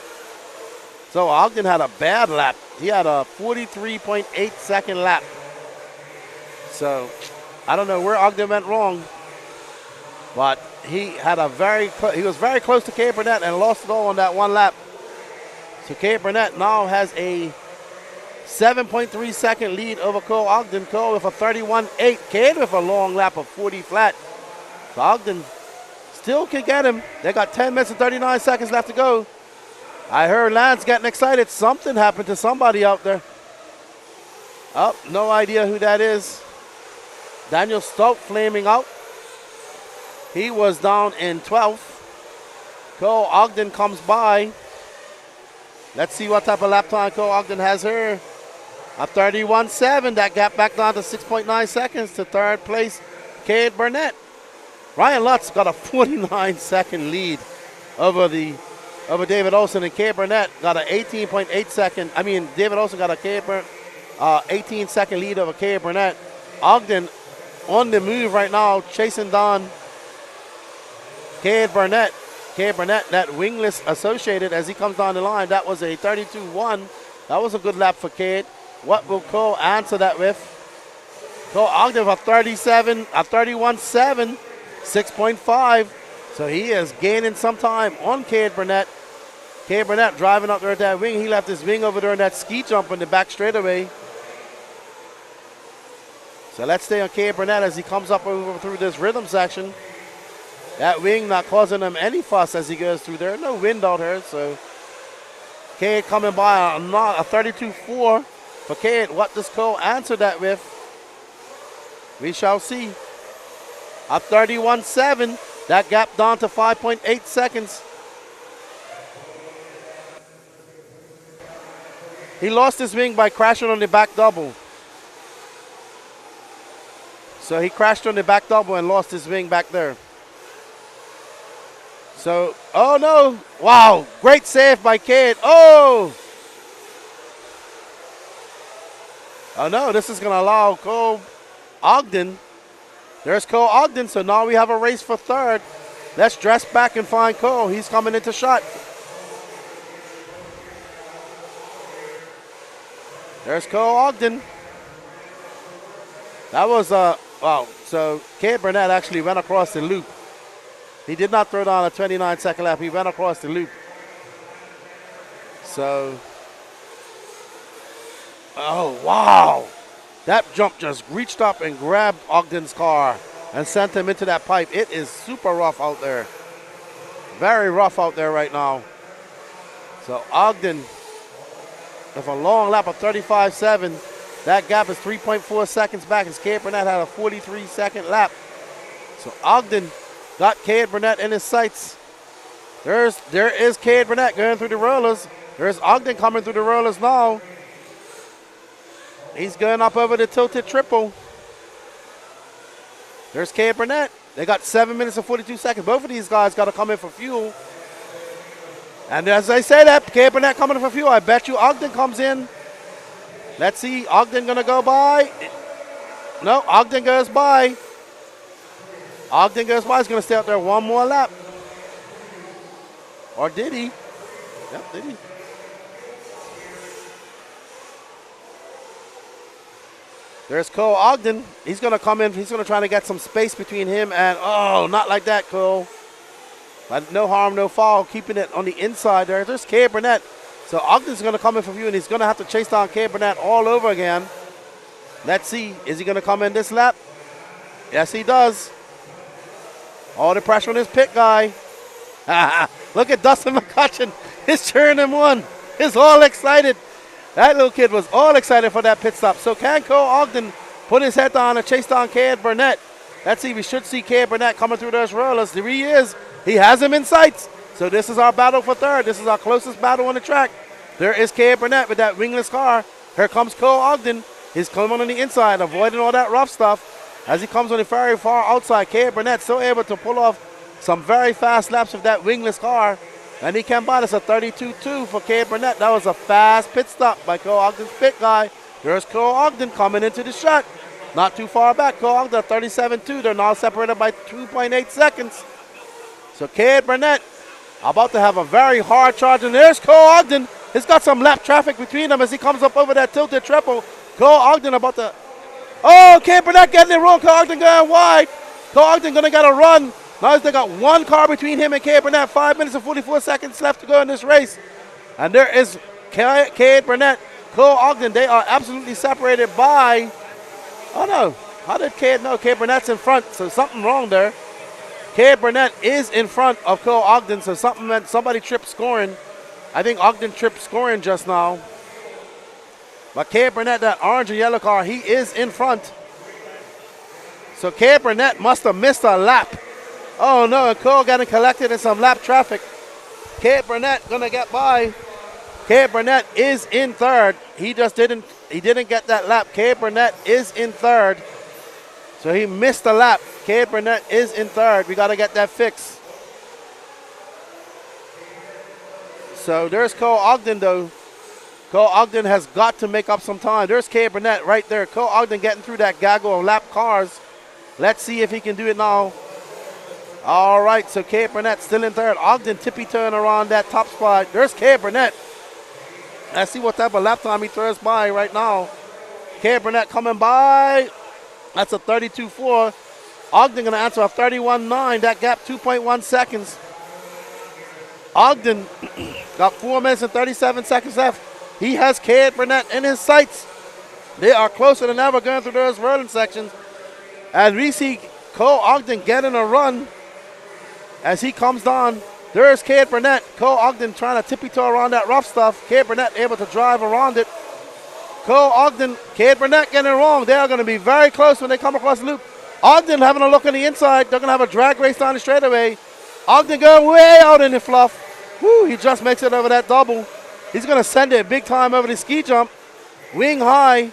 So Ogden had a bad lap. He had a 43.8 second lap. So I don't know where Ogden went wrong, but he was very close to Cade Burnett and lost it all on that one lap. So Cade Burnett now has a 7.3 second lead over Cole Ogden. Cole with a 31.8. Cade with a long lap of 40 flat. So Ogden still can get him. They got 10 minutes and 39 seconds left to go. I heard Lance getting excited. Something happened to somebody out there. Oh, no idea who that is. Daniel Stoke flaming out. He was down in 12th. Cole Ogden comes by. Let's see what type of lap time Cole Ogden has here. A 31.7. That gap back down to 6.9 seconds to third place, Cade Burnett. Ryan Lutz got a 49-second lead over David Olson, and Cade Burnett got an 18.8 second. I mean, David Olson got a 18-second lead over Cade Burnett. Ogden on the move right now, chasing down Cade Burnett. Cade Burnett, that wingless associated as he comes down the line. That was a 32-1. That was a good lap for Cade. What will Cole answer that with? Cole Ogden for 31-7, 6.5. So he is gaining some time on Cade Burnett. Cade Burnett driving up there at that wing. He left his wing over there in that ski jump in the back straightaway. So let's stay on Cade Burnett as he comes up over through this rhythm section. That wing not causing him any fuss as he goes through there. No wind out here, so Cade coming by a 32-4 for Cade. What does Cole answer that with? We shall see. A 31-7. That gap down to 5.8 seconds. He lost his wing by crashing on the back double. So he crashed on the back double and lost his wing back there. So, oh no. Wow, great save by Cade. Oh! Oh no, this is going to allow Cole Ogden. There's Cole Ogden, so now we have a race for third. Let's dress back and find Cole. He's coming into shot. There's Cole Ogden. That was, wow, so Cade Burnett actually went across the loop. He did not throw down a 29-second lap. He went across the loop. So, oh, wow. That jump just reached up and grabbed Ogden's car and sent him into that pipe. It is super rough out there. Very rough out there right now. So Ogden with a long lap of 35.7. That gap is 3.4 seconds back as Cade Burnett had a 43-second lap. So Ogden got Cade Burnett in his sights. There is Cade Burnett going through the rollers. There's Ogden coming through the rollers now. He's going up over the tilted triple. There's Cade Burnett. They got 7 minutes and 42 seconds. Both of these guys got to come in for fuel. And as I say that, Cade Burnett coming in for fuel, I bet you Ogden comes in. Let's see, Ogden going to go by. No, Ogden goes by. Ogden goes by. He's going to stay out there one more lap. Or did he? Yep, did he? There's Cole Ogden. He's going to come in. He's going to try to get some space between him and, oh, not like that, Cole. But no harm, no foul, keeping it on the inside there. There's Cade Burnett. So Ogden's going to come in for you, and he's going to have to chase down Cade Burnett all over again. Let's see. Is he going to come in this lap? Yes, he does. All the pressure on his pit guy. Look at Dustin McCutcheon. He's cheering him on. He's all excited. That little kid was all excited for that pit stop. So can Cole Ogden put his head down and chase down Cade Burnett? Let's see. We should see Cade Burnett coming through those rollers. There he is. He has him in sights. So this is our battle for third. This is our closest battle on the track. There is Cade Burnett with that wingless car. Here comes Cole Ogden. He's coming on the inside, avoiding all that rough stuff. As he comes on the very far outside, Cade Burnett still able to pull off some very fast laps with that wingless car. And he came by. That's a 32-2 for Cade Burnett. That was a fast pit stop by Cole Ogden's pit guy. There's Cole Ogden coming into the shot. Not too far back. Cole Ogden 37-2. They're now separated by 2.8 seconds. So Cade Burnett about to have a very hard charge. And there's Cole Ogden. He's got some lap traffic between them as he comes up over that tilted triple. Cole Ogden about to... Oh, Cade Burnett getting it wrong. Cole Ogden going wide. Cole Ogden going to get a run. Now they got one car between him and Cade Burnett. 5 minutes and 44 seconds left to go in this race. And there is Cade Burnett, Cole Ogden. They are absolutely separated by... Oh, no. How did Cade know? Cade Burnett's in front, so something wrong there. Cade Burnett is in front of Cole Ogden, so something meant somebody tripped scoring. I think Ogden tripped scoring just now. But Cade Burnett, that orange and yellow car, he is in front. So Cade Burnett must have missed a lap. Oh no, and Cole getting collected in some lap traffic. Cade Burnett gonna get by. Cade Burnett is in third. He didn't get that lap. Cade Burnett is in third. So he missed a lap. Cade Burnett is in third. We gotta get that fixed. So there's Cole Ogden though. Cole Ogden has got to make up some time. There's Cade Burnett right there. Cole Ogden getting through that gaggle of lap cars. Let's see if he can do it now. All right, so Cade Burnett still in third. Ogden tippy-toeing around that top spot. There's Cade Burnett. Let's see what type of lap time he throws by right now. Cade Burnett coming by. That's a 32.4. Ogden going to answer a 31.9. That gap, 2.1 seconds. Ogden got 4 minutes and 37 seconds left. He has Cade Burnett in his sights. They are closer than ever going through those rolling sections. As we see Cole Ogden getting a run as he comes down. There's Cade Burnett. Cole Ogden trying to tippy-toe around that rough stuff. Cade Burnett able to drive around it. Cole Ogden, Cade Burnett getting it wrong. They are going to be very close when they come across the loop. Ogden having a look on the inside. They're going to have a drag race down the straightaway. Ogden going way out in the fluff. Woo, he just makes it over that double. He's going to send it big time over the ski jump. Wing high.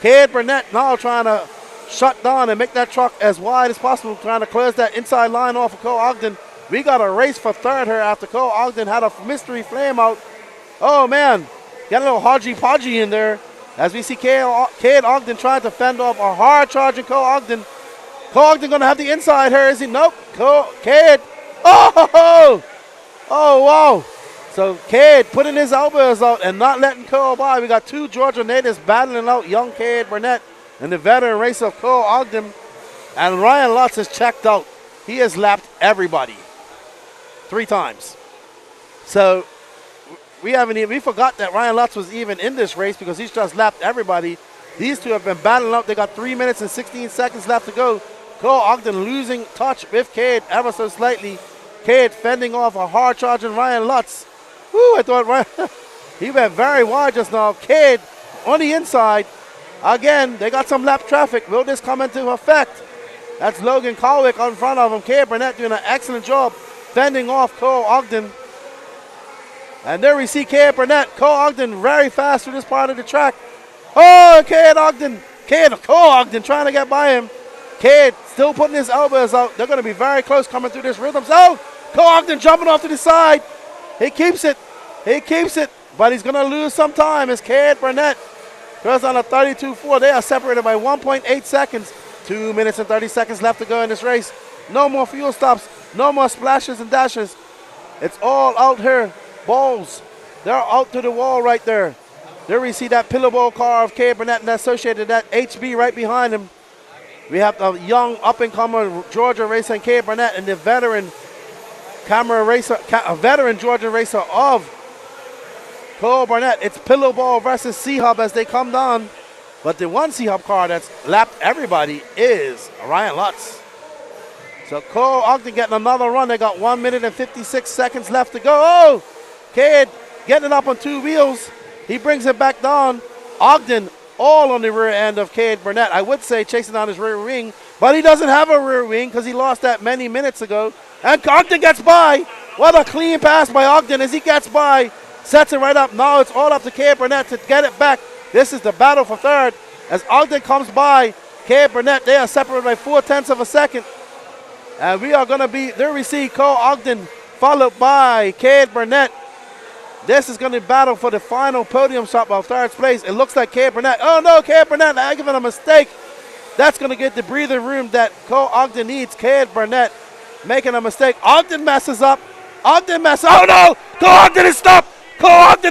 Cade Burnett now trying to shut down and make that truck as wide as possible, trying to close that inside line off of Cole Ogden. We got a race for third here after Cole Ogden had a mystery flame out. Oh, man. Got a little hodgy-podgy in there as we see Cade Ogden trying to fend off a hard-charging Cole Ogden. Cole Ogden going to have the inside here, is he? Nope. Cade. Oh, wow. So Cade putting his elbows out and not letting Cole by. We got two Georgia natives battling out young Cade Burnett and the veteran racer Cole Ogden. And Ryan Lutz is checked out. He has lapped everybody 3 times. So we forgot that Ryan Lutz was even in this race because he's just lapped everybody. These two have been battling out. They got 3 minutes and 16 seconds left to go. Cole Ogden losing touch with Cade ever so slightly. Cade fending off a hard-charging Ryan Lutz. Woo, I thought Ryan, he went very wide just now. Cade on the inside. Again, they got some lap traffic. Will this come into effect? That's Logan Colwick on front of him. Cade Burnett doing an excellent job fending off Cole Ogden. And there we see Cade Burnett. Cole Ogden very fast through this part of the track. Oh, Cole Ogden trying to get by him. Cade still putting his elbows out. They're going to be very close coming through this rhythm. So, Cole Ogden jumping off to the side. He keeps it, but he's going to lose some time as Cade Burnett goes on a 32.4. They are separated by 1.8 seconds. 2 minutes and 30 seconds left to go in this race. No more fuel stops, no more splashes and dashes. It's all out here. Balls, they're out to the wall right there. There we see that pillow bowl car of Cade Burnett and associated that HB right behind him. We have the young up-and-comer Georgia racer Cade Burnett and the veteran veteran Georgia racer of Cole Burnett. It's pillow ball versus C-Hub as they come down. But the one C-Hub car that's lapped everybody is Ryan Lutz. So Cole Ogden getting another run. They got 1 minute and 56 seconds left to go. Oh, Cade getting it up on 2 wheels. He brings it back down. Ogden all on the rear end of Cade Burnett. I would say chasing down his rear wing, but he doesn't have a rear wing because he lost that many minutes ago. And Ogden gets by. What a clean pass by Ogden as he gets by. Sets it right up. Now it's all up to Cade Burnett to get it back. This is the battle for third. As Ogden comes by, Cade Burnett, they are separated by 0.4 of a second. And we are going to be, there we see Cole Ogden followed by Cade Burnett. This is going to battle for the final podium shot of third place. It looks like Cade Burnett. Oh no, Cade Burnett, I giving a mistake. That's going to get the breathing room that Cole Ogden needs. Cade Burnett making a mistake. Ogden messes up. Oh no, Cole Ogden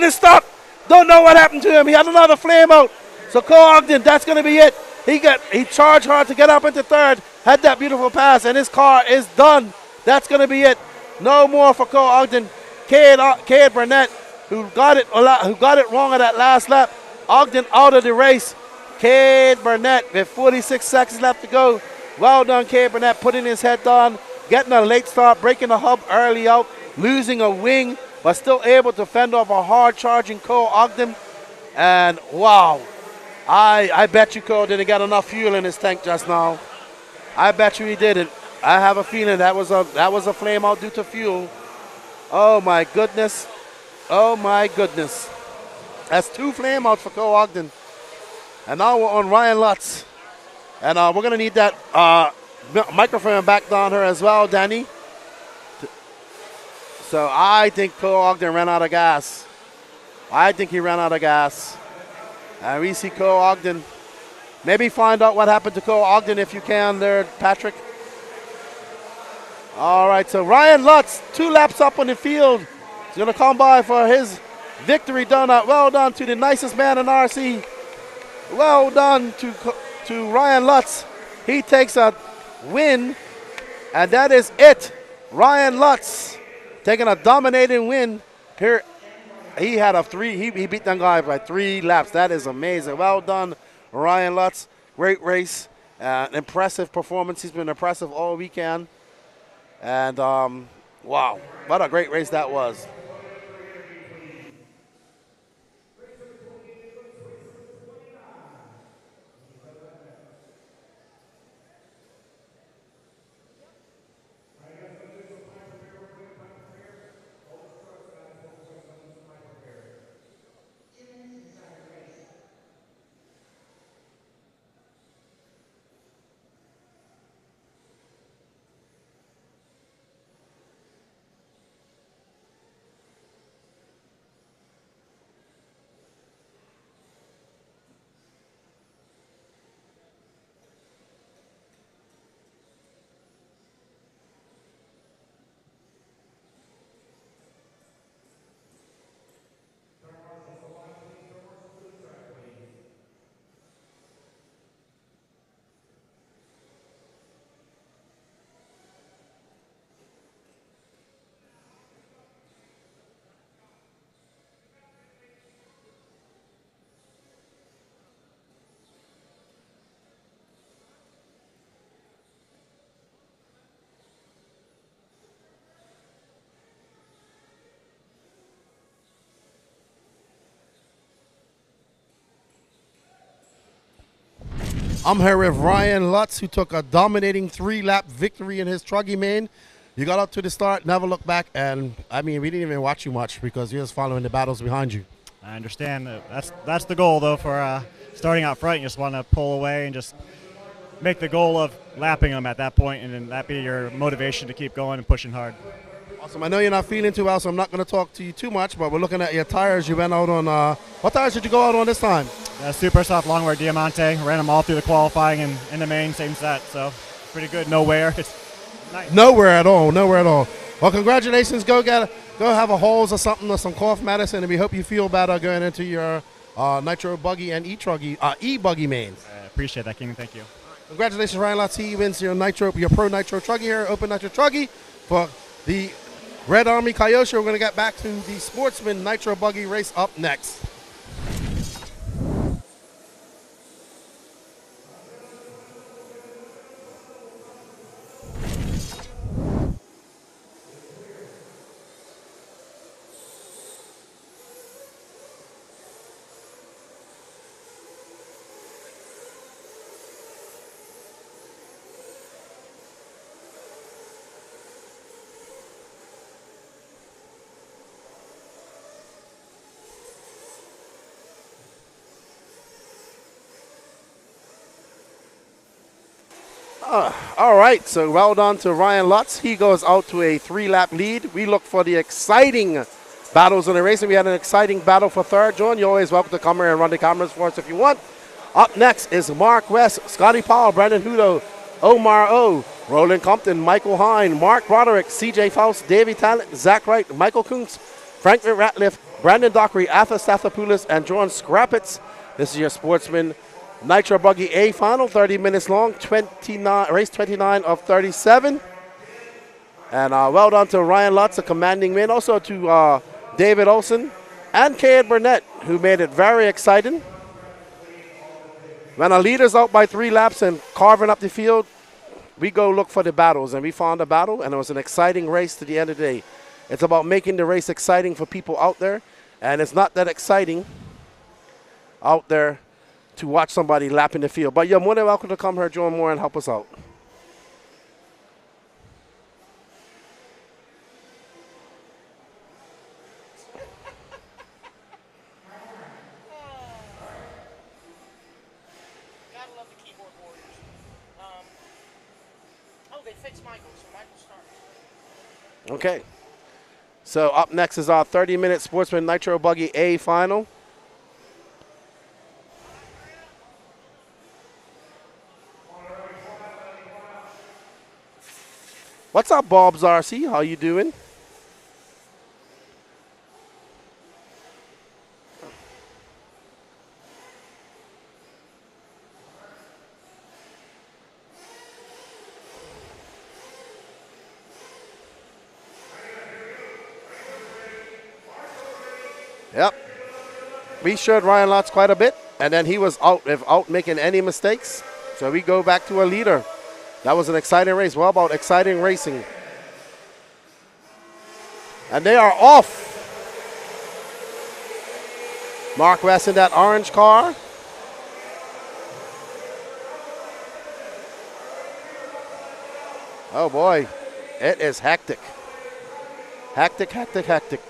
is stopped. Don't know what happened to him. He had another flame out. So Cole Ogden, that's going to be it. He charged hard to get up into third. Had that beautiful pass, and his car is done. That's going to be it. No more for Cole Ogden. Cade Burnett, who got it wrong on that last lap. Ogden out of the race. Cade Burnett with 46 seconds left to go. Well done, Cade Burnett, putting his head down, getting a late start, breaking the hub early out, losing a wing, but still able to fend off a hard-charging Cole Ogden. And wow, I bet you Cole didn't get enough fuel in his tank just now. I bet you he didn't. I have a feeling that was a flame out due to fuel. Oh my goodness. That's 2 flame outs for Cole Ogden. And now we're on Ryan Lutz. And we're going to need that microphone back down here as well, Danny. So I think Cole Ogden ran out of gas. And we see Cole Ogden. Maybe find out what happened to Cole Ogden if you can there, Patrick. All right, so Ryan Lutz, 2 laps up on the field. He's going to come by for his victory done. Well done to the nicest man in RC. Well done to Ryan Lutz. He takes a win, and that is it. Ryan Lutz taking a dominating win here. He had a 3. He beat that guy by 3 laps. That is amazing. Well done, Ryan Lutz. Great race. Impressive performance. He's been impressive all weekend. And wow, what a great race that was. I'm here with Ryan Lutz, who took a dominating 3-lap victory in his Truggy main. You got up to the start, never looked back, and I mean, we didn't even watch you much because you're just following the battles behind you. I understand. That's the goal, though, for starting out front. You just want to pull away and just make the goal of lapping them at that point, and then that be your motivation to keep going and pushing hard. Awesome. I know you're not feeling too well, so I'm not going to talk to you too much, but we're looking at your tires. You went out on, what tires did you go out on this time? Super soft long wear Diamante. Ran them all through the qualifying and in the main, same set, so pretty good. No wear. It's nice. Nowhere at all. Nowhere at all. Well, congratulations. Go have a hose or something or some cough medicine, and we hope you feel better going into your Nitro Buggy and E-buggy mains. I appreciate that, King. Thank you. Congratulations, Ryan Lutz. He wins your Pro Nitro Truggy here, Open Nitro Truggy for the Red Army Coyote. We're going to get back to the Sportsman Nitro Buggy race up next. All right, so well done to Ryan Lutz. He goes out to a 3-lap lead. We look for the exciting battles in the race, and we had an exciting battle for third. John, you're always welcome to come here and run the cameras for us if you want. Up next is Mark West, Scotty Powell, Brandon Hudo, Omar O, Roland Compton, Michael Hine, Mark Broderick, CJ Faust, Davey Talent, Zach Wright, Michael Kuntz, Franklin Ratliff, Brandon Dockery, Arthur Stathopoulos, and John Scrappitz. This is your Sportsman Nitro Buggy A final, 30 minutes long, race 29 of 37. And well done to Ryan Lutz, a commanding win. Also to David Olson and Cade Burnett, who made it very exciting. When our leader's out by 3 laps and carving up the field, we go look for the battles. And we found a battle, and it was an exciting race to the end of the day. It's about making the race exciting for people out there. And it's not that exciting out there to watch somebody lap in the field. But you're more than welcome to come here, join more, and help us out. Gotta love the keyboard warriors. They fixed Michael, so Michael starts. Okay. So up next is our 30-minute Sportsman Nitro Buggy A final. What's up, Bob's RC? How you doing? Yep. We showed Ryan Lotz quite a bit, and then he was out without making any mistakes. So we go back to a leader. That was an exciting race. Well, about exciting racing. And they are off. Mark West in that orange car. Oh boy, it is hectic. Hectic, hectic, hectic.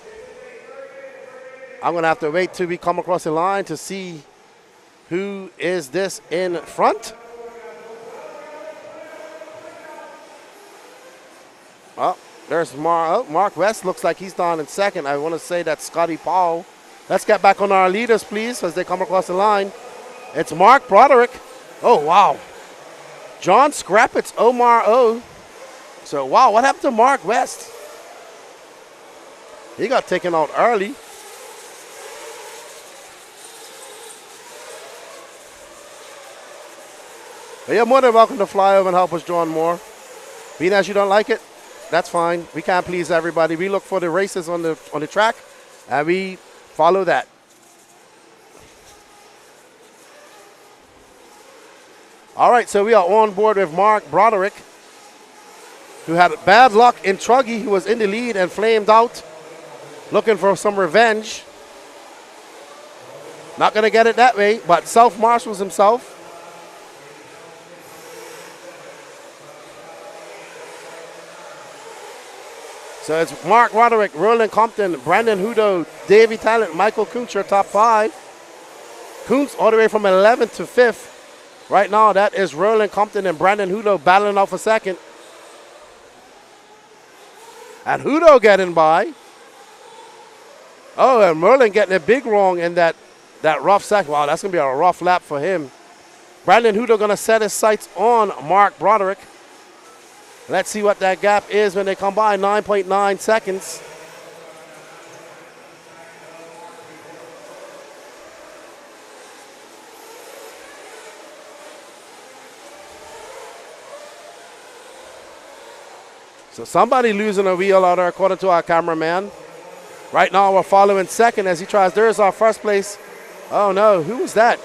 I'm going to have to wait till we come across the line to see who is this in front. Oh, there's Mark West. Looks like he's down in second. I want to say that's Scotty Powell. Let's get back on our leaders, please, as they come across the line. It's Mark Broderick. Oh, wow. John Scrappitz, Omar O. So, wow, what happened to Mark West? He got taken out early. But you're more than welcome to fly over and help us, John Moore. Being as you don't like it, that's fine. We can't please everybody. We look for the races on the track, and we follow that. All right, so we are on board with Mark Broderick, who had bad luck in Truggy. He was in the lead and flamed out, looking for some revenge. Not going to get it that way, but self-marshals himself. So it's Mark Roderick, Roland Compton, Brandon Hudo, Davey Talent, Michael Kuntz, your top 5. Kuntz all the way from 11th to 5th. Right now, that is Roland Compton and Brandon Hudo battling out for second. And Hudo getting by. Oh, and Merlin getting a big wrong in that rough second. Wow, that's going to be a rough lap for him. Brandon Hudo going to set his sights on Mark Broderick. Let's see what that gap is when they come by, 9.9 seconds. So somebody losing a wheel out there, according to our cameraman. Right now we're following second as he tries. There's our first place. Oh no, who was that?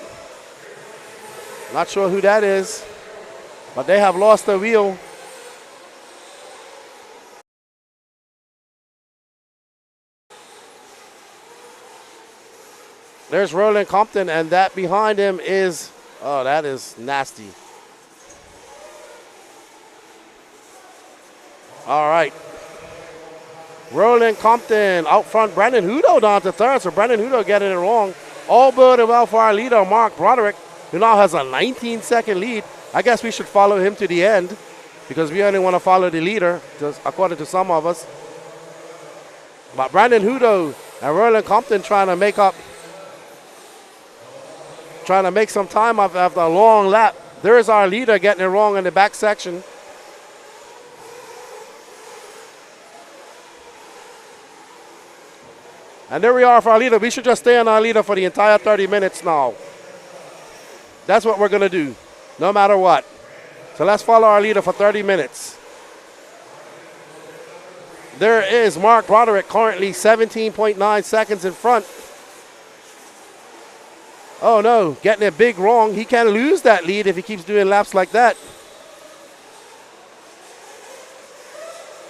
Not sure who that is, but they have lost a wheel. There's Roland Compton, and that behind him is, oh, that is nasty. All right. Roland Compton out front. Brandon Hudo down to third, so Brandon Hudo getting it wrong. All boded well for our leader, Mark Broderick, who now has a 19-second lead. I guess we should follow him to the end because we only want to follow the leader, just according to some of us. But Brandon Hudo and Roland Compton trying to make some time after a long lap. There's our leader getting it wrong in the back section. And there we are for our leader. We should just stay on our leader for the entire 30 minutes now. That's what we're going to do, no matter what. So let's follow our leader for 30 minutes. There is Mark Broderick, currently 17.9 seconds in front. Oh no, getting it big wrong. He can lose that lead if he keeps doing laps like that.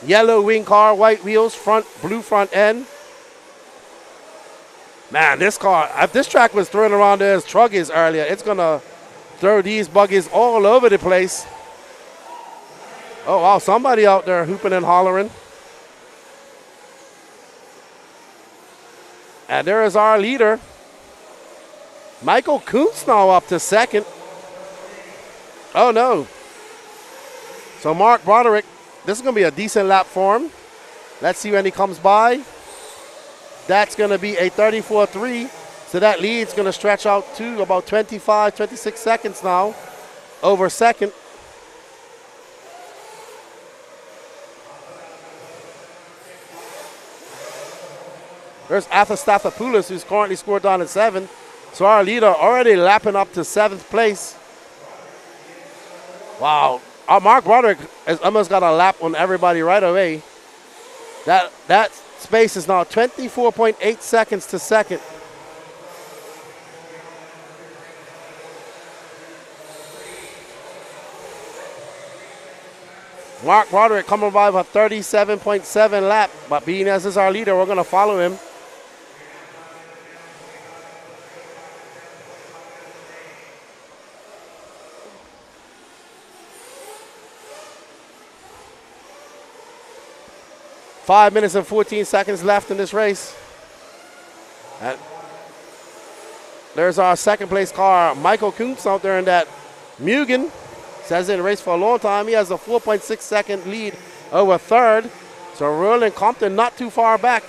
Yellow wing car, white wheels, front, blue front end. Man, this car, if this track was throwing around there as Truggies earlier, it's going to throw these buggies all over the place. Oh, wow, somebody out there hooping and hollering. And there is our leader. Michael Kuntz now up to second. Oh, no. So Mark Broderick, this is going to be a decent lap for him. Let's see when he comes by. That's going to be a 34.3. So that lead's going to stretch out to about 25, 26 seconds now over second. There's Athastathopoulos, who's currently scored down at 7th. So our leader already lapping up to 7th place. Wow. Mark Broderick has almost got a lap on everybody right away. That space is now 24.8 seconds to second. Mark Broderick coming by with a 37.7 lap, but being as is our leader, we're going to follow him. Five minutes and 14 seconds left in this race. And there's our second place car, Michael Kuntz out there in that Mugen. Says in the race for a long time. He has a 4.6 second lead over third. So Roland Compton not too far back.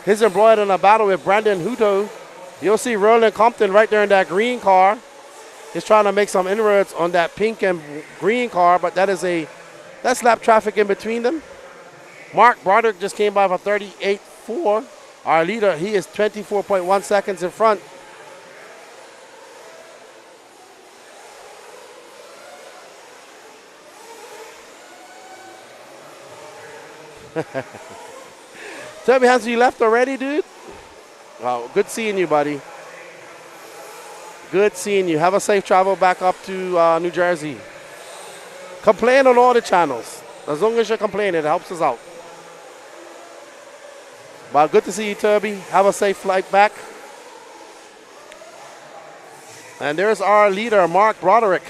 He's embroiled in a battle with Brandon Hutto. You'll see Roland Compton right there in that green car. He's trying to make some inroads on that pink and green car, but that's lap traffic in between them. Mark Broderick just came by with a 38.4. Our leader, he is 24.1 seconds in front. Toby Hansen, you left already, dude? Oh, good seeing you, buddy. Good seeing you. Have a safe travel back up to New Jersey. Complain on all the channels. As long as you're complaining, it helps us out. But good to see you, Toby. Have a safe flight back. And there's our leader, Mark Broderick,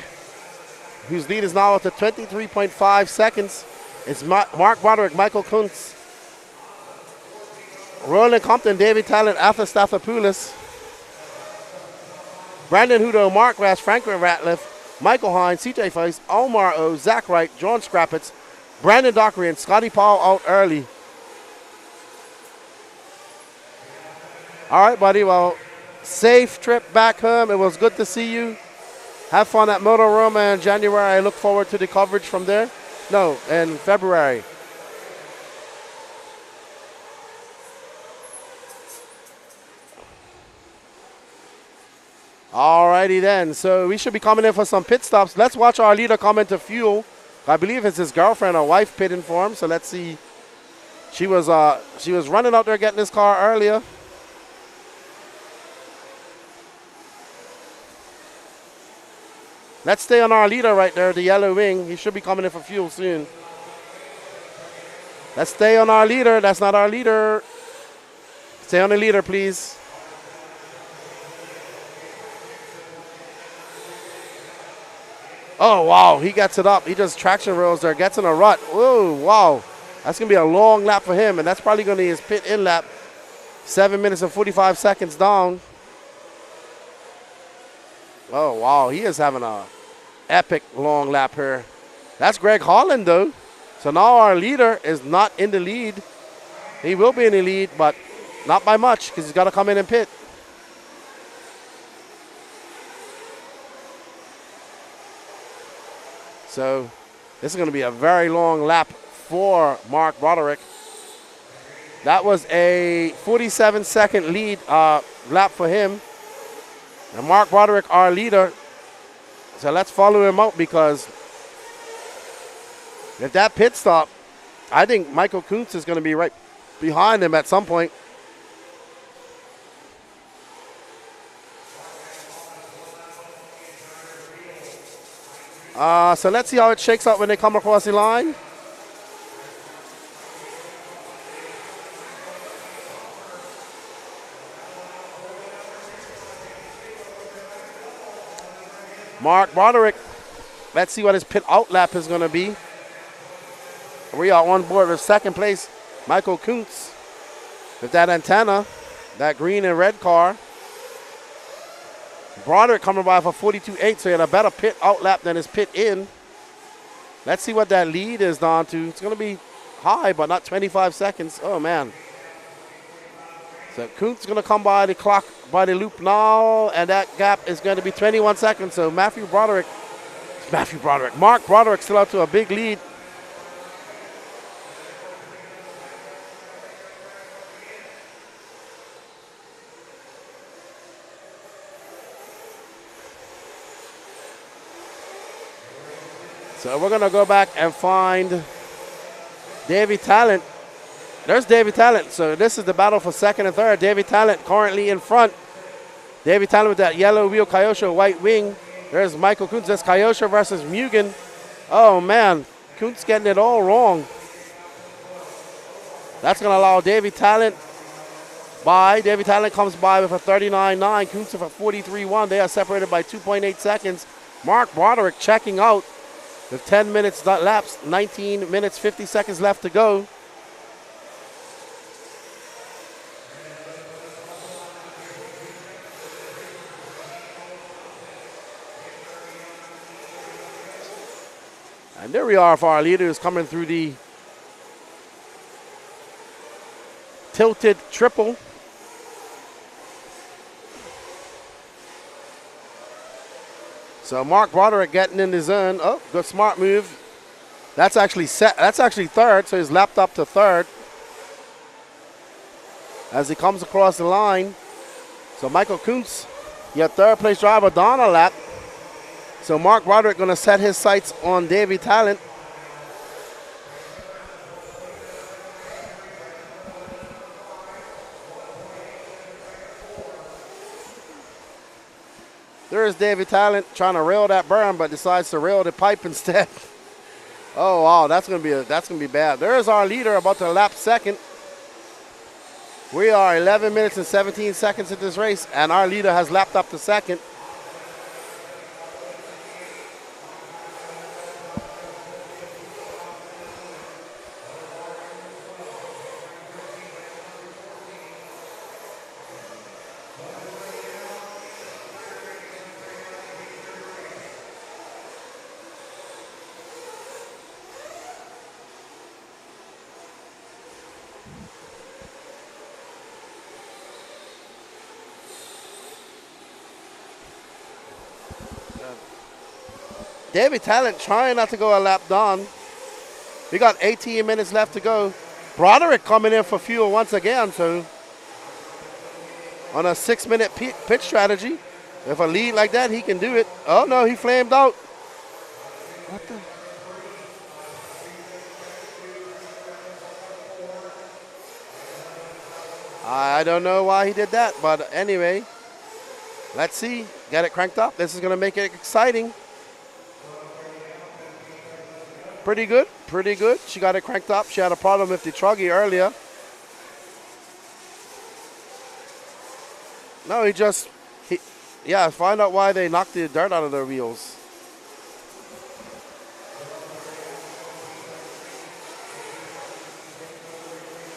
whose lead is now up to 23.5 seconds. It's Mark Broderick, Michael Kuntz, Roland Compton, David Talent, Athastathopoulos, Brandon Hutto, Mark Rash, Franklin Ratliff, Michael Hines, CJ Feist, Omar O, Zach Wright, John Scrappitz, Brandon Dockery, and Scotty Powell out early. All right, buddy. Well, safe trip back home. It was good to see you. Have fun at Motor Roma in January. I look forward to the coverage from there. No, in February. All righty then. So we should be coming in for some pit stops. Let's watch our leader come into fuel. I believe it's his girlfriend or wife pitting for him. So let's see. She was running out there getting his car earlier. Let's stay on our leader right there, the yellow wing. He should be coming in for fuel soon. Let's stay on our leader. That's not our leader. Stay on the leader, please. Oh, wow. He gets it up. He just traction rolls there, gets in a rut. Whoa, wow. That's going to be a long lap for him, and that's probably going to be his pit in lap. 7 minutes and 45 seconds down. Oh, wow. He is having a epic long lap here. That's Greg Holland, though. So now our leader is not in the lead. He will be in the lead, but not by much because he's got to come in and pit. So this is going to be a very long lap for Mark Broderick. That was a 47-second lead lap for him. And Mark Broderick, our leader. So let's follow him out because if that pit stop, I think Michael Kuntz is going to be right behind him at some point. So let's see how it shakes out when they come across the line. Mark Broderick, let's see what his pit out lap is going to be. We are on board with second place, Michael Kuntz, with that antenna, that green and red car. Broderick coming by for 42.8, so he had a better pit out lap than his pit in. Let's see what that lead is down to. It's going to be high, but not 25 seconds. Oh, man. So Kuntz is going to come by the clock, by the loop now, and that gap is going to be 21 seconds. So Mark Broderick still out to a big lead. So we're going to go back and find Davy Talent. There's Davy Talent. So this is the battle for second and third. Davy Talent currently in front. Davy Talent with that yellow wheel, Kyosha white wing. There's Michael Kuntz. That's Kyosha versus Mugen. Oh, man. Kuntz getting it all wrong. That's going to allow Davy Talent by. Davy Talent comes by with a 39.9. Kuntz with a 43.1. They are separated by 2.8 seconds. Mark Broderick checking out with 10 minutes lapsed. 19 minutes, 50 seconds left to go. And there we are for our leader who's coming through the tilted triple. So Mark Broderick getting in the zone. Oh, good smart move. That's actually third, so he's lapped up to third as he comes across the line. So Michael Kuntz, your third place driver, down a lap. So Mark Broderick going to set his sights on Davy Talent. There's Davy Talent trying to rail that berm, but decides to rail the pipe instead. Oh wow, that's gonna be bad. There's our leader about to lap second. We are 11 minutes and 17 seconds in this race, and our leader has lapped up to second. Davy Talent trying not to go a lap down. We got 18 minutes left to go. Broderick coming in for fuel once again, so on a 6-minute pit strategy. If a lead like that, he can do it. Oh no, he flamed out. What the? I don't know why he did that, but anyway, let's see. Get it cranked up. This is going to make it exciting. Pretty good, pretty good. She got it cranked up. She had a problem with the truggy earlier. No, yeah, find out why they knocked the dirt out of their wheels.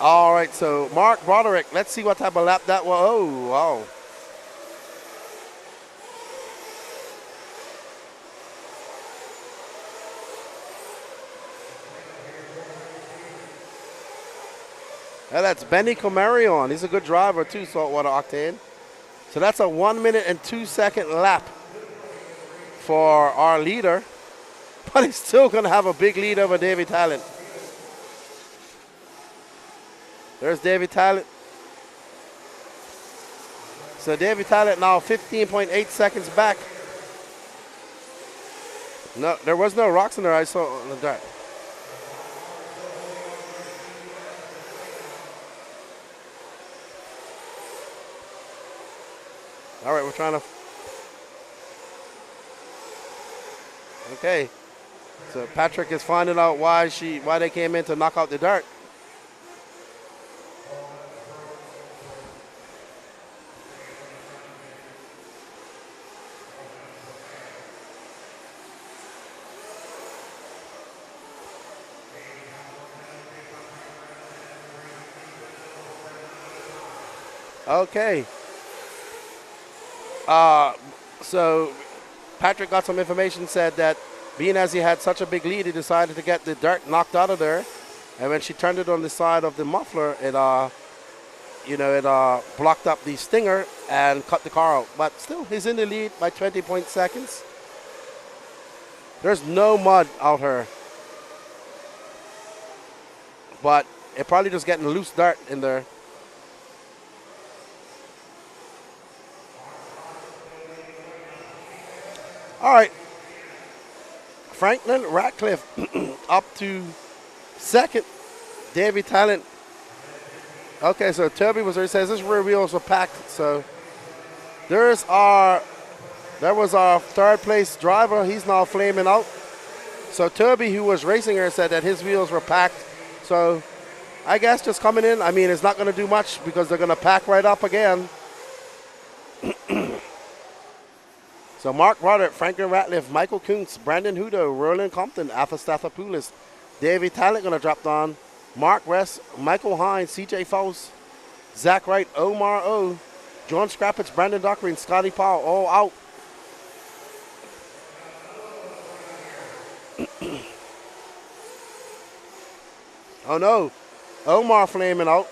All right, so Mark Broderick, let's see what type of lap that was. Oh, wow. And that's Benny Comarion. He's a good driver too, Saltwater Octane. So that's a 1 minute and 2 second lap for our leader. But he's still going to have a big lead over Davy Talent. There's Davy Talent. So Davy Talent now 15.8 seconds back. No, there was no rocks in there. I saw on the dirt. All right, we're trying to. Okay, so Patrick is finding out why they came in to knock out the dirt. Okay. So Patrick got some information, said that being as he had such a big lead, he decided to get the dirt knocked out of there. And when she turned it on the side of the muffler, it blocked up the stinger and cut the car out. But still, he's in the lead by 20 seconds. There's no mud out here. But it probably just getting loose dirt in there. All right. Franklin Ratcliffe up to second. Davey Talent. Okay, so Toby was there. He says his rear wheels were packed. So there was our third place driver. He's now flaming out. So Toby, who was racing her, said that his wheels were packed. So I guess just coming in, I mean, it's not going to do much because they're going to pack right up again. So Mark Broderick, Franklin Ratliff, Michael Kuntz, Brandon Hudo, Roland Compton, Alpha Stathopoulos, Davey Talent going to drop down, Mark West, Michael Hines, CJ Faust, Zach Wright, Omar O, John Scrappage, Brandon Dockery, and Scotty Powell all out. Oh no, Omar flaming out.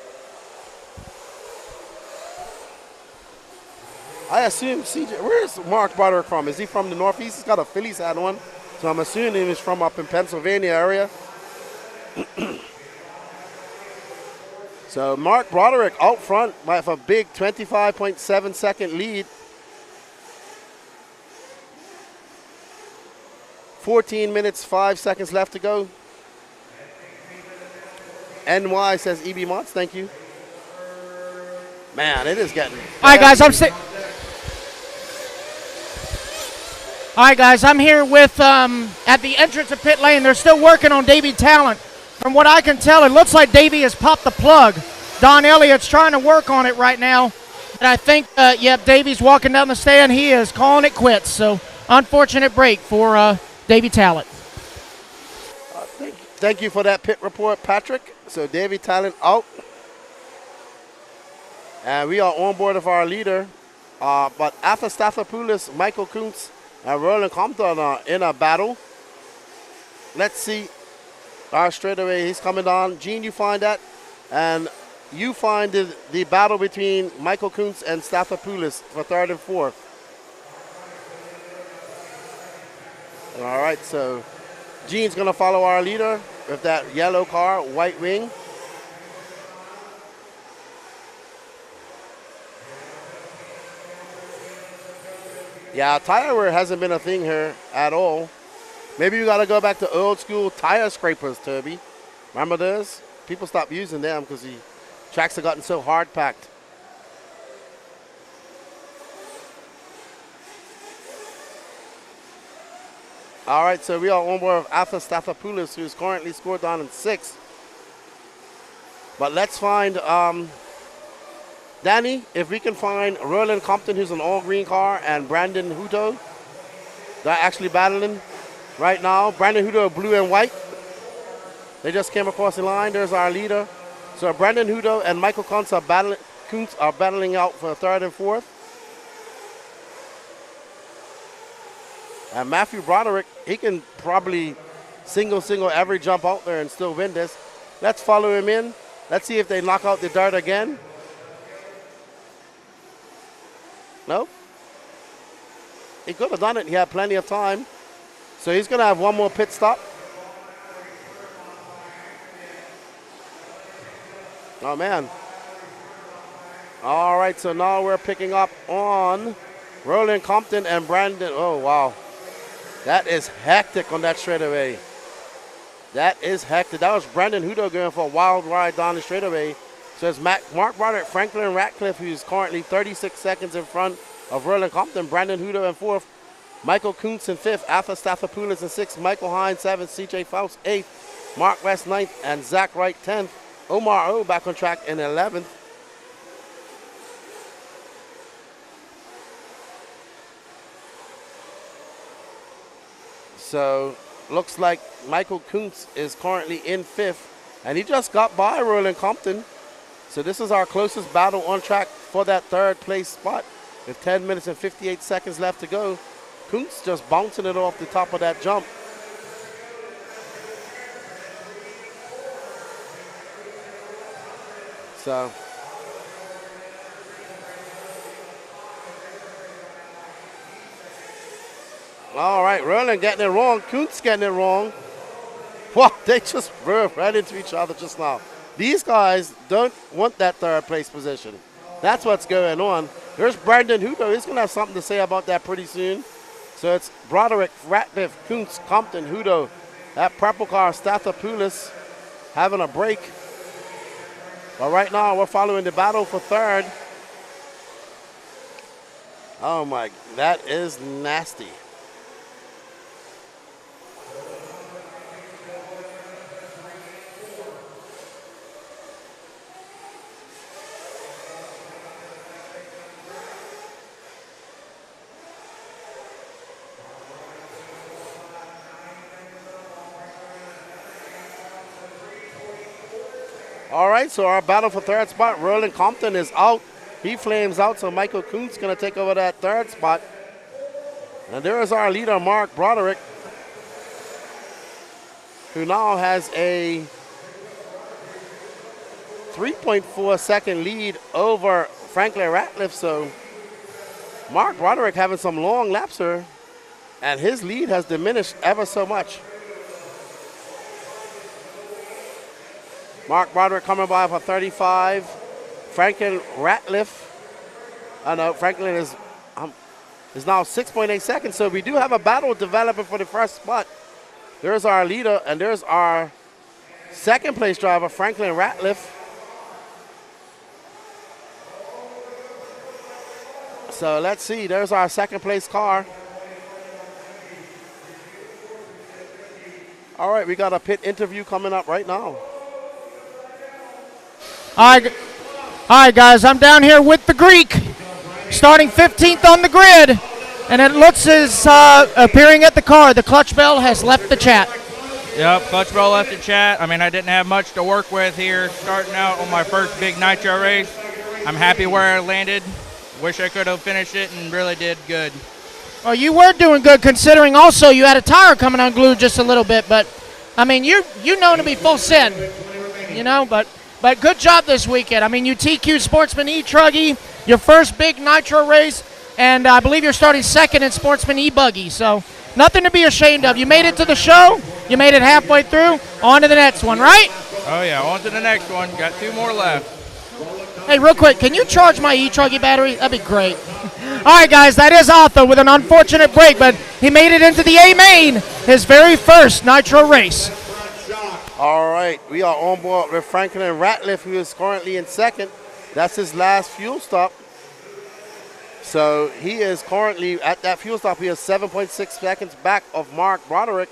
I assume CJ, where's Mark Broderick from? Is he from the Northeast? He's got a Phillies hat on. So I'm assuming he's from up in Pennsylvania area. So Mark Broderick out front with a big 25.7 second lead. 14 minutes, 5 seconds left to go. NY says EB Mods, thank you. Man, it is getting. All right, guys, All right, guys, I'm here with, at the entrance of pit lane. They're still working on Davey Talent. From what I can tell, it looks like Davey has popped the plug. Don Elliott's trying to work on it right now. And I think, yep, Davey's walking down the stand. He is calling it quits. So, unfortunate break for Davey Talent. Thank you for that pit report, Patrick. So, Davey Talent out. And we are on board of our leader. But Alpha Stathopoulos, Michael Kuntz, and Roland Compton are in a battle. Let's see. Straight away, he's coming on. Gene, you find that. And you find the battle between Michael Kuntz and Stathopoulos for third and fourth. All right, so Gene's going to follow our leader with that yellow car, white wing. Yeah, tire wear hasn't been a thing here at all. Maybe you got to go back to old school tire scrapers, Toby. Remember those? People stopped using them because the tracks have gotten so hard packed. All right, so we are on board with Alpha Stathopoulos, who's currently scored down in 6th. But let's find Danny, if we can find Roland Compton, who's an all-green car, and Brandon Hudo. They're actually battling right now. Brandon Hudo, blue and white. They just came across the line. There's our leader. So Brandon Hudo and Michael Kuntz are battling out for third and fourth. And Matthew Broderick, he can probably single every jump out there and still win this. Let's follow him in. Let's see if they knock out the dirt again. No? He could have done it. He had plenty of time. So he's going to have one more pit stop. Oh, man. All right, so now we're picking up on Roland Compton and Brandon. Oh, wow. That is hectic on that straightaway. That is hectic. That was Brandon Hudo going for a wild ride down the straightaway. So it's Mark Broderick, Franklin Ratcliffe, who's currently 36 seconds in front of Roland Compton. Brandon Hudo in 4th. Michael Kuntz in 5th. Alpha Stathopoulos in 6th. Michael Hines 7th. CJ Faust 8th. Mark West 9th. And Zach Wright 10th. Omar O back on track in 11th. So looks like Michael Kuntz is currently in 5th. And he just got by Roland Compton. So this is our closest battle on track for that third place spot. With 10 minutes and 58 seconds left to go. Kuntz just bouncing it off the top of that jump. So all right, Roland getting it wrong. Kuntz getting it wrong. Wow, they just ran into each other just now. These guys don't want that third place position. That's what's going on. There's Brandon Hudo. He's going to have something to say about that pretty soon. So it's Broderick, Ratliff, Kuntz, Compton, Hudo. That purple car, Stathopoulos, having a break. But right now, we're following the battle for third. Oh my, that is nasty. All right, so our battle for third spot, Roland Compton is out. He flames out, so Michael Kuntz going to take over that third spot. And there is our leader, Mark Broderick, who now has a 3.4 second lead over Franklin Ratliff. So Mark Broderick having some long laps here, and his lead has diminished ever so much. Mark Broderick coming by for 35. Franklin Ratliff. I know Franklin is now 6.8 seconds. So we do have a battle developing for the first spot. There's our leader, and there's our second place driver, Franklin Ratliff. So let's see. There's our second place car. All right, we got a pit interview coming up right now. All right, guys, I'm down here with the Greek, starting 15th on the grid, and it looks as appearing at the car. The clutch bell has left the chat. Yep, clutch bell left the chat. I mean, I didn't have much to work with here starting out on my first big Nitro race. I'm happy where I landed. Wish I could have finished it and really did good. Well, you were doing good considering also you had a tire coming unglued just a little bit, but, I mean, you known to be full send, you know, but good job this weekend. I mean, you TQ'd Sportsman E-truggy, your first big Nitro race, and I believe you're starting second in Sportsman E-buggy. So nothing to be ashamed of. You made it to the show. You made it halfway through. On to the next one, right? Oh, yeah, on to the next one. Got 2 more left. Hey, real quick, can you charge my E-truggy battery? That'd be great. All right, guys, that is Arthur with an unfortunate break, but he made it into the A-main, his very first Nitro race. All right, we are on board with Franklin Ratliff, who is currently in second. That's his last fuel stop. So he is currently at that fuel stop. He is 7.6 seconds back of Mark Broderick.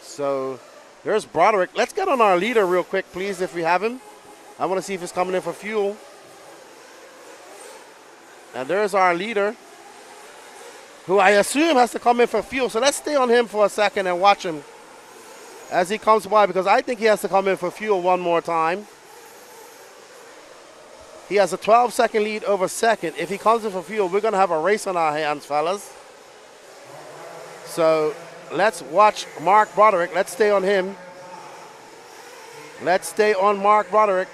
So there's Broderick. Let's get on our leader real quick, please, if we have him. I want to see if he's coming in for fuel. And there's our leader, who I assume has to come in for fuel. So let's stay on him for a second and watch him as he comes by, because I think he has to come in for fuel one more time. He has a 12-second lead over second. If he comes in for fuel, we're going to have a race on our hands, fellas. So let's watch Mark Broderick. Let's stay on him. Let's stay on Mark Broderick.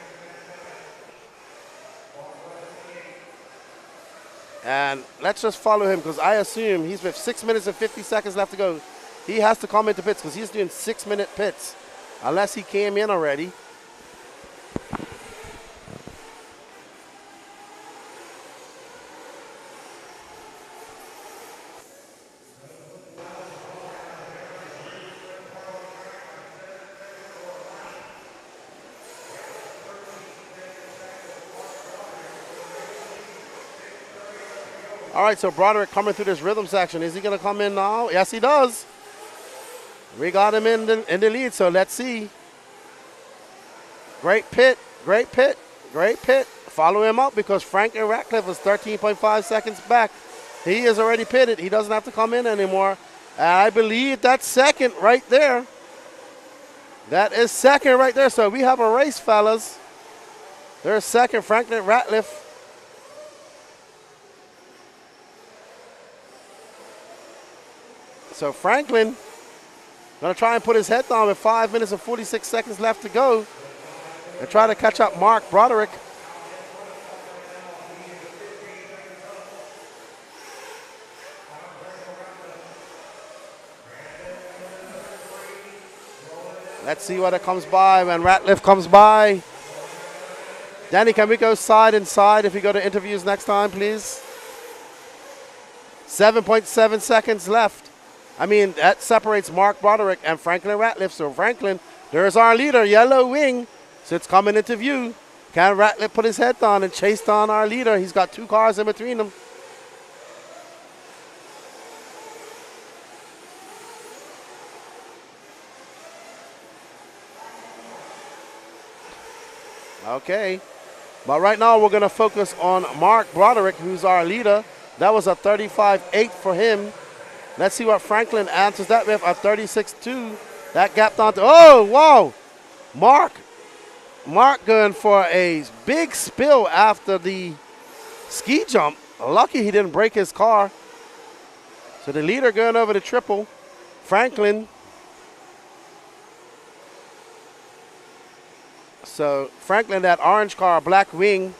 And let's just follow him, because I assume he's with 6 minutes and 50 seconds left to go. He has to come into pits because he's doing 6-minute pits, unless he came in already. All right, so Broderick coming through this rhythm section. Is he going to come in now? Yes, he does. We got him in the lead, so let's see. Great pit, great pit, great pit. Follow him up, because Franklin Ratliff is 13.5 seconds back. He is already pitted. He doesn't have to come in anymore. And I believe that's second right there. That is second right there. So we have a race, fellas. There's second, Franklin Ratliff. So Franklin going to try and put his head down with 5 minutes and 46 seconds left to go and try to catch up Mark Broderick. Let's see what it comes by when Ratliff comes by. Danny, can we go side and side if we go to interviews next time, please? 7.7 seconds left. I mean, that separates Mark Broderick and Franklin Ratliff. So Franklin, there's our leader, Yellow Wing. So it's coming into view. Can Ratliff put his head down and chase down our leader? He's got 2 cars in between them. Okay. But right now we're going to focus on Mark Broderick, who's our leader. That was a 35.8 for him. Let's see what Franklin answers that with, a 36.2. That gap down to, oh, wow. Mark going for a big spill after the ski jump. Lucky he didn't break his car. So the leader going over the triple. Franklin. So Franklin, that orange car, black wing.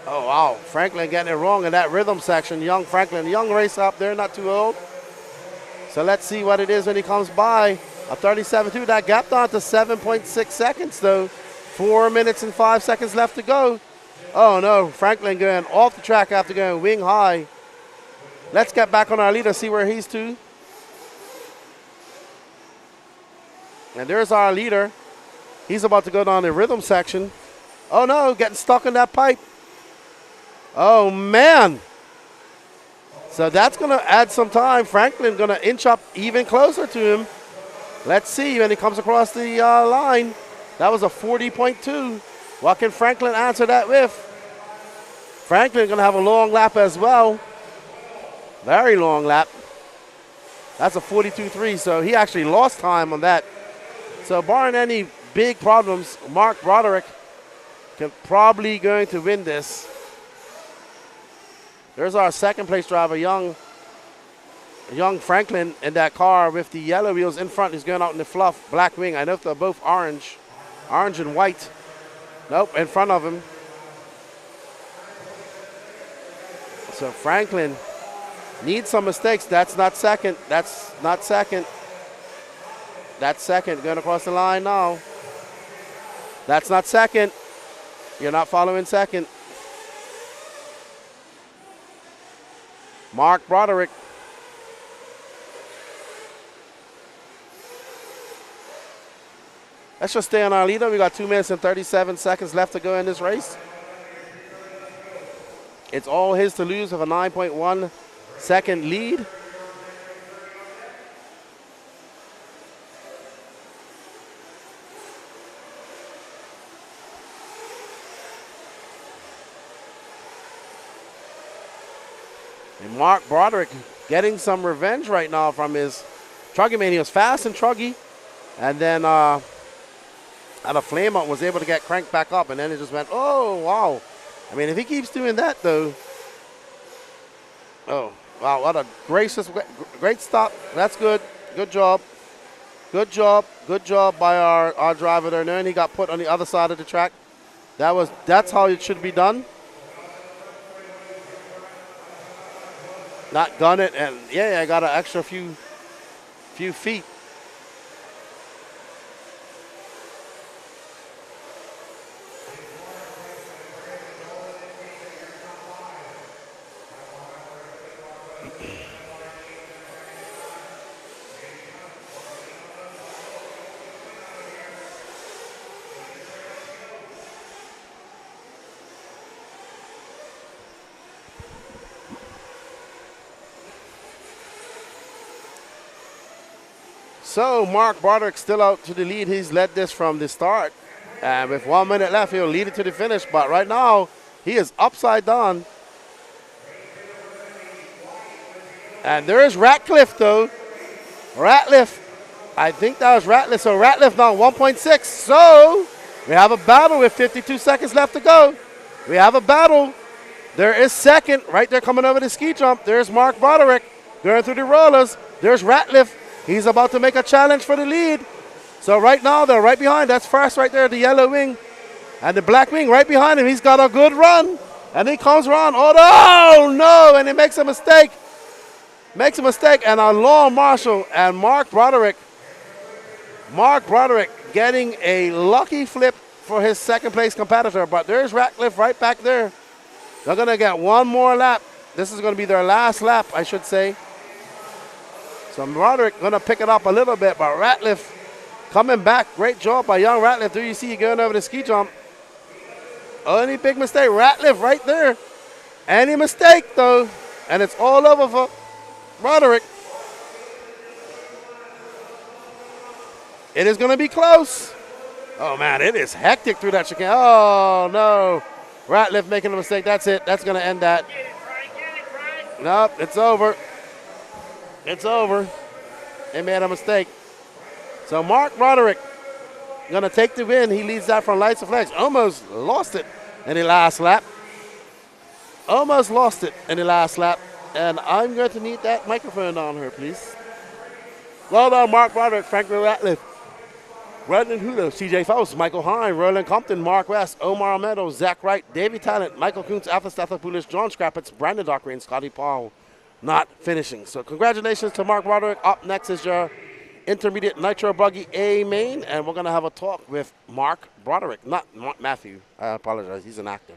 Oh, wow. Franklin getting it wrong in that rhythm section. Young Franklin, young racer up there, not too old. So let's see what it is when he comes by. A 37.2. That gap down to 7.6 seconds, though. 4 minutes and 5 seconds left to go. Oh, no. Franklin going off the track after going wing high. Let's get back on our leader, see where he's to. And there's our leader. He's about to go down the rhythm section. Oh, no. Getting stuck in that pipe. Oh, man. So that's going to add some time. Franklin going to inch up even closer to him. Let's see when he comes across the line. That was a 40.2. What can Franklin answer that with? Franklin going to have a long lap as well. Very long lap. That's a 42.3, so he actually lost time on that. So barring any big problems, Mark Broderick can probably going to win this. There's our second place driver, young Franklin in that car with the yellow wheels in front. He's going out in the fluff, black wing. I know if they're both orange and white. Nope, in front of him. So Franklin needs some mistakes. That's not second. That's not second. That's second. Going across the line now. That's not second. You're not following second. Mark Broderick. Let's just stay on our leader. We got 2 minutes and 37 seconds left to go in this race. It's all his to lose with a 9.1 second lead. And Mark Broderick getting some revenge right now from his Truggy man. He was fast in Truggy, and then at a flame up was able to get cranked back up, and then it just went, oh, wow. I mean, if he keeps doing that, though, oh, wow, what a great stop. That's good. Good job. Good job. Good job by our driver there. And he got put on the other side of the track. That's how it should be done. Not gun it, and yeah, I got an extra few feet. So Mark Broderick still out to the lead. He's led this from the start. And with 1 minute left, he'll lead it to the finish. But right now, he is upside down. And there is Ratcliffe, though. Ratliff. I think that was Ratliff. So Ratliff now 1.6. So we have a battle with 52 seconds left to go. We have a battle. There is second right there coming over the ski jump. There's Mark Broderick going through the rollers. There's Ratliff. He's about to make a challenge for the lead. So right now, they're right behind. That's first right there, the yellow wing. And the black wing right behind him. He's got a good run. And he comes around. Oh, no. And he makes a mistake. Makes a mistake. And a long marshal. And Mark Broderick Mark Broderick getting a lucky flip for his second place competitor, but there's Ratcliffe right back there. They're going to get one more lap. This is going to be their last lap, I should say. So Broderick going to pick it up a little bit, but Ratcliffe coming back. Great job by young Ratcliffe. There you see you going over the ski jump. Only big mistake, Ratcliffe right there. Any mistake, though, and it's all over for Broderick. It is going to be close. Oh, man, it is hectic through that chicane. Oh, no. Ratcliffe making a mistake. That's it. That's going to end that. Nope, it's over. It's over. They made a mistake. So Mark Broderick going to take the win. He leads that from lights to flags. Almost lost it in the last lap. Almost lost it in the last lap. And I'm going to need that microphone on her, please. Well done, Mark Broderick, Franklin Ratcliffe, Brendan Hulo, CJ Faust, Michael Hine, Roland Compton, Mark West, Omar Meadows, Zach Wright, Davey Talent, Michael Kuntz, Alpha Stathopoulos, John Scrappets, Brandon Dockery, and Scotty Paul not finishing. So congratulations to Mark Broderick. Up next is your intermediate Nitro Buggy A-main, and we're going to have a talk with Mark Broderick, not Matthew. I apologize. He's an actor.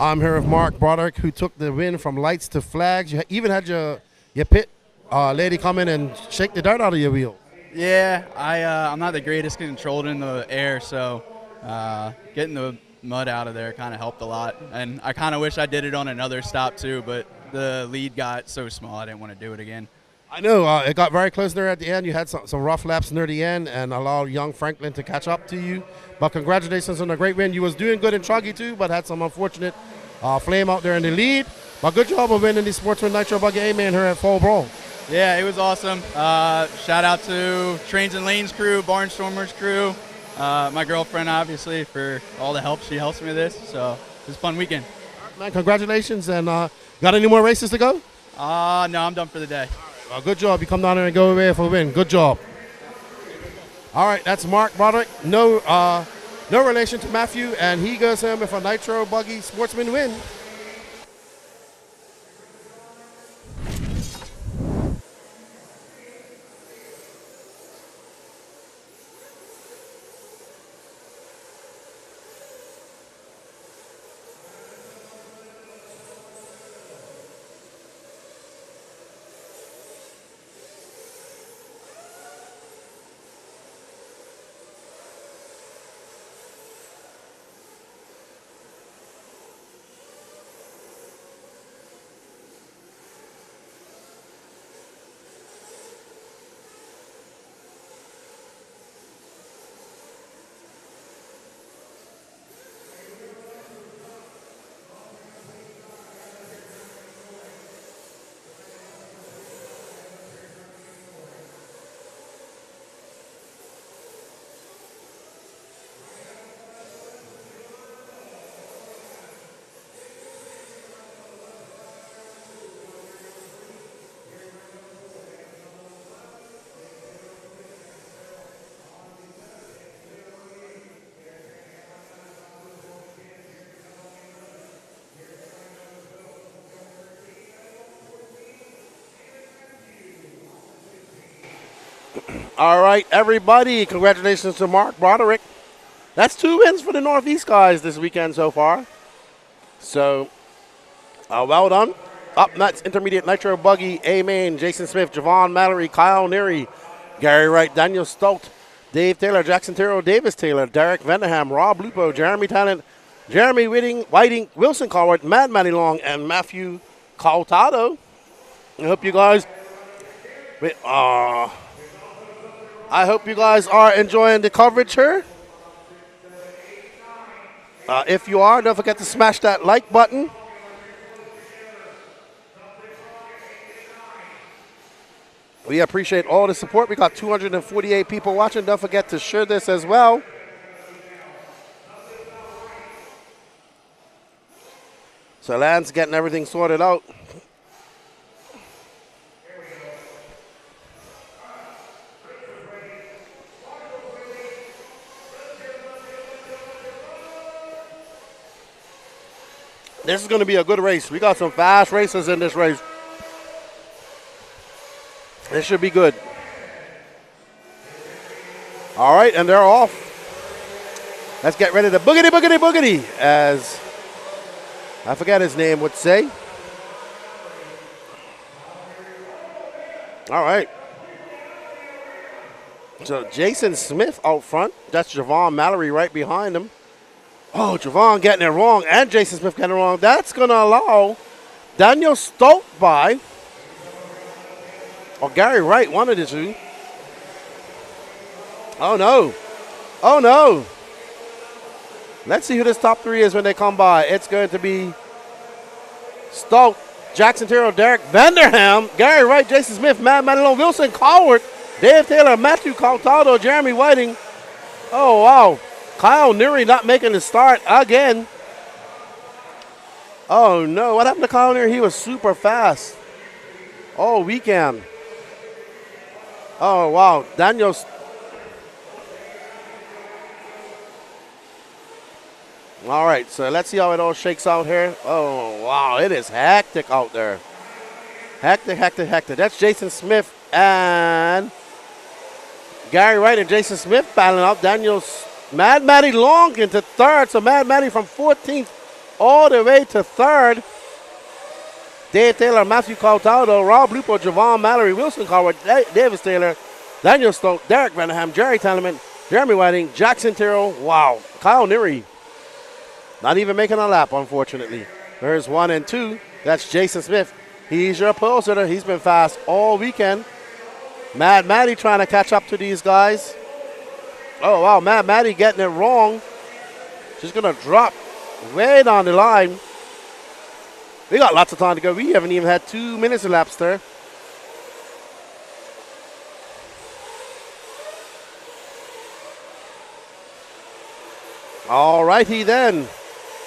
I'm here with Mark Broderick, who took the win from lights to flags. You even had your pit lady come in and shake the dirt out of your wheel. Yeah, I'm not the greatest controlled in the air, so getting the mud out of there kind of helped a lot. And I kind of wish I did it on another stop too, but the lead got so small I didn't want to do it again. I know, it got very close there at the end. You had some rough laps near the end and allowed young Franklin to catch up to you. But congratulations on a great win. You was doing good in Truggy too, but had some unfortunate flame out there in the lead. But good job of winning the Sportsman Nitro Buggy A-main here at Fall Brawl. Yeah, it was awesome. Shout out to Trains and Lanes crew, Barnstormers crew, my girlfriend obviously for all the help she helps me with this. So it was a fun weekend. Man, congratulations. And got any more races to go? No, I'm done for the day. Well, good job. You come down there and go away for a win. Good job. All right, that's Mark Broderick. No relation to Matthew, and he goes home with a Nitro Buggy Sportsman win. All right, everybody, congratulations to Mark Broderick. That's 2 wins for the Northeast guys this weekend so far. So, well done. Up next, intermediate Nitro Buggy A-main, Jason Smith, Javon Mallory, Kyle Neary, Gary Wright, Daniel Stolt, Dave Taylor, Jackson Tiro, Davis Taylor, Derek Vanderham, Rob Lupo, Jeremy Talent, Jeremy Whiting, Wilson Colward, Matt Matty Long, and Matthew Caltado. I hope you guys are enjoying the coverage here. If you are, don't forget to smash that like button. We appreciate all the support. We got 248 people watching. Don't forget to share this as well. So Lance getting everything sorted out. This is going to be a good race. We got some fast racers in this race. This should be good. All right, and they're off. Let's get ready to boogity, boogity, boogity, as I forget his name would say. All right. So Jason Smith out front. That's Javon Mallory right behind him. Oh, Javon getting it wrong and Jason Smith getting it wrong. That's going to allow Daniel Stolt by, or Gary Wright, one of the two. Oh, no. Oh, no. Let's see who this top three is when they come by. It's going to be Stolt, Jackson Tiro, Derek Vanderham, Gary Wright, Jason Smith, Matt Madelon, Wilson Colward, Dave Taylor, Matthew Caltado, Jeremy Whiting. Oh, wow. Kyle Neary not making the start again. Oh, no. What happened to Kyle Neary? He was super fast all weekend. Oh, wow. Daniel's. All right, so let's see how it all shakes out here. Oh, wow. It is hectic out there. Hectic, hectic, hectic. That's Jason Smith and Gary Wright and Jason Smith battling out. Daniel's Mad Matty Long into third. So Mad Matty from 14th all the way to third. Dave Taylor, Matthew Caltado, Rob Lupo, Javon Mallory, Wilson Colward, Davis Taylor, Daniel Stoke, Derek Vanderham, Jerry Telemann, Jeremy Whiting, Jackson Tiro. Wow. Kyle Neary not even making a lap, unfortunately. There's 1 and 2. That's Jason Smith. He's your pole sitter. He's been fast all weekend. Mad Matty trying to catch up to these guys. Oh, wow. Mad Matty getting it wrong. She's going to drop way down the line. We got lots of time to go. We haven't even had 2 minutes elapsed there. All righty then.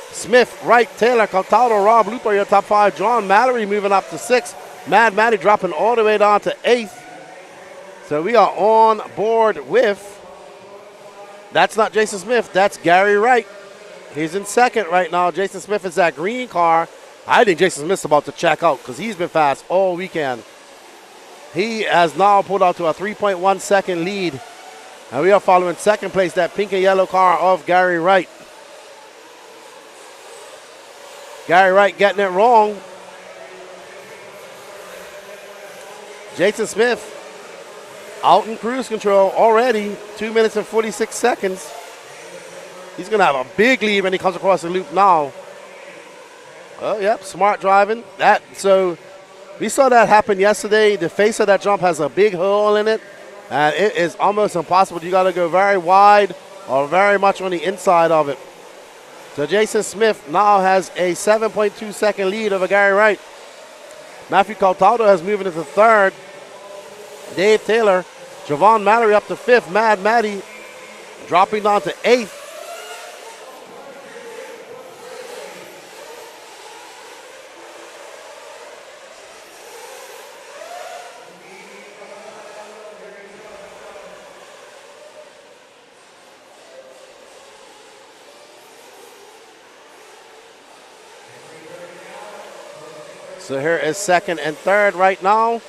Smith, Wright, Taylor, Caltado, Rob Lupo, your top 5. John Mallory moving up to 6th. Mad Matty dropping all the way down to 8th. So we are on board with, that's not Jason Smith, that's Gary Wright. He's in 2nd right now. Jason Smith is that green car. I think Jason Smith's about to check out because he's been fast all weekend. He has now pulled out to a 3.1 second lead. And we are following 2nd place, that pink and yellow car of Gary Wright. Gary Wright getting it wrong. Jason Smith out in cruise control already, 2 minutes and 46 seconds. He's going to have a big lead when he comes across the loop now. Oh, yep, smart driving. So we saw that happen yesterday. The face of that jump has a big hole in it, and it is almost impossible. You got to go very wide or very much on the inside of it. So Jason Smith now has a 7.2 second lead over Gary Wright. Matthew Caltado has moved into 3rd. Dave Taylor, Javon Mallory up to 5th. Mad Matty dropping down to 8th. So here is 2nd and 3rd right now.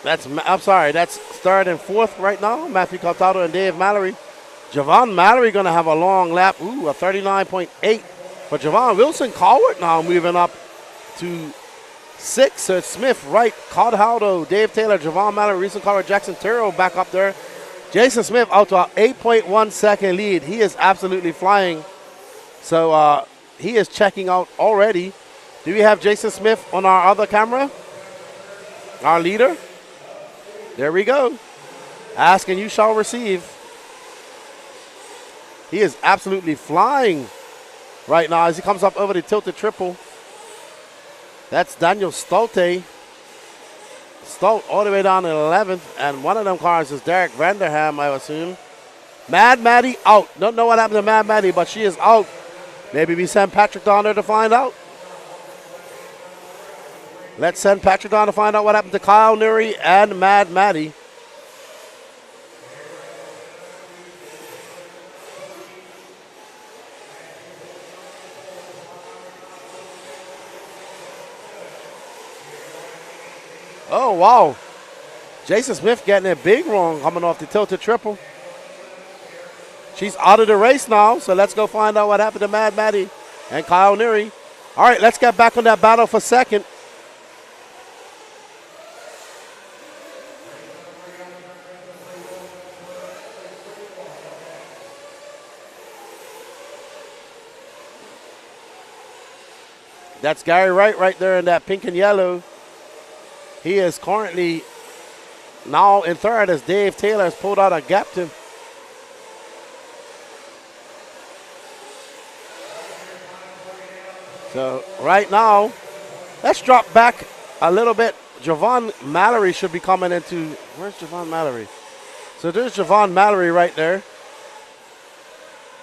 That's 3rd and 4th right now. Matthew Caltado and Dave Mallory. Javon Mallory going to have a long lap. Ooh, a 39.8 for Javon. Wilson Cowart now moving up to 6. So it's Smith, Wright, Codhaldo, Dave Taylor, Javon Mallory, Reason Cowart, Jackson Terrell back up there. Jason Smith out to an 8.1 second lead. He is absolutely flying. So he is checking out already. Do we have Jason Smith on our other camera? Our leader? There we go. Ask and you shall receive. He is absolutely flying right now as he comes up over the tilted triple. That's Daniel Stolte. Stolt all the way down to 11th. And one of them cars is Derek Vanderham, I assume. Mad Maddie out. Don't know what happened to Mad Maddie, but she is out. Maybe we send Patrick down there to find out. Let's send Patrick down to find out what happened to Kyle Nuri and Mad Maddie. Oh, wow. Jason Smith getting it big wrong coming off the tilted triple. She's out of the race now, so let's go find out what happened to Mad Maddie and Kyle Nuri. All right, let's get back on that battle for second. That's Gary Wright right there in that pink and yellow. He is currently now in third as Dave Taylor has pulled out a gap to him. So right now, let's drop back a little bit. Javon Mallory should be coming into, where's Javon Mallory? So there's Javon Mallory right there.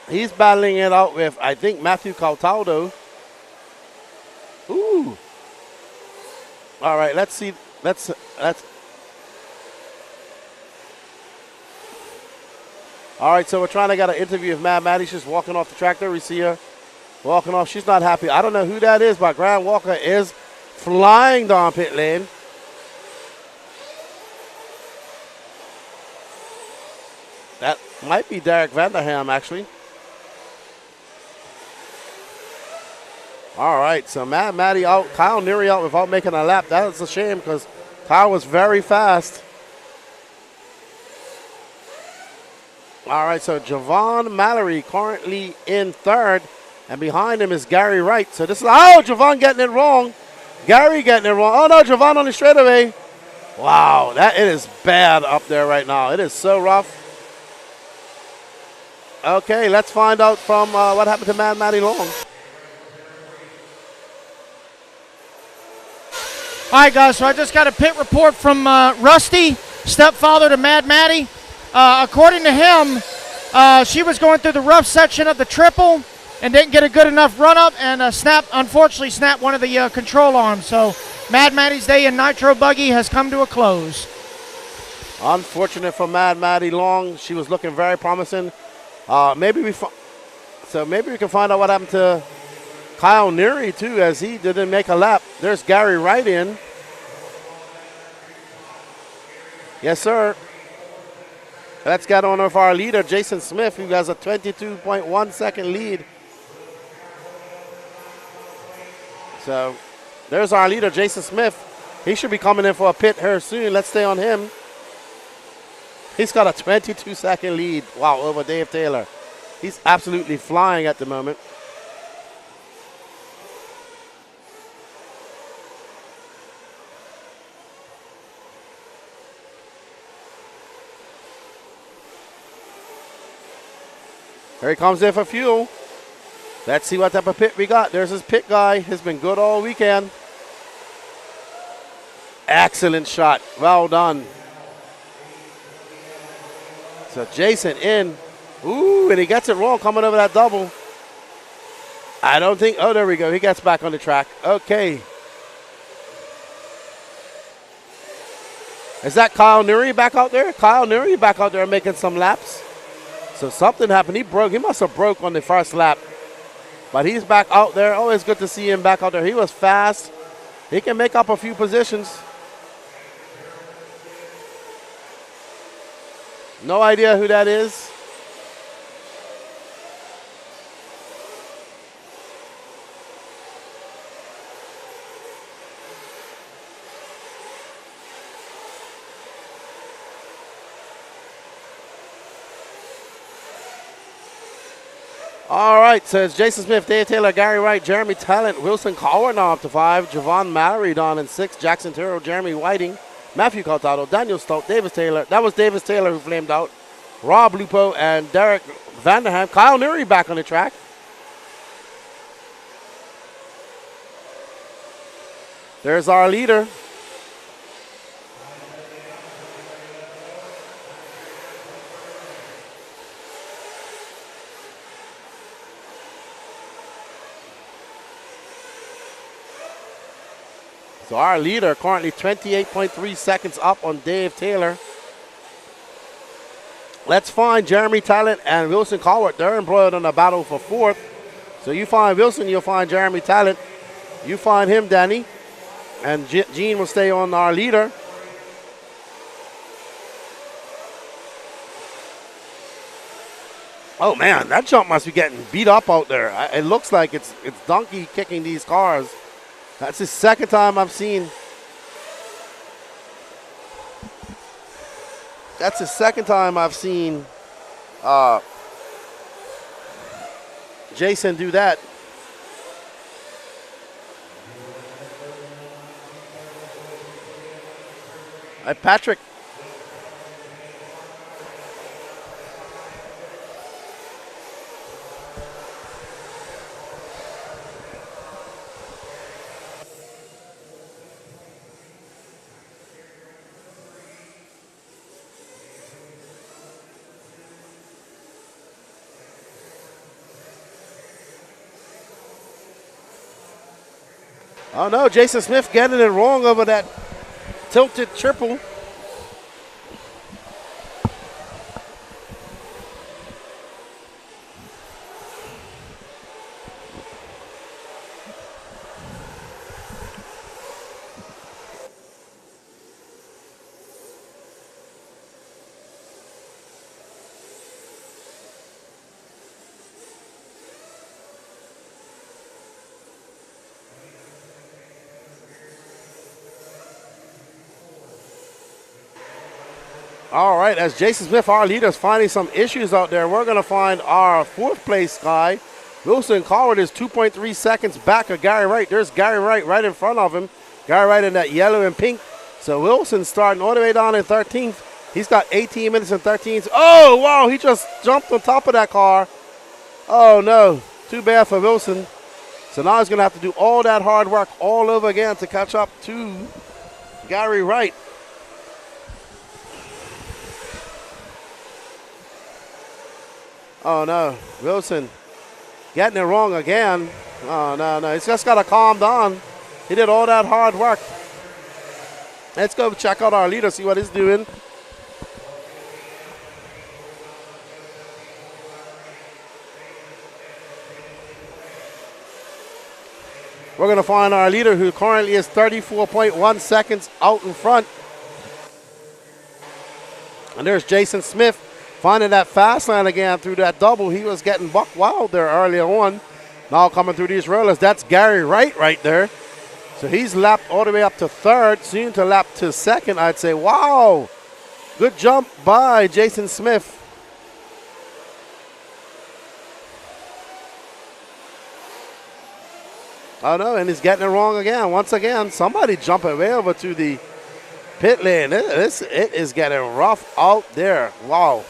He's battling it out with, I think, Matthew Cautaldo. Ooh. All right, let's see. Let's. All right, so we're trying to get an interview with Mad Maddie. She's walking off the track there. We see her walking off. She's not happy. I don't know who that is, but Grant Walker is flying down pit lane. That might be Derek Vanderham, actually. All right, so Mad Maddie out, Kyle Neary out without making a lap. That is a shame because Kyle was very fast. All right, so Javon Mallory currently in third, and behind him is Gary Wright. So this is, oh, Javon getting it wrong. Gary getting it wrong. Oh, no, Javon on the straightaway. Wow, it is bad up there right now. It is so rough. Okay, let's find out from what happened to Mad Maddie Long. All right, guys, so I just got a pit report from Rusty, stepfather to Mad Maddie. According to him, she was going through the rough section of the triple and didn't get a good enough run-up and unfortunately snapped one of the control arms. So Mad Maddie's day in Nitro Buggy has come to a close. Unfortunate for Mad Maddie Long. She was looking very promising. Maybe we can find out what happened to Kyle Neary, too, as he didn't make a lap. There's Gary Wright in. Yes, sir. Let's get on with our leader, Jason Smith, who has a 22.1 second lead. So there's our leader, Jason Smith. He should be coming in for a pit here soon. Let's stay on him. He's got a 22 second lead. Wow, over Dave Taylor. He's absolutely flying at the moment. Here he comes in for fuel. Let's see what type of pit we got. There's his pit guy. He's been good all weekend. Excellent shot. Well done. So Jason in. Ooh, and he gets it wrong coming over that double. I don't think, oh, there we go. He gets back on the track. Okay. Is that Kyle Neary back out there? Kyle Neary back out there making some laps. So something happened. He broke. He must have broke on the first lap. But he's back out there. Always good to see him back out there. He was fast. He can make up a few positions. No idea who that is. All right, so it's Jason Smith, Dave Taylor, Gary Wright, Jeremy Talent, Wilson Coward now up to 5, Javon Mallory down in 6, Jackson Turo, Jeremy Whiting, Matthew Coltado, Daniel Stout, Davis Taylor. That was Davis Taylor who flamed out. Rob Lupo and Derek Vanderham. Kyle Nuri back on the track. There's our leader. So our leader currently 28.3 seconds up on Dave Taylor. Let's find Jeremy Talent and Wilson Cowart. They're embroiled in a battle for 4th. So you find Wilson, you'll find Jeremy Talent. You find him, Danny. And Gene will stay on our leader. Oh man, that jump must be getting beat up out there. It looks like it's donkey kicking these cars. That's the second time I've seen. That's the second time I've seen Jason do that. Patrick. Oh no, Jason Smith getting it wrong over that tilted triple. All right, as Jason Smith, our leader, is finding some issues out there, we're going to find our 4th place guy. Wilson Coward is 2.3 seconds back of Gary Wright. There's Gary Wright right in front of him. Gary Wright in that yellow and pink. So Wilson starting all the way down in 13th. He's got 18 minutes and 13. Oh, wow, he just jumped on top of that car. Oh, no. Too bad for Wilson. So now he's going to have to do all that hard work all over again to catch up to Gary Wright. Oh, no. Wilson getting it wrong again. Oh, no. He's just got to calm down. He did all that hard work. Let's go check out our leader, see what he's doing. We're going to find our leader, who currently is 34.1 seconds out in front. And there's Jason Smith. Finding that fast line again through that double. He was getting buck wild there earlier on. Now coming through these rollers. That's Gary Wright right there. So he's lapped all the way up to 3rd, soon to lap to 2nd, I'd say. Wow. Good jump by Jason Smith. Oh no, and he's getting it wrong again. Once again, somebody jumping way over to the pit lane. It is getting rough out there. Wow.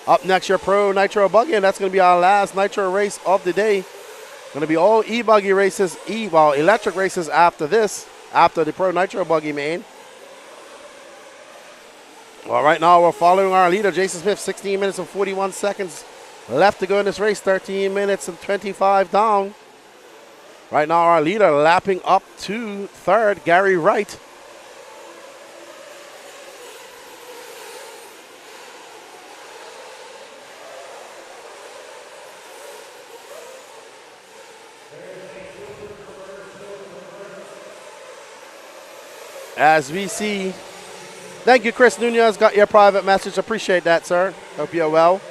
Up next, your Pro Nitro Buggy, and that's going to be our last Nitro race of the day. Going to be all E-buggy races, electric races after this, after the Pro Nitro Buggy main. Well, right now we're following our leader, Jason Smith, 16 minutes and 41 seconds left to go in this race, 13 minutes and 25 down. Right now our leader lapping up to 3rd, Gary Wright. As we see, thank you, Chris Nunez, got your private message. Appreciate that, sir. Hope you're well.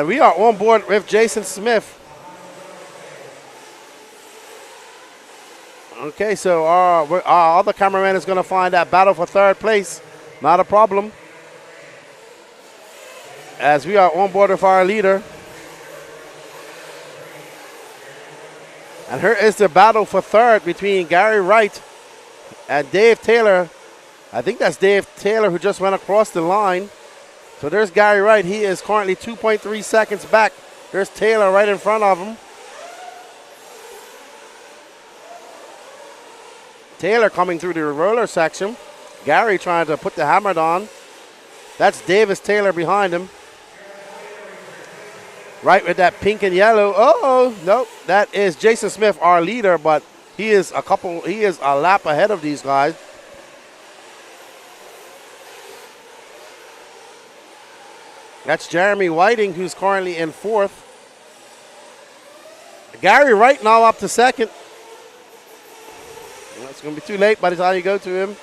We are on board with Jason Smith. Okay, so our other cameraman is going to find that battle for 3rd place. Not a problem. As we are on board with our leader. And here is the battle for third between Gary Wright and Dave Taylor. I think that's Dave Taylor who just went across the line. So there's Gary Wright. He is currently 2.3 seconds back. There's Taylor right in front of him. Taylor coming through the roller section. Gary trying to put the hammer on. That's Davis Taylor behind him. Right with that pink and yellow. Oh, nope. That is Jason Smith, our leader, but he is a lap ahead of these guys. That's Jeremy Whiting, who's currently in fourth. Gary Wright now up to second. Well, it's going to be too late by the time you go to him.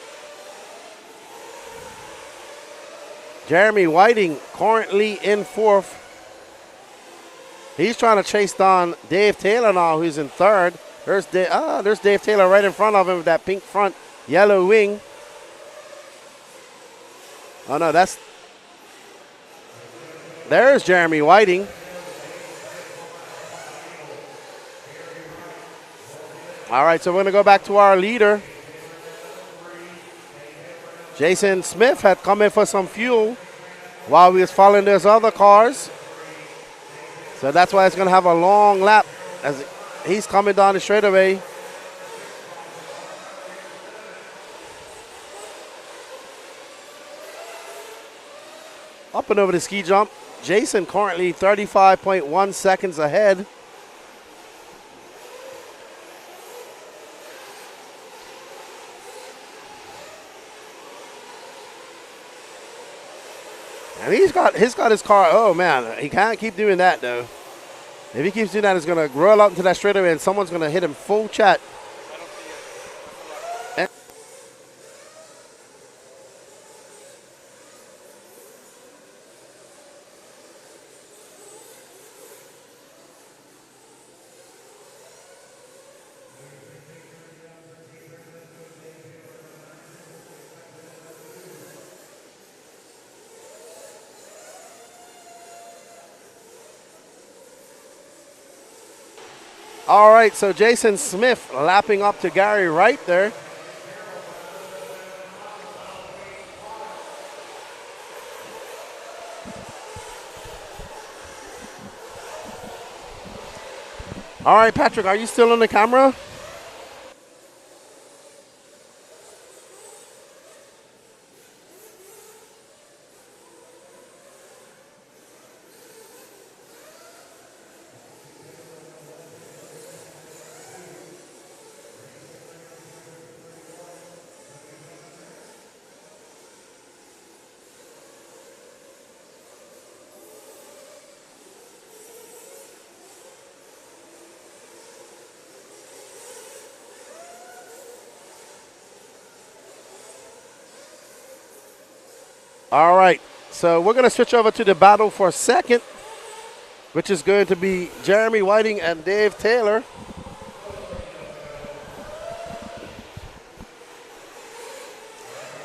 Jeremy Whiting currently in fourth. He's trying to chase down Dave Taylor now, who's in third. There's Dave Taylor right in front of him with that pink front, yellow wing. Oh, no, there's Jeremy Whiting. All right, so we're going to go back to our leader. Jason Smith had come in for some fuel while we was following those other cars. So that's why it's going to have a long lap as he's coming down the straightaway. Up and over the ski jump. Jason currently 35.1 seconds ahead. And he's got his car. Oh man, he can't keep doing that though. If he keeps doing that, it's gonna roll out into that straightaway, and someone's gonna hit him full chat. All right, so Jason Smith lapping up to Gary Wright there. All right, Patrick, are you still on the camera? All right, so we're going to switch over to the battle for second, which is going to be Jeremy Whiting and Dave Taylor.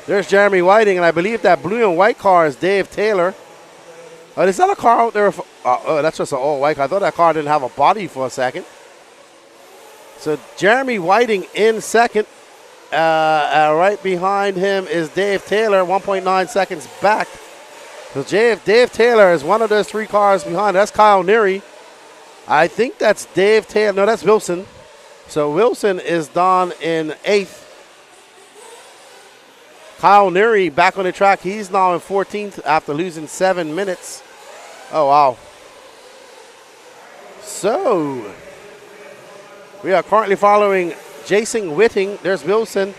There's Jeremy Whiting, and I believe that blue and white car is Dave Taylor. Oh, is that a car out there? Oh, that's just an all white car. I thought that car didn't have a body for a second. So Jeremy Whiting in second. Right behind him is Dave Taylor, 1.9 seconds back. So Dave Taylor is one of those three cars behind. That's Kyle Neary. I think that's Dave Taylor. No, that's Wilson. So Wilson is down in eighth. Kyle Neary back on the track. He's now in 14th after losing 7 minutes. Oh, wow. So we are currently following Jason Whiting. There's Wilson.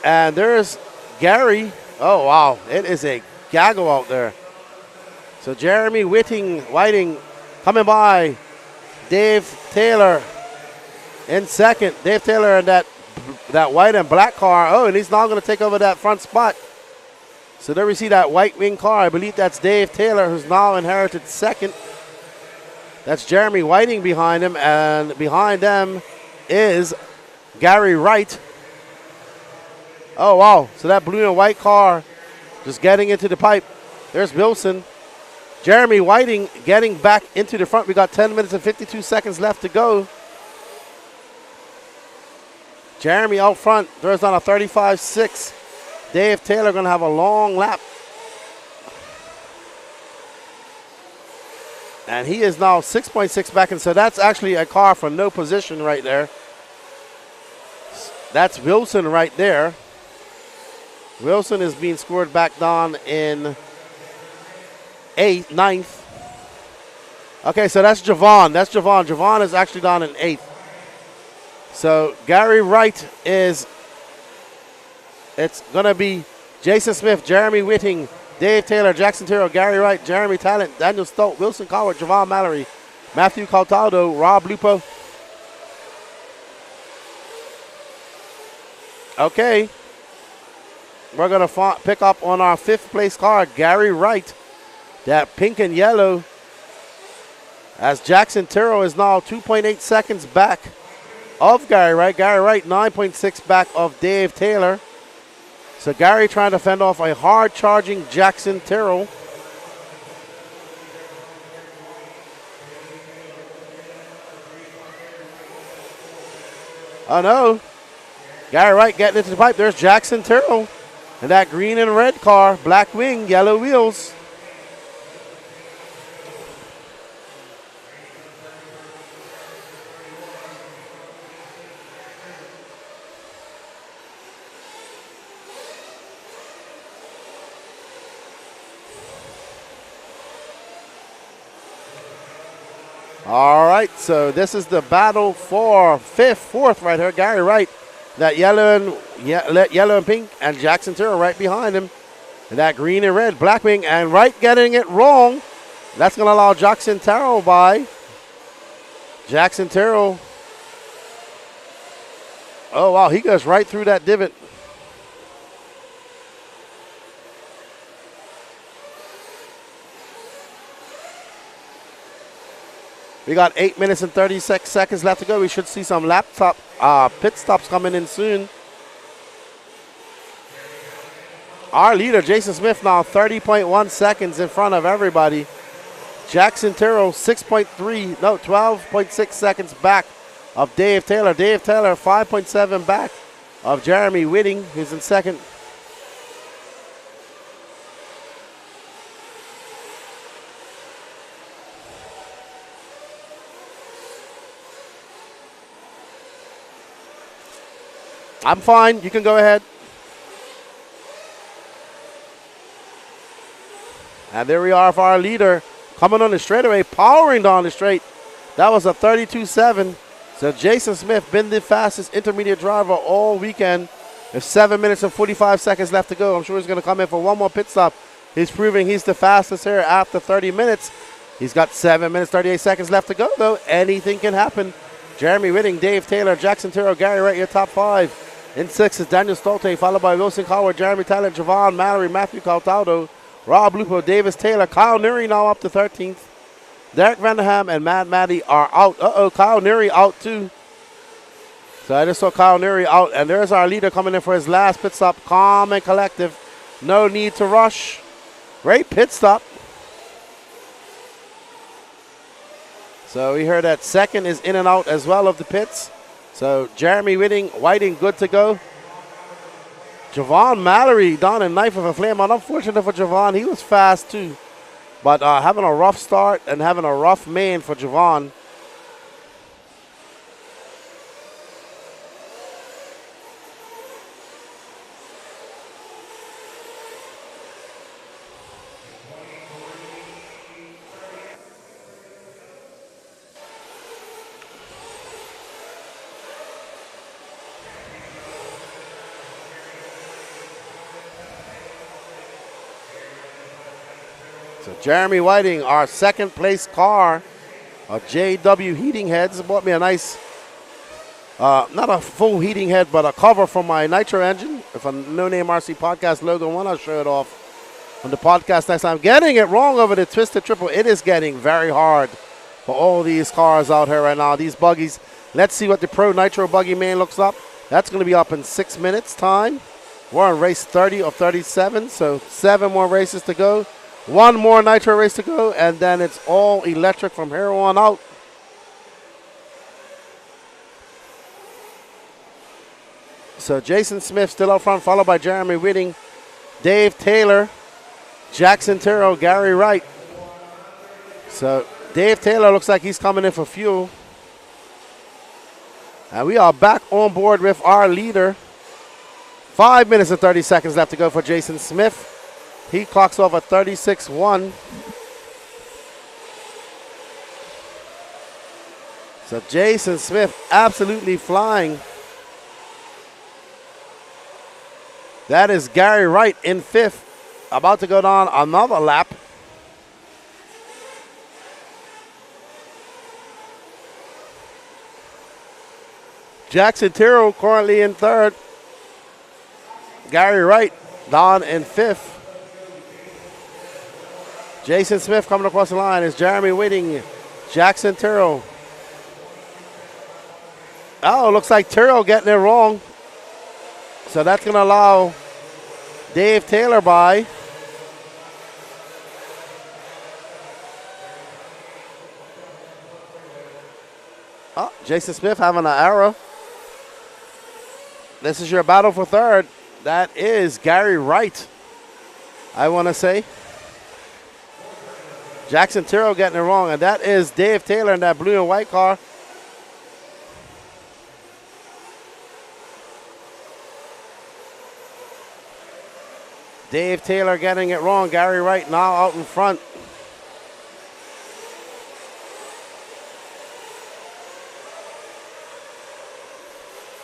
And there's Gary. Oh, wow. It is a gaggle out there. So Jeremy Whiting coming by. Dave Taylor in second. Dave Taylor in that white and black car. Oh, and he's now going to take over that front spot. So there we see that white wing car. I believe that's Dave Taylor, who's now inherited second. That's Jeremy Whiting behind him. And behind them is Gary Wright. Oh, wow. So that blue and white car just getting into the pipe. There's Wilson. Jeremy Whiting getting back into the front. We got 10 minutes and 52 seconds left to go. Jeremy out front. There's on a 35.6. Dave Taylor going to have a long lap. And he is now 6.6 back, and so that's actually a car for no position right there. That's Wilson right there. Wilson is being scored back down in 9th. Okay, so that's Javon. That's Javon. Javon is actually down in 8th. So Gary Wright is, it's going to be Jason Smith, Jeremy Whitting, Dave Taylor, Jackson Terrell, Gary Wright, Jeremy Talent, Daniel Stolt, Wilson Coward, Javon Mallory, Matthew Caltado, Rob Lupo. Okay. We're going to pick up on our 5th place car, Gary Wright. That pink and yellow. As Jackson Terrell is now 2.8 seconds back of Gary Wright. Gary Wright 9.6 back of Dave Taylor. So Gary trying to fend off a hard-charging Jackson Terrell. Oh, no. Gary Wright getting into the pipe. There's Jackson Terrell. And that green and red car, black wing, yellow wheels. All right, so this is the battle for 4th right here. Gary Wright, that yellow and pink, and Jackson Terrell right behind him. And that green and red, black wing, and Wright getting it wrong. That's going to allow Jackson Terrell by. Jackson Terrell. Oh, wow, he goes right through that divot. We got 8 minutes and 36 seconds left to go. We should see some pit stops coming in soon. Our leader, Jason Smith, now 30.1 seconds in front of everybody. Jackson Terrell, 12.6 seconds back of Dave Taylor. Dave Taylor, 5.7 back of Jeremy Whitting, who's in second. I'm fine. You can go ahead. And there we are for our leader coming on the straightaway, powering down the straight. That was a 32.7. So Jason Smith been the fastest intermediate driver all weekend. There's 7 minutes and 45 seconds left to go. I'm sure he's going to come in for one more pit stop. He's proving he's the fastest here after 30 minutes. He's got 7 minutes, 38 seconds left to go, though. Anything can happen. Jeremy Whitting, Dave Taylor, Jackson Terrell, Gary Wright, your top 5. In 6 is Daniel Stolte, followed by Wilson Coward, Jeremy Talent, Javon Mallory, Matthew Caltado, Rob Lupo, Davis Taylor, Kyle Neary now up to 13th. Derek Vanderham and Mad Matty are out. Kyle Neary out too. So I just saw Kyle Neary out, and there's our leader coming in for his last pit stop. Calm and collective. No need to rush. Great pit stop. So we heard that second is in and out as well of the pits. So Jeremy Whiting, good to go. Javon Mallory down in 9th with a flame on. Unfortunate for Javon, he was fast too. But having a rough start and having a rough main for Javon. So Jeremy Whiting, our second place car of JW Heating Heads, bought me a nice, not a full heating head, but a cover for my Nitro engine. If a No Name RC podcast logo, when I show it off on the podcast next time. Getting it wrong over the Twisted Triple. It is getting very hard for all these cars out here right now, these buggies. Let's see what the Pro Nitro Buggy Man looks up. That's going to be up in 6 minutes time. We're on race 30 of 37, so 7 more races to go. 1 more Nitro race to go, and then it's all electric from here on out. So Jason Smith still out front, followed by Jeremy Whitting, Dave Taylor, Jackson Terrell, Gary Wright. So Dave Taylor looks like he's coming in for fuel. And we are back on board with our leader. 5 minutes and 30 seconds left to go for Jason Smith. He clocks off at 36.1. So Jason Smith absolutely flying. That is Gary Wright in fifth, about to go down another lap. Jackson Terrell currently in third. Gary Wright down in fifth. Jason Smith coming across the line is Jeremy Whitting, Jackson Terrell. Oh, looks like Terrell getting it wrong. So that's going to allow Dave Taylor by. Oh, Jason Smith having an error. This is your battle for third. That is Gary Wright, I want to say. Jackson Terrell getting it wrong, and that is Dave Taylor in that blue and white car. Dave Taylor getting it wrong. Gary Wright now out in front.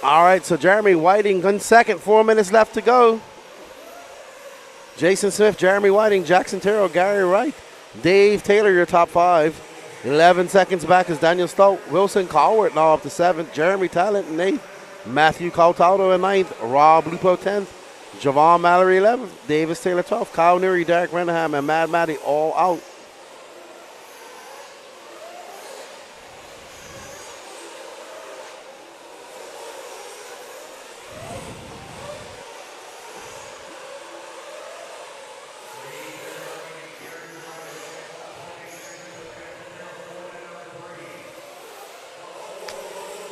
All right, so Jeremy Whiting in second. 4 minutes left to go. Jason Smith, Jeremy Whiting, Jackson Terrell, Gary Wright, Dave Taylor, your top five. 11 seconds back is Daniel Stolt. Wilson Cowart now up to seventh. Jeremy Talent in eighth. Matthew Coltado in ninth. Rob Lupo 10th. Javon Mallory 11th. Davis Taylor 12th. Kyle Neary, Derek Renham, and Mad Matty all out.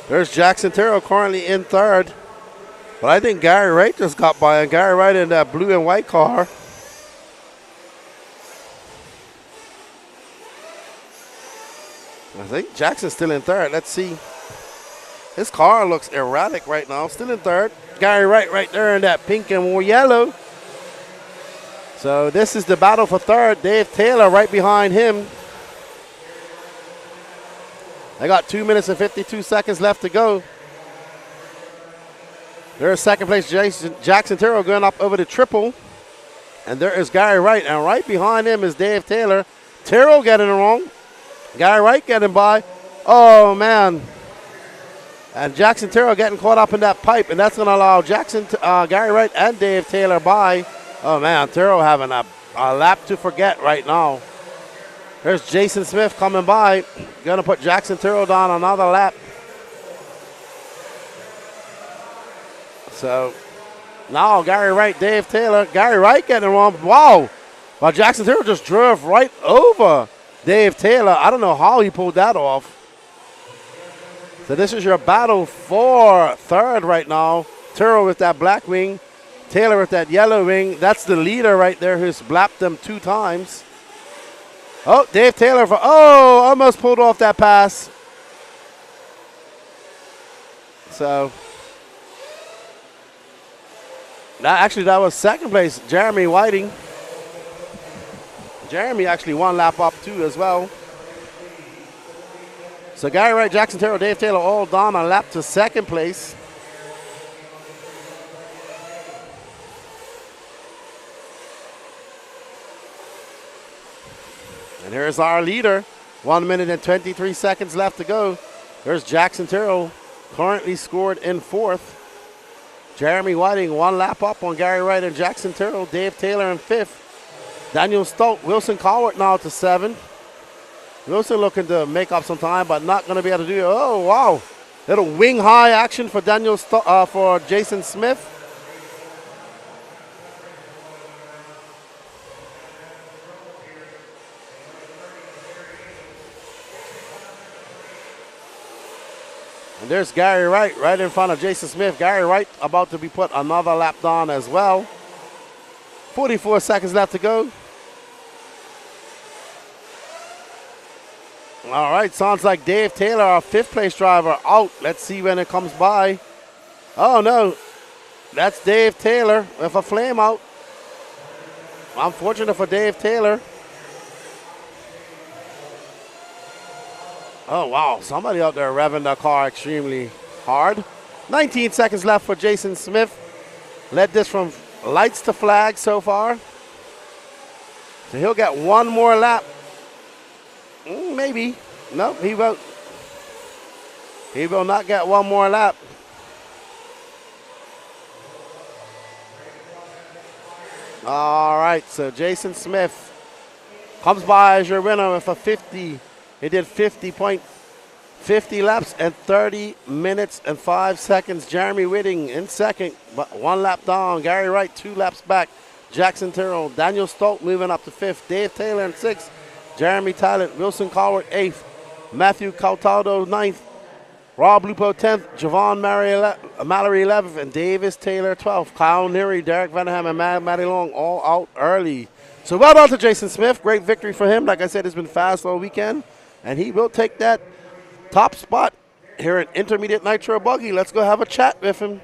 There's Jackson Terrell currently in third. But I think Gary Wright just got by, and Gary Wright in that blue and white car. I think Jackson's still in third. Let's see. His car looks erratic right now. Still in third. Gary Wright right there in that pink and more yellow. So this is the battle for third. Dave Taylor right behind him. They got 2 minutes and 52 seconds left to go. There's second place Jackson Terrell going up over the triple. And there is Gary Wright. And right behind him is Dave Taylor. Terrell getting it wrong. Gary Wright getting by. Oh, man. And Jackson Terrell getting caught up in that pipe. And that's going to allow Gary Wright and Dave Taylor by. Oh, man. Terrell having a lap to forget right now. There's Jason Smith coming by. Going to put Jackson Terrell down another lap. So now Gary Wright, Dave Taylor. Gary Wright getting it wrong. Wow. Well, Jackson Terrell just drove right over Dave Taylor. I don't know how he pulled that off. So this is your battle for third right now. Terrell with that black wing. Taylor with that yellow wing. That's the leader right there who's blapped them 2 times. Oh, Dave Taylor almost pulled off that pass. So that was second place, Jeremy Whiting. Jeremy actually 1 lap up too as well. So Gary Wright, Jackson Terrell, Dave Taylor all down a lap to second place. And here's our leader. 1 minute and 23 seconds left to go. There's Jackson Terrell, currently scored in fourth. Jeremy Whiting 1 lap up on Gary Wright and Jackson Terrell. Dave Taylor in fifth. Daniel Stolt, Wilson Cowart now to 7. Wilson looking to make up some time, but not going to be able to do it. Oh, wow. Little wing high action for for Jason Smith. And And there's Gary Wright right in front of Jason Smith. Gary Wright about to be put another lap on as well. 44 seconds left to go. All right, sounds like Dave Taylor, our 5th place driver, out. Let's see when it comes by. Oh, no. That's Dave Taylor with a flame out. Unfortunate for Dave Taylor. Oh, wow. Somebody out there revving their car extremely hard. 19 seconds left for Jason Smith. Led this from lights to flags so far. So he'll get one more lap. Maybe. No, he won't. He will not get one more lap. All right, so Jason Smith comes by as your winner with a 50. He did 50 laps and 30 minutes and 5 seconds. Jeremy Whitting in second, but 1 lap down. Gary Wright 2 laps back. Jackson Terrell, Daniel Stolt moving up to 5th. Dave Taylor in 6th. Jeremy Talent, Wilson Coward 8th. Matthew Cautado 9th. Rob Lupo 10th. Javon Mallory 11th. And Davis Taylor 12th. Kyle Neary, Derek Vanham, and Matty Long all out early. So well done to Jason Smith. Great victory for him. Like I said, it's been fast all weekend. And he will take that top spot here at Intermediate Nitro Buggy. Let's go have a chat with him.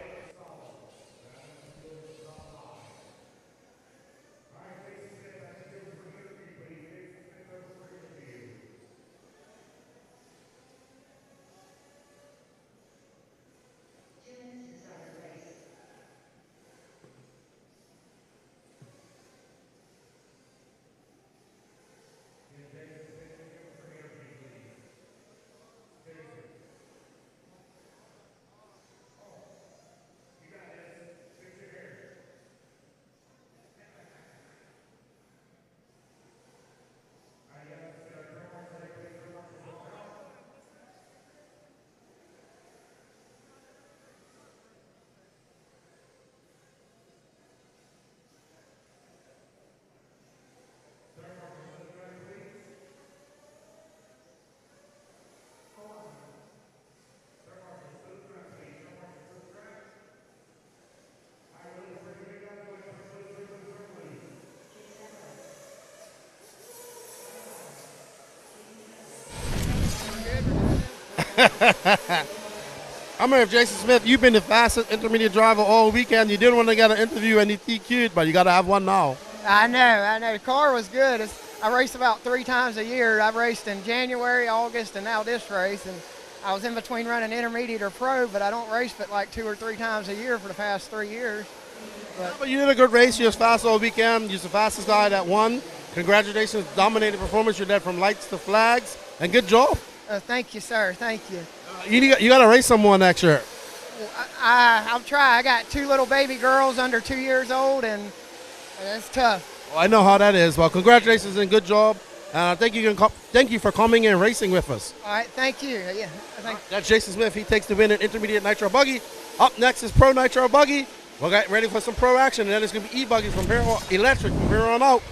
I'm here with Jason Smith. You've been the fastest intermediate driver all weekend. You didn't want to get an interview and you DQ'd, but you got to have one now. I know. The car was good. I race about 3 times a year. I've raced in January, August, and now this race. And I was in between running intermediate or pro, but I don't race but like 2 or 3 times a year for the past 3 years. But you did a good race. You was fast all weekend. You're the fastest guy that won. Congratulations. Dominated performance. You did from lights to flags. And good job. Thank you, sir. Thank you. You got to race someone next year. I'll try. I got 2 little baby girls under 2 years old, and it's tough. Well, I know how that is. Well, congratulations and good job. Thank you for coming and racing with us. All right, thank you. Yeah, That's Jason Smith. He takes the win in Intermediate Nitro Buggy. Up next is Pro Nitro Buggy. We'll get ready for some pro action, and then it's going to be E-buggy from here on, electric from here on out.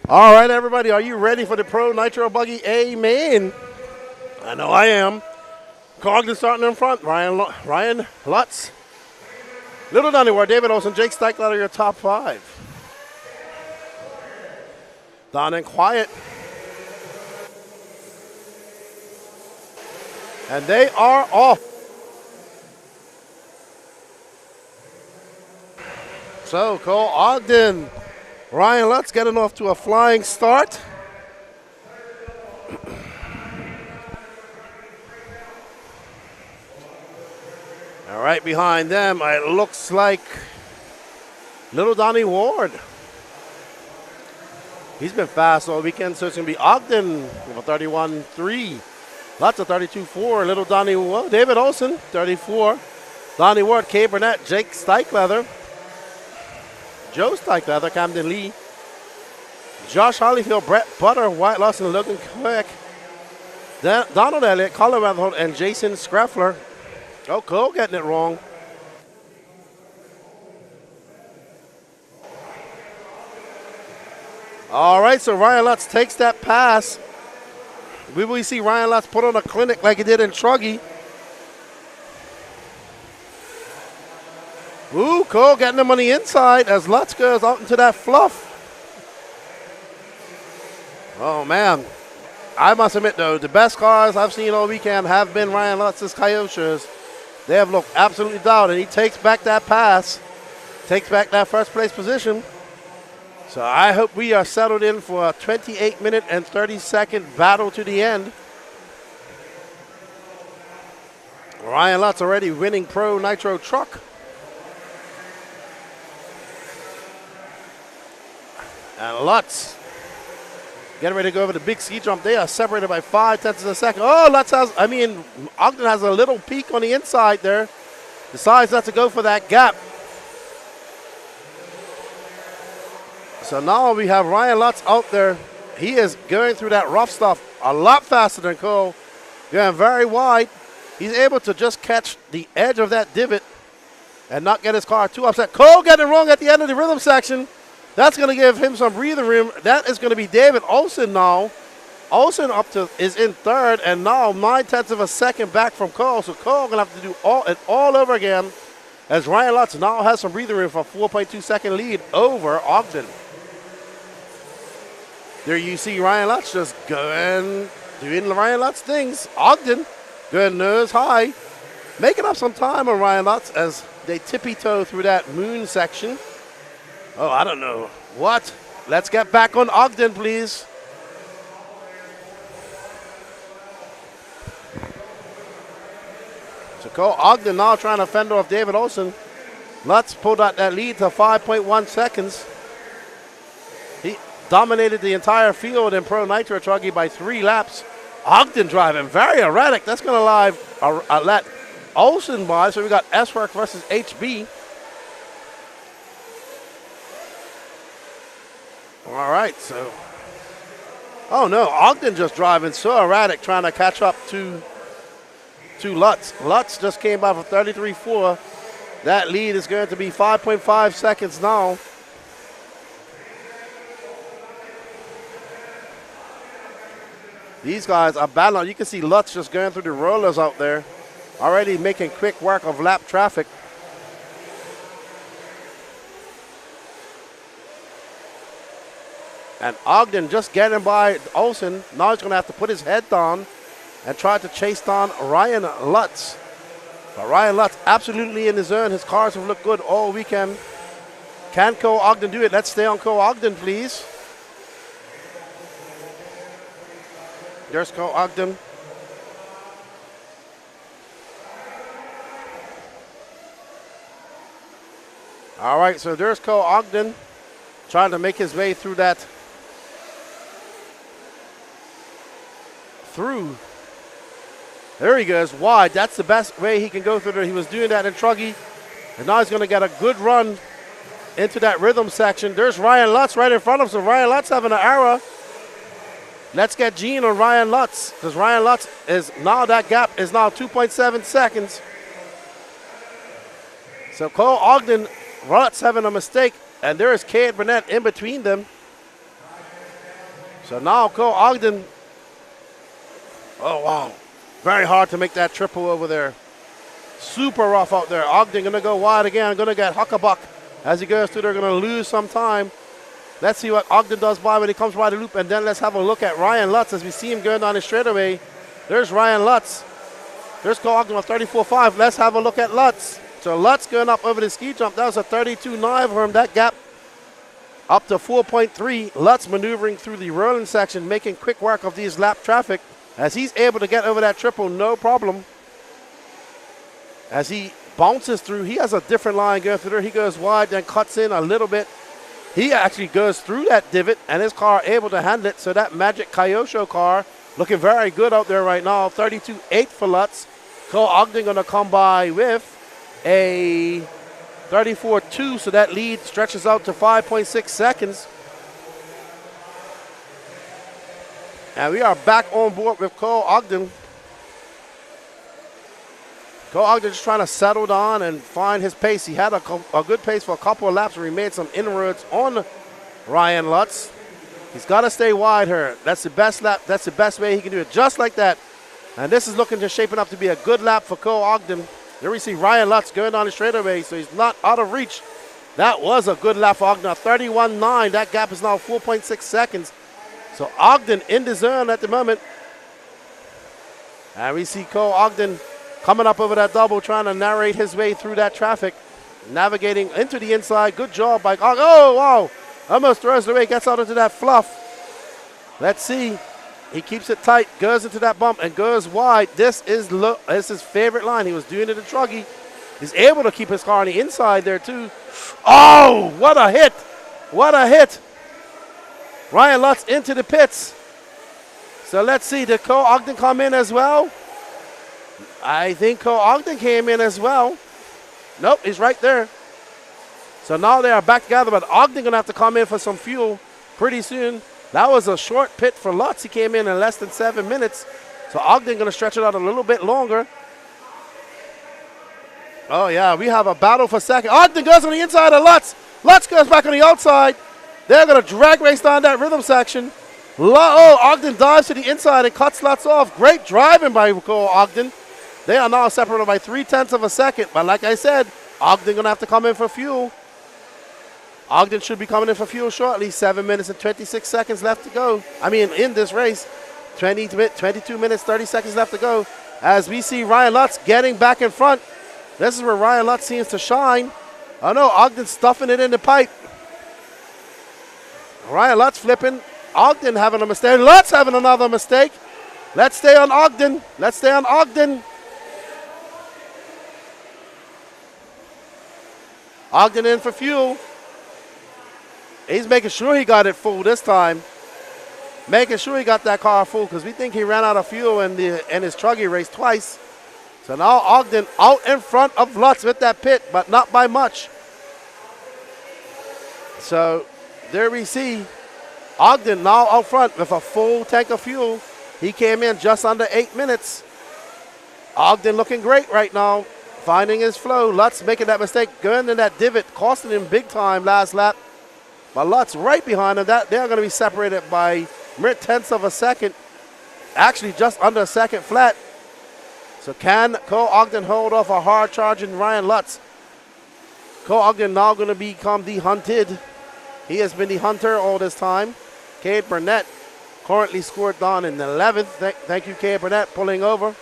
All right, everybody, are you ready for the Pro Nitro Buggy A-main? I know I am. Cogden starting in front. Ryan Lutz. Little Donnie Ward, David Olson, Jake Steichler are your top 5. Don and Quiet. And they are off. So Cole Ogden, Ryan Lutz getting off to a flying start. All right, behind them, it looks like Little Donnie Ward. He's been fast all weekend, so it's going to be Ogden with a 31.3. Lutz a 32.4. Little Donnie Ward, David Olson, 34. Donnie Ward, Kay Burnett, Jake Steichleather, Joe Steichleather, Camden Lee, Josh Hollyfield, Brett Butter, Wyatt Lawson, Logan Quick, Donald Elliott, Colin Weatherholt, and Jason Scraffler. Oh, Cole getting it wrong. All right, so Ryan Lutz takes that pass. We will see Ryan Lutz put on a clinic like he did in Truggy. Ooh, Cole getting him on the inside as Lutz goes out into that fluff. Oh, man. I must admit, though, the best cars I've seen all weekend have been Ryan Lutz's Kyoshes. They have looked absolutely down, and he takes back that pass, takes back that first place position. So I hope we are settled in for a 28-minute and 30-second battle to the end. Ryan Lutz already winning Pro Nitro Truck. And Lutz getting ready to go over the big ski jump. They are separated by 0.5 of a second. Oh, Ogden has a little peak on the inside there. Decides not to go for that gap. So now we have Ryan Lutz out there. He is going through that rough stuff a lot faster than Cole. Going very wide. He's able to just catch the edge of that divot and not get his car too upset. Cole getting it wrong at the end of the rhythm section. That's going to give him some breathing room. That is going to be David Olson now. Olson is in third, and now 0.9 of a second back from Cole. So Cole going to have to do it all over again as Ryan Lutz now has some breathing room for a 4.2 second lead over Ogden. There you see Ryan Lutz just doing Ryan Lutz things. Ogden going nose high, making up some time on Ryan Lutz as they tippy-toe through that moon section. Oh, I don't know. What? Let's get back on Ogden, please. So Cole Ogden now trying to fend off David Olson. Lutz pulled out that lead to 5.1 seconds. He dominated the entire field in Pro Nitro Truggy by 3 laps. Ogden driving very erratic. That's going to let Olson by. So we got S-Work versus HB. All right, so. Oh, no. Ogden just driving so erratic trying to catch up to Lutz. Lutz just came by for 33.4. That lead is going to be 5.5 seconds now. These guys are battling. You can see Lutz just going through the rollers out there, already making quick work of lap traffic. And Ogden just getting by Olson. Now he's going to have to put his head down and try to chase down Ryan Lutz. But Ryan Lutz absolutely in the zone. His cars have looked good all weekend. Can Cole Ogden do it? Let's stay on Cole Ogden, please. There's Cole Ogden. All right, so there's Cole Ogden trying to make his way through that. There he goes, wide. That's the best way he can go through there. He was doing that in Truggy, and now he's going to get a good run into that rhythm section. There's Ryan Lutz right in front of him, so Ryan Lutz having an error. Let's get Gene on Ryan Lutz, because Ryan Lutz is now, that gap is now 2.7 seconds. So Cole Ogden, Lutz having a mistake, and there is Cade Burnett in between them. So now Cole Ogden. Oh, wow. Very hard to make that triple over there. Super rough out there. Ogden going to go wide again. Going to get Huckabuck as he goes through. They're going to lose some time. Let's see what Ogden does by when he comes by the loop. And then let's have a look at Ryan Lutz as we see him going down the straightaway. There's Ryan Lutz. There's Cole Ogden with 34.5. Let's have a look at Lutz. So Lutz going up over the ski jump. That was a 32.9 for him. That gap up to 4.3. Lutz maneuvering through the rolling section, making quick work of these lap traffic as he's able to get over that triple, no problem. As he bounces through, he has a different line going through there. He goes wide, then cuts in a little bit. He actually goes through that divot, and his car able to handle it. So that Magic Kyosho car looking very good out there right now. 32.8 for Lutz. Cole Ogden going to come by with a 34.2, so that lead stretches out to 5.6 seconds. And we are back on board with Cole Ogden. Cole Ogden just trying to settle down and find his pace. He had a good pace for a couple of laps where he made some inroads on Ryan Lutz. He's got to stay wide here. That's the best lap. That's the best way he can do it, just like that. And this is looking to shaping up to be a good lap for Cole Ogden. There we see Ryan Lutz going down the straightaway, so he's not out of reach. That was a good lap for Ogden. 31.9. That gap is now 4.6 seconds. So Ogden in the zone at the moment. And we see Cole Ogden coming up over that double, trying to narrate his way through that traffic. Navigating into the inside. Good job by Ogden. Oh, wow. Almost throws it away. Gets out into that fluff. Let's see. He keeps it tight, goes into that bump, and goes wide. This is his favorite line. He was doing it in Truggy. He's able to keep his car on the inside there, too. Oh, what a hit. What a hit. Ryan Lutz into the pits. So let's see. Did Cole Ogden come in as well? I think Cole Ogden came in as well. Nope, he's right there. So now they are back together, but Ogden going to have to come in for some fuel pretty soon. That was a short pit for Lutz. He came in less than 7 minutes. So Ogden going to stretch it out a little bit longer. Oh, yeah, we have a battle for second. Ogden goes on the inside of Lutz. Lutz goes back on the outside. They're going to drag race down that rhythm section. Ogden dives to the inside and cuts Lutz off. Great driving by Cole Ogden. They are now separated by 0.3 of a second. But like I said, Ogden going to have to come in for fuel. Ogden should be coming in for fuel shortly. 7 minutes and 26 seconds left to go. I mean, in this race, 22 minutes, 30 seconds left to go. As we see Ryan Lutz getting back in front. This is where Ryan Lutz seems to shine. Oh no, Ogden's stuffing it in the pipe. Ryan Lutz flipping. Ogden having a mistake. Lutz having another mistake. Let's stay on Ogden. Let's stay on Ogden. Ogden in for fuel. He's making sure he got it full this time. Making sure he got that car full because we think he ran out of fuel in his Truggy race twice. So now Ogden out in front of Lutz with that pit, but not by much. So there we see Ogden now out front with a full tank of fuel. He came in just under 8 minutes. Ogden looking great right now, finding his flow. Lutz making that mistake, going in that divot, costing him big time last lap. But Lutz right behind him. That they're going to be separated by mere tenths of a second. Actually, just under a second flat. So can Cole Ogden hold off a hard-charging Ryan Lutz? Cole Ogden now going to become the hunted. He has been the hunter all this time. Cade Burnett currently scored down in 11th. Thank you, Cade Burnett, pulling over.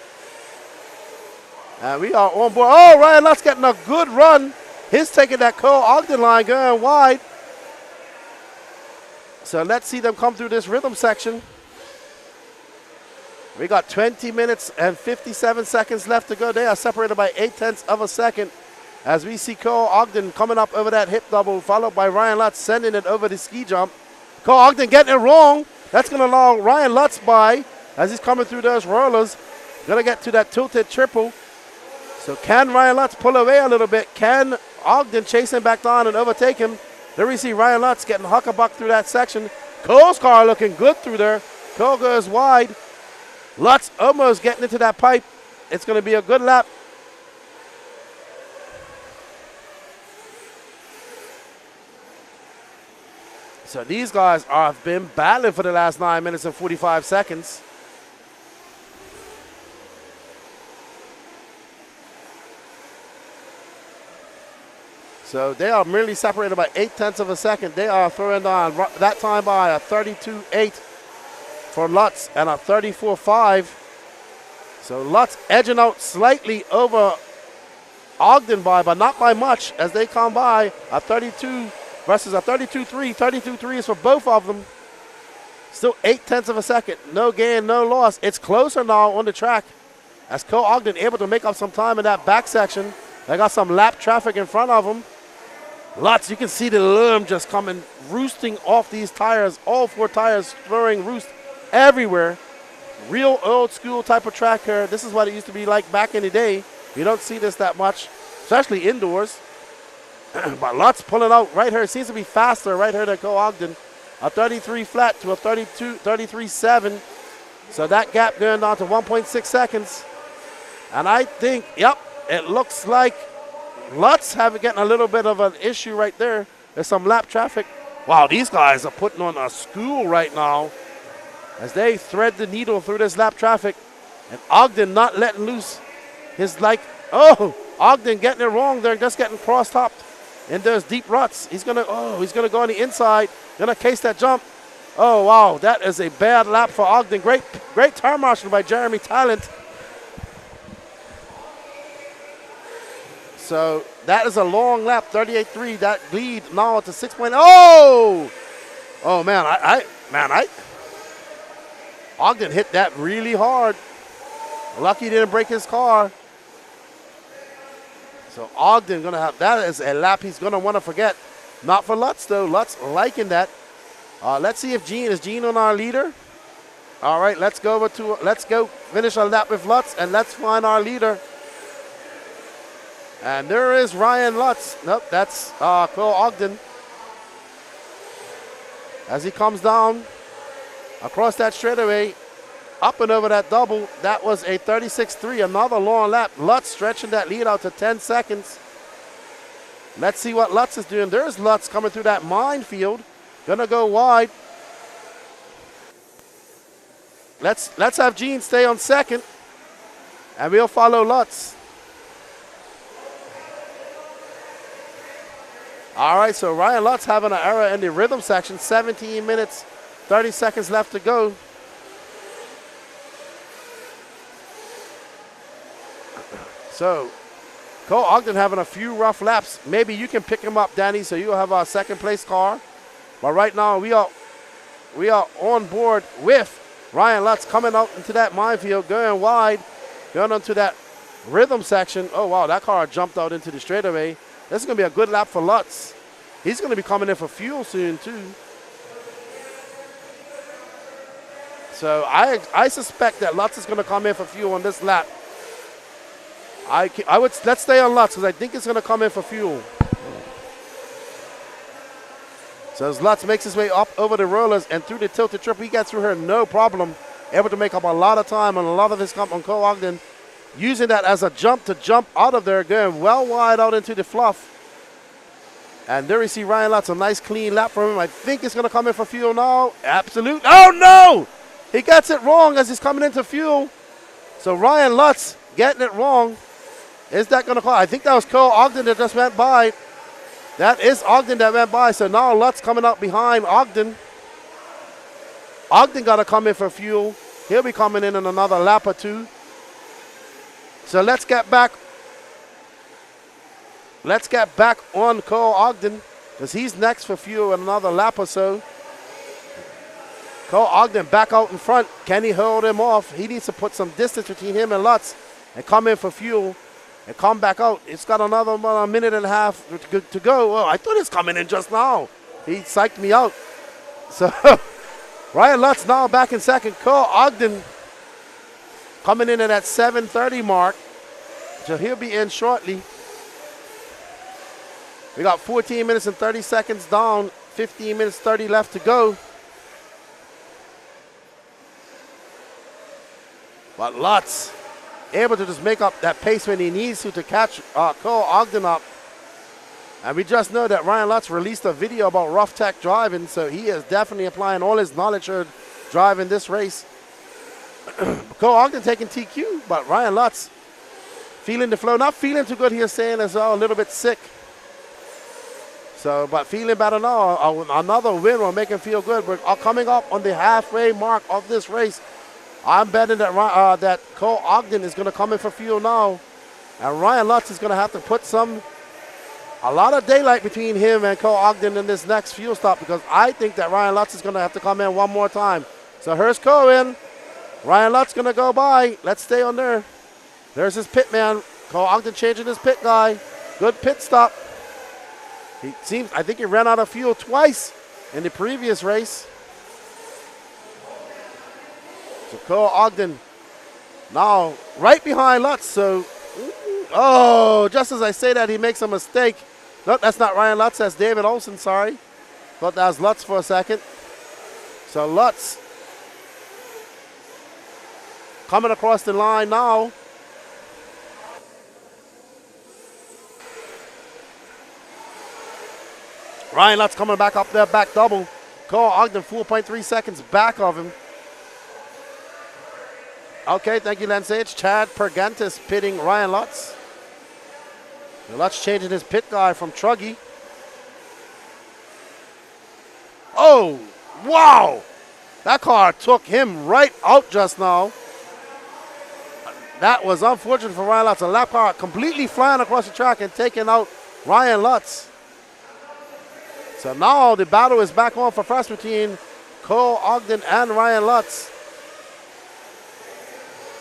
And we are on board. Oh, Ryan Lutz getting a good run. He's taking that Cole Ogden line, going wide. So let's see them come through this rhythm section. We got 20 minutes and 57 seconds left to go. They are separated by 0.8 of a second as we see Cole Ogden coming up over that hip double, followed by Ryan Lutz sending it over the ski jump. Cole Ogden getting it wrong. That's going to allow Ryan Lutz by as he's coming through those rollers. Going to get to that tilted triple. So can Ryan Lutz pull away a little bit? Can Ogden chase him back down and overtake him? There we see Ryan Lutz getting huckabuck through that section. Cole's car looking good through there. Cole goes wide. Lutz almost getting into that pipe. It's going to be a good lap. So these guys have been battling for the last 9 minutes and 45 seconds. So they are merely separated by 0.8 of a second. They are throwing on that time by a 32.8 for Lutz and a 34.5. So Lutz edging out slightly over Ogden but not by much as they come by a 32 versus a 32.3. 32.3 is for both of them. Still 0.8 of a second. No gain, no loss. It's closer now on the track as Cole Ogden able to make up some time in that back section. They got some lap traffic in front of them. Lutz, you can see the loom just coming, roosting off these tires. All 4 tires throwing roost everywhere. Real old school type of track here. This is what it used to be like back in the day. You don't see this that much, especially indoors. But Lutz pulling out right here. It seems to be faster right here than Cole Ogden. A 33 flat to a 33.7. So that gap going down to 1.6 seconds. And I think, yep, it looks like Lutz getting a little bit of an issue right there. There's some lap traffic. Wow, these guys are putting on a school right now as they thread the needle through this lap traffic. And Ogden not letting loose his Ogden getting it wrong. They're just getting cross-topped. And there's deep ruts. He's gonna go on the inside. Gonna case that jump. Oh wow, that is a bad lap for Ogden. Great turn marshal by Jeremy Talent. So that is a long lap, 38.3. That lead now to 6.0. Oh man, Ogden hit that really hard. Lucky he didn't break his car. So Ogden gonna have, that is a lap he's gonna want to forget. Not for Lutz though. Lutz liking that. Let's see if is Gene on our leader. All right, let's go finish a lap with Lutz and let's find our leader. And there is Ryan Lutz. Nope, that's Cole Ogden. As he comes down across that straightaway, up and over that double, that was a 36.3, another long lap. Lutz stretching that lead out to 10 seconds. Let's see what Lutz is doing. There's Lutz coming through that minefield. Gonna go wide. Let's have Gene stay on second, and we'll follow Lutz. All right, so Ryan Lutz having an error in the rhythm section. 17 minutes, 30 seconds left to go. So Cole Ogden having a few rough laps. Maybe you can pick him up, Danny, so you'll have our second place car. But right now we are on board with Ryan Lutz coming out into that minefield, going wide, going onto that rhythm section. Oh wow, that car jumped out into the straightaway. This is going to be a good lap for Lutz. He's going to be coming in for fuel soon, too. So I suspect that Lutz is going to come in for fuel on this lap. Let's stay on Lutz because I think it's going to come in for fuel. So as Lutz makes his way up over the rollers and through the tilted trip, he gets through her no problem. Able to make up a lot of time on a lot of his comp on Cole Ogden. Using that as a jump to jump out of there, going well wide out into the fluff. And there we see Ryan Lutz, a nice clean lap from him. I think it's going to come in for fuel now. Absolute. Oh, no! He gets it wrong as he's coming into fuel. So Ryan Lutz getting it wrong. Is that going to call? I think that was Cole Ogden that just went by. That is Ogden that went by. So now Lutz coming up behind Ogden. Ogden got to come in for fuel. He'll be coming in another lap or two. So let's get back on Cole Ogden because he's next for fuel in another lap or so. Cole Ogden back out in front. Can he hold him off? He needs to put some distance between him and Lutz and come in for fuel and come back out. It's got another minute and a half to go. Oh, I thought he was coming in just now. He psyched me out. So Ryan Lutz now back in second. Cole Ogden coming in at that 7:30 mark. So he'll be in shortly. We got 14 minutes and 30 seconds down. 15 minutes, 30 left to go. But Lutz able to just make up that pace when he needs to catch Cole Ogden up. And we just know that Ryan Lutz released a video about rough tech driving, so he is definitely applying all his knowledge of driving this race. Cole Ogden taking TQ, but Ryan Lutz feeling the flow. Not feeling too good here, saying as well, a little bit sick. So, but feeling better now. Another win will make him feel good. We're coming up on the halfway mark of this race. I'm betting that that Cole Ogden is going to come in for fuel now. And Ryan Lutz is going to have to put a lot of daylight between him and Cole Ogden in this next fuel stop, because I think that Ryan Lutz is going to have to come in one more time. So here's Cole in. Ryan Lutz going to go by. Let's stay on there. There's his pit man. Cole Ogden changing his pit guy. Good pit stop. I think he ran out of fuel twice in the previous race. So Cole Ogden now right behind Lutz. So, just as I say that, he makes a mistake. No, that's not Ryan Lutz. That's David Olson, sorry. Thought that was Lutz for a second. So Lutz coming across the line now. Ryan Lutz coming back up there, back double. Cole Ogden 4.3 seconds back of him. Okay, thank you, Lance H. Chad Pergantis pitting Ryan Lutz. Lutz changing his pit guy from Truggy. Oh, wow. That car took him right out just now. That was unfortunate for Ryan Lutz. A lap car completely flying across the track and taking out Ryan Lutz. So now the battle is back on for first between Cole Ogden and Ryan Lutz.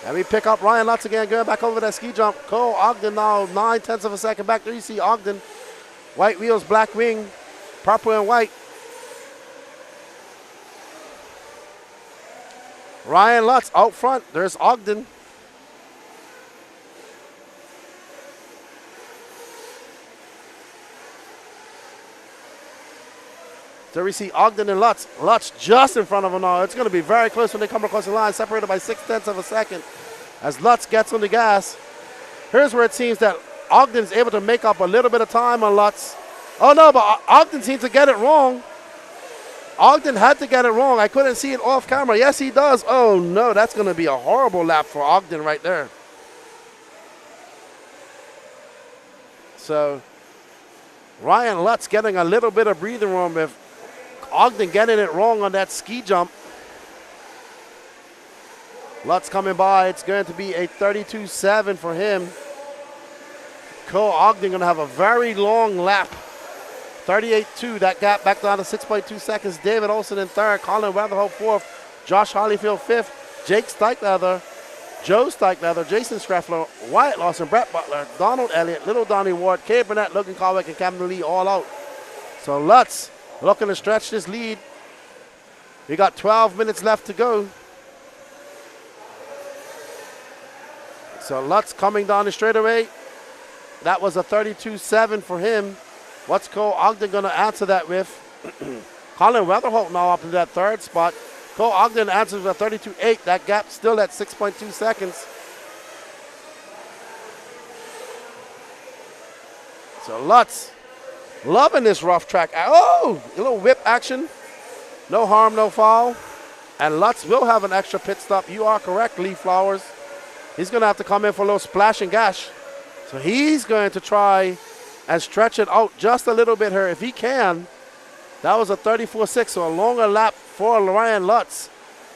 And we pick up Ryan Lutz again, going back over that ski jump. Cole Ogden now 9/10 of a second back. There you see Ogden. White wheels, black wing, purple and white. Ryan Lutz out front. There's Ogden. There we see Ogden and Lutz. Lutz just in front of him now. It's going to be very close when they come across the line, separated by 6/10 of a second as Lutz gets on the gas. Here's where it seems that Ogden's able to make up a little bit of time on Lutz. Oh, no, but Ogden seems to get it wrong. Ogden had to get it wrong. I couldn't see it off camera. Yes, he does. Oh, no, that's going to be a horrible lap for Ogden right there. So Ryan Lutz getting a little bit of breathing room if Ogden getting it wrong on that ski jump. Lutz coming by. It's going to be a 32.7 for him. Cole Ogden going to have a very long lap. 38.2. That gap back down to 6.2 seconds. David Olson in third. Colin Weatherholt fourth. Josh Hollyfield fifth. Jake Steichleather. Joe Steichleather. Jason Schreffler. Wyatt Lawson. Brett Butler. Donald Elliott. Little Donnie Ward. Kay Burnett. Logan Carwick. And Captain Lee all out. So Lutz looking to stretch this lead. We got 12 minutes left to go. So Lutz coming down the straightaway. That was a 32.7 for him. What's Cole Ogden going to answer that with? Colin Weatherholt now up in that third spot. Cole Ogden answers with a 32.8. That gap still at 6.2 seconds. So Lutz loving this rough track. Oh, a little whip action. No harm, no foul. And Lutz will have an extra pit stop. You are correct, Lee Flowers. He's going to have to come in for a little splash and gash. So he's going to try and stretch it out just a little bit here if he can. That was a 34.6, so a longer lap for Ryan Lutz.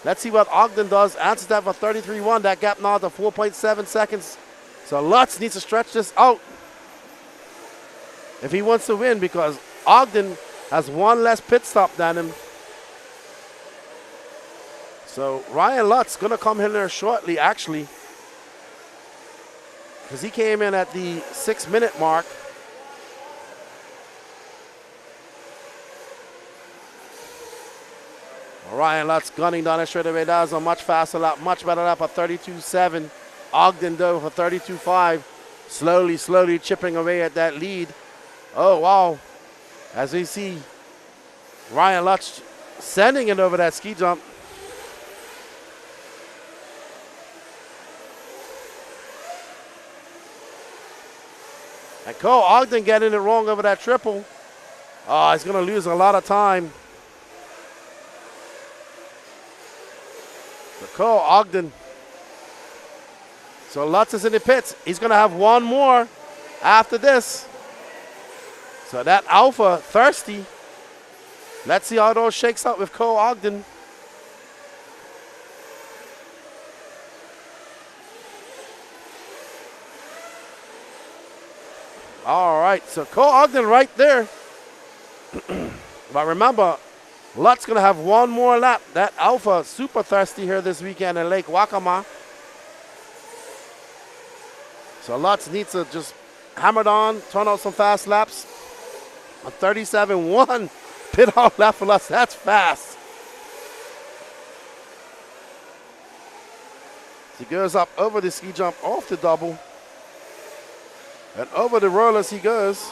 Let's see what Ogden does. Answers that for 33.1. That gap now to 4.7 seconds. So Lutz needs to stretch this out if he wants to win, because Ogden has one less pit stop than him. So Ryan Lutz going to come in there shortly, actually, because he came in at the 6-minute mark. Ryan Lutz gunning down that straightaway. That was a much faster lap, much better lap, a 32.7. Ogden, though, for 32.5. Slowly chipping away at that lead. Oh, wow. As we see Ryan Lutz sending it over that ski jump. And Cole Ogden getting it wrong over that triple. Oh, he's going to lose a lot of time. So Cole Ogden. So Lutz is in the pits. He's going to have one more after this. So that Alpha, thirsty. Let's see how those shakes out with Cole Ogden. All right, so Cole Ogden right there. But remember, Lutz going to have one more lap. That Alpha super thirsty here this weekend in Lake Waccamaw. So Lutz needs to just hammer it on, turn out some fast laps. A 37.1 pit out lap for Lutz. That's fast. He goes up over the ski jump, off the double. And over the rollers he goes.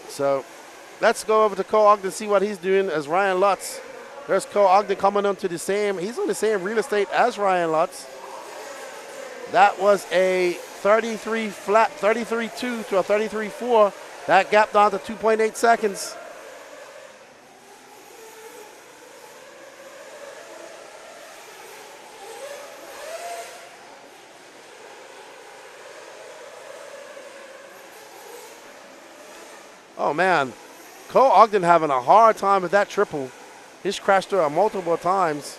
So let's go over to Cole Ogden, see what he's doing as Ryan Lutz. There's Cole Ogden coming onto the same, he's on the same real estate as Ryan Lutz. That was a 33 flat, 33.2 to a 33.4. That gap down to 2.8 seconds. Oh man, Cole Ogden having a hard time with that triple. He's crashed through it multiple times.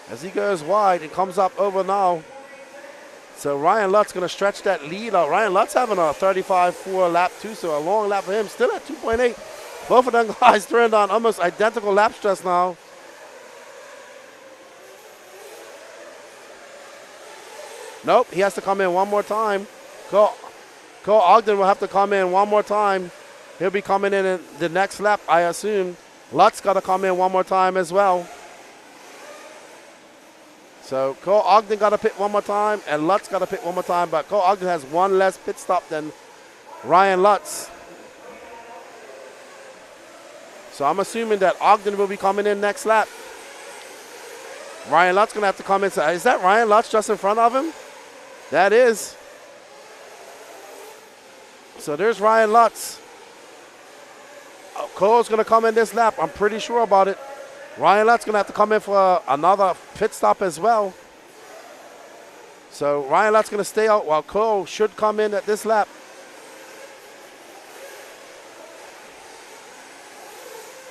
As he goes wide, it comes up over now. So Ryan Lutz going to stretch that lead out. Ryan Lutz having a 35.4 lap too, so a long lap for him. Still at 2.8. Both of them guys turned on almost identical lap stress now. Nope, he has to come in one more time. Cole Ogden will have to come in one more time. He'll be coming in the next lap, I assume. Lutz got to come in one more time as well. So Cole Ogden got to pit one more time, and Lutz got to pit one more time, but Cole Ogden has one less pit stop than Ryan Lutz. So I'm assuming that Ogden will be coming in next lap. Ryan Lutz going to have to come in. So is that Ryan Lutz just in front of him? That is. So there's Ryan Lutz. Cole's going to come in this lap. I'm pretty sure about it. Ryan Lutz going to have to come in for another pit stop as well. So Ryan Lutz going to stay out while Cole should come in at this lap.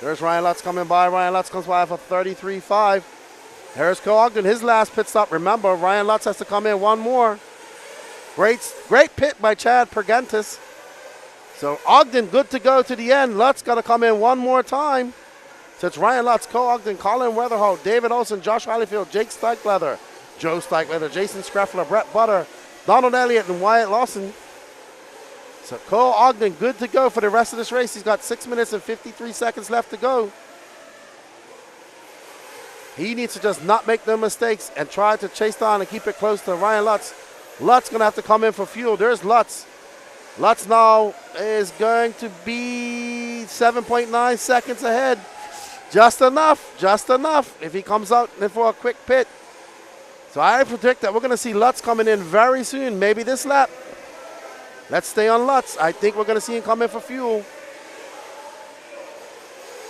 There's Ryan Lutz coming by. Ryan Lutz comes by for 33.5. There's Cole Ogden, his last pit stop. Remember, Ryan Lutz has to come in one more. Great pit by Chad Pergentis. So Ogden good to go to the end. Lutz got to come in one more time. So it's Ryan Lutz, Cole Ogden, Colin Weatherholt, David Olson, Josh Hollyfield, Jake Steichleather, Joe Steichleather, Jason Screffler, Brett Butter, Donald Elliott, and Wyatt Lawson. So Cole Ogden good to go for the rest of this race. He's got 6 minutes and 53 seconds left to go. He needs to just not make no mistakes and try to chase down and keep it close to Ryan Lutz. Lutz going to have to come in for fuel. There's Lutz. Lutz now is going to be 7.9 seconds ahead. Just enough, just enough if he comes out in for a quick pit. So I predict that we're going to see Lutz coming in very soon, maybe this lap. Let's stay on Lutz. I think we're going to see him come in for fuel.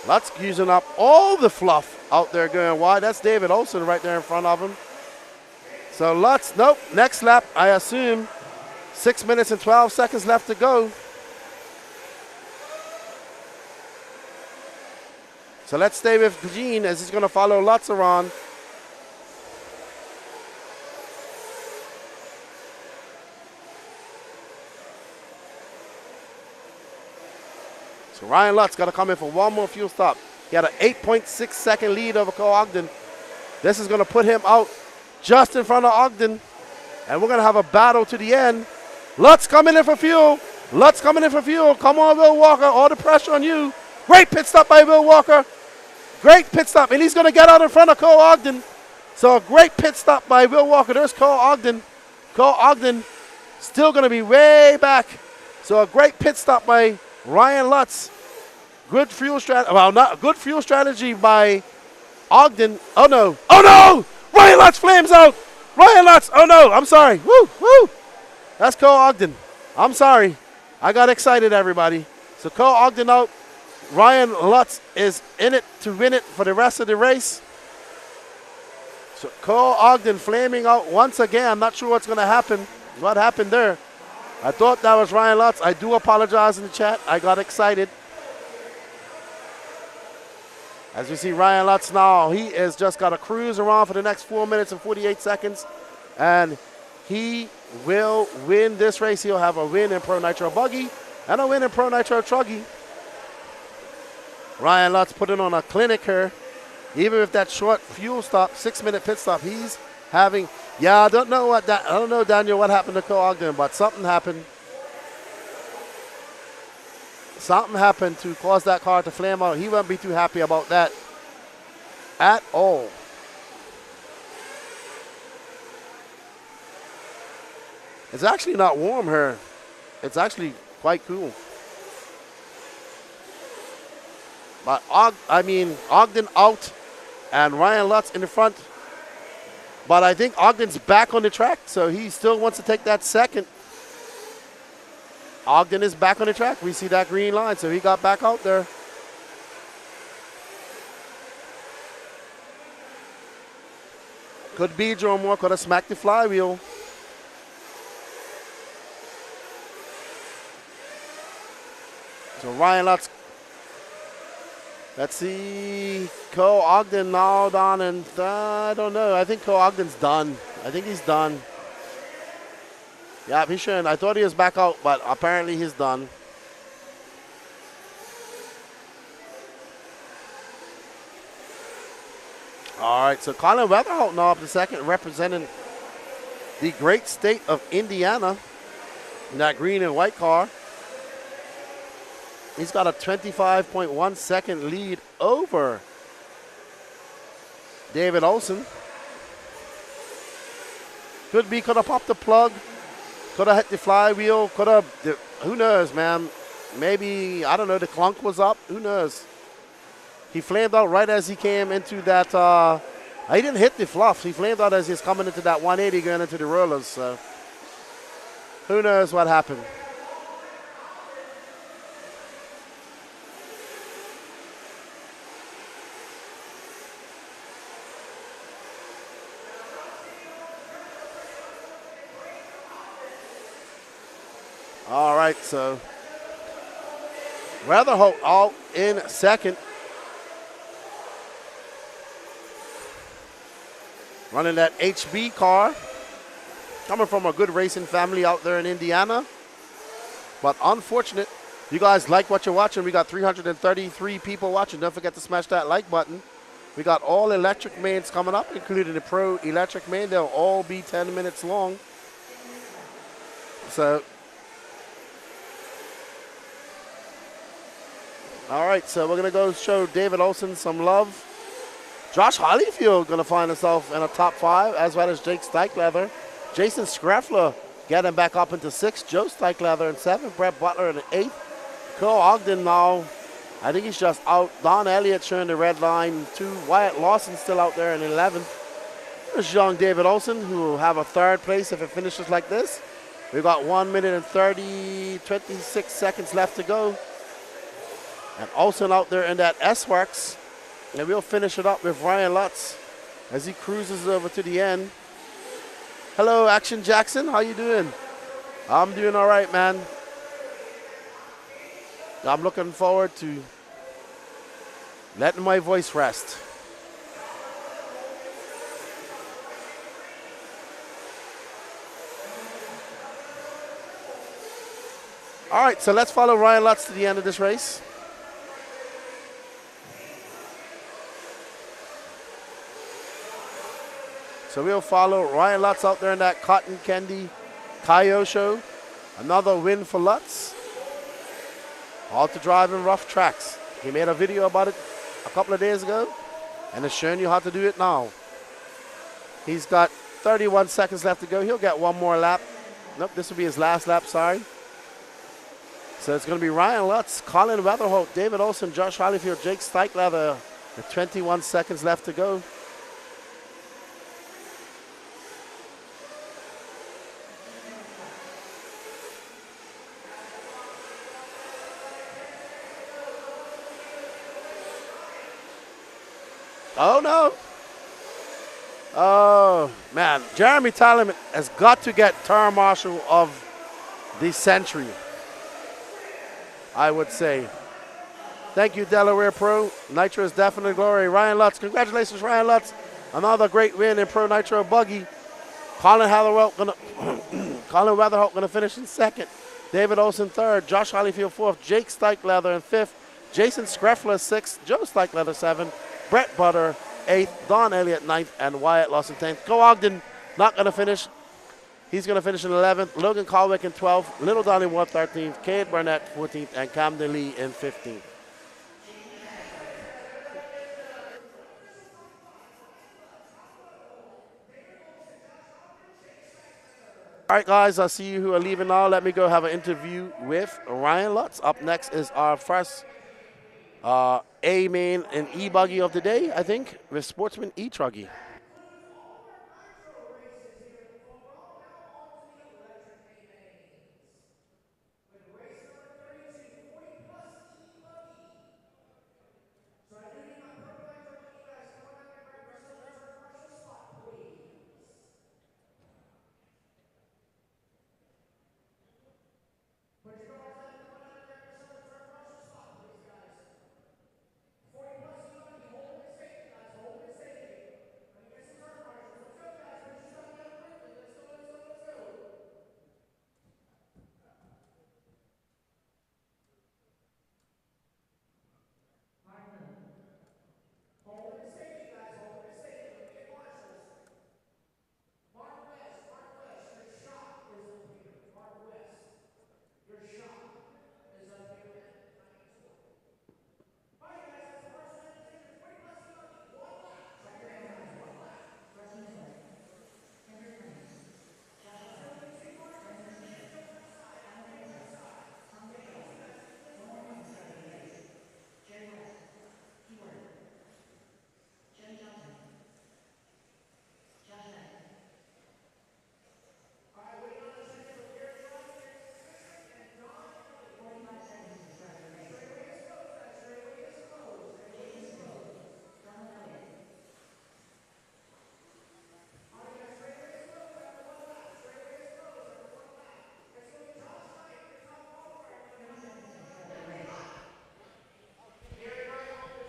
Lutz using up all the fluff out there going wide. That's David Olson right there in front of him. So Lutz, nope, next lap, I assume. 6 minutes and 12 seconds left to go. So let's stay with Gene as he's going to follow Lutz around. So Ryan Lutz got to come in for one more fuel stop. He had an 8.6 second lead over Cole Ogden. This is going to put him out just in front of Ogden. And we're going to have a battle to the end. Lutz coming in for fuel. Lutz coming in for fuel. Come on, Will Walker. All the pressure on you. Great pit stop by Will Walker. Great pit stop. And he's going to get out in front of Cole Ogden. So a great pit stop by Will Walker. There's Cole Ogden. Cole Ogden still going to be way back. So a great pit stop by Ryan Lutz. Good fuel strategy. Well, not good fuel strategy by Ogden. Oh no! Oh no! Ryan Lutz flames out. Ryan Lutz. Oh no! I'm sorry. Woo! Woo! That's Cole Ogden. I'm sorry. I got excited, everybody. So Cole Ogden out. Ryan Lutz is in it to win it for the rest of the race. So Cole Ogden flaming out once again. I'm not sure what's going to happen. What happened there? I thought that was Ryan Lutz. I do apologize in the chat. I got excited. As we see Ryan Lutz now, he has just got to cruise around for the next 4 minutes and 48 seconds. And he will win this race. He'll have a win in Pro Nitro Buggy and a win in Pro Nitro Truggy. Ryan Lutz putting on a clinic here. Even with that short fuel stop, 6-minute pit stop, he's having, yeah, I don't know, Daniel, what happened to Cole Ogden, but something happened. Something happened to cause that car to flame out. He won't be too happy about that at all. It's actually not warm here. It's actually quite cool. But Ogden out and Ryan Lutz in the front. But I think Ogden's back on the track, so he still wants to take that second. Ogden is back on the track. We see that green line, so he got back out there. Could be Jerome Moore, could have smacked the flywheel. So Ryan Lutz. Let's see. Cole Ogden now down, and I don't know. I think Cole Ogden's done. I think he's done. Yeah, he shouldn't. I thought he was back out, but apparently he's done. All right, so Colin Weatherholt now up to second, representing the great state of Indiana in that green and white car. He's got a 25.1 second lead over David Olson. Could have popped the plug. Could have hit the flywheel. Could have, who knows, man. Maybe, I don't know, the clunk was up. Who knows? He flamed out right as he came into that. He didn't hit the fluff. He flamed out as he's coming into that 180 going into the rollers. So who knows what happened. All right, so Weatherholt out in second. Running that HB car. Coming from a good racing family out there in Indiana. But unfortunate, you guys like what you're watching. We got 333 people watching. Don't forget to smash that like button. We got all electric mains coming up, including the Pro Electric main. They'll all be 10 minutes long. So, all right, so we're going to go show David Olson some love. Josh Hollyfield going to find himself in a top 5, as well as Jake Steichleather. Jason Scraffler getting back up into 6. Joe Steichleather in 7. Brett Butler in 8th. Cole Ogden now, I think he's just out. Don Elliott showing the red line. 2. Wyatt Lawson still out there in 11th. There's young David Olson, who will have a 3rd place if it finishes like this. We've got 1 minute and 26 seconds left to go. And Olson out there in that S-Works. And we'll finish it up with Ryan Lutz as he cruises over to the end. Hello, Action Jackson. How you doing? I'm doing all right, man. I'm looking forward to letting my voice rest. All right, so let's follow Ryan Lutz to the end of this race. So we'll follow Ryan Lutz out there in that cotton candy Kayo show. Another win for Lutz. All to drive in rough tracks. He made a video about it a couple of days ago, and is showing you how to do it now. He's got 31 seconds left to go. He'll get one more lap. Nope, this will be his last lap, sorry. So it's going to be Ryan Lutz, Colin Weatherholt, David Olson, Josh Hollyfield, Jake Steichleather with 21 seconds left to go. Oh, no. Oh, man. Jeremy Talon has got to get Tara Marshall of the century, I would say. Thank you, Delaware Pro. Nitro is definitely glory. Ryan Lutz. Congratulations, Ryan Lutz. Another great win in Pro Nitro Buggy. Colin Weatherholt going to finish in second. David Olson third. Josh Hollyfield fourth. Jake Steichleather in fifth. Jason Screffler sixth. Joe Steichleather seventh. Brett Butter, 8th, Don Elliott, 9th, and Wyatt Lawson, 10th. Co Ogden not going to finish. He's going to finish in 11th. Logan Colwick in 12th. Little Donnie Ward, 13th. Cade Burnett, 14th, and Camden Lee in 15th. All right, guys, I see you who are leaving now. Let me go have an interview with Ryan Lutz. Up next is our first A-main and E-buggy of the day, I think, with Sportsman E-truggy.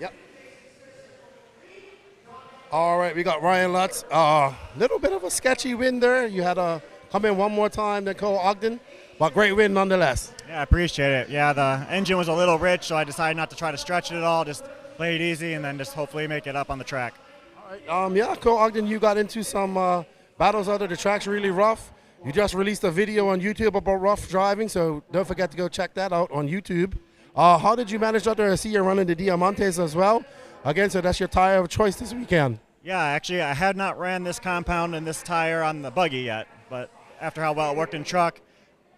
Yep. All right, we got Ryan Lutz. Little bit of a sketchy win there. You had to come in one more time than Cole Ogden, but great win nonetheless. Yeah, I appreciate it. Yeah, the engine was a little rich, so I decided not to try to stretch it at all. Just play it easy and then just hopefully make it up on the track. All right, yeah, Cole Ogden, you got into some battles out there. The track's really rough. You just released a video on YouTube about rough driving, so don't forget to go check that out on YouTube. How did you manage out there? I see you're running the Diamantes as well. Again, so that's your tire of choice this weekend. Yeah, actually, I had not ran this compound and this tire on the buggy yet, but after how well it worked in truck,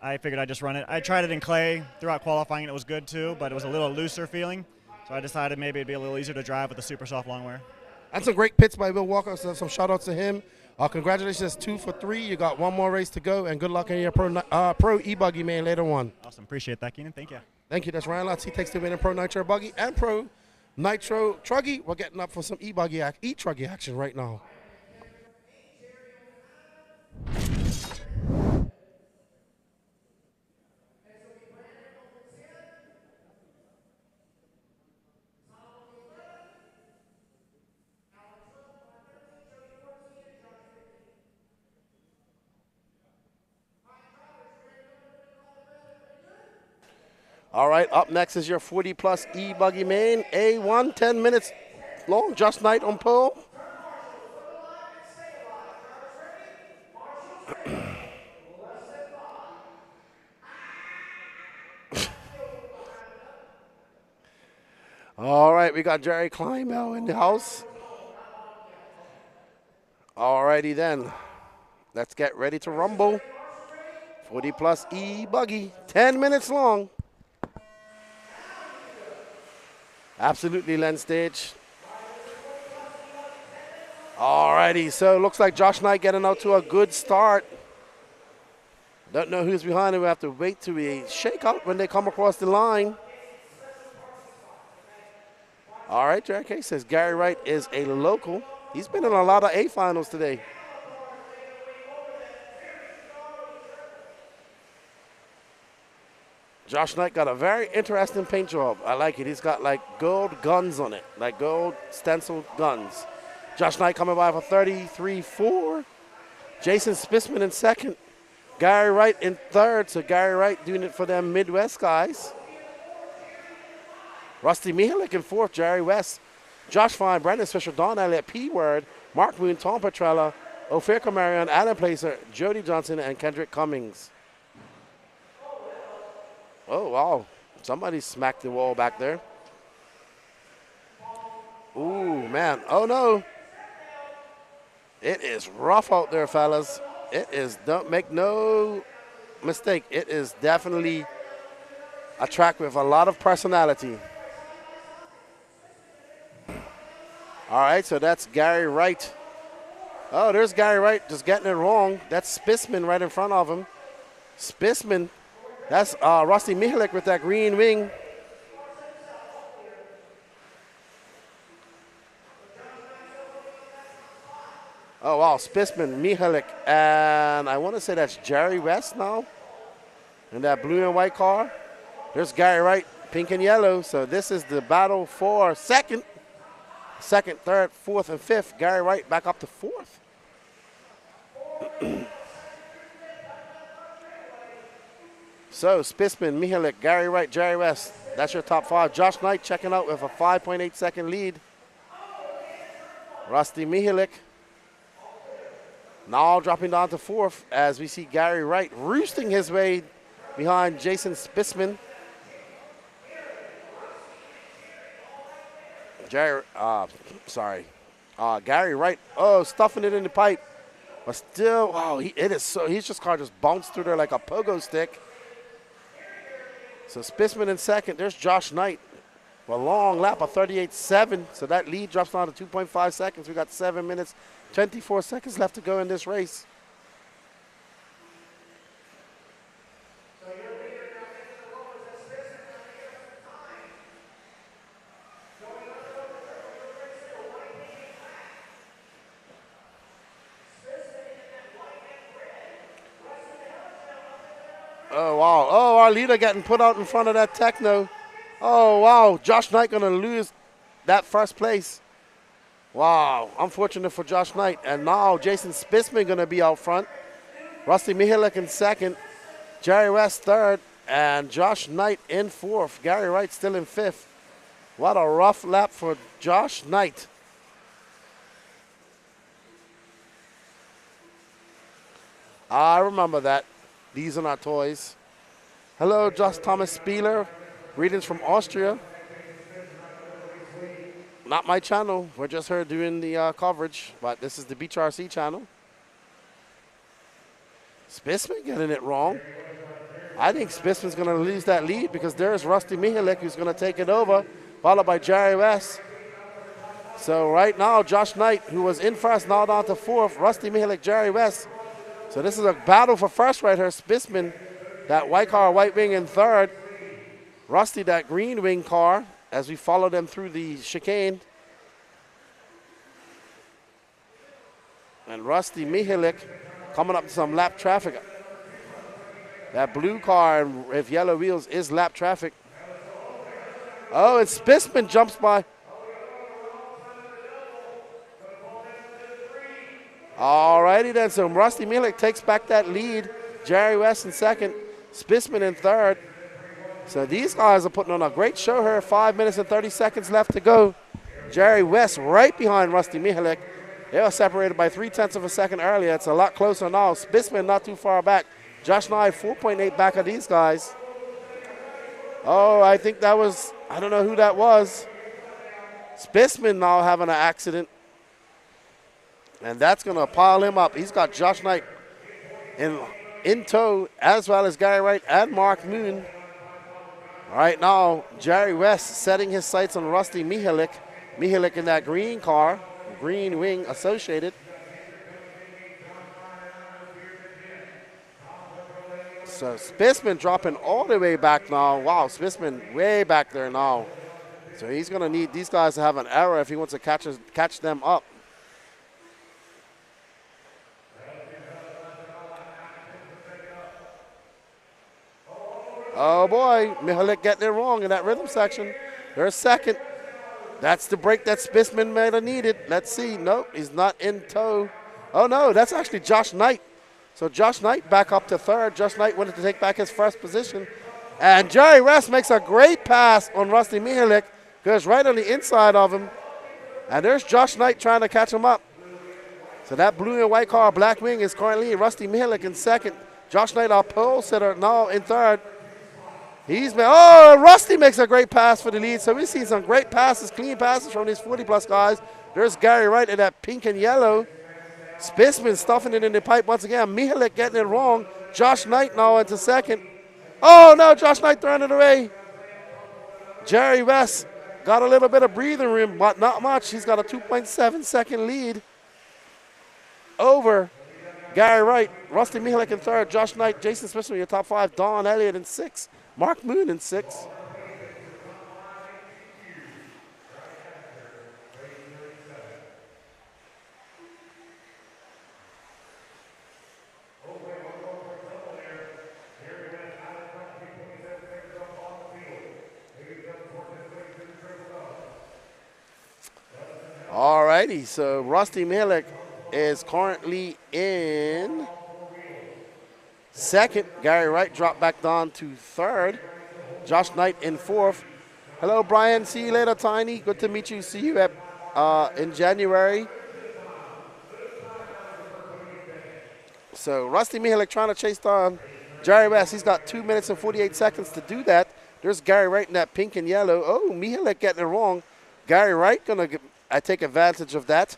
I figured I'd just run it. I tried it in clay throughout qualifying, and it was good too, but it was a little looser feeling, so I decided maybe it'd be a little easier to drive with the super soft long wear. And some great pits by Will Walker, so some shout outs to him. Congratulations, 2 for 3. You got one more race to go, and good luck in your pro E-buggy main later on. Awesome, appreciate that, Keenan. Thank you. Thank you. That's Ryan Lutz. He takes the win in Pro Nitro Buggy and Pro Nitro Truggy. We're getting up for some E-truggy action right now. All right, up next is your 40-plus E-buggy main. A1, 10 minutes long, just night on pole. All right, we got Jerry Kleinbell in the house. All righty then. Let's get ready to rumble. 40-plus E-buggy, 10 minutes long. Absolutely, Len Stage. Alrighty, so it looks like Josh Knight getting out to a good start. Don't know who's behind him. We have to wait till we shake out when they come across the line. All right, Jared K says Gary Wright is a local. He's been in a lot of A finals today. Josh Knight got a very interesting paint job. I like it. He's got like gold guns on it, like gold stenciled guns. Josh Knight coming by for 33-4. Jason Spisman in second. Gary Wright in third. So Gary Wright doing it for them Midwest guys. Rusty Mihalik in fourth. Jerry West. Josh Fine, Brandon Fisher, Don Elliott, P. Word, Mark Moon, Tom Petrella, Ophir Kamarion, Alan Placer, Jody Johnson, and Kendrick Cummings. Oh, wow. Somebody smacked the wall back there. Ooh, man. Oh, no. It is rough out there, fellas. It is, don't make no mistake, it is definitely a track with a lot of personality. All right, so that's Gary Wright. Oh, there's Gary Wright just getting it wrong. That's Spisman right in front of him. Spisman, that's Rusty Mihalik with that green wing. Oh, wow, Spisman, Mihalik, and I want to say that's Jerry West now in that blue and white car. There's Gary Wright, pink and yellow. So this is the battle for second, third, fourth, and fifth. Gary Wright back up to fourth. So Spisman, Mihalik, Gary Wright, Jerry West. That's your top five. Josh Knight checking out with a 5.8 second lead. Rusty Mihalik now dropping down to fourth as we see Gary Wright roosting his way behind Jason Spisman. Gary Wright, stuffing it in the pipe. But still, wow, his just car just bounced through there like a pogo stick. So Spisman in second. There's Josh Knight for a long lap of 38.7. So that lead drops down to 2.5 seconds. We got 7 minutes, 24 seconds left to go in this race. Oh, wow. Oh, our leader getting put out in front of that Techno. Oh, wow. Josh Knight going to lose that first place. Wow. Unfortunate for Josh Knight. And now Jason Spisman going to be out front. Rusty Mihalik in second. Jerry West third. And Josh Knight in fourth. Gary Wright still in fifth. What a rough lap for Josh Knight. I remember that. These are not toys. Hello, Josh Thomas Spieler. Greetings from Austria. Not my channel. We're just here doing the coverage, but this is the BeachRC channel. Spisman getting it wrong. I think Spisman's going to lose that lead because there's Rusty Mihalik who's going to take it over, followed by Jerry West. So right now, Josh Knight, who was in first, now down to fourth. Rusty Mihalik, Jerry West. So this is a battle for first right here. Spisman, that white car, white wing in third. Rusty, that green wing car, as we follow them through the chicane. And Rusty Mihalik coming up to some lap traffic. That blue car with yellow wheels is lap traffic. Oh, and Spisman jumps by. All righty then, so Rusty Mihalik takes back that lead. Jerry West in second, Spisman in third. So these guys are putting on a great show here. 5 minutes and 30 seconds left to go. Jerry West right behind Rusty Mihalik. They were separated by 0.3 of a second earlier. It's a lot closer now. Spisman not too far back. Josh Knight 4.8 back of these guys. Oh, I think that was, I don't know who that was. Spisman now having an accident. And that's going to pile him up. He's got Josh Knight in tow, as well as Gary Wright and Mark Moon. Right now, Jerry West setting his sights on Rusty Mihalik. Mihalik in that green car, green wing associated. So Sportsman dropping all the way back now. Wow, Sportsman way back there now. So he's going to need these guys to have an error if he wants to catch them up. Oh boy, Mihalik getting it wrong in that rhythm section. There's second. That's the break that Sportsman might have needed. Let's see. Nope, he's not in tow. Oh no, that's actually Josh Knight. So Josh Knight back up to third. Josh Knight wanted to take back his first position. And Jerry West makes a great pass on Rusty Mihalik. Goes right on the inside of him. And there's Josh Knight trying to catch him up. So that blue and white car, black wing, is currently Rusty Mihalik in second. Josh Knight, our pole sitter, now in third. Rusty makes a great pass for the lead. So we've seen some great passes, clean passes from these 40-plus guys. There's Gary Wright in that pink and yellow. Sportsman stuffing it in the pipe once again. Mihalik getting it wrong. Josh Knight now into second. Oh, no, Josh Knight throwing it away. Jerry West got a little bit of breathing room, but not much. He's got a 2.7-second lead over Gary Wright. Rusty Mihalik in third. Josh Knight, Jason Sportsman in your top five. Don Elliott in sixth. Mark Moon in sixth. All righty, so Rusty Mihalik is currently in second. Gary Wright dropped back down to third. Josh Knight in fourth. Hello, Brian. See you later, Tiny. Good to meet you. See you at in January. So Rusty Mihalik trying to chase down Jerry West. He's got 2 minutes and 48 seconds to do that. There's Gary Wright in that pink and yellow. Oh, Mihalik getting it wrong. Gary Wright going to take advantage of that.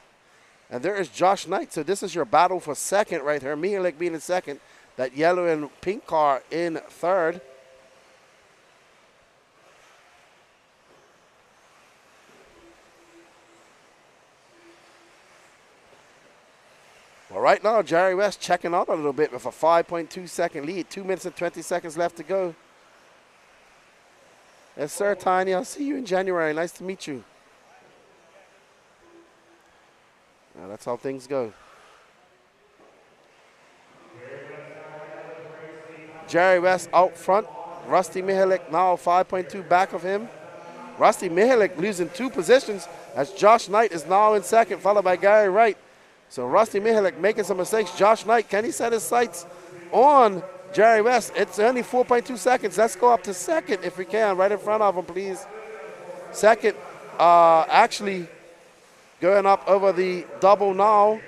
And there is Josh Knight. So this is your battle for second right here. Mihalik being in second. That yellow and pink car in third. Well, right now, Jerry West checking out a little bit with a 5.2-second lead. 2 minutes and 20 seconds left to go. Yes, sir, Tiny. I'll see you in January. Nice to meet you. Now, that's how things go. Jerry West out front. Rusty Mihalik now 5.2 back of him. Rusty Mihalik losing 2 positions as Josh Knight is now in second, followed by Gary Wright. So Rusty Mihalik making some mistakes. Josh Knight, can he set his sights on Jerry West? It's only 4.2 seconds. Let's go up to second if we can, right in front of him, please. Second, actually going up over the double now.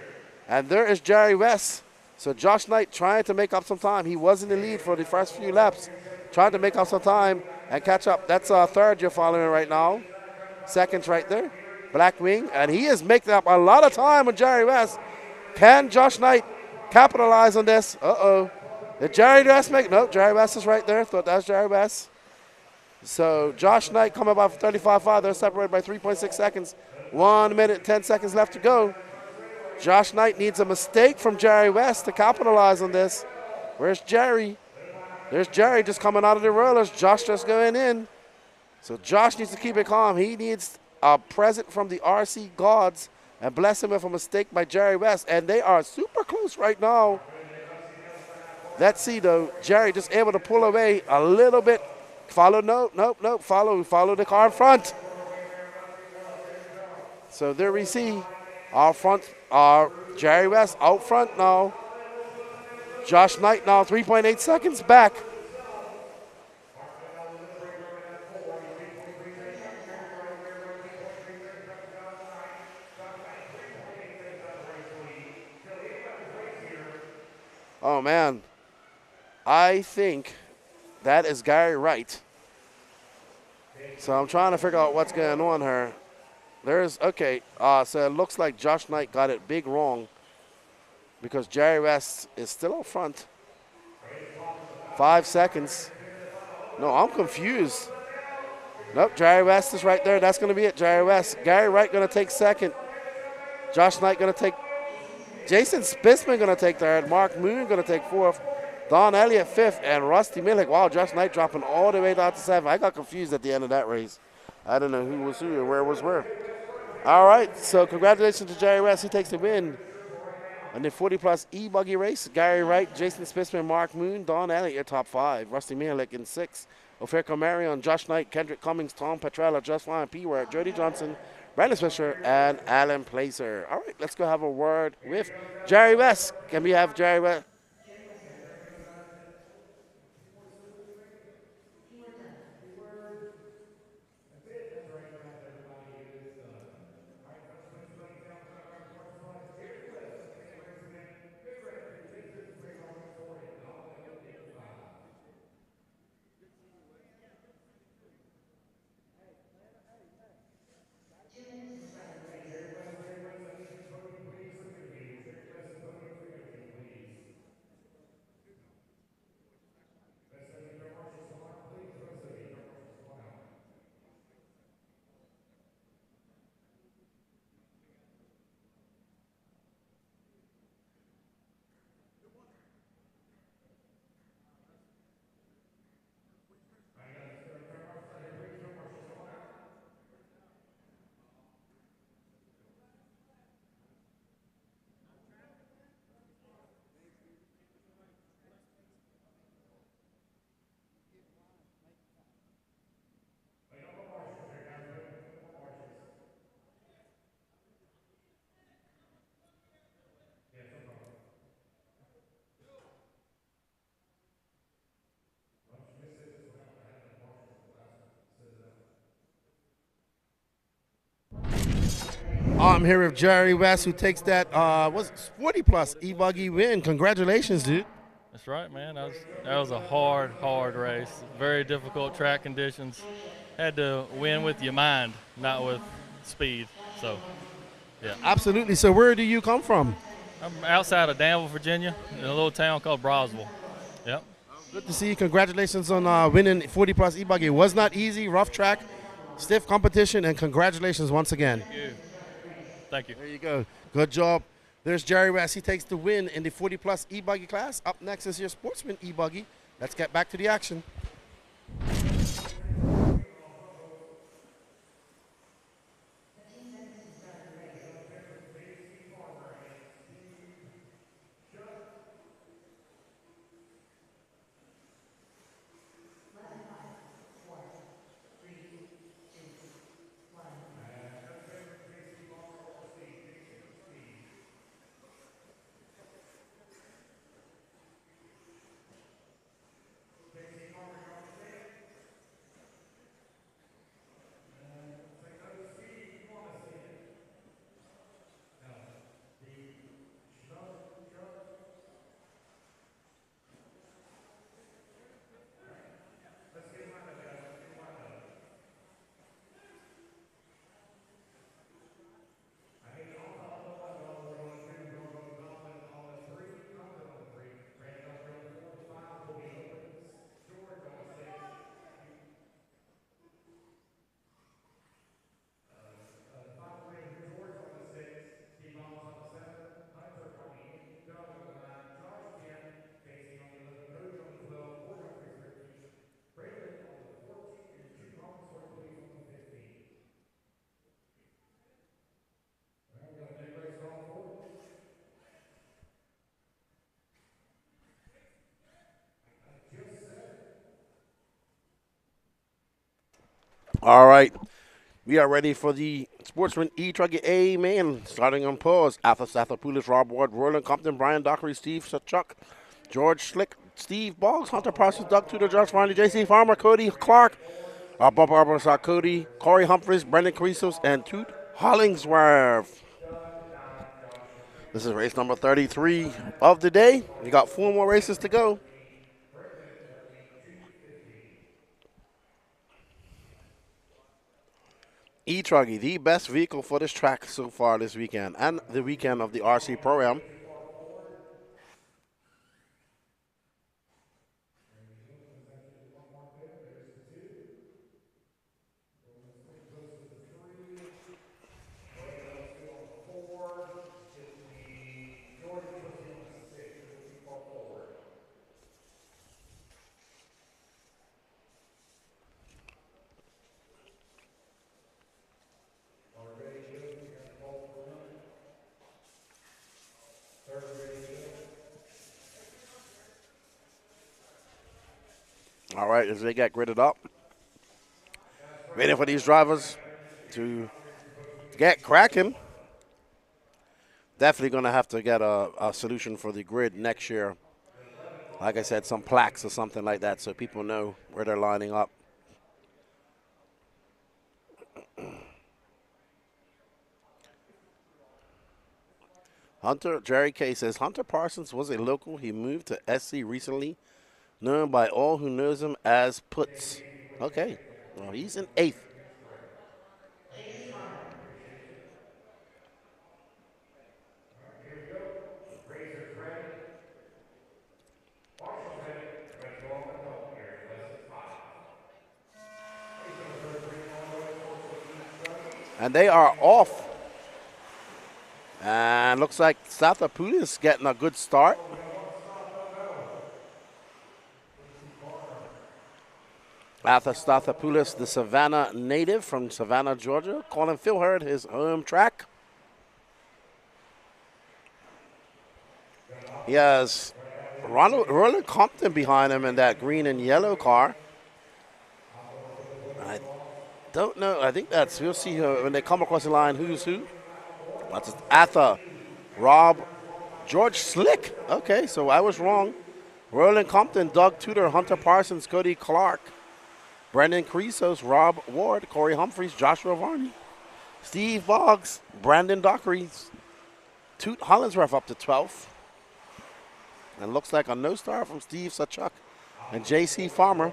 And there is Jerry West. So Josh Knight trying to make up some time. He was in the lead for the first few laps. Trying to make up some time and catch up. That's third you're following right now. Second's right there. Black wing. And he is making up a lot of time with Jerry West. Can Josh Knight capitalize on this? Uh-oh. Did Jerry West make? No, Jerry West is right there. Thought that was Jerry West. So Josh Knight coming about 35.5. They're separated by 3.6 seconds. 1 minute, 10 seconds left to go. Josh Knight needs a mistake from Jerry West to capitalize on this. Where's Jerry? There's Jerry just coming out of the rollers. Josh just going in. So Josh needs to keep it calm. He needs a present from the RC gods and bless him with a mistake by Jerry West. And they are super close right now. Let's see, though. Jerry just able to pull away a little bit. Follow, nope. Follow the car in front. So there we see our front, Jerry West out front now. Josh Knight now 3.8 seconds back. Oh, man. I think that is Gary Wright. So I'm trying to figure out what's going on here. Okay, so it looks like Josh Knight got it big wrong because Jerry West is still up front. 5 seconds. No, I'm confused. Nope, Jerry West is right there. That's going to be it, Jerry West. Gary Wright going to take second. Josh Knight going to take. Jason Spitzman going to take third. Mark Moon going to take fourth. Don Elliott fifth. And Rusty Millick. Wow, Josh Knight dropping all the way down to seventh. I got confused at the end of that race. I don't know who was who or where was where. All right, so congratulations to Jerry West. He takes the win in the 40-plus E-buggy race. Gary Wright, Jason Spitzman, Mark Moon, Don Elliott, your top five. Rusty Millick in sixth. Ophir Marion, Josh Knight, Kendrick Cummings, Tom Petrella, Just Fine, P. Ward, Jody Johnson, Brandon Fisher, and Alan Placer. All right, let's go have a word with Jerry West. Can we have Jerry West? I'm here with Jerry West, who takes that 40-plus E-buggy win. Congratulations, dude. That's right, man. That was a hard race. Very difficult track conditions. Had to win with your mind, not with speed. So, yeah. Absolutely. So where do you come from? I'm outside of Danville, Virginia, in a little town called Brownsville. Yep. Good to see you. Congratulations on winning 40-plus E-buggy. It was not easy, rough track, stiff competition, and congratulations once again. Thank you. Thank you. There you go. Good job. There's Jerry West. He takes the win in the 40-plus E-buggy class. Up next is your Sportsman E-buggy. Let's get back to the action. All right. We are ready for the Sportsman E-truggy A-main. Starting on pause. Arthur Stathopoulos, Rob Ward, Roland Compton, Brian Dockery, Steve Sachuk, George Schlick, Steve Boggs, Hunter Parsons, Doug Tudor, Josh Farley, J.C. Farmer, Cody Clark, Bob Arbor, Cody, Corey Humphries, Brendan Creasos, and Toot Hollingsworth. This is race number 33 of the day. We got 4 more races to go. E-truggy, the best vehicle for this track so far this weekend and the weekend of the RC Pro-Am. All right, as they get gridded up. Waiting for these drivers to get cracking. Definitely going to have to get a solution for the grid next year. Like I said, some plaques or something like that so people know where they're lining up. Jerry K says, Hunter Parsons was a local. He moved to SC recently, known by all who knows him as Puts. Okay, well, he's in 8th. And they are off. And looks like Stathopoulos getting a good start. Arthur Stathopoulos, the Savannah native from Savannah, Georgia, calling Phil Hurd his home track. He has Roland Compton behind him in that green and yellow car. I don't know. I think we'll see when they come across the line who's who. That's Arthur, Rob, George Slick. Okay, so I was wrong. Roland Compton, Doug Tudor, Hunter Parsons, Cody Clark, Brendan Creasos, Rob Ward, Corey Humphreys, Joshua Varney, Steve Boggs, Brandon Dockery, Toot Hollinsworth up to 12th. And looks like a no-star from Steve Sachuk and J.C. Farmer.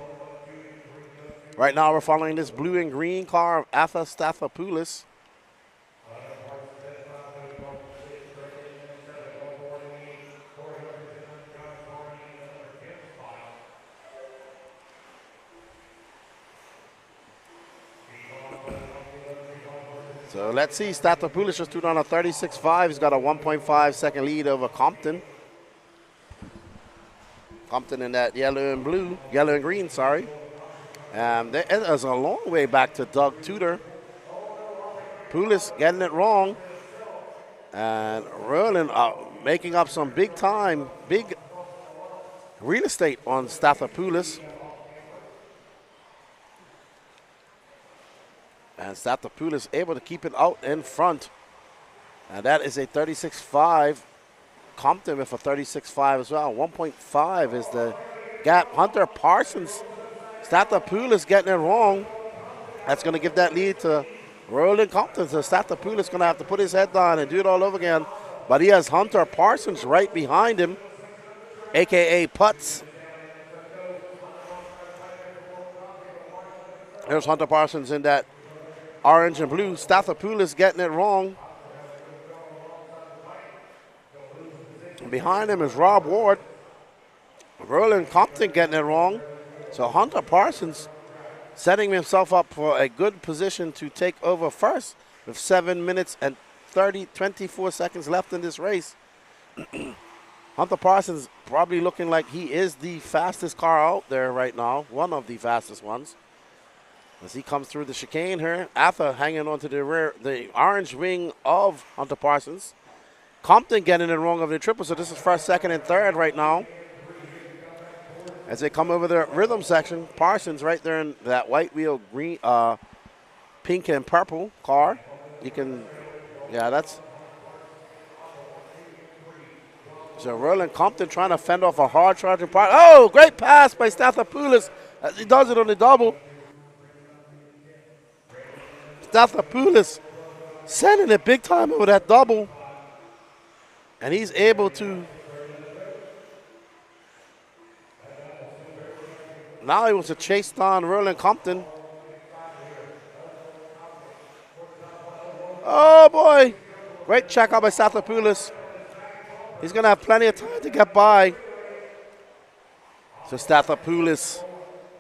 Right now we're following this blue and green car of Arthur Stathopoulos. So let's see, Stathopoulos just stood on a 36.5. He's got a 1.5 second lead over Compton. Compton in that yellow and green, sorry. There's a long way back to Doug Tudor. Poulos getting it wrong. And Roland making up some big real estate on Stathopoulos. And Stathopoulos able to keep it out in front. And that is a 36.5. Compton with a 36.5 as well. 1.5 is the gap. Hunter Parsons, Stathopoulos getting it wrong. That's going to give that lead to Roland Compton. So Stathopoulos going to have to put his head down and do it all over again. But he has Hunter Parsons right behind him, a.k.a. Putz. There's Hunter Parsons in that orange and blue. Stathopoulos getting it wrong. And behind him is Rob Ward. Roland Compton getting it wrong. So Hunter Parsons setting himself up for a good position to take over first with 7 minutes and 24 seconds left in this race. Hunter Parsons probably looking like he is the fastest car out there right now, one of the fastest ones. As he comes through the chicane here, Arthur hanging on to the orange wing of Hunter Parsons. Compton getting it wrong over the triple, so this is first, second, and third right now. As they come over the rhythm section, Parsons right there in that white wheel, green, pink and purple car. You can, that's. So Roland Compton trying to fend off a hard charging part. Oh, great pass by Stathopoulos as he does it on the double. Stathopoulos sending it big time over that double. And he's able to. Now he wants to chase down Roland Compton. Oh boy. Great check out by Stathopoulos. He's going to have plenty of time to get by. So Stathopoulos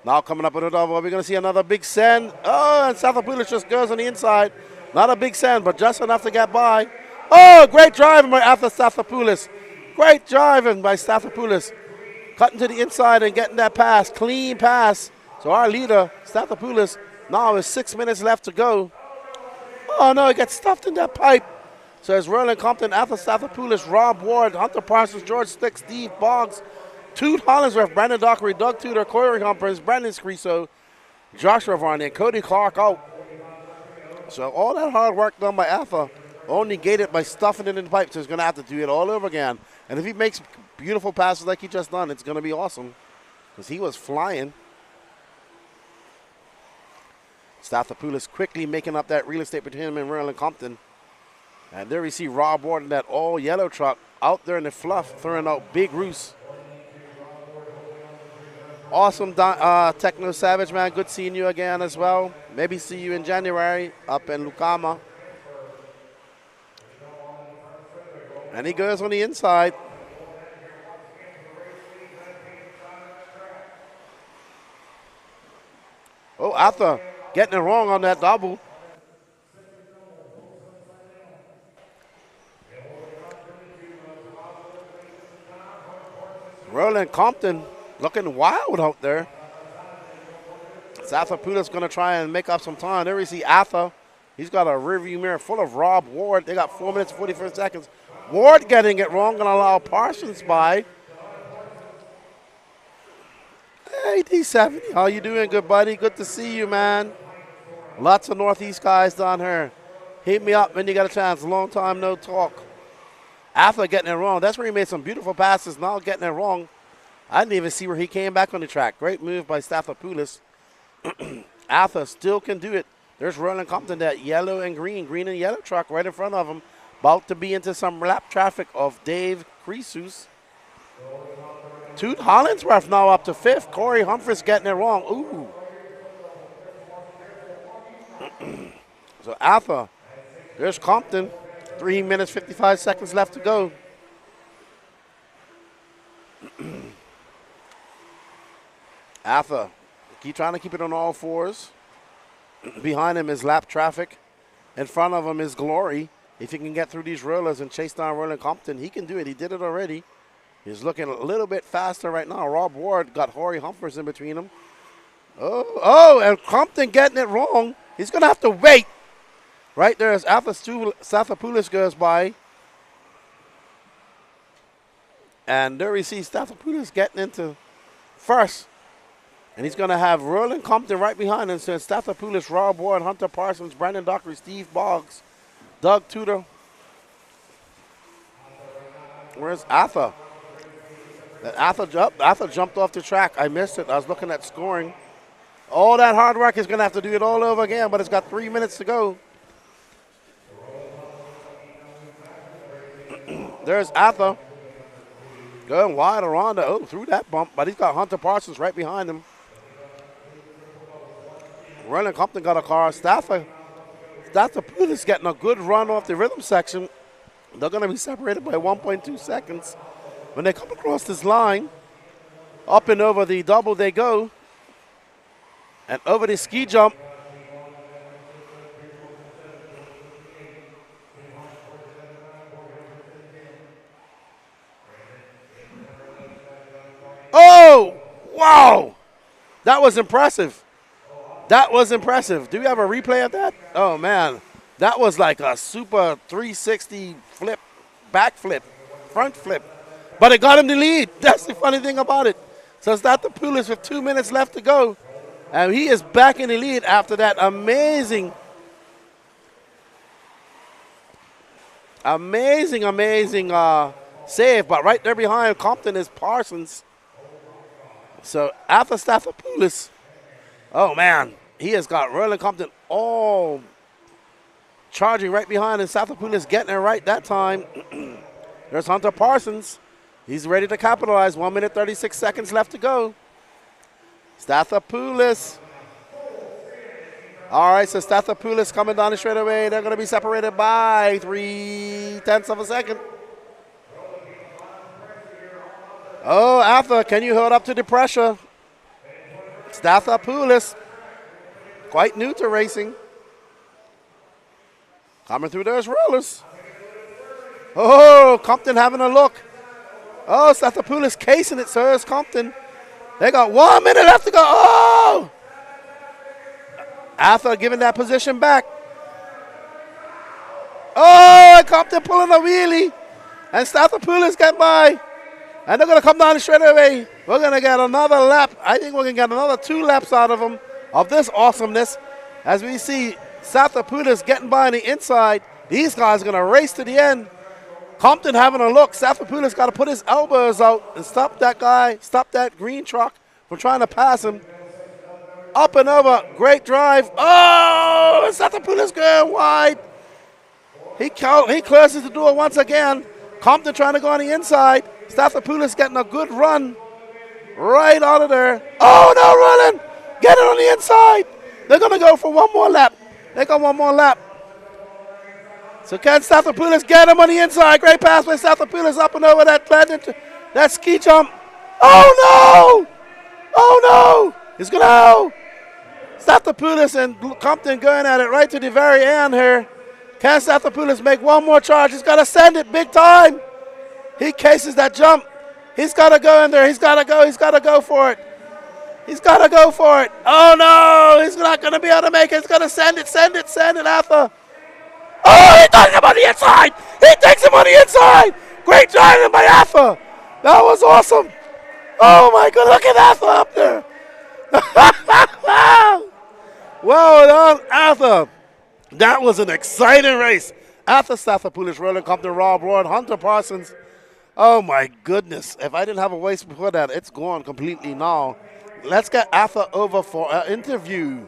now coming up with a double. We're going to see another big send. Oh, and Stathopoulos just goes on the inside. Not a big send, but just enough to get by. Oh, great driving by Arthur Stathopoulos. Great driving by Stathopoulos. Cutting to the inside and getting that pass. Clean pass. So our leader, Stathopoulos, now is 6 minutes left to go. Oh, no, he gets stuffed in that pipe. So it's Roland Compton, Arthur Stathopoulos, Rob Ward, Hunter Parsons, George Slick, Steve Boggs, Toot Hollingsworth, Brandon Dockery, Doug Tudor, Corey Humphreys, Brandon Screeso, Joshua Varney, and Cody Clark out. So all that hard work done by Alpha only negated by stuffing it in the pipe. So he's going to have to do it all over again. And if he makes beautiful passes like he just done, it's going to be awesome because he was flying. Stathopoulos quickly making up that real estate between him and Merlin Compton. And there we see Rob Ward in that all yellow truck out there in the fluff, throwing out big roosts. Awesome, Techno Savage, man. Good seeing you again as well. Maybe see you in January up in Lucama. And he goes on the inside. Oh, Arthur getting it wrong on that double. Roland Compton looking wild out there. Stathopoulos going to try and make up some time. There we see Arthur. He's got a rearview mirror full of Rob Ward. They got 4 minutes and 44 seconds. Ward getting it wrong, going to allow Parsons by. Hey, D70, how you doing, good buddy? Good to see you, man. Lots of Northeast guys down here. Hit me up when you got a chance. Long time no talk. Arthur getting it wrong. That's where he made some beautiful passes. Now getting it wrong. I didn't even see where he came back on the track. Great move by Stathopoulos. Arthur still can do it. There's Roland Compton, that yellow and green and yellow truck right in front of him. About to be into some lap traffic of Dave Creasus. Toot Hollingsworth now up to 5th. Corey Humphreys getting it wrong. Ooh. So Arthur, there's Compton. 3 minutes, 55 seconds left to go. Arthur, keep trying to keep it on all fours. Behind him is lap traffic. In front of him is Glory. If he can get through these rollers and chase down Roland Compton, he can do it. He did it already. He's looking a little bit faster right now. Rob Ward got Corey Humphreys in between them. Oh, and Compton getting it wrong. He's going to have to wait. Right there as Stathopoulos goes by. And there we see Stathopoulos getting into first. And he's going to have Roland Compton right behind him. So Stathopoulos, Rob Ward, Hunter Parsons, Brandon Dockery, Steve Boggs, Doug Tudor. Where's Arthur? Arthur jumped off the track. I missed it. I was looking at scoring. All that hard work is going to have to do it all over again, but it's got 3 minutes to go. There's Arthur going wide around through that bump, but he's got Hunter Parsons right behind him. Roland Compton got a car. Stathopoulos getting a good run off the rhythm section. They're going to be separated by 1.2 seconds. When they come across this line, up and over the double they go, and over the ski jump. Oh, wow. That was impressive. That was impressive. Do we have a replay of that? Oh, man. That was like a super 360 flip, back flip, front flip. But it got him the lead. That's the funny thing about it. So Stathopoulos with 2 minutes left to go. And he is back in the lead after that amazing save. But right there behind Compton is Parsons. So after Stathopoulos, oh, man, he has got Roland Compton all charging right behind, and Stathopoulos getting it right that time. There's Hunter Parsons. He's ready to capitalize. 1 minute, 36 seconds left to go. Stathopoulos. All right, so Stathopoulos coming down the straightaway. They're going to be separated by 0.3 of a second. Oh, Arthur, can you hold up to the pressure? Stathopoulos, quite new to racing. Coming through those rollers. Oh, Compton having a look. Oh, Stathopoulos casing it, so is Compton. They got 1 minute left to go. Oh! Arthur giving that position back. Oh, and Compton pulling a wheelie. And Stathopoulos got by. And they're going to come down straight away. We're going to get another lap. I think we're going to get another 2 laps out of them of this awesomeness. As we see Sathapoulis getting by on the inside. These guys are going to race to the end. Compton having a look. Sathapoulis got to put his elbows out and stop that guy, stop that green truck from trying to pass him. Up and over. Great drive. Oh, Sathapoulis going wide. He closes the door once again. Compton trying to go on the inside. Stathopoulos getting a good run right out of there. Oh, no, running. Get it on the inside. They're going to go for one more lap. They got one more lap. So can Stathopoulos get him on the inside? Great pass by Stathopoulos up and over that ski jump. Oh, no. Oh, no. He's going to Stathopoulos and Compton going at it right to the very end here. Can Stathopoulos make one more charge? He's got to send it big time. He cases that jump. He's got to go in there. He's got to go. He's got to go for it. He's got to go for it. Oh, no. He's not going to be able to make it. He's going to send it, Arthur. Oh, he takes him on the inside. He takes him on the inside. Great driving by Arthur. That was awesome. Oh, my God. Look at Arthur up there. Well done, Arthur. That was an exciting race. Arthur Stathopoulos, Roland Compton, Rob Roy, Hunter Parsons. Oh, my goodness. If I didn't have a waste before that, it's gone completely now. Let's get Arthur over for an interview.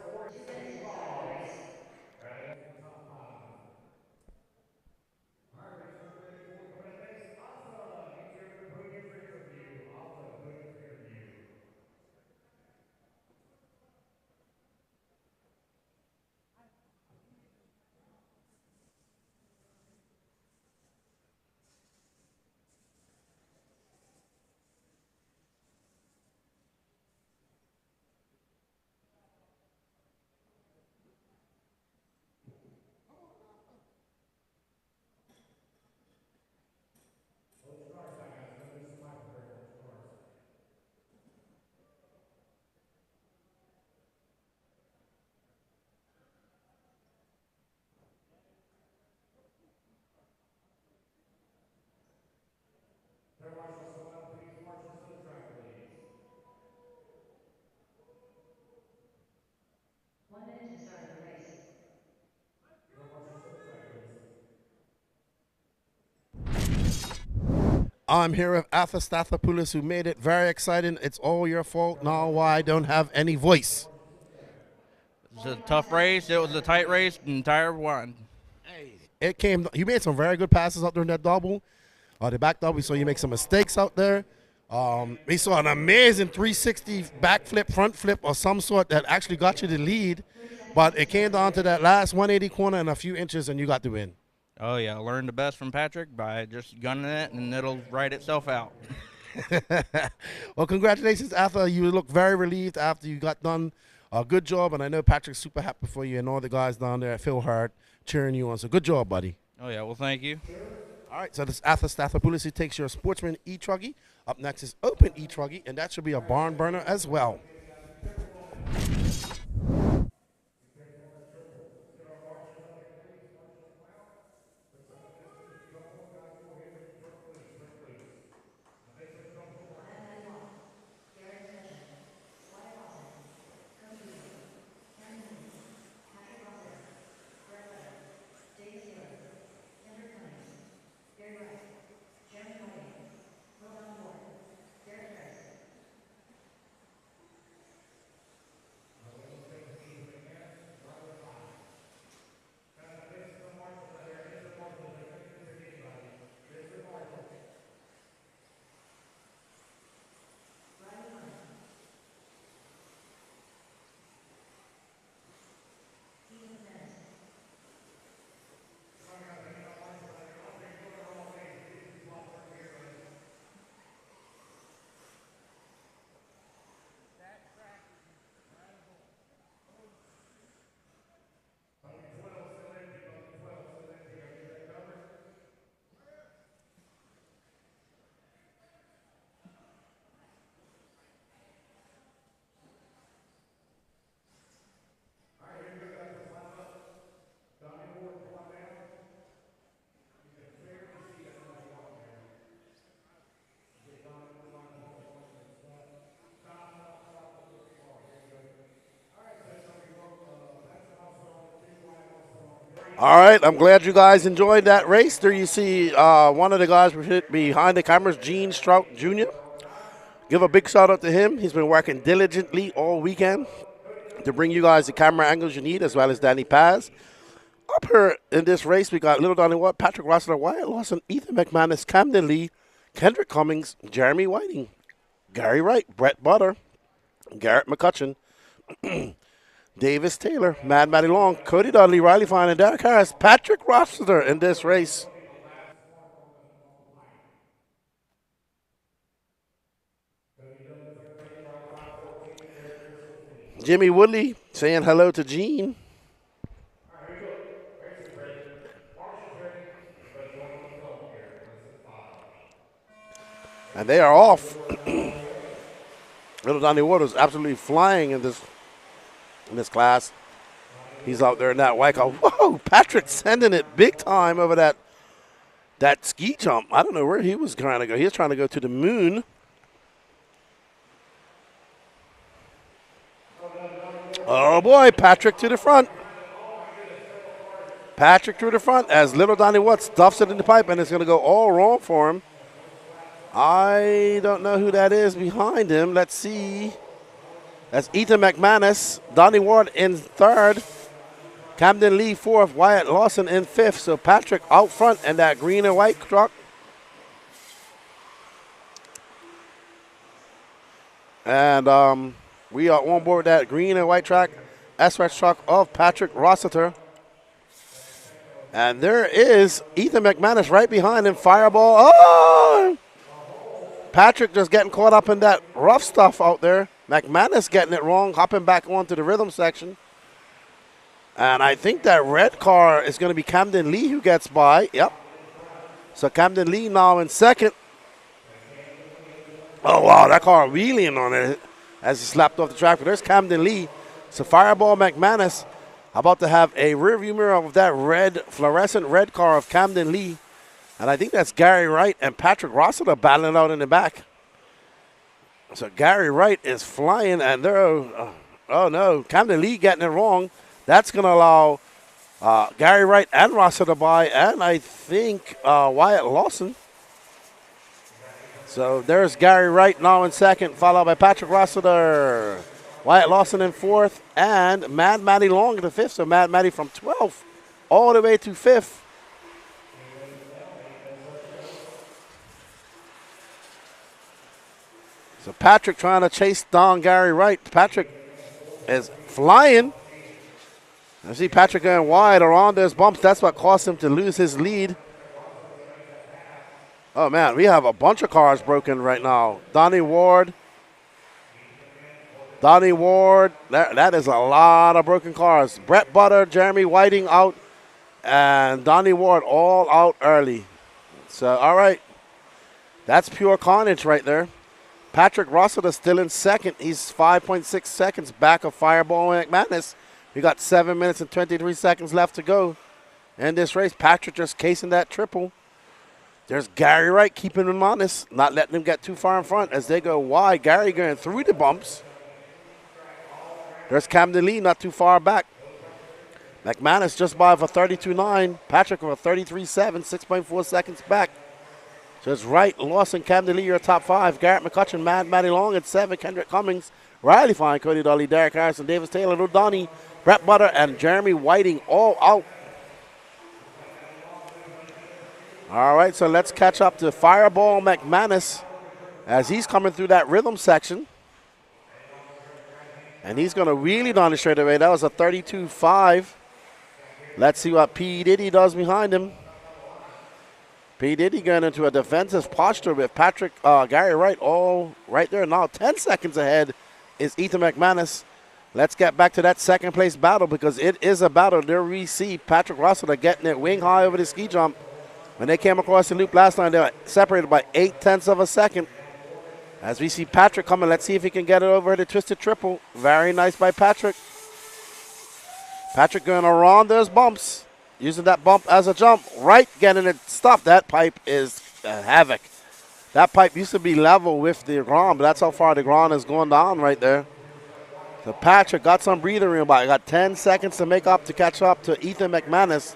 I'm here with Arthur Stathopoulos, who made it very exciting. It's all your fault now why I don't have any voice. It was a tough race. It was a tight race. The entire one. You made some very good passes out there in that double. The back double, we saw you make some mistakes out there. We saw an amazing 360 backflip, front flip of some sort that actually got you the lead. But it came down to that last 180 corner and a few inches, and you got the win. Oh, yeah. I learned the best from Patrick by just gunning it, and it'll write itself out. Well, congratulations, Arthur. You look very relieved after you got done. Good job, and I know Patrick's super happy for you and all the guys down there at Phil Hart cheering you on. So good job, buddy. Oh, yeah. Well, thank you. All right, so this is Arthur Stathopoulos who takes your Sportsman E-truggy. Up next is Open E-truggy, and that should be a barn burner as well. All right, I'm glad you guys enjoyed that race. There you see one of the guys behind the cameras, Gene Strout Jr. Give a big shout out to him. He's been working diligently all weekend to bring you guys the camera angles you need, as well as Danny Paz. Up here in this race, we got Little Donnie Watt, Patrick Rossler, Wyatt Lawson, Ethan McManus, Camden Lee, Kendrick Cummings, Jeremy Whiting, Gary Wright, Brett Butter, Garrett McCutcheon, Davis Taylor, Mad Matty Long, Cody Dudley, Riley Fine, and Derek Harris. Patrick Rossler in this race. Jimmy Woodley saying hello to Gene. And they are off. Little Donnie Ward was absolutely flying in this class. He's out there in that white car. Whoa, Patrick sending it big time over that ski jump. I don't know where he was trying to go. He was trying to go to the moon. Oh, boy, Patrick to the front. Patrick to the front as Little Donnie Watt stuffs it in the pipe, and it's going to go all wrong for him. I don't know who that is behind him. Let's see. That's Ethan McManus. Donnie Ward in third. Camden Lee fourth. Wyatt Lawson in fifth. So Patrick out front in that green and white truck. And we are on board with that green and white track SRX truck of Patrick Rossiter. And there is Ethan McManus right behind him. Fireball. Oh! Patrick just getting caught up in that rough stuff out there. McManus getting it wrong, hopping back onto the rhythm section. And I think that red car is going to be Camden Lee who gets by. Yep. So Camden Lee now in second. Oh, wow, that car wheeling on it as he slapped off the track. But there's Camden Lee. So Fireball McManus about to have a rearview mirror of that red, fluorescent red car of Camden Lee. And I think that's Gary Wright and Patrick Rossiter battling out in the back. So Gary Wright is flying, and they're, oh no, Camden Lee getting it wrong. That's going to allow Gary Wright and Rossiter by, and I think Wyatt Lawson. So there's Gary Wright now in second, followed by Patrick Rossiter. Wyatt Lawson in fourth, and Mad Matty Long in the fifth. So Mad Matty from 12th all the way to fifth. So Patrick trying to chase down Gary Wright. Patrick is flying. I see Patrick going wide around those bumps. That's what caused him to lose his lead. Oh, man, we have a bunch of cars broken right now. Donnie Ward. That is a lot of broken cars. Brett Butter, Jeremy Whiting out, and Donnie Ward all out early. So, all right. That's pure carnage right there. Patrick Rossiter still in second. He's 5.6 seconds back of Fireball and McManus. We got 7 minutes and 23 seconds left to go in this race. Patrick just casing that triple. There's Gary Wright keeping him honest, not letting him get too far in front as they go wide. Gary going through the bumps. There's Camden Lee not too far back. McManus just by for 32.9. Patrick with a 33.7, 6.4 seconds back. So it's Wright, Lawson, Camden Lee, your top five. Garrett McCutcheon, Mad Matty Long at 7. Kendrick Cummings, Riley Fine, Cody Dolly, Derek Harrison, Davis Taylor, Little Donnie, Brett Butter, and Jeremy Whiting all out. All right, so let's catch up to Fireball McManus as he's coming through that rhythm section. And he's going to wheelie down the straightaway. That was a 32.5. Let's see what P. Diddy does behind him. P. Diddy going into a defensive posture with Gary Wright all right there. Now 10 seconds ahead is Ethan McManus. Let's get back to that second place battle because it is a battle. There we see Patrick Rossiter getting it wing high over the ski jump. When they came across the loop last time, they were separated by 0.8 of a second. As we see Patrick coming, let's see if he can get it over the twisted triple. Very nice by Patrick. Patrick going around those bumps, using that bump as a jump. Right, getting it stopped. That pipe is havoc. That pipe used to be level with the ground, but that's how far the ground is going down right there. So Patrick got some breathing room, but got 10 seconds to make up to catch up to Ethan McManus.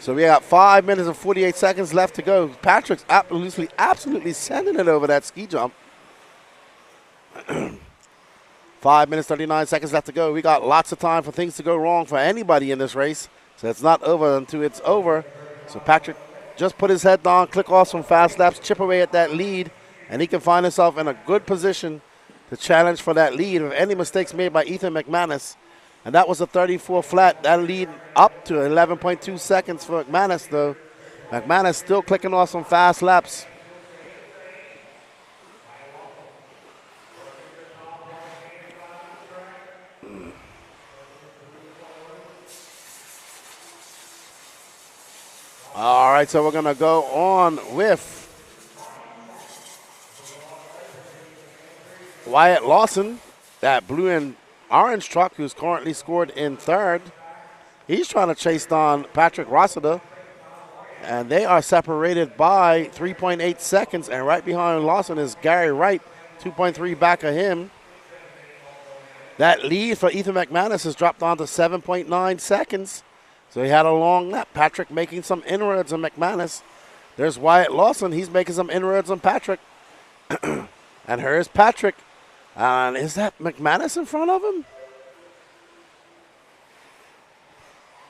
So we got 5 minutes and 48 seconds left to go. Patrick's absolutely sending it over that ski jump. 5 minutes, 39 seconds left to go. We got lots of time for things to go wrong for anybody in this race. So it's not over until it's over. So Patrick just put his head down, click off some fast laps, chip away at that lead, and he can find himself in a good position to challenge for that lead with any mistakes made by Ethan McManus. And that was a 34 flat. That lead up to 11.2 seconds for McManus, though. McManus still clicking off some fast laps. All right, so we're going to go on with Wyatt Lawson, that blue and orange truck who's currently scored in third. He's trying to chase down Patrick Rossiter, and they are separated by 3.8 seconds, and right behind Lawson is Gary Wright, 2.3 back of him. That lead for Ethan McManus has dropped down to 7.9 seconds. So he had a long lap. Patrick making some inroads on McManus. There's Wyatt Lawson. He's making some inroads on Patrick. And here's Patrick. And is that McManus in front of him?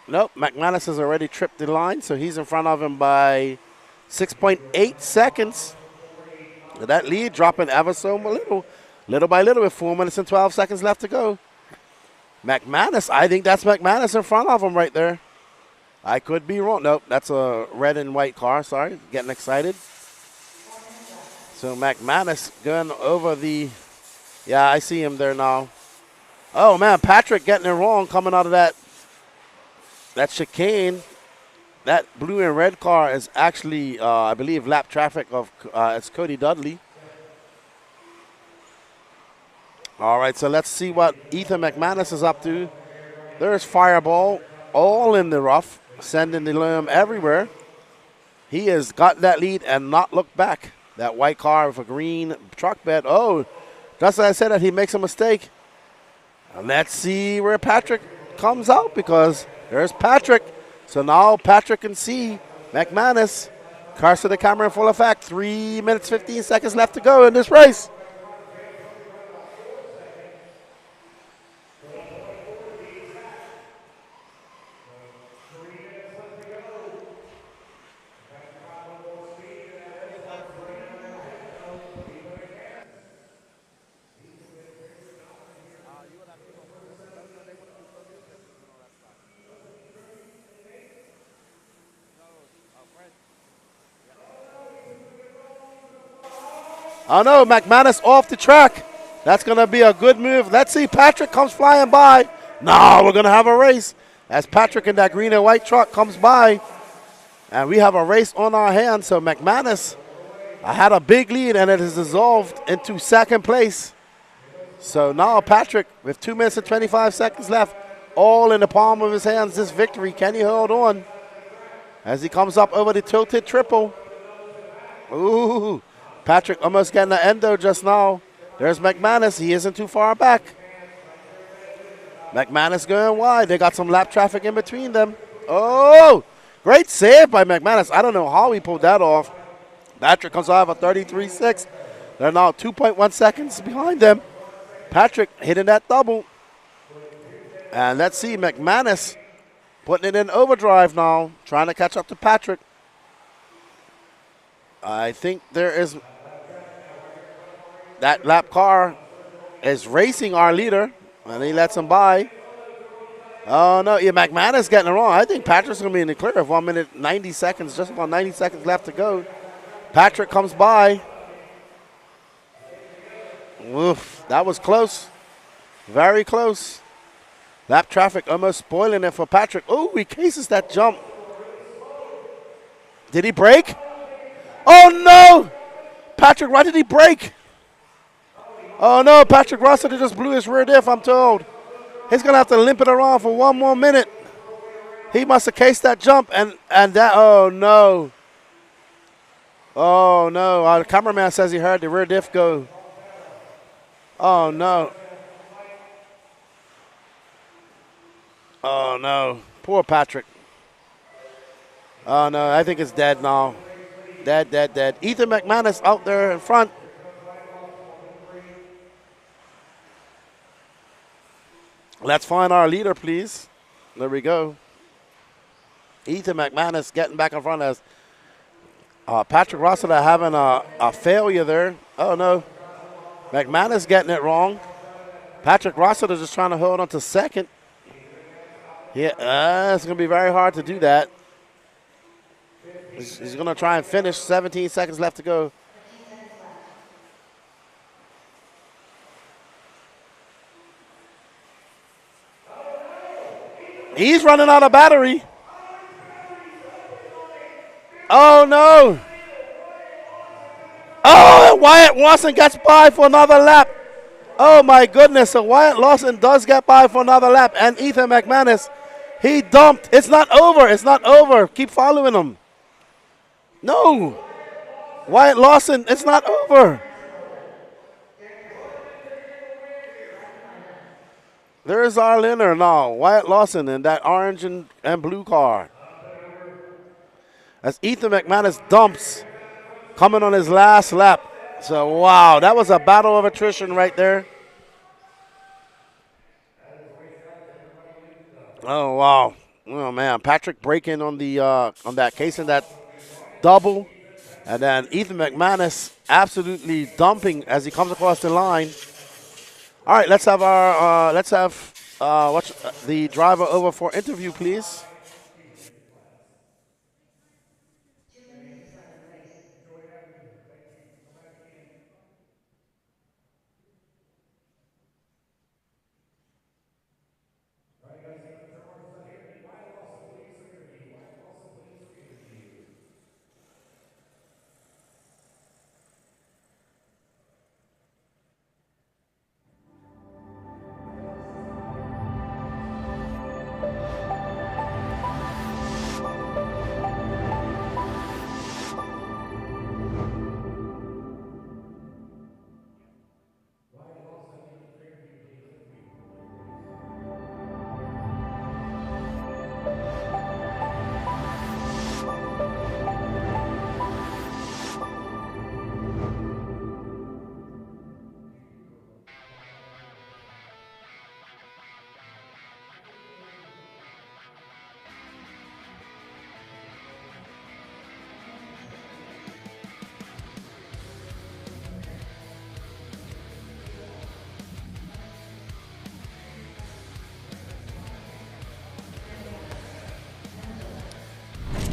Nope, McManus has already tripped the line, so he's in front of him by 6.8 seconds. That lead dropping ever so little by little with 4 minutes and 12 seconds left to go. McManus, I think that's McManus in front of him right there. I could be wrong. Nope, that's a red and white car. Sorry, getting excited. So McManus going over the, yeah, I see him there now. Oh, man, Patrick getting it wrong coming out of that chicane. That blue and red car is actually, I believe, lap traffic of it's Cody Dudley. All right, so let's see what Ethan McManus is up to. There's Fireball all in the rough, sending the limb everywhere. He has got that lead and not looked back. That white car with a green truck bed. Oh, just as I said that he makes a mistake. And let's see where Patrick comes out, because there's Patrick. So now Patrick can see McManus. Cars to the camera in full effect. 3 minutes, 15 seconds left to go in this race. Oh no, McManus off the track. That's going to be a good move. Let's see, Patrick comes flying by. No, we're going to have a race as Patrick in that green and white truck comes by. And we have a race on our hands. So McManus had a big lead, and it has dissolved into second place. So now Patrick, with 2 minutes and 25 seconds left, all in the palm of his hands, this victory. Can he hold on as he comes up over the tilted triple? Ooh. Patrick almost getting an endo just now. There's McManus. He isn't too far back. McManus going wide. They got some lap traffic in between them. Oh, great save by McManus. I don't know how he pulled that off. Patrick comes out of a 33.6. They're now 2.1 seconds behind them. Patrick hitting that double. And let's see, McManus putting it in overdrive now, trying to catch up to Patrick. I think there is that lap car is racing our leader, and he lets him by. Oh, no. Yeah, McManus getting it wrong. I think Patrick's going to be in the clear of 1 minute, 90 seconds, just about 90 seconds left to go. Patrick comes by. Oof, that was close. Very close. Lap traffic almost spoiling it for Patrick. Oh, he cases that jump. Did he break? Oh, no! Patrick, why did he break? Oh, no, Patrick Rossiter just blew his rear diff, I'm told. He's going to have to limp it around for 1 more minute. He must have cased that jump, and that, oh, no. Oh, no. Our cameraman says he heard the rear diff go. Oh, no. Oh, no. Poor Patrick. Oh, no, I think it's dead now. Dead, dead, dead. Ethan McManus out there in front. Let's find our leader, please. There we go. Ethan McManus getting back in front as Patrick Rossiter having a failure there. Oh, no. McManus getting it wrong. Patrick Rossiter just trying to hold on to second. Yeah, it's going to be very hard to do that. He's going to try and finish. 17 seconds left to go. He's running out of battery. Oh, no. Oh, and Wyatt Lawson gets by for another lap. Oh, my goodness. So Wyatt Lawson does get by for another lap. And Ethan McManus, he dumped. It's not over. It's not over. Keep following him. No. Wyatt Lawson, it's not over. There's our winner now. Wyatt Lawson in that orange and blue car. As Ethan McManus dumps, coming on his last lap. So, wow, that was a battle of attrition right there. Oh, wow. Oh, man. Patrick breaking on the on that case in that double. And then Ethan McManus absolutely dumping as he comes across the line. All right, let's have our the driver over for interview, please.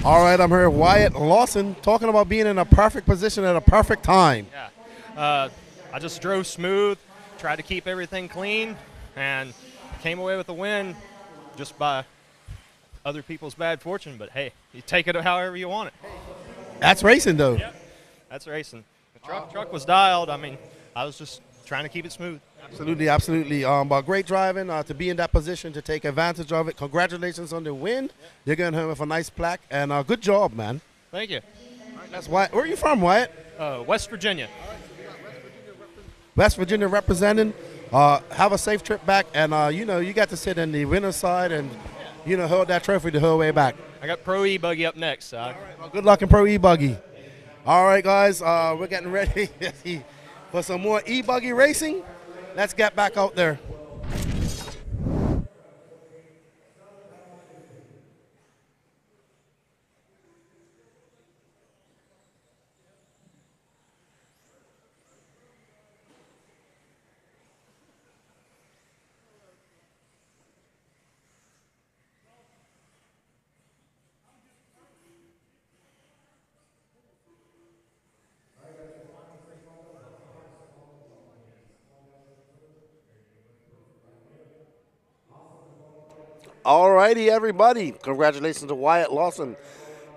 All right, I'm here with Wyatt Lawson talking about being in a perfect position at a perfect time. Yeah, I just drove smooth, tried to keep everything clean, and came away with a win just by other people's bad fortune. But hey, you take it however you want it. That's racing, though. Yeah, that's racing. The truck was dialed. I mean, I was just trying to keep it smooth. Absolutely, absolutely. But great driving to be in that position to take advantage of it. Congratulations on the win. You're going home with a nice plaque, and good job, man. Thank you. All right, that's Wyatt. Where are you from, Wyatt? West Virginia. West Virginia representing. Have a safe trip back, and you got to sit in the winner's side and hold that trophy the whole way back. I got Pro E-buggy up next. So. All right, well, good luck in Pro E-buggy. All right, guys, we're getting ready for some more E-buggy racing. Let's get back out there. All righty, everybody. Congratulations to Wyatt Lawson.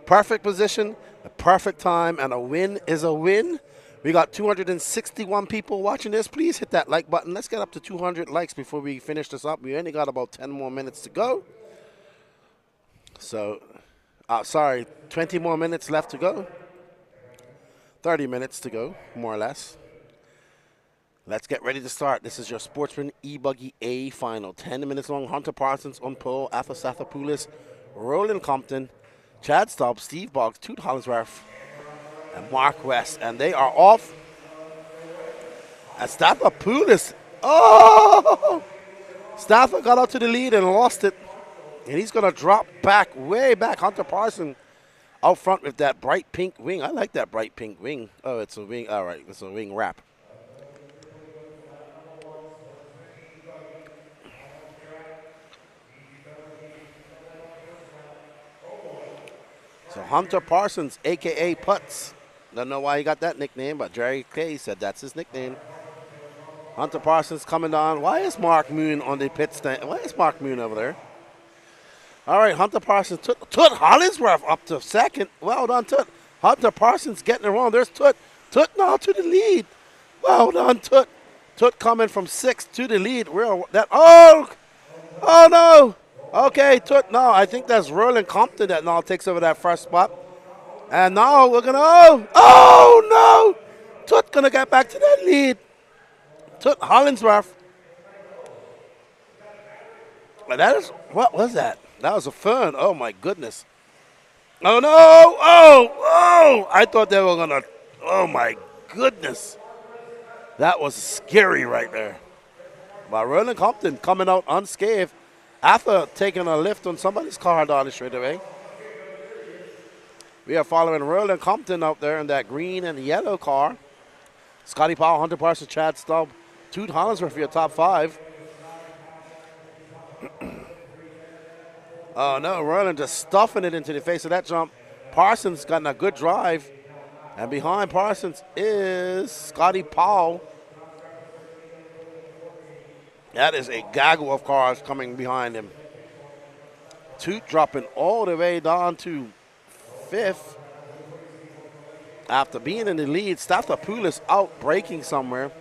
Perfect position, a perfect time, and a win is a win. We got 261 people watching this. Please hit that like button. Let's get up to 200 likes before we finish this up. We only got about 10 more minutes to go. So, 20 more minutes left to go. 30 minutes to go, more or less. Let's get ready to start. This is your Sportsman E-buggy A final. 10 minutes long. Hunter Parsons on pole. Arthur Sathapoulis, Roland Compton, Chad Staub, Steve Boggs, Toot Hollingsworth, and Mark West. And they are off. And Stathopoulos. Oh! Stafford got out to the lead and lost it. And he's going to drop back, way back. Hunter Parson out front with that bright pink wing. I like that bright pink wing. Oh, it's a wing. All right, it's a wing wrap. So Hunter Parsons, a.k.a. Putz. Don't know why he got that nickname, but Jerry Clay said that's his nickname. Hunter Parsons coming on. Why is Mark Moon on the pit stand? Why is Mark Moon over there? All right, Hunter Parsons. Toot Hollingsworth up to second. Well done, Toot. Hunter Parsons getting it wrong. There's Toot. Toot now to the lead. Well done, Toot. Toot coming from 6th to the lead. Oh no. Okay, Toot. No, I think that's Roland Compton that now takes over that first spot. And now we're going to, oh no. Toot going to get back to that lead. Toot Hollingsworth. But that is, what was that? That was a fern. Oh, my goodness. Oh, no. Oh. I thought they were going to, oh, my goodness. That was scary right there. But Roland Compton coming out unscathed after taking a lift on somebody's car down the straightaway. We are following Roland Compton out there in that green and yellow car. Scotty Powell, Hunter Parsons, Chad Staub, Toot Hollingsworth for your top 5. Oh, no, Roland just stuffing it into the face of that jump. Parsons got a good drive. And behind Parsons is Scotty Powell. That is a gaggle of cars coming behind him. Toot dropping all the way down to 5th. After being in the lead, Stathopoulos out braking somewhere.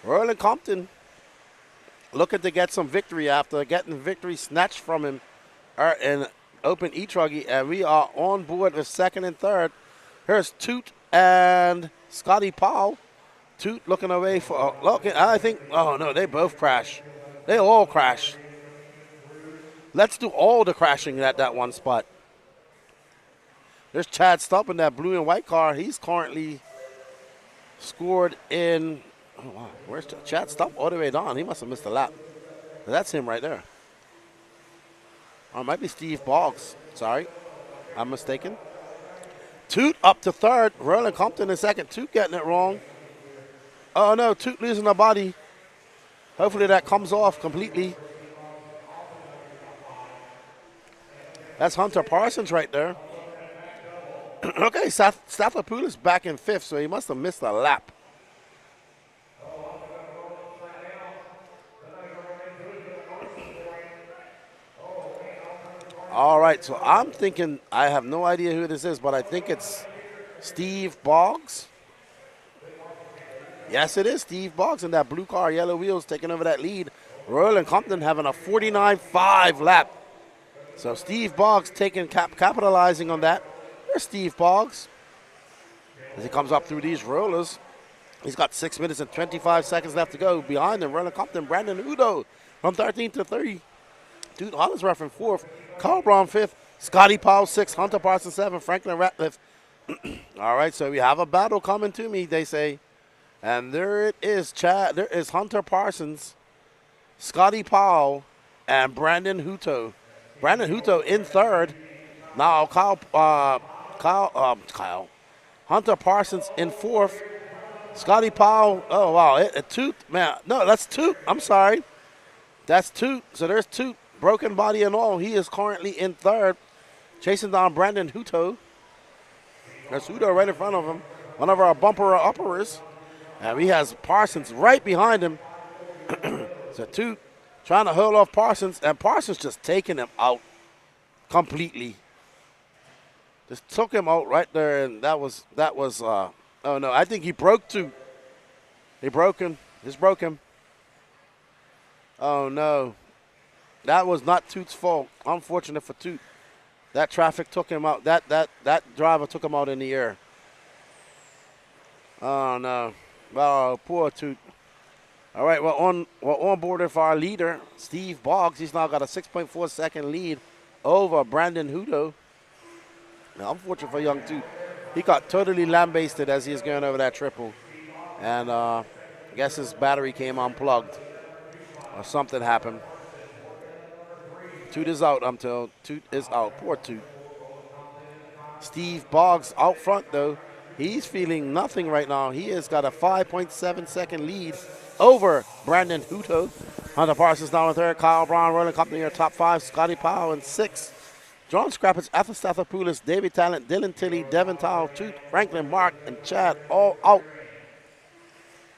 Roland Compton looking to get some victory after getting victory snatched from him in Open E-truggy, and we are on board with 2nd and 3rd. Here's Toot and Scotty Powell. Toot looking away for, I think, oh no, they both crash. They all crash. Let's do all the crashing at that one spot. There's Chad Stubb in that blue and white car. He's currently scored in, oh wow, where's Chad Stubb? All the way down. He must have missed a lap. That's him right there. Oh, it might be Steve Boggs. Sorry, I'm mistaken. Toot up to 3rd. Roland Compton in 2nd. Toot getting it wrong. Oh, no, Toot losing a body. Hopefully that comes off completely. That's Hunter Parsons right there. Okay, Stathopoulos back in 5th, so he must have missed a lap. All right, so I'm thinking, I have no idea who this is, but I think it's Steve Boggs. Yes, it is Steve Boggs in that blue car, yellow wheels, taking over that lead. Roland Compton having a 49.5 lap. So Steve Boggs capitalizing on that. There's Steve Boggs. As he comes up through these rollers, he's got 6 minutes and 25 seconds left to go. Behind him, Roland Compton, Brandon Udo from 13 to 30. Toot Hollingsworth in 4th. Carl Brown 5th. Scotty Powell 6th. Hunter Parsons 7th. Franklin Ratliff. All right, so we have a battle coming to me, they say. And there it is, Chad. There is Hunter Parsons, Scotty Powell, and Brandon Hutto. Brandon Hutto in 3rd. Now Hunter Parsons in 4th. Scotty Powell. Oh wow, Toot, man. No, that's Toot. I'm sorry. That's Toot. So there's Toot, broken body and all. He is currently in 3rd, chasing down Brandon Hutto. There's Hutto right in front of him, one of our bumper uppers. And he has Parsons right behind him. So Toot trying to hold off Parsons, and Parsons just taking him out completely. Just took him out right there, and that was oh no, I think he broke Toot. He broke him. Just broke him. Oh no. That was not Toot's fault. Unfortunate for Toot. That traffic took him out. That driver took him out in the air. Oh no. Oh, poor Toot. All right, we're on board with our leader, Steve Boggs. He's now got a 6.4 second lead over Brandon Hudo. Now, unfortunate for Young, too. He got totally lambasted as he was going over that triple. And I guess his battery came unplugged or something happened. Toot is out until Toot is out. Poor Toot. Steve Boggs out front, though. He's feeling nothing right now. He has got a 5.7 second lead over Brandon Hudo. Hunter Parsons down in third. Kyle Brown, Rolling Company are top 5. Scotty Powell in 6th. John Scrappers, Arthur Stathopoulos, David Talent, Dylan Tilley, Devin Towle, Toot, Franklin, Mark, and Chad all out.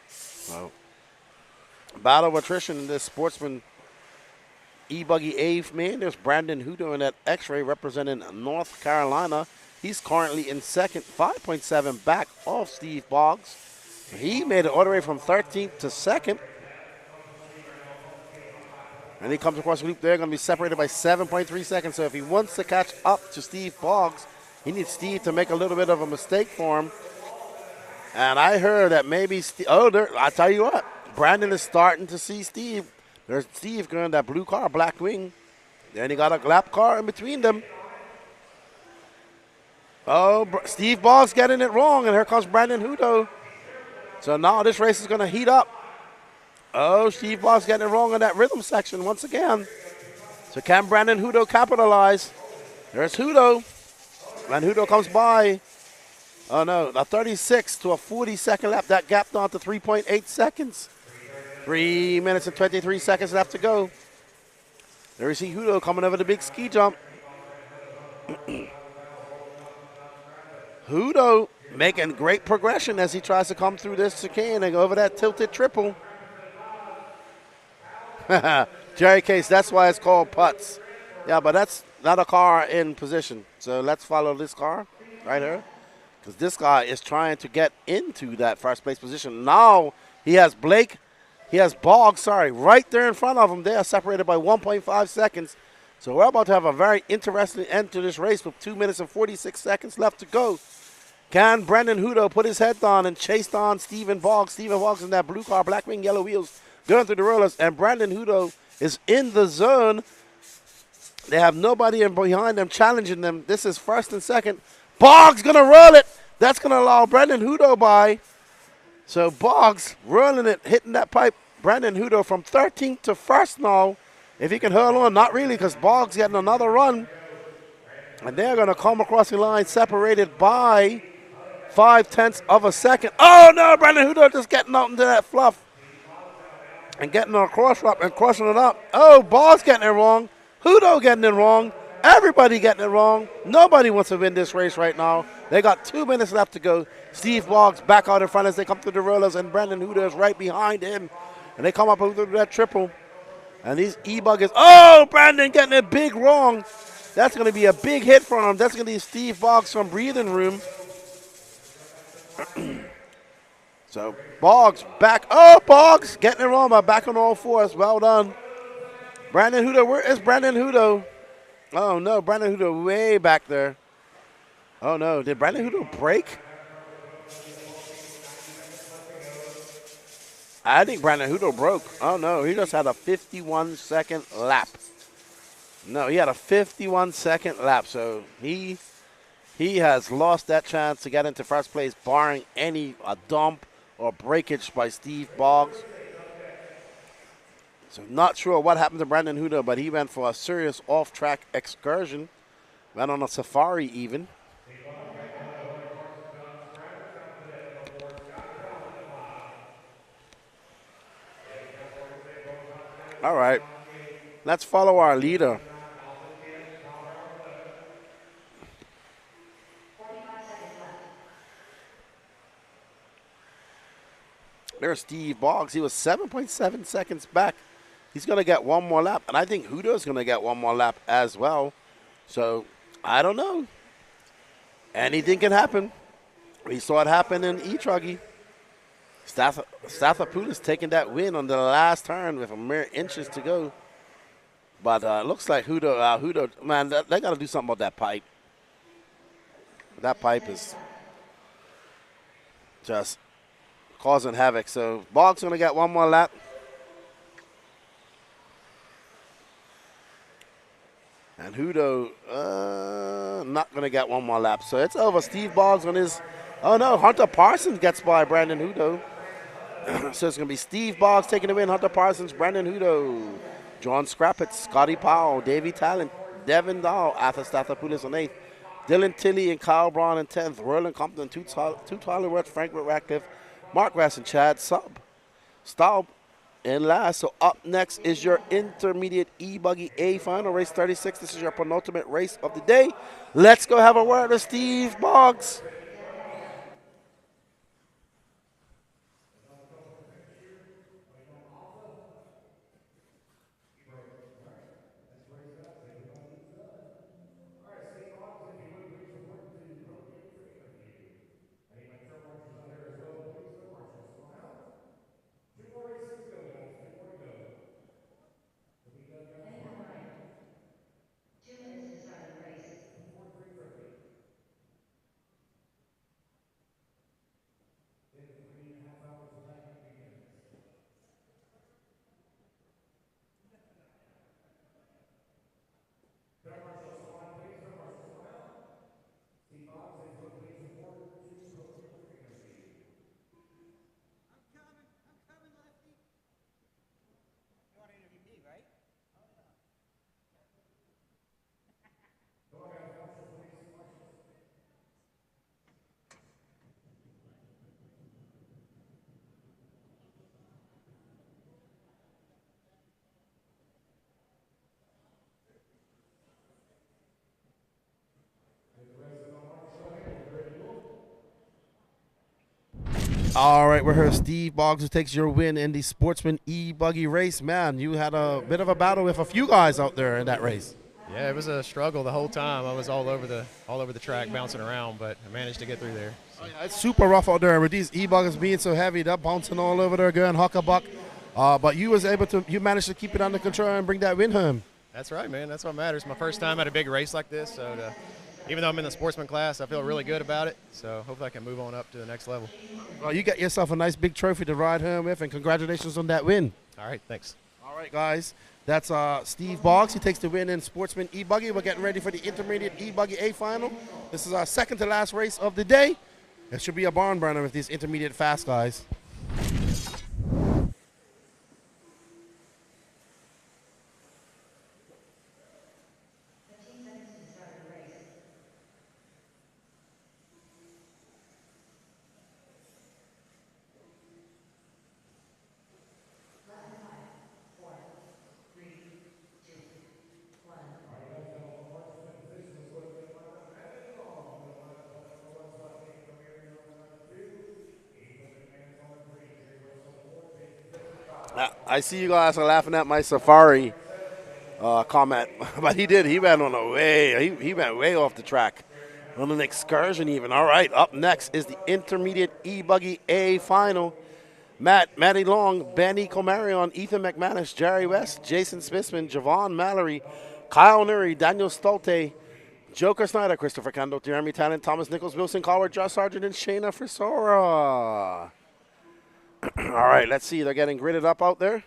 So, battle of attrition in this Sportsman E-buggy A-main. There's Brandon Hudo in that X-ray representing North Carolina. He's currently in second, 5.7 back off Steve Boggs. He made it all the way from 13th to second. And he comes across the loop there, going to be separated by 7.3 seconds. So if he wants to catch up to Steve Boggs, he needs Steve to make a little bit of a mistake for him. And I heard that maybe I tell you what, Brandon is starting to see Steve. There's Steve going that blue car, black wing. Then he got a lap car in between them. Oh, Steve Boggs getting it wrong, and here comes Brandon Hudo. So now this race is going to heat up. Oh, Steve Boggs getting it wrong in that rhythm section once again. So can Brandon Hudo capitalize? There's Hudo. And Hudo comes by. Oh, no, a 36 to a 40-second lap. That gap down to 3.8 seconds. 3 minutes and 23 seconds left to go. There we see Hudo coming over the big ski jump. Hudo making great progression as he tries to come through this chicane and go over that tilted triple. Jerry Case, that's why it's called putts. Yeah, but that's not a car in position. So let's follow this car right here. Because this guy is trying to get into that first place position. Now he has Boggs, right there in front of him. They are separated by 1.5 seconds. So we're about to have a very interesting end to this race with 2 minutes and 46 seconds left to go. Can Brandon Hudo put his head down and chase down Stephen Boggs? Stephen Boggs in that blue car, black wing, yellow wheels, going through the rollers. And Brandon Hudo is in the zone. They have nobody in behind them challenging them. This is first and second. Boggs going to roll it. That's going to allow Brandon Hudo by. So Boggs rolling it, hitting that pipe. Brandon Hudo from 13th to first now. If he can hold on, not really, because Boggs getting another run. And they're going to come across the line separated by 0.5 of a second. Oh, no, Brandon Hudo just getting out into that fluff. And getting on a cross up and crossing it up. Oh, Boggs getting it wrong. Hudo getting it wrong. Everybody getting it wrong. Nobody wants to win this race right now. They got 2 minutes left to go. Steve Boggs back out in front as they come through the rollers, and Brandon Hudo is right behind him. And they come up through that triple. And these E-buggers, oh, Brandon getting it big wrong. That's going to be a big hit for him. That's going to be Steve Boggs from breathing room. So Boggs back. Oh, Boggs getting it wrong by back on all fours. Well done. Brandon Hudo, where is Brandon Hudo? Oh, no, Brandon Hudo way back there. Oh, no, did Brandon Hudo break? I think Brandon Hudo broke. Oh, no, he just had a 51-second lap. No, he had a 51-second lap, so he has lost that chance to get into first place, barring a dump or breakage by Steve Boggs. So not sure what happened to Brandon Hudo, but he went for a serious off-track excursion. Went on a safari even. All right, let's follow our leader. There's Steve Boggs. He was 7.7 seconds back. He's going to get one more lap, and I think Hudo's going to get one more lap as well. So, I don't know. Anything can happen. We saw it happen in E-truggy. Stathopoulos taking that win on the last turn with a mere inches to go. But it looks like Hudo, man, they got to do something about that pipe. That pipe is just causing havoc. So Boggs going to get one more lap. And Hudo not going to get one more lap. So it's over. Steve Boggs on his, oh no, Hunter Parsons gets by Brandon Hudo. So it's going to be Steve Boggs taking the win, Hunter Parsons, Brandon Hudo, John Scrappett, Scotty Powell, Davey Talent, Devin Dahl, Arthur Stathopoulos on 8th, Dylan Tilley and Kyle Braun in 10th, Roland Compton, Toots Hollywood, Frank Ratcliffe, Mark West, and Chad Staub in last. So up next is your intermediate E-buggy A final, race 36. This is your penultimate race of the day. Let's go have a word with Steve Boggs. All right, we're here. Steve Boggs, who takes your win in the Sportsman E-buggy race. Man, you had a bit of a battle with a few guys out there in that race. Yeah, it was a struggle the whole time. I was all over the track, bouncing around, but I managed to get through there. So. Oh, yeah, it's super rough out there with these E-buggers being so heavy. They're bouncing all over there, going huck-a-buck. But you managed to keep it under control and bring that win home. That's right, man. That's what matters. My first time at a big race like this, so even though I'm in the sportsman class, I feel really good about it. So hopefully I can move on up to the next level. Well, you got yourself a nice big trophy to ride home with, and congratulations on that win. All right, thanks. All right, guys. That's Steve Boggs. He takes the win in Sportsman E-buggy. We're getting ready for the intermediate E-buggy A final. This is our second to last race of the day. It should be a barn burner with these intermediate fast guys. I see you guys are laughing at my safari comment, but he went on a way, he went way off the track on an excursion even. All right, up next is the intermediate E-buggy A final. Matty Long, Benny Comarion, Ethan McManus, Jerry West, Jason Smithman, Javon Mallory, Kyle Nuri, Daniel Stolte, Joker Snyder, Christopher Kendall, Jeremy Tennant, Thomas Nichols, Wilson Collard, Josh Sargent, and Shayna Frisora. All right, let's see. They're getting gridded up out there.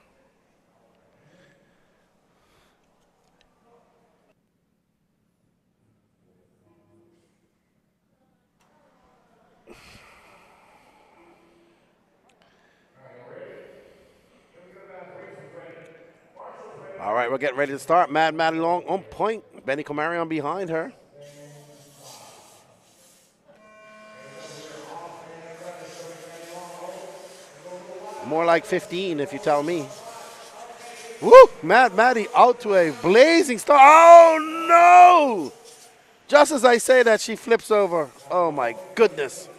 All right, we're getting ready to start. Maddie Long on point. Benny Comarion behind her. More like 15, if you tell me. Woo! Maddie out to a blazing start. Oh, no! Just as I say that, she flips over. Oh, my goodness.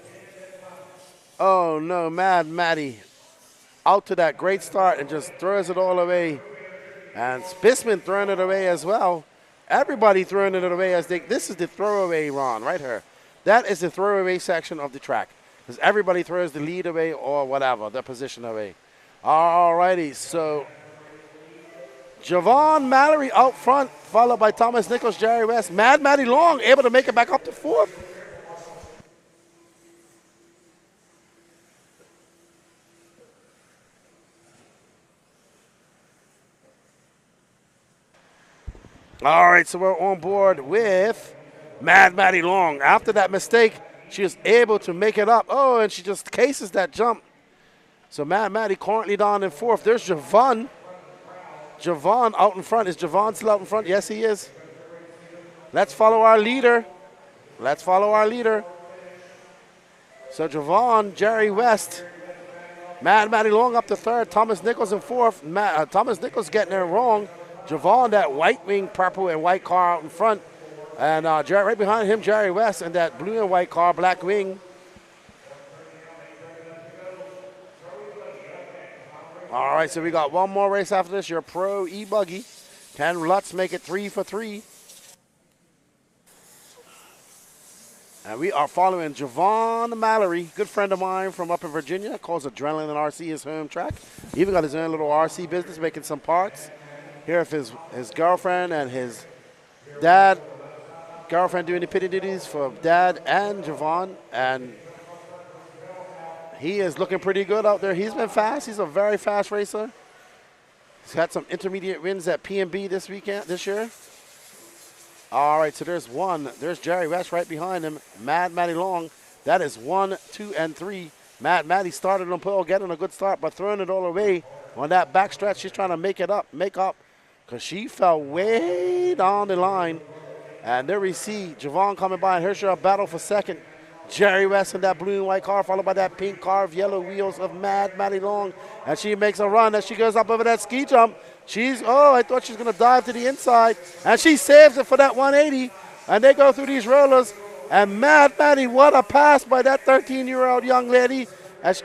Oh, no, Maddie out to that great start and just throws it all away. And Spissman throwing it away as well. Everybody throwing it away as this is the throwaway run right here. That is the throwaway section of the track. Because everybody throws the lead away or whatever, the position away. All righty, so Javon Mallory out front, followed by Thomas Nichols, Jerry West. Maddie Long able to make it back up to fourth. All right, so we're on board with Mad Maddie Long. After that mistake, she was able to make it up. Oh, and she just cases that jump. So Mad Maddie currently down in 4th. There's Javon. Javon out in front. Is Javon still out in front? Yes, he is. Let's follow our leader. Let's follow our leader. So Javon, Jerry West, Mad Maddie Long up to 3rd. Thomas Nichols in 4th. Thomas Nichols getting there wrong. Javon, that white wing, purple and white car out in front. And right behind him, Jerry West, and that blue and white car, black wing. All right, so we got one more race after this. Your pro E-buggy. Can Lutz make it 3 for 3? And we are following Javon Mallory, good friend of mine from up in Virginia. Calls Adrenaline RC his home track. Even got his own little RC business, making some parts. Here if his girlfriend and his dad, girlfriend doing the pity duties for dad and Javon. And he is looking pretty good out there. He's been fast. He's a very fast racer. He's had some intermediate wins at P&B this year. All right, so there's one. There's Jerry West right behind him. Mad Maddie Long. That is 1, 2, and 3. Mad Maddie started on pole, getting a good start, but throwing it all away on that back stretch. She's trying to make up, because she fell way down the line. And there we see Javon coming by, and here's your battle for 2nd. Jerry West in that blue and white car, followed by that pink car of yellow wheels of Mad Maddie Long. And she makes a run as she goes up over that ski jump. I thought she was going to dive to the inside. And she saves it for that 180. And they go through these rollers. And Mad Maddie, what a pass by that 13-year-old young lady. And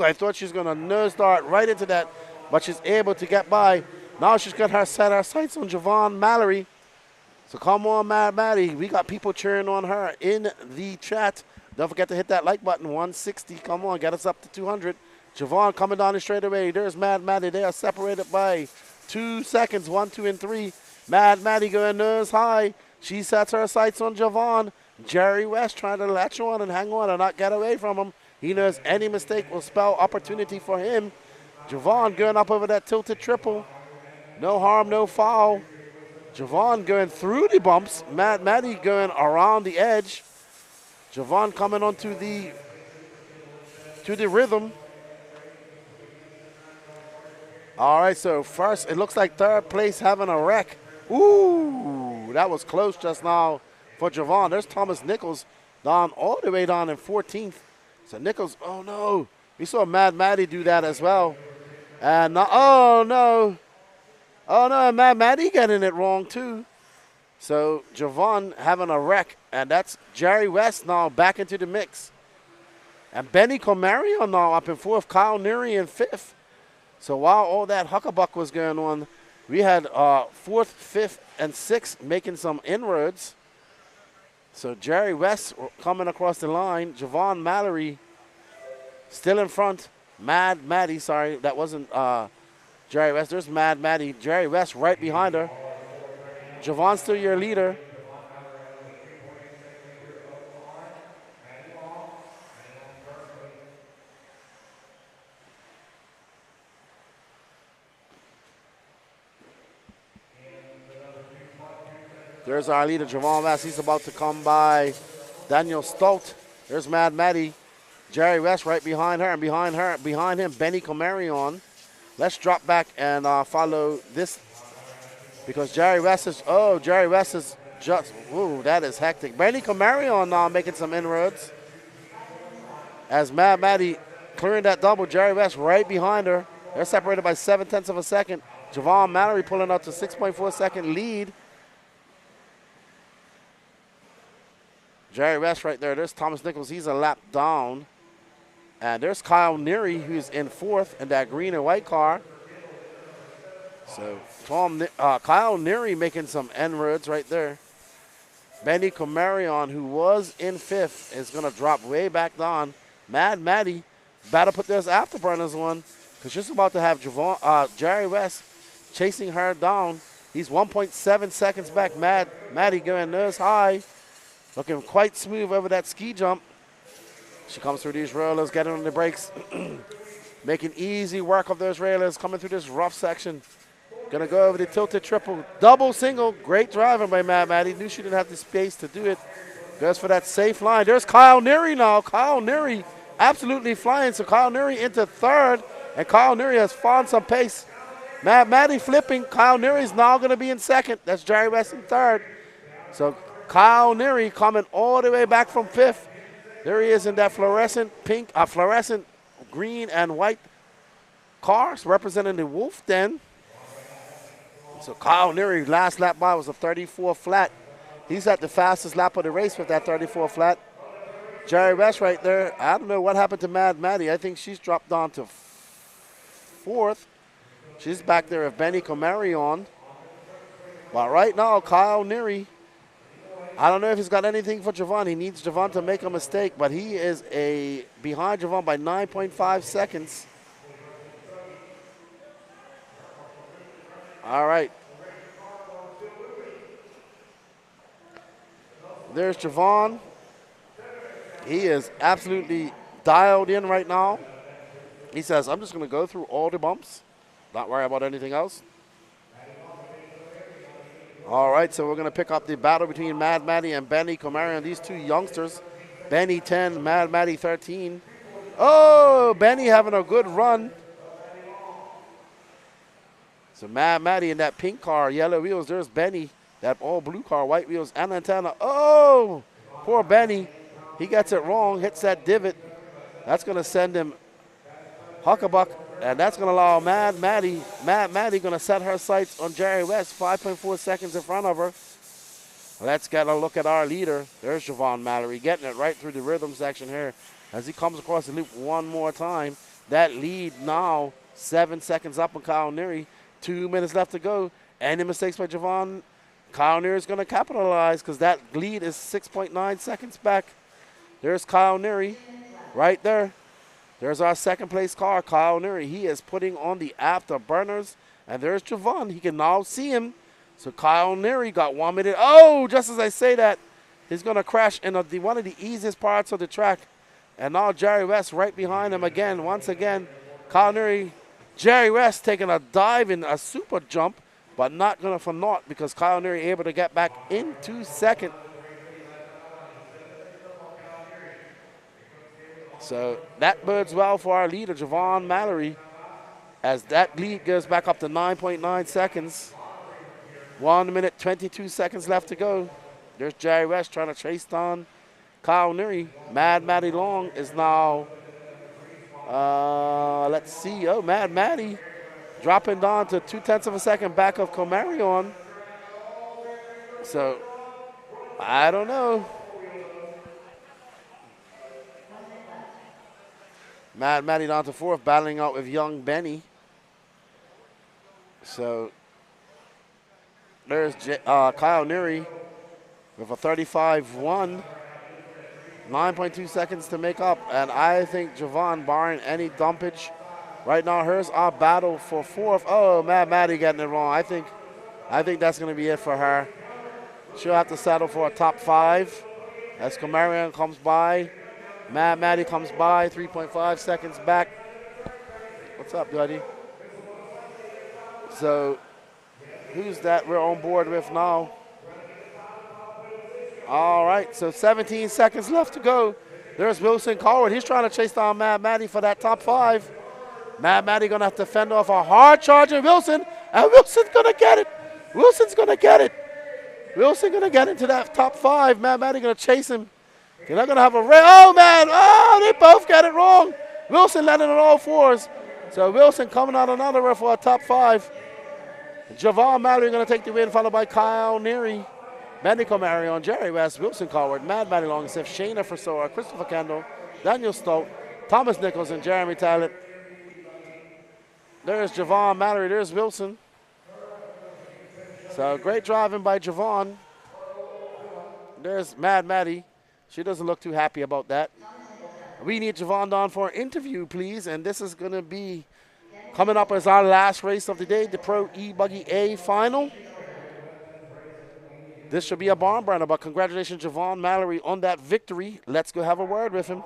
I thought she was going to nose dart right into that. But she's able to get by. Now she's got her set her sights on Javon Mallory. So come on, Mad Maddie. We got people cheering on her in the chat. Don't forget to hit that like button, 160. Come on, get us up to 200. Javon coming down the straightaway. There's Mad Maddie. They are separated by 2 seconds, 1, 2, and 3. Mad Maddie going nose high. She sets her sights on Javon. Jerry West trying to latch on and hang on and not get away from him. He knows any mistake will spell opportunity for him. Javon going up over that tilted triple. No harm, no foul. Javon going through the bumps. Mad Maddie going around the edge. Javon coming onto the rhythm. All right, so first, it looks like 3rd place having a wreck. Ooh, that was close just now for Javon. There's Thomas Nichols down all the way down in 14th. So Nichols, oh no. We saw Mad Maddie do that as well. And oh no, Mad Maddie getting it wrong too. So Javon having a wreck, and that's Jerry West now back into the mix. And Benny Comario now up in 4th, Kyle Neary in 5th. So while all that huckabuck was going on, we had 4th, 5th, and 6th making some inroads. So Jerry West coming across the line. Javon Mallory still in front. Mad Maddie, sorry, that wasn't Jerry West. There's Mad Maddie. Jerry West right behind her. Javon's still your leader. There's our leader, Javon West. He's about to come by Daniel Stolt. There's Mad Maddie. Jerry West right behind her, and behind him, Benny Comarion. Let's drop back and follow this, because Jerry West is just, ooh, that is hectic. Benny Comarion now making some inroads. As Mad Maddie clearing that double, Jerry West right behind her. They're separated by 0.7 of a second. Javon Mallory pulling up to 6.4 second lead. Jerry West right there. There's Thomas Nichols. He's a lap down. And there's Kyle Neary, who's in 4th in that green and white car. So Kyle Neary making some inroads right there. Benny Comarion, who was in 5th, is going to drop way back down. Mad Maddie better put those afterburners on, because she's about to have Jerry West chasing her down. He's 1.7 seconds back. Maddie going nose high. Looking quite smooth over that ski jump. She comes through these rollers, getting on the brakes. Making easy work of those railers, coming through this rough section. Gonna go over the tilted triple, double single. Great driving by Mad Matty. Knew she didn't have the space to do it. Goes for that safe line. There's Kyle Neary now. Kyle Neary absolutely flying. So Kyle Neary into third, and Kyle Neary has found some pace. Mad Matty flipping. Kyle Neary is now going to be in second. That's Jerry West in third. So Kyle Neary coming all the way back from fifth. There he is in that fluorescent green and white cars representing the Wolf Den. So Kyle Neary, last lap by was a 34 flat. He's at the fastest lap of the race with that 34 flat. Jerry West right there. I don't know what happened to Mad Matty. I think she's dropped down to fourth. She's back there with Benny Comari on. But right now, Kyle Neary, I don't know if he's got anything for Javon. He needs Javon to make a mistake, but he is behind Javon by 9.5 seconds. All right. There's Javon. He is absolutely dialed in right now. He says, I'm just going to go through all the bumps, not worry about anything else. All right, so we're going to pick up the battle between Mad Matty and Benny Comari and these two youngsters. Benny 10, Mad Matty 13. Oh, Benny having a good run. So Mad Matty in that pink car, yellow wheels. There's Benny, that all blue car, white wheels and antenna. Oh, poor Benny. He gets it wrong, hits that divot. That's going to send him huckabuck, and that's going to allow Mad Matty going to set her sights on Jerry West, 5.4 seconds in front of her. Let's get a look at our leader. There's Javon Mallory getting it right through the rhythm section here. As he comes across the loop one more time, that lead now 7 seconds up on Kyle Neary. 2 minutes left to go. Any mistakes by Javon, Kyle Neary is going to capitalize because that lead is 6.9 seconds back. There's Kyle Neary right there. There's our second place car, Kyle Neary. He is putting on the afterburners. And there's Javon. He can now see him. So Kyle Neary got 1 minute. Oh, just as I say that, he's going to crash in one of the easiest parts of the track. And now Jerry West right behind him again. Once again, Kyle Neary, Jerry West taking a dive in a super jump, but not going to for naught because Kyle Neary able to get back into second. So that bodes well for our leader, Javon Mallory, as that lead goes back up to 9.9 seconds. 1 minute, 22 seconds left to go. There's Jerry West trying to chase down Kyle Neary. Mad Matty Long is now, let's see. Oh, Mad Matty dropping down to 0.2 of a second back of Comarion. So, I don't know. Mad Matty down to fourth, battling out with young Benny. So, there's Kyle Neary with a 35-1. 9.2 seconds to make up. And I think Javon, barring any dumpage, right now, here's our battle for fourth. Oh, Mad Matty getting it wrong. I think that's going to be it for her. She'll have to settle for a top 5 as Comarion comes by. Mad Matty comes by, 3.5 seconds back. What's up, buddy? So, who's that we're on board with now? All right, so 17 seconds left to go. There's Wilson Colwood. He's trying to chase down Mad Matty for that top 5. Mad Matty going to have to fend off a hard charging Wilson, and Wilson's going to get it. Wilson's going to get it. Wilson going to get into that top 5. Mad Matty going to chase him. They're not going to have a race. Oh, man. Oh, they both got it wrong. Wilson landing on all 4s. So Wilson coming out another way for a top 5. Javon Mallory going to take the win, followed by Kyle Neary. Benny Comarion, Jerry West, Wilson Colwood, Mad Matty Long, Shayna Frisora, Christopher Kendall, Daniel Stolt, Thomas Nichols, and Jeremy Talent. There's Javon Mallory. There's Wilson. So great driving by Javon. There's Mad Matty. She doesn't look too happy about that. We need Javon down for an interview, please. And this is going to be coming up as our last race of the day, the Pro E-buggy A final. This should be a barn burner, but congratulations, Javon Mallory, on that victory. Let's go have a word with him.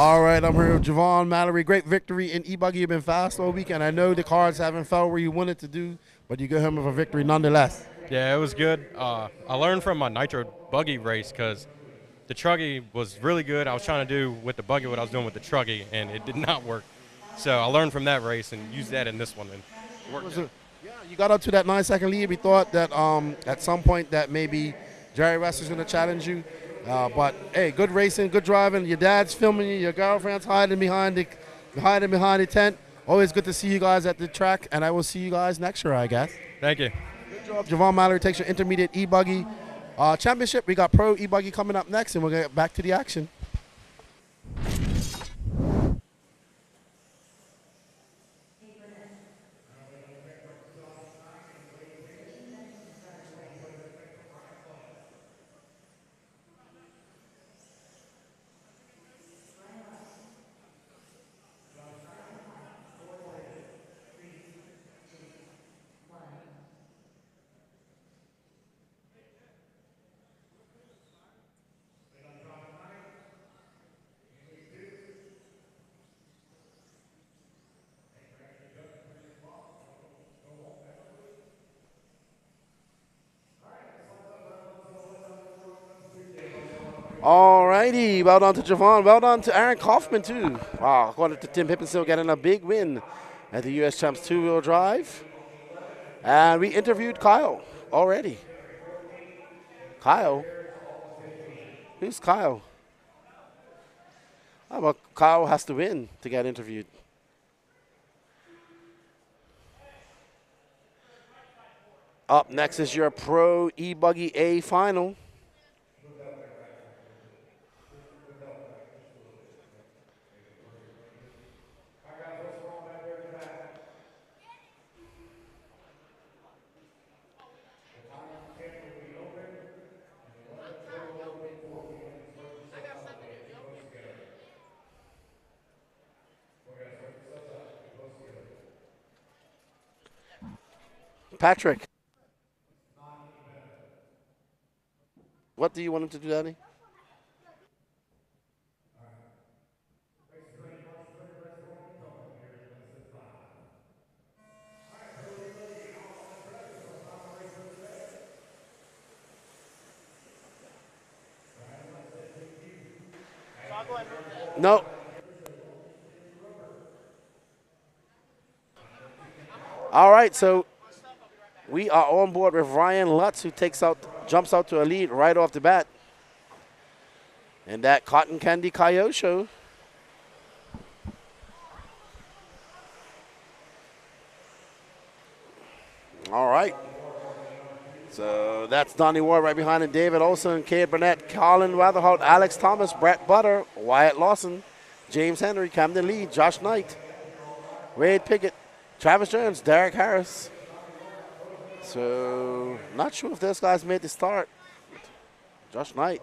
All right, I'm here with Javon Mallory. Great victory in E-buggy. You've been fast all weekend. I know the cards haven't fell where you wanted to do, but you got him with a victory nonetheless. Yeah, it was good. I learned from my Nitro Buggy race because the Truggy was really good. I was trying to do with the Buggy what I was doing with the Truggy, and it did not work. So I learned from that race and used that in this one, and it worked. Yeah, you got up to that 9-second lead. We thought that at some point that maybe Jerry West was going to challenge you. But, hey, good racing, good driving. Your dad's filming you. Your girlfriend's hiding behind the tent. Always good to see you guys at the track, and I will see you guys next year, I guess. Thank you. Good job. Javon Mallory takes your intermediate E-buggy championship. We got pro E-buggy coming up next, and we'll get back to the action. All righty, well done to Javon. Well done to Aaron Kaufman, too. Wow, according to Tim Hippenstill, getting a big win at the U.S. Champs two-wheel drive. And we interviewed Kyle already. Kyle? Who's Kyle? Oh, well, Kyle has to win to get interviewed. Up next is your Pro E-buggy A final. Patrick. What do you want him to do, Danny? No. All right, so we are on board with Ryan Lutz, who jumps out to a lead right off the bat. And that Cotton Candy Coyote show. All right. So that's Donnie Ward right behind him. David Olson, Cade Burnett, Colin Weatherholt, Alex Thomas, Brett Butter, Wyatt Lawson, James Henry, Camden Lee, Josh Knight, Wade Pickett, Travis Jones, Derek Harris. So not sure if those guys made the start. Josh Knight.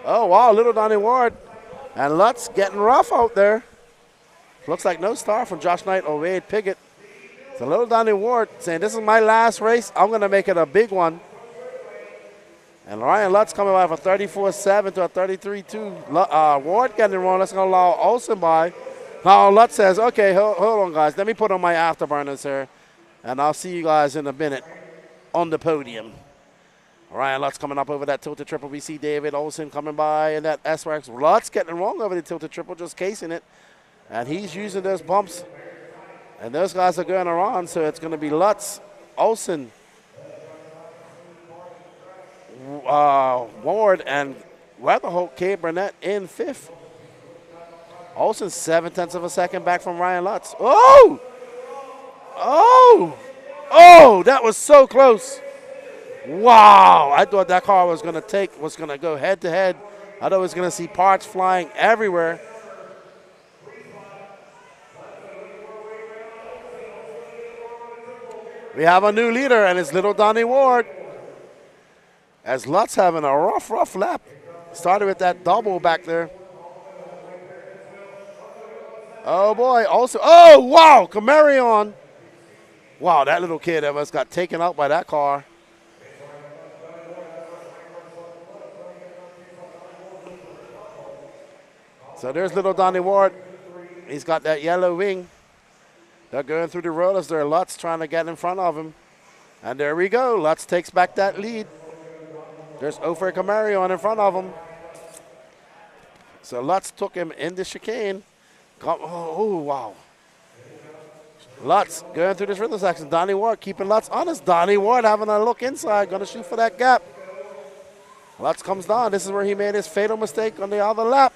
Oh, wow, little Donnie Ward. And Lutz getting rough out there. Looks like no start from Josh Knight or Wade Pickett. So little Donnie Ward saying, this is my last race. I'm going to make it a big one. And Ryan Lutz coming by from 34.7 to a 33.2. Ward getting it wrong. Let's go allow Olsen by. Now Lutz says, okay, hold on, guys. Let me put on my afterburners here. And I'll see you guys in a minute on the podium. Ryan Lutz coming up over that tilted triple. We see David Olsen coming by in that S-Wax. Lutz getting it wrong over the tilted triple, just casing it. And he's using those bumps. And those guys are going around, so it's going to be Lutz, Olsen, Ward, and Weatherholt, Cade Burnett in fifth. Olsen 0.7 of a second back from Ryan Lutz. Oh! Oh! Oh, that was so close. Wow, I thought that car was going to go head to head. I thought I was going to see parts flying everywhere. We have a new leader, and it's little Donnie Ward. As Lutz having a rough lap. Started with that double back there. Oh, boy. Also, oh, wow, Camarion. Wow, that little kid almost got taken out by that car. So there's little Donnie Ward. He's got that yellow wing. They're going through the rollers there. Lutz trying to get in front of him. And there we go. Lutz takes back that lead. There's Ofer Camarion in front of him. So Lutz took him in the chicane. Oh, wow. Lutz going through this rhythm section. Donnie Ward keeping Lutz honest. Donnie Ward having a look inside. Going to shoot for that gap. Lutz comes down. This is where he made his fatal mistake on the other lap.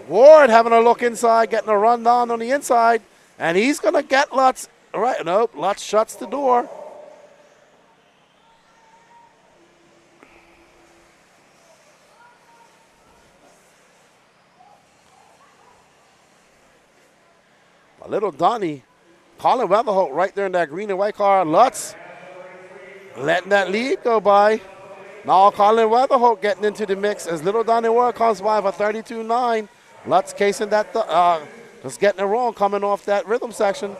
Ward having a look inside, getting a run down on the inside. And he's going to get Lutz. All right, nope, Lutz shuts the door. A little Donnie, Colin Weatherholt right there in that green and white car. Lutz letting that lead go by. Now Colin Weatherholt getting into the mix as little Donnie Ward comes by for 32.9. Lutz casing that, just getting it wrong coming off that rhythm section.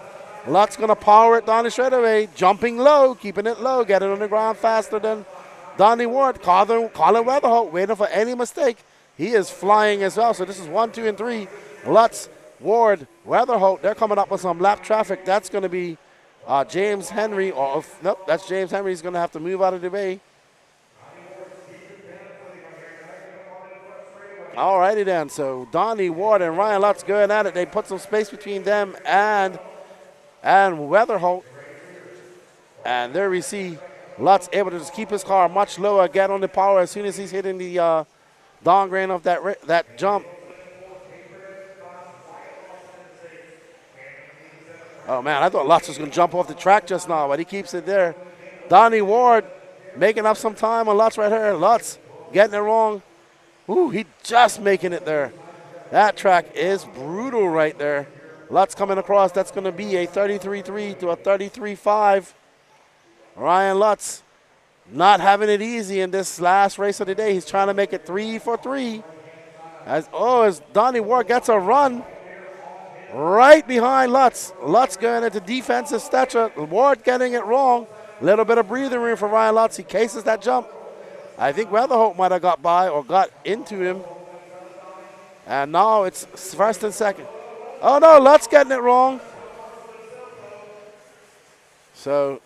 Lutz going to power it down the straightaway, jumping low, keeping it low, getting on the ground faster than Donnie Ward. Colin Weatherholt waiting for any mistake. He is flying as well. So this is 1, 2, and 3. Lutz, Ward, Weatherholt, they're coming up with some lap traffic. That's going to be James Henry. Nope, that's James Henry. He's going to have to move out of the way. All righty then. So Donnie Ward and Ryan Lutz going at it. They put some space between them and Weatherholt. And there we see Lutz able to just keep his car much lower, get on the power as soon as he's hitting the down grain of that jump. Oh, man, I thought Lutz was going to jump off the track just now, but he keeps it there. Donnie Ward making up some time on Lutz right here. Lutz getting it wrong. Ooh, he just making it there. That track is brutal right there. Lutz coming across. That's going to be a 33.3 to a 33.5. Ryan Lutz not having it easy in this last race of the day. He's trying to make it 3 for 3. As Donnie Ward gets a run right behind Lutz. Lutz going into defensive stature. Ward getting it wrong. A little bit of breathing room for Ryan Lutz. He cases that jump. I think Weatherholt might have got by or got into him. And now it's first and second. Oh, no, Lutz getting it wrong. So,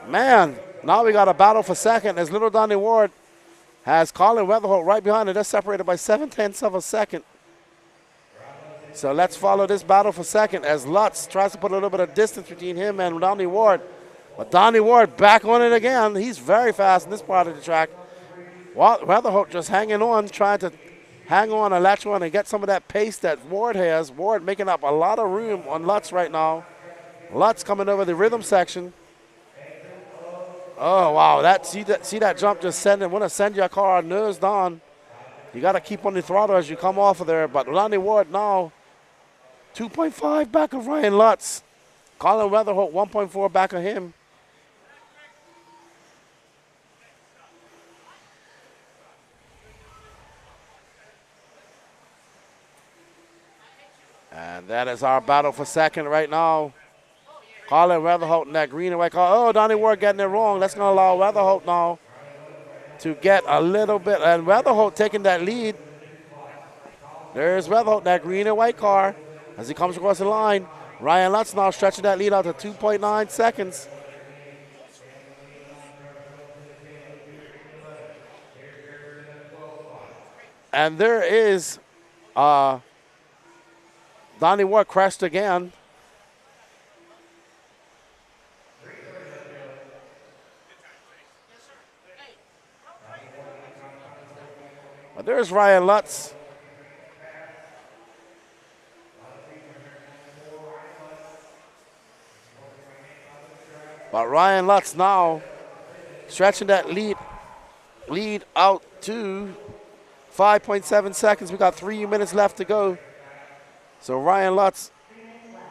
man, now we got a battle for second as little Donnie Ward has Colin Weatherholt right behind it. They're separated by 0.7 of a second. So let's follow this battle for second as Lutz tries to put a little bit of distance between him and Donnie Ward. But Donnie Ward back on it again. He's very fast in this part of the track. Weatherholt just hanging on, trying to hang on and latch on and get some of that pace that Ward has. Ward making up a lot of room on Lutz right now. Lutz coming over the rhythm section. Oh, wow. See that jump just want to send your car nose down. You got to keep on the throttle as you come off of there. But Donnie Ward now 2.5 back of Ryan Lutz. Colin Weatherholt 1.4 back of him. And that is our battle for second right now. Colin Weatherholt in that green and white car. Oh, Donnie Ward getting it wrong. That's going to allow Weatherholt now to get a little bit. And Weatherholt taking that lead. There's Weatherholt in that green and white car as he comes across the line. Ryan Lutz now stretching that lead out to 2.9 seconds. And there is Donnie Ward crashed again. But there's Ryan Lutz. But Ryan Lutz now stretching that lead out to 5.7 seconds. We got 3 minutes left to go. So Ryan Lutz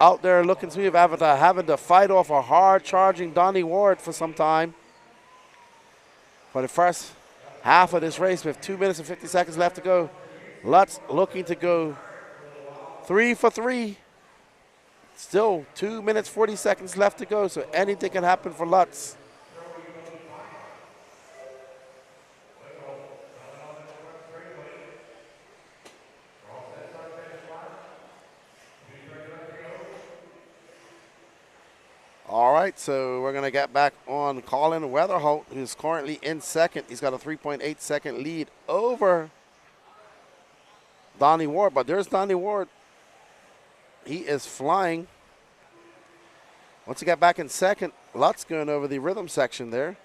out there looking smooth after having to fight off a hard-charging Donnie Ward for some time. For the first half of this race with 2 minutes and 50 seconds left to go. Lutz looking to go 3 for 3. Still 2 minutes, 40 seconds left to go, so anything can happen for Lutz. All right, so we're going to get back on Colin Weatherholt, who's currently in second. He's got a 3.8 second lead over Donnie Ward, but there's Donnie Ward. He is flying. Once he got back in second, Lutz going over the rhythm section there.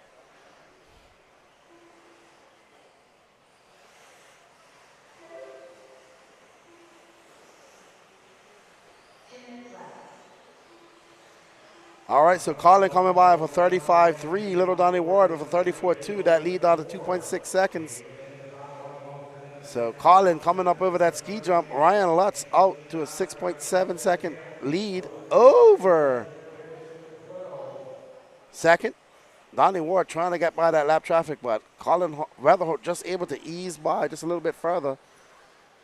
All right, so Colin coming by for 35.3. Little Donnie Ward with a 34.2. That lead down to 2.6 seconds. So Colin coming up over that ski jump. Ryan Lutz out to a 6.7 second lead over second. Donnie Ward trying to get by that lap traffic, but Colin Weatherholt just able to ease by just a little bit further.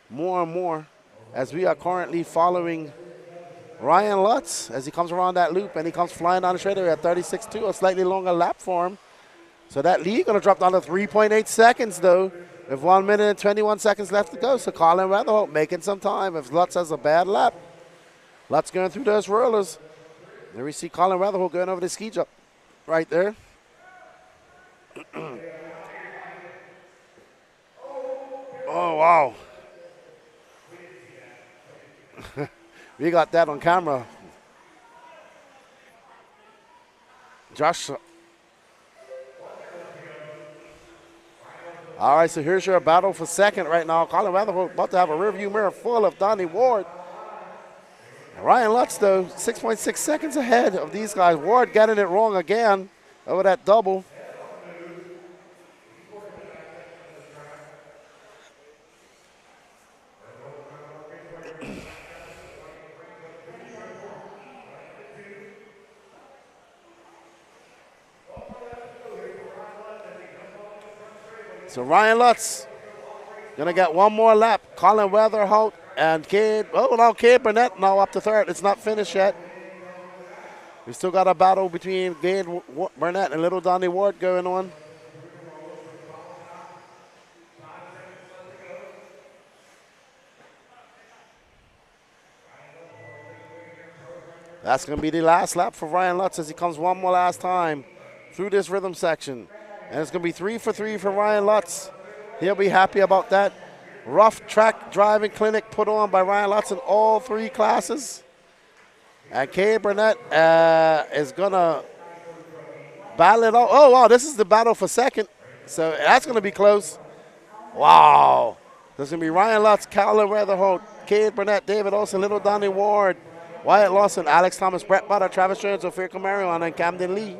More and more as we are currently following Ryan Lutz as he comes around that loop and he comes flying down the straightaway at 36.2, a slightly longer lap for him. So that lead going to drop down to 3.8 seconds though, with 1 minute and 21 seconds left to go. So Colin Weatherholt making some time if Lutz has a bad lap. Lutz going through those rollers. There we see Colin Weatherholt going over the ski jump right there. Oh, wow. We got that on camera. Josh. All right, so here's your battle for second right now. Colin Weatherholt about to have a rearview mirror full of Donnie Ward. Ryan Lutz, though, 6.6 seconds ahead of these guys. Ward getting it wrong again over that double. So Ryan Lutz gonna get one more lap. Colin Weatherholt and Cade. Oh, now Cade Burnett now up to third. It's not finished yet. We still got a battle between Cade Burnett and little Donnie Ward going on. That's gonna be the last lap for Ryan Lutz as he comes one more last time through this rhythm section. And it's going to be 3 for 3 for Ryan Lutz. He'll be happy about that. Rough track driving clinic put on by Ryan Lutz in all three classes. And Cade Burnett is going to battle it out. Oh, wow, this is the battle for second. So that's going to be close. Wow. There's going to be Ryan Lutz, Colin Weatherholt, Cade Burnett, David Olsen, Little Donnie Ward, Wyatt Lawson, Alex Thomas, Brett Butter, Travis Jones, Ophir Camarion, and Camden Lee.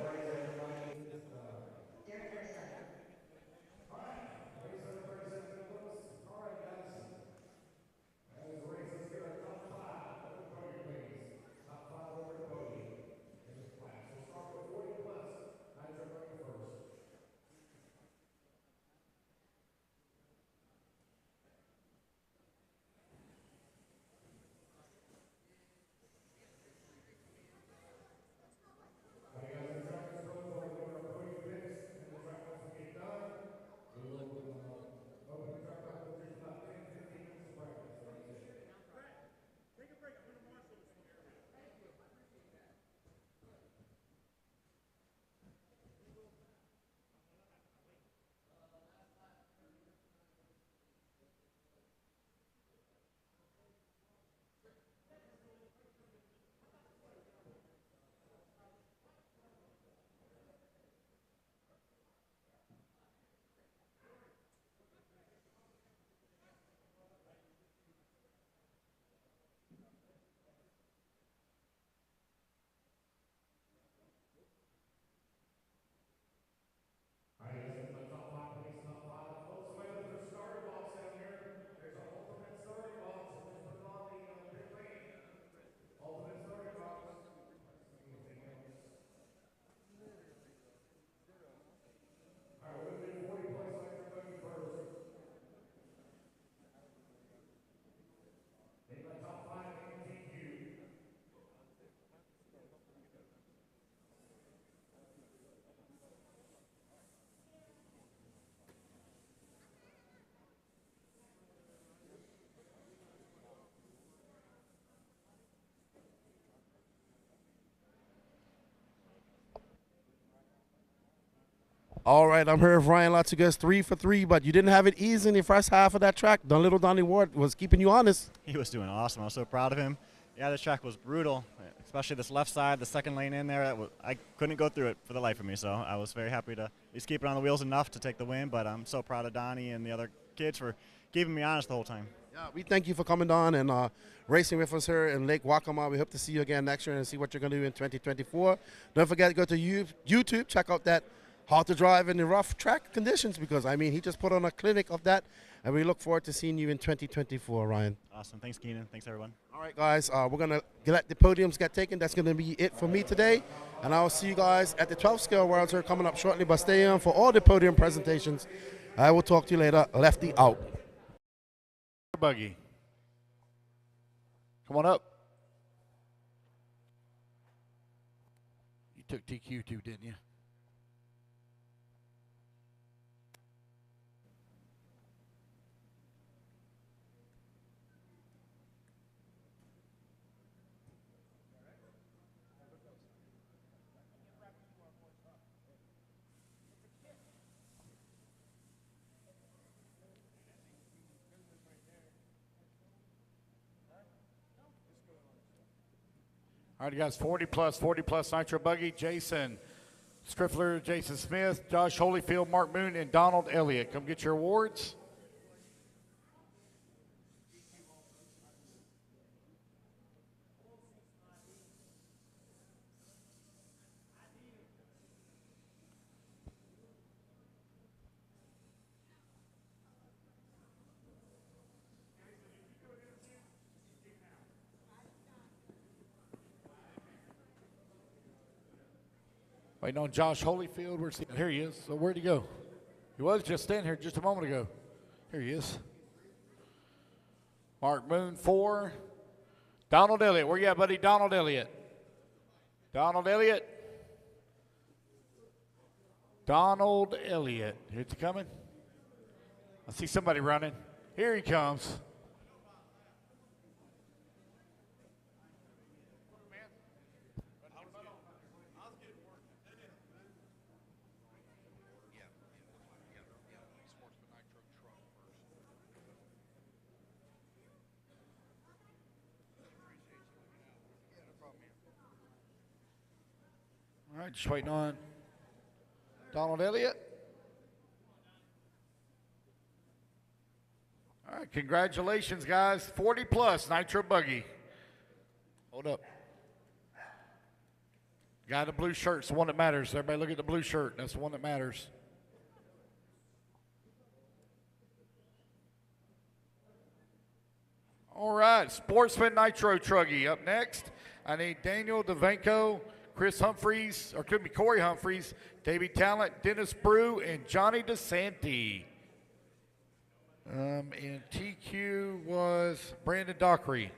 All right, I'm here with Ryan Latsugas, 3 for 3, but you didn't have it easy in the first half of that track. Little Donnie Ward was keeping you honest. He was doing awesome. I was so proud of him. Yeah, this track was brutal, especially this left side, the second lane in there. I couldn't go through it for the life of me, so I was very happy to at least keep it on the wheels enough to take the win, but I'm so proud of Donnie and the other kids for keeping me honest the whole time. Yeah, we thank you for coming on and racing with us here in Lake Waccamaw. We hope to see you again next year and see what you're going to do in 2024. Don't forget to go to YouTube, check out that How to Drive in the Rough Track Conditions, because, I mean, he just put on a clinic of that, and we look forward to seeing you in 2024, Ryan. Awesome. Thanks, Keenan. Thanks, everyone. All right, guys, we're going to let the podiums get taken. That's going to be it for me today, and I'll see you guys at the 12 Scale Worlds here coming up shortly, but stay on for all the podium presentations. I will talk to you later. Lefty out. Buggy. Come on up. You took TQ too, didn't you? All right, you guys, 40 plus Nitro Buggy, Jason Striffler, Jason Smith, Josh Holyfield, Mark Moon, and Donald Elliott. Come get your awards. Waiting on Josh Holyfield. Where's he? Here he is. So where'd he go? He was just standing here just a moment ago. Here he is. Mark Moon, 4. Donald Elliott. Where you at, buddy? Donald Elliott. Donald Elliott. Donald Elliott. Here's he coming. I see somebody running. Here he comes. All right, just waiting on Donald Elliott. All right, congratulations, guys. 40 plus Nitro Buggy. Hold up. Guy in the blue shirt's the one that matters. Everybody look at the blue shirt. That's the one that matters. All right, Sportsman Nitro Truggy up next. I need Daniel DeVanco, Chris Humphreys, or could be Corey Humphreys, Davey Talent, Dennis Brew, and Johnny DeSanti. And TQ was Brandon Dockery.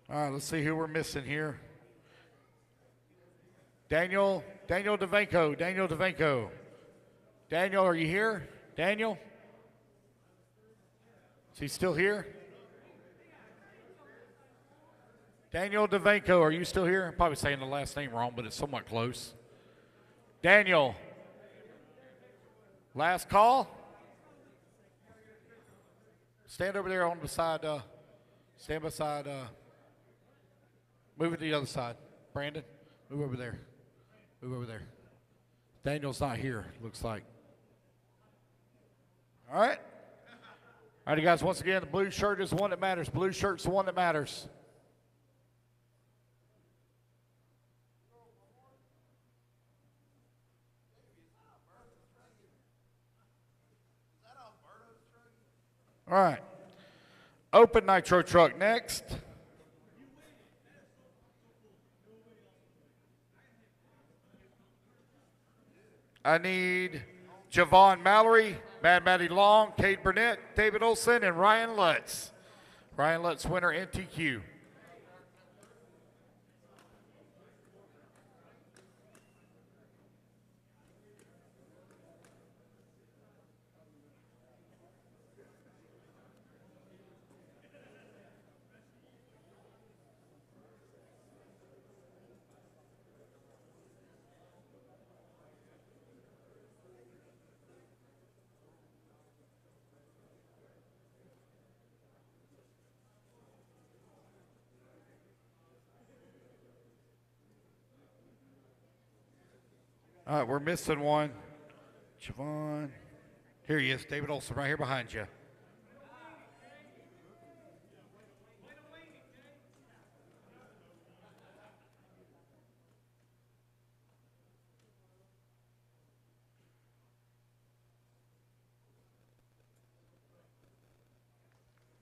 All right, let's see who we're missing here. Daniel DeVanco. Daniel, are you here? Daniel? Is he still here? Daniel DeVanco, are you still here? I'm probably saying the last name wrong, but it's somewhat close. Daniel. Last call? Stand over there on the side, stand beside, move it to the other side. Brandon, move over there. Move over there. Daniel's not here, looks like. All right. All right, guys, once again, the blue shirt is the one that matters. Blue shirt's the one that matters. All right. Open Nitro truck next. I need Javon Mallory, Mad Matty Long, Cade Burnett, David Olson, and Ryan Lutz. Ryan Lutz, winner NTQ. All right, we're missing one. Javon. Here he is, David Olson, right here behind you.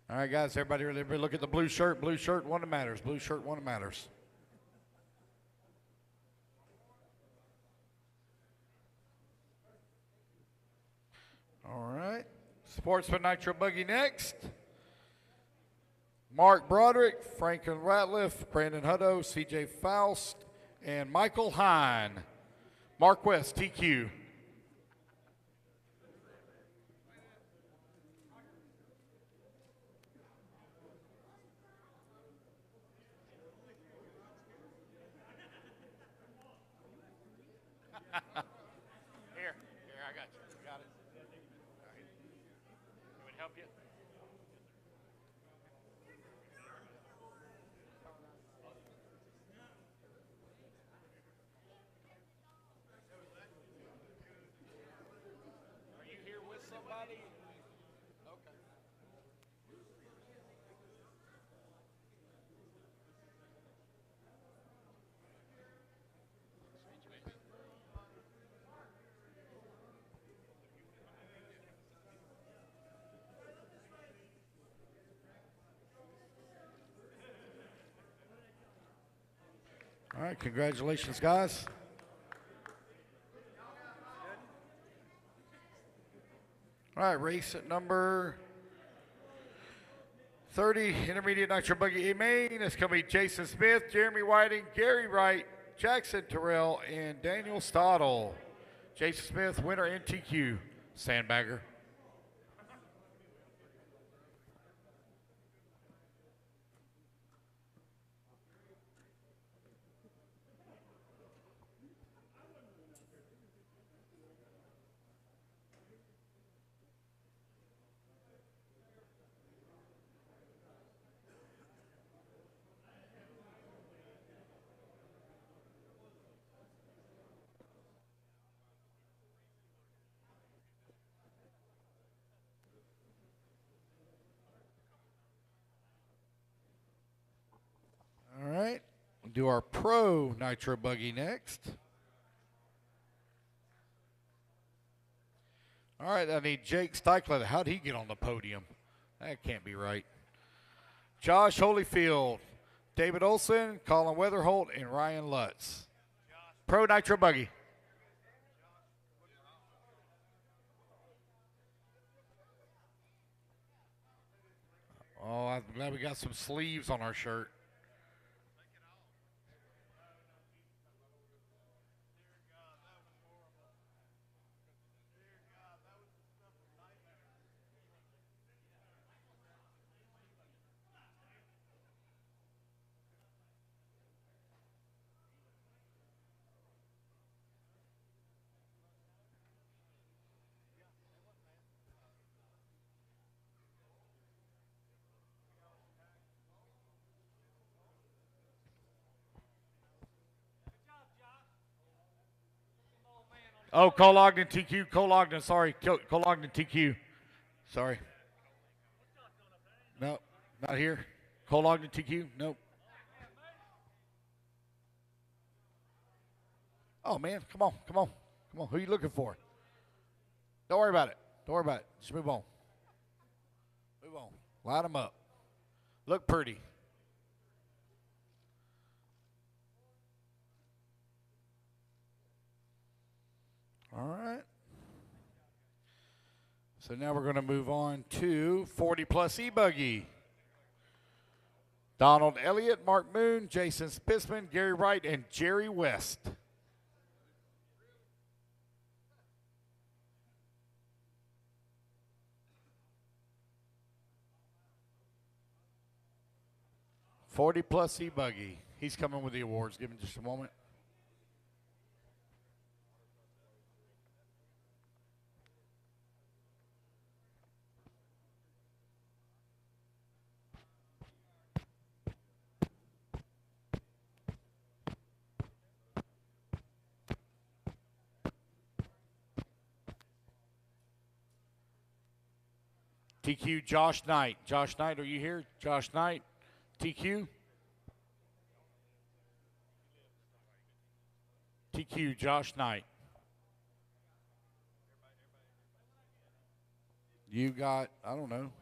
All right, guys, everybody look at the blue shirt. Blue shirt, one that matters. Blue shirt, one that matters. All right. Sportsman Nitro Buggy next. Mark Broderick, Franklin Ratliff, Brandon Hutto, CJ Faust, and Michael Hine. Mark West, TQ. Here, I got you. Got it. All right. Can we help you? Are you here with somebody? Okay. All right, congratulations, guys. All right, race at number 30, Intermediate Nitro Buggy A-main. It's going to be Jason Smith, Jeremy Whiting, Gary Wright, Jackson Terrell, and Daniel Stottle. Jason Smith, winner NTQ, Sandbagger. All right, we'll do our Pro Nitro Buggy next. All right, I need Jake Steichler. How'd he get on the podium? That can't be right. Josh Holyfield, David Olson, Colin Weatherholt, and Ryan Lutz. Pro Nitro Buggy. Oh, I'm glad we got some sleeves on our shirt. Oh, Cole Ogden TQ. Cole Ogden, sorry. Cole Ogden TQ. Sorry. No, not here. Cole Ogden TQ. Nope. Oh, man. Come on. Come on. Come on. Who are you looking for? Don't worry about it. Don't worry about it. Just move on. Move on. Line them up. Look pretty. All right. So now we're going to move on to 40-plus E-buggy. Donald Elliott, Mark Moon, Jason Spitzman, Gary Wright, and Jerry West. '40-plus E-buggy. He's coming with the awards. Give him just a moment. TQ Josh Knight. Josh Knight, are you here? Josh Knight, TQ. TQ Josh Knight. You got, I don't know.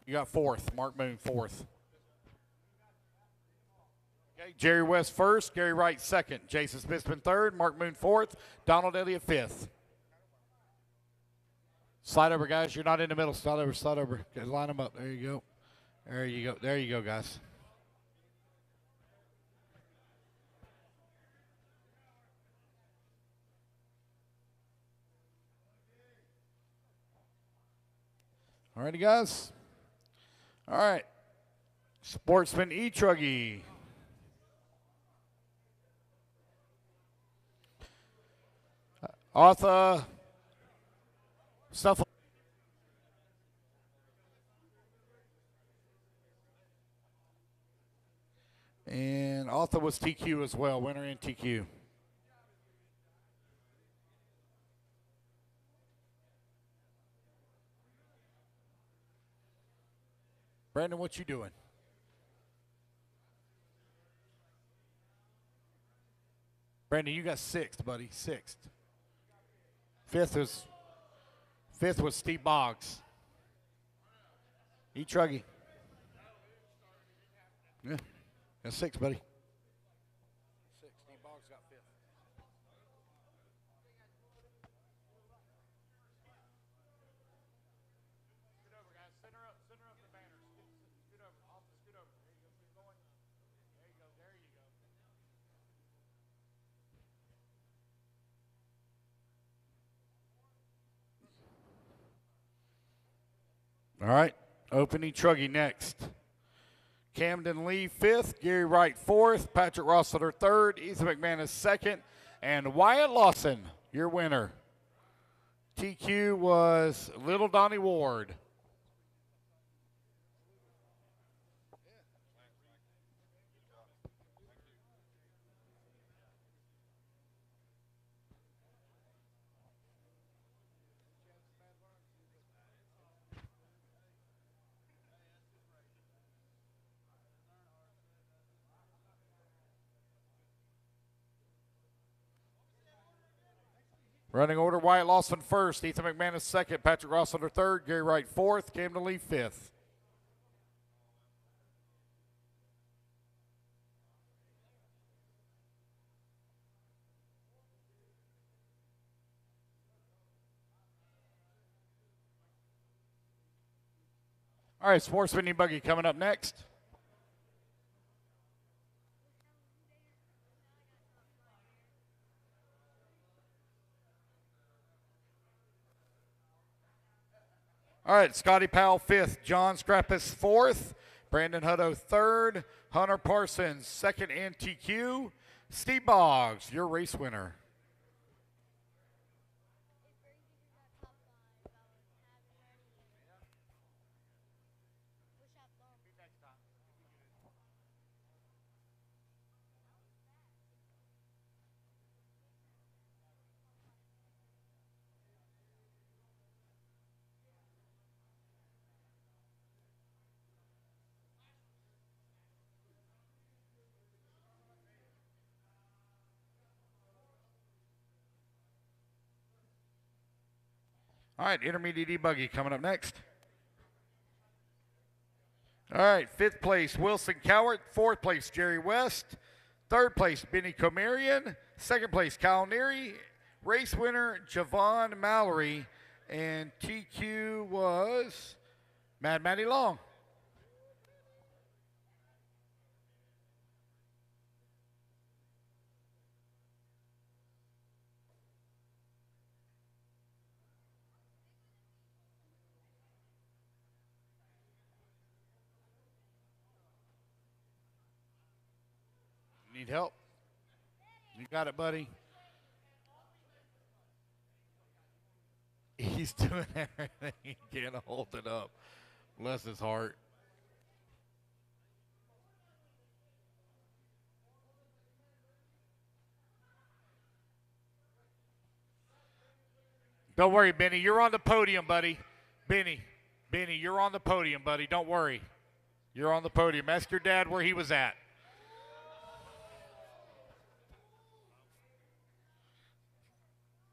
You got fourth. Mark Moon fourth. Okay, Jerry West first, Gary Wright second, Jason Spitzman third, Mark Moon fourth, Donald Elliott fifth. Slide over, guys. You're not in the middle. Slide over, slide over. Okay, line them up. There you go. There you go. There you go, guys. All righty, guys. All right. Sportsman E-truggy. Arthur. Stuff. And Arthur was TQ as well, winner in TQ. Brandon, what you doing? Brandon, you got sixth, buddy, sixth. Fifth was Steve Boggs. E-truggy. Yeah, got six, buddy. Six. Steve Boggs got fifth. Scoot over, guys. Center up the banner. Scoot over. Off the scoot over. There you go. Keep going. There you go. There you go. All right, Open E-truggy next. Camden Lee fifth, Gary Wright fourth, Patrick Rossiter third, Ethan McManus second, and Wyatt Lawson, your winner. TQ was Little Donnie Ward. Running order, Wyatt Lawson first, Ethan McManus second, Patrick Rossiter third, Gary Wright fourth, Camden Lee fifth. All right, Sportsman E-buggy coming up next. All right, Scotty Powell fifth, John Scrappus fourth, Brandon Hutto third, Hunter Parsons second and TQ, Steve Boggs, your race winner. All right, intermediate E-buggy coming up next. All right, fifth place, Wilson Cowart. Fourth place, Jerry West. Third place, Benny Comarian. Second place, Kyle Neary. Race winner, Javon Mallory. And TQ was Mad Matty Long. Need help? You got it, buddy. He's doing everything he can to hold it up. Bless his heart. Don't worry, Benny. You're on the podium, buddy. Benny, you're on the podium, buddy. Don't worry. You're on the podium. Ask your dad where he was at.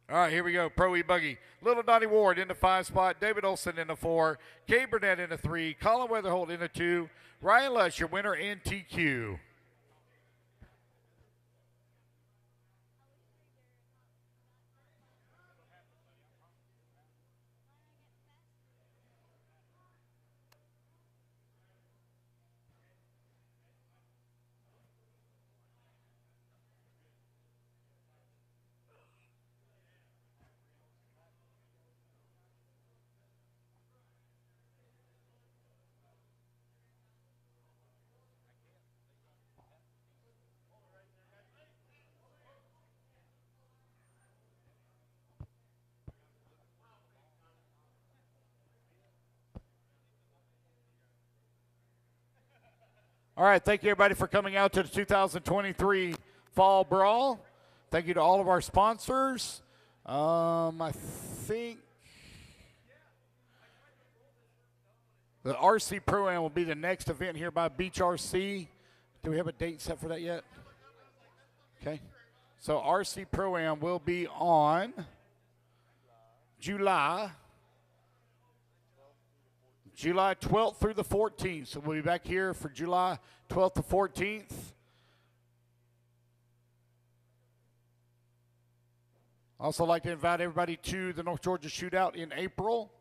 All right, here we go. Pro E-buggy. Little Donnie Ward in the 5 spot. David Olson in the 4. Kay Burnett in the 3. Colin Weatherholt in the 2. Ryan Lush, your winner in TQ. All right, thank you, everybody, for coming out to the 2023 Fall Brawl. Thank you to all of our sponsors. I think the RC Pro-Am will be the next event here by BeachRC. Do we have a date set for that yet? Okay. So RC Pro-Am will be on July 12th through the 14th. So we'll be back here for July 12th to 14th. Also like to invite everybody to the North Georgia Shootout in April.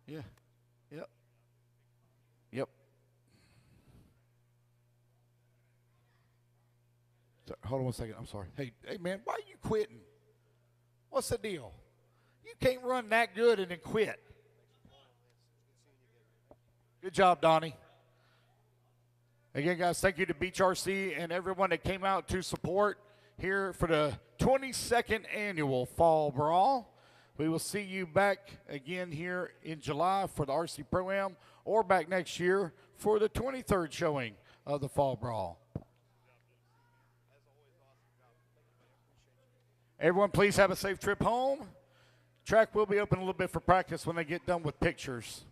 Yeah. Yep. Yep. So, hold on one second. I'm sorry. Hey, man, why are you quitting? What's the deal? You can't run that good and then quit. Good job, Donnie. Again, guys, thank you to BeachRC and everyone that came out to support here for the 22nd annual Fall Brawl. We will see you back again here in July for the RC Pro-Am or back next year for the 23rd showing of the Fall Brawl. Everyone, please have a safe trip home. Track will be open a little bit for practice when they get done with pictures.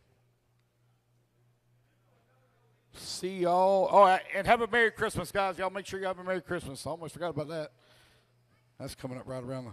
See y'all. Oh, and have a Merry Christmas, guys. Y'all make sure you have a Merry Christmas. I almost forgot about that. That's coming up right around the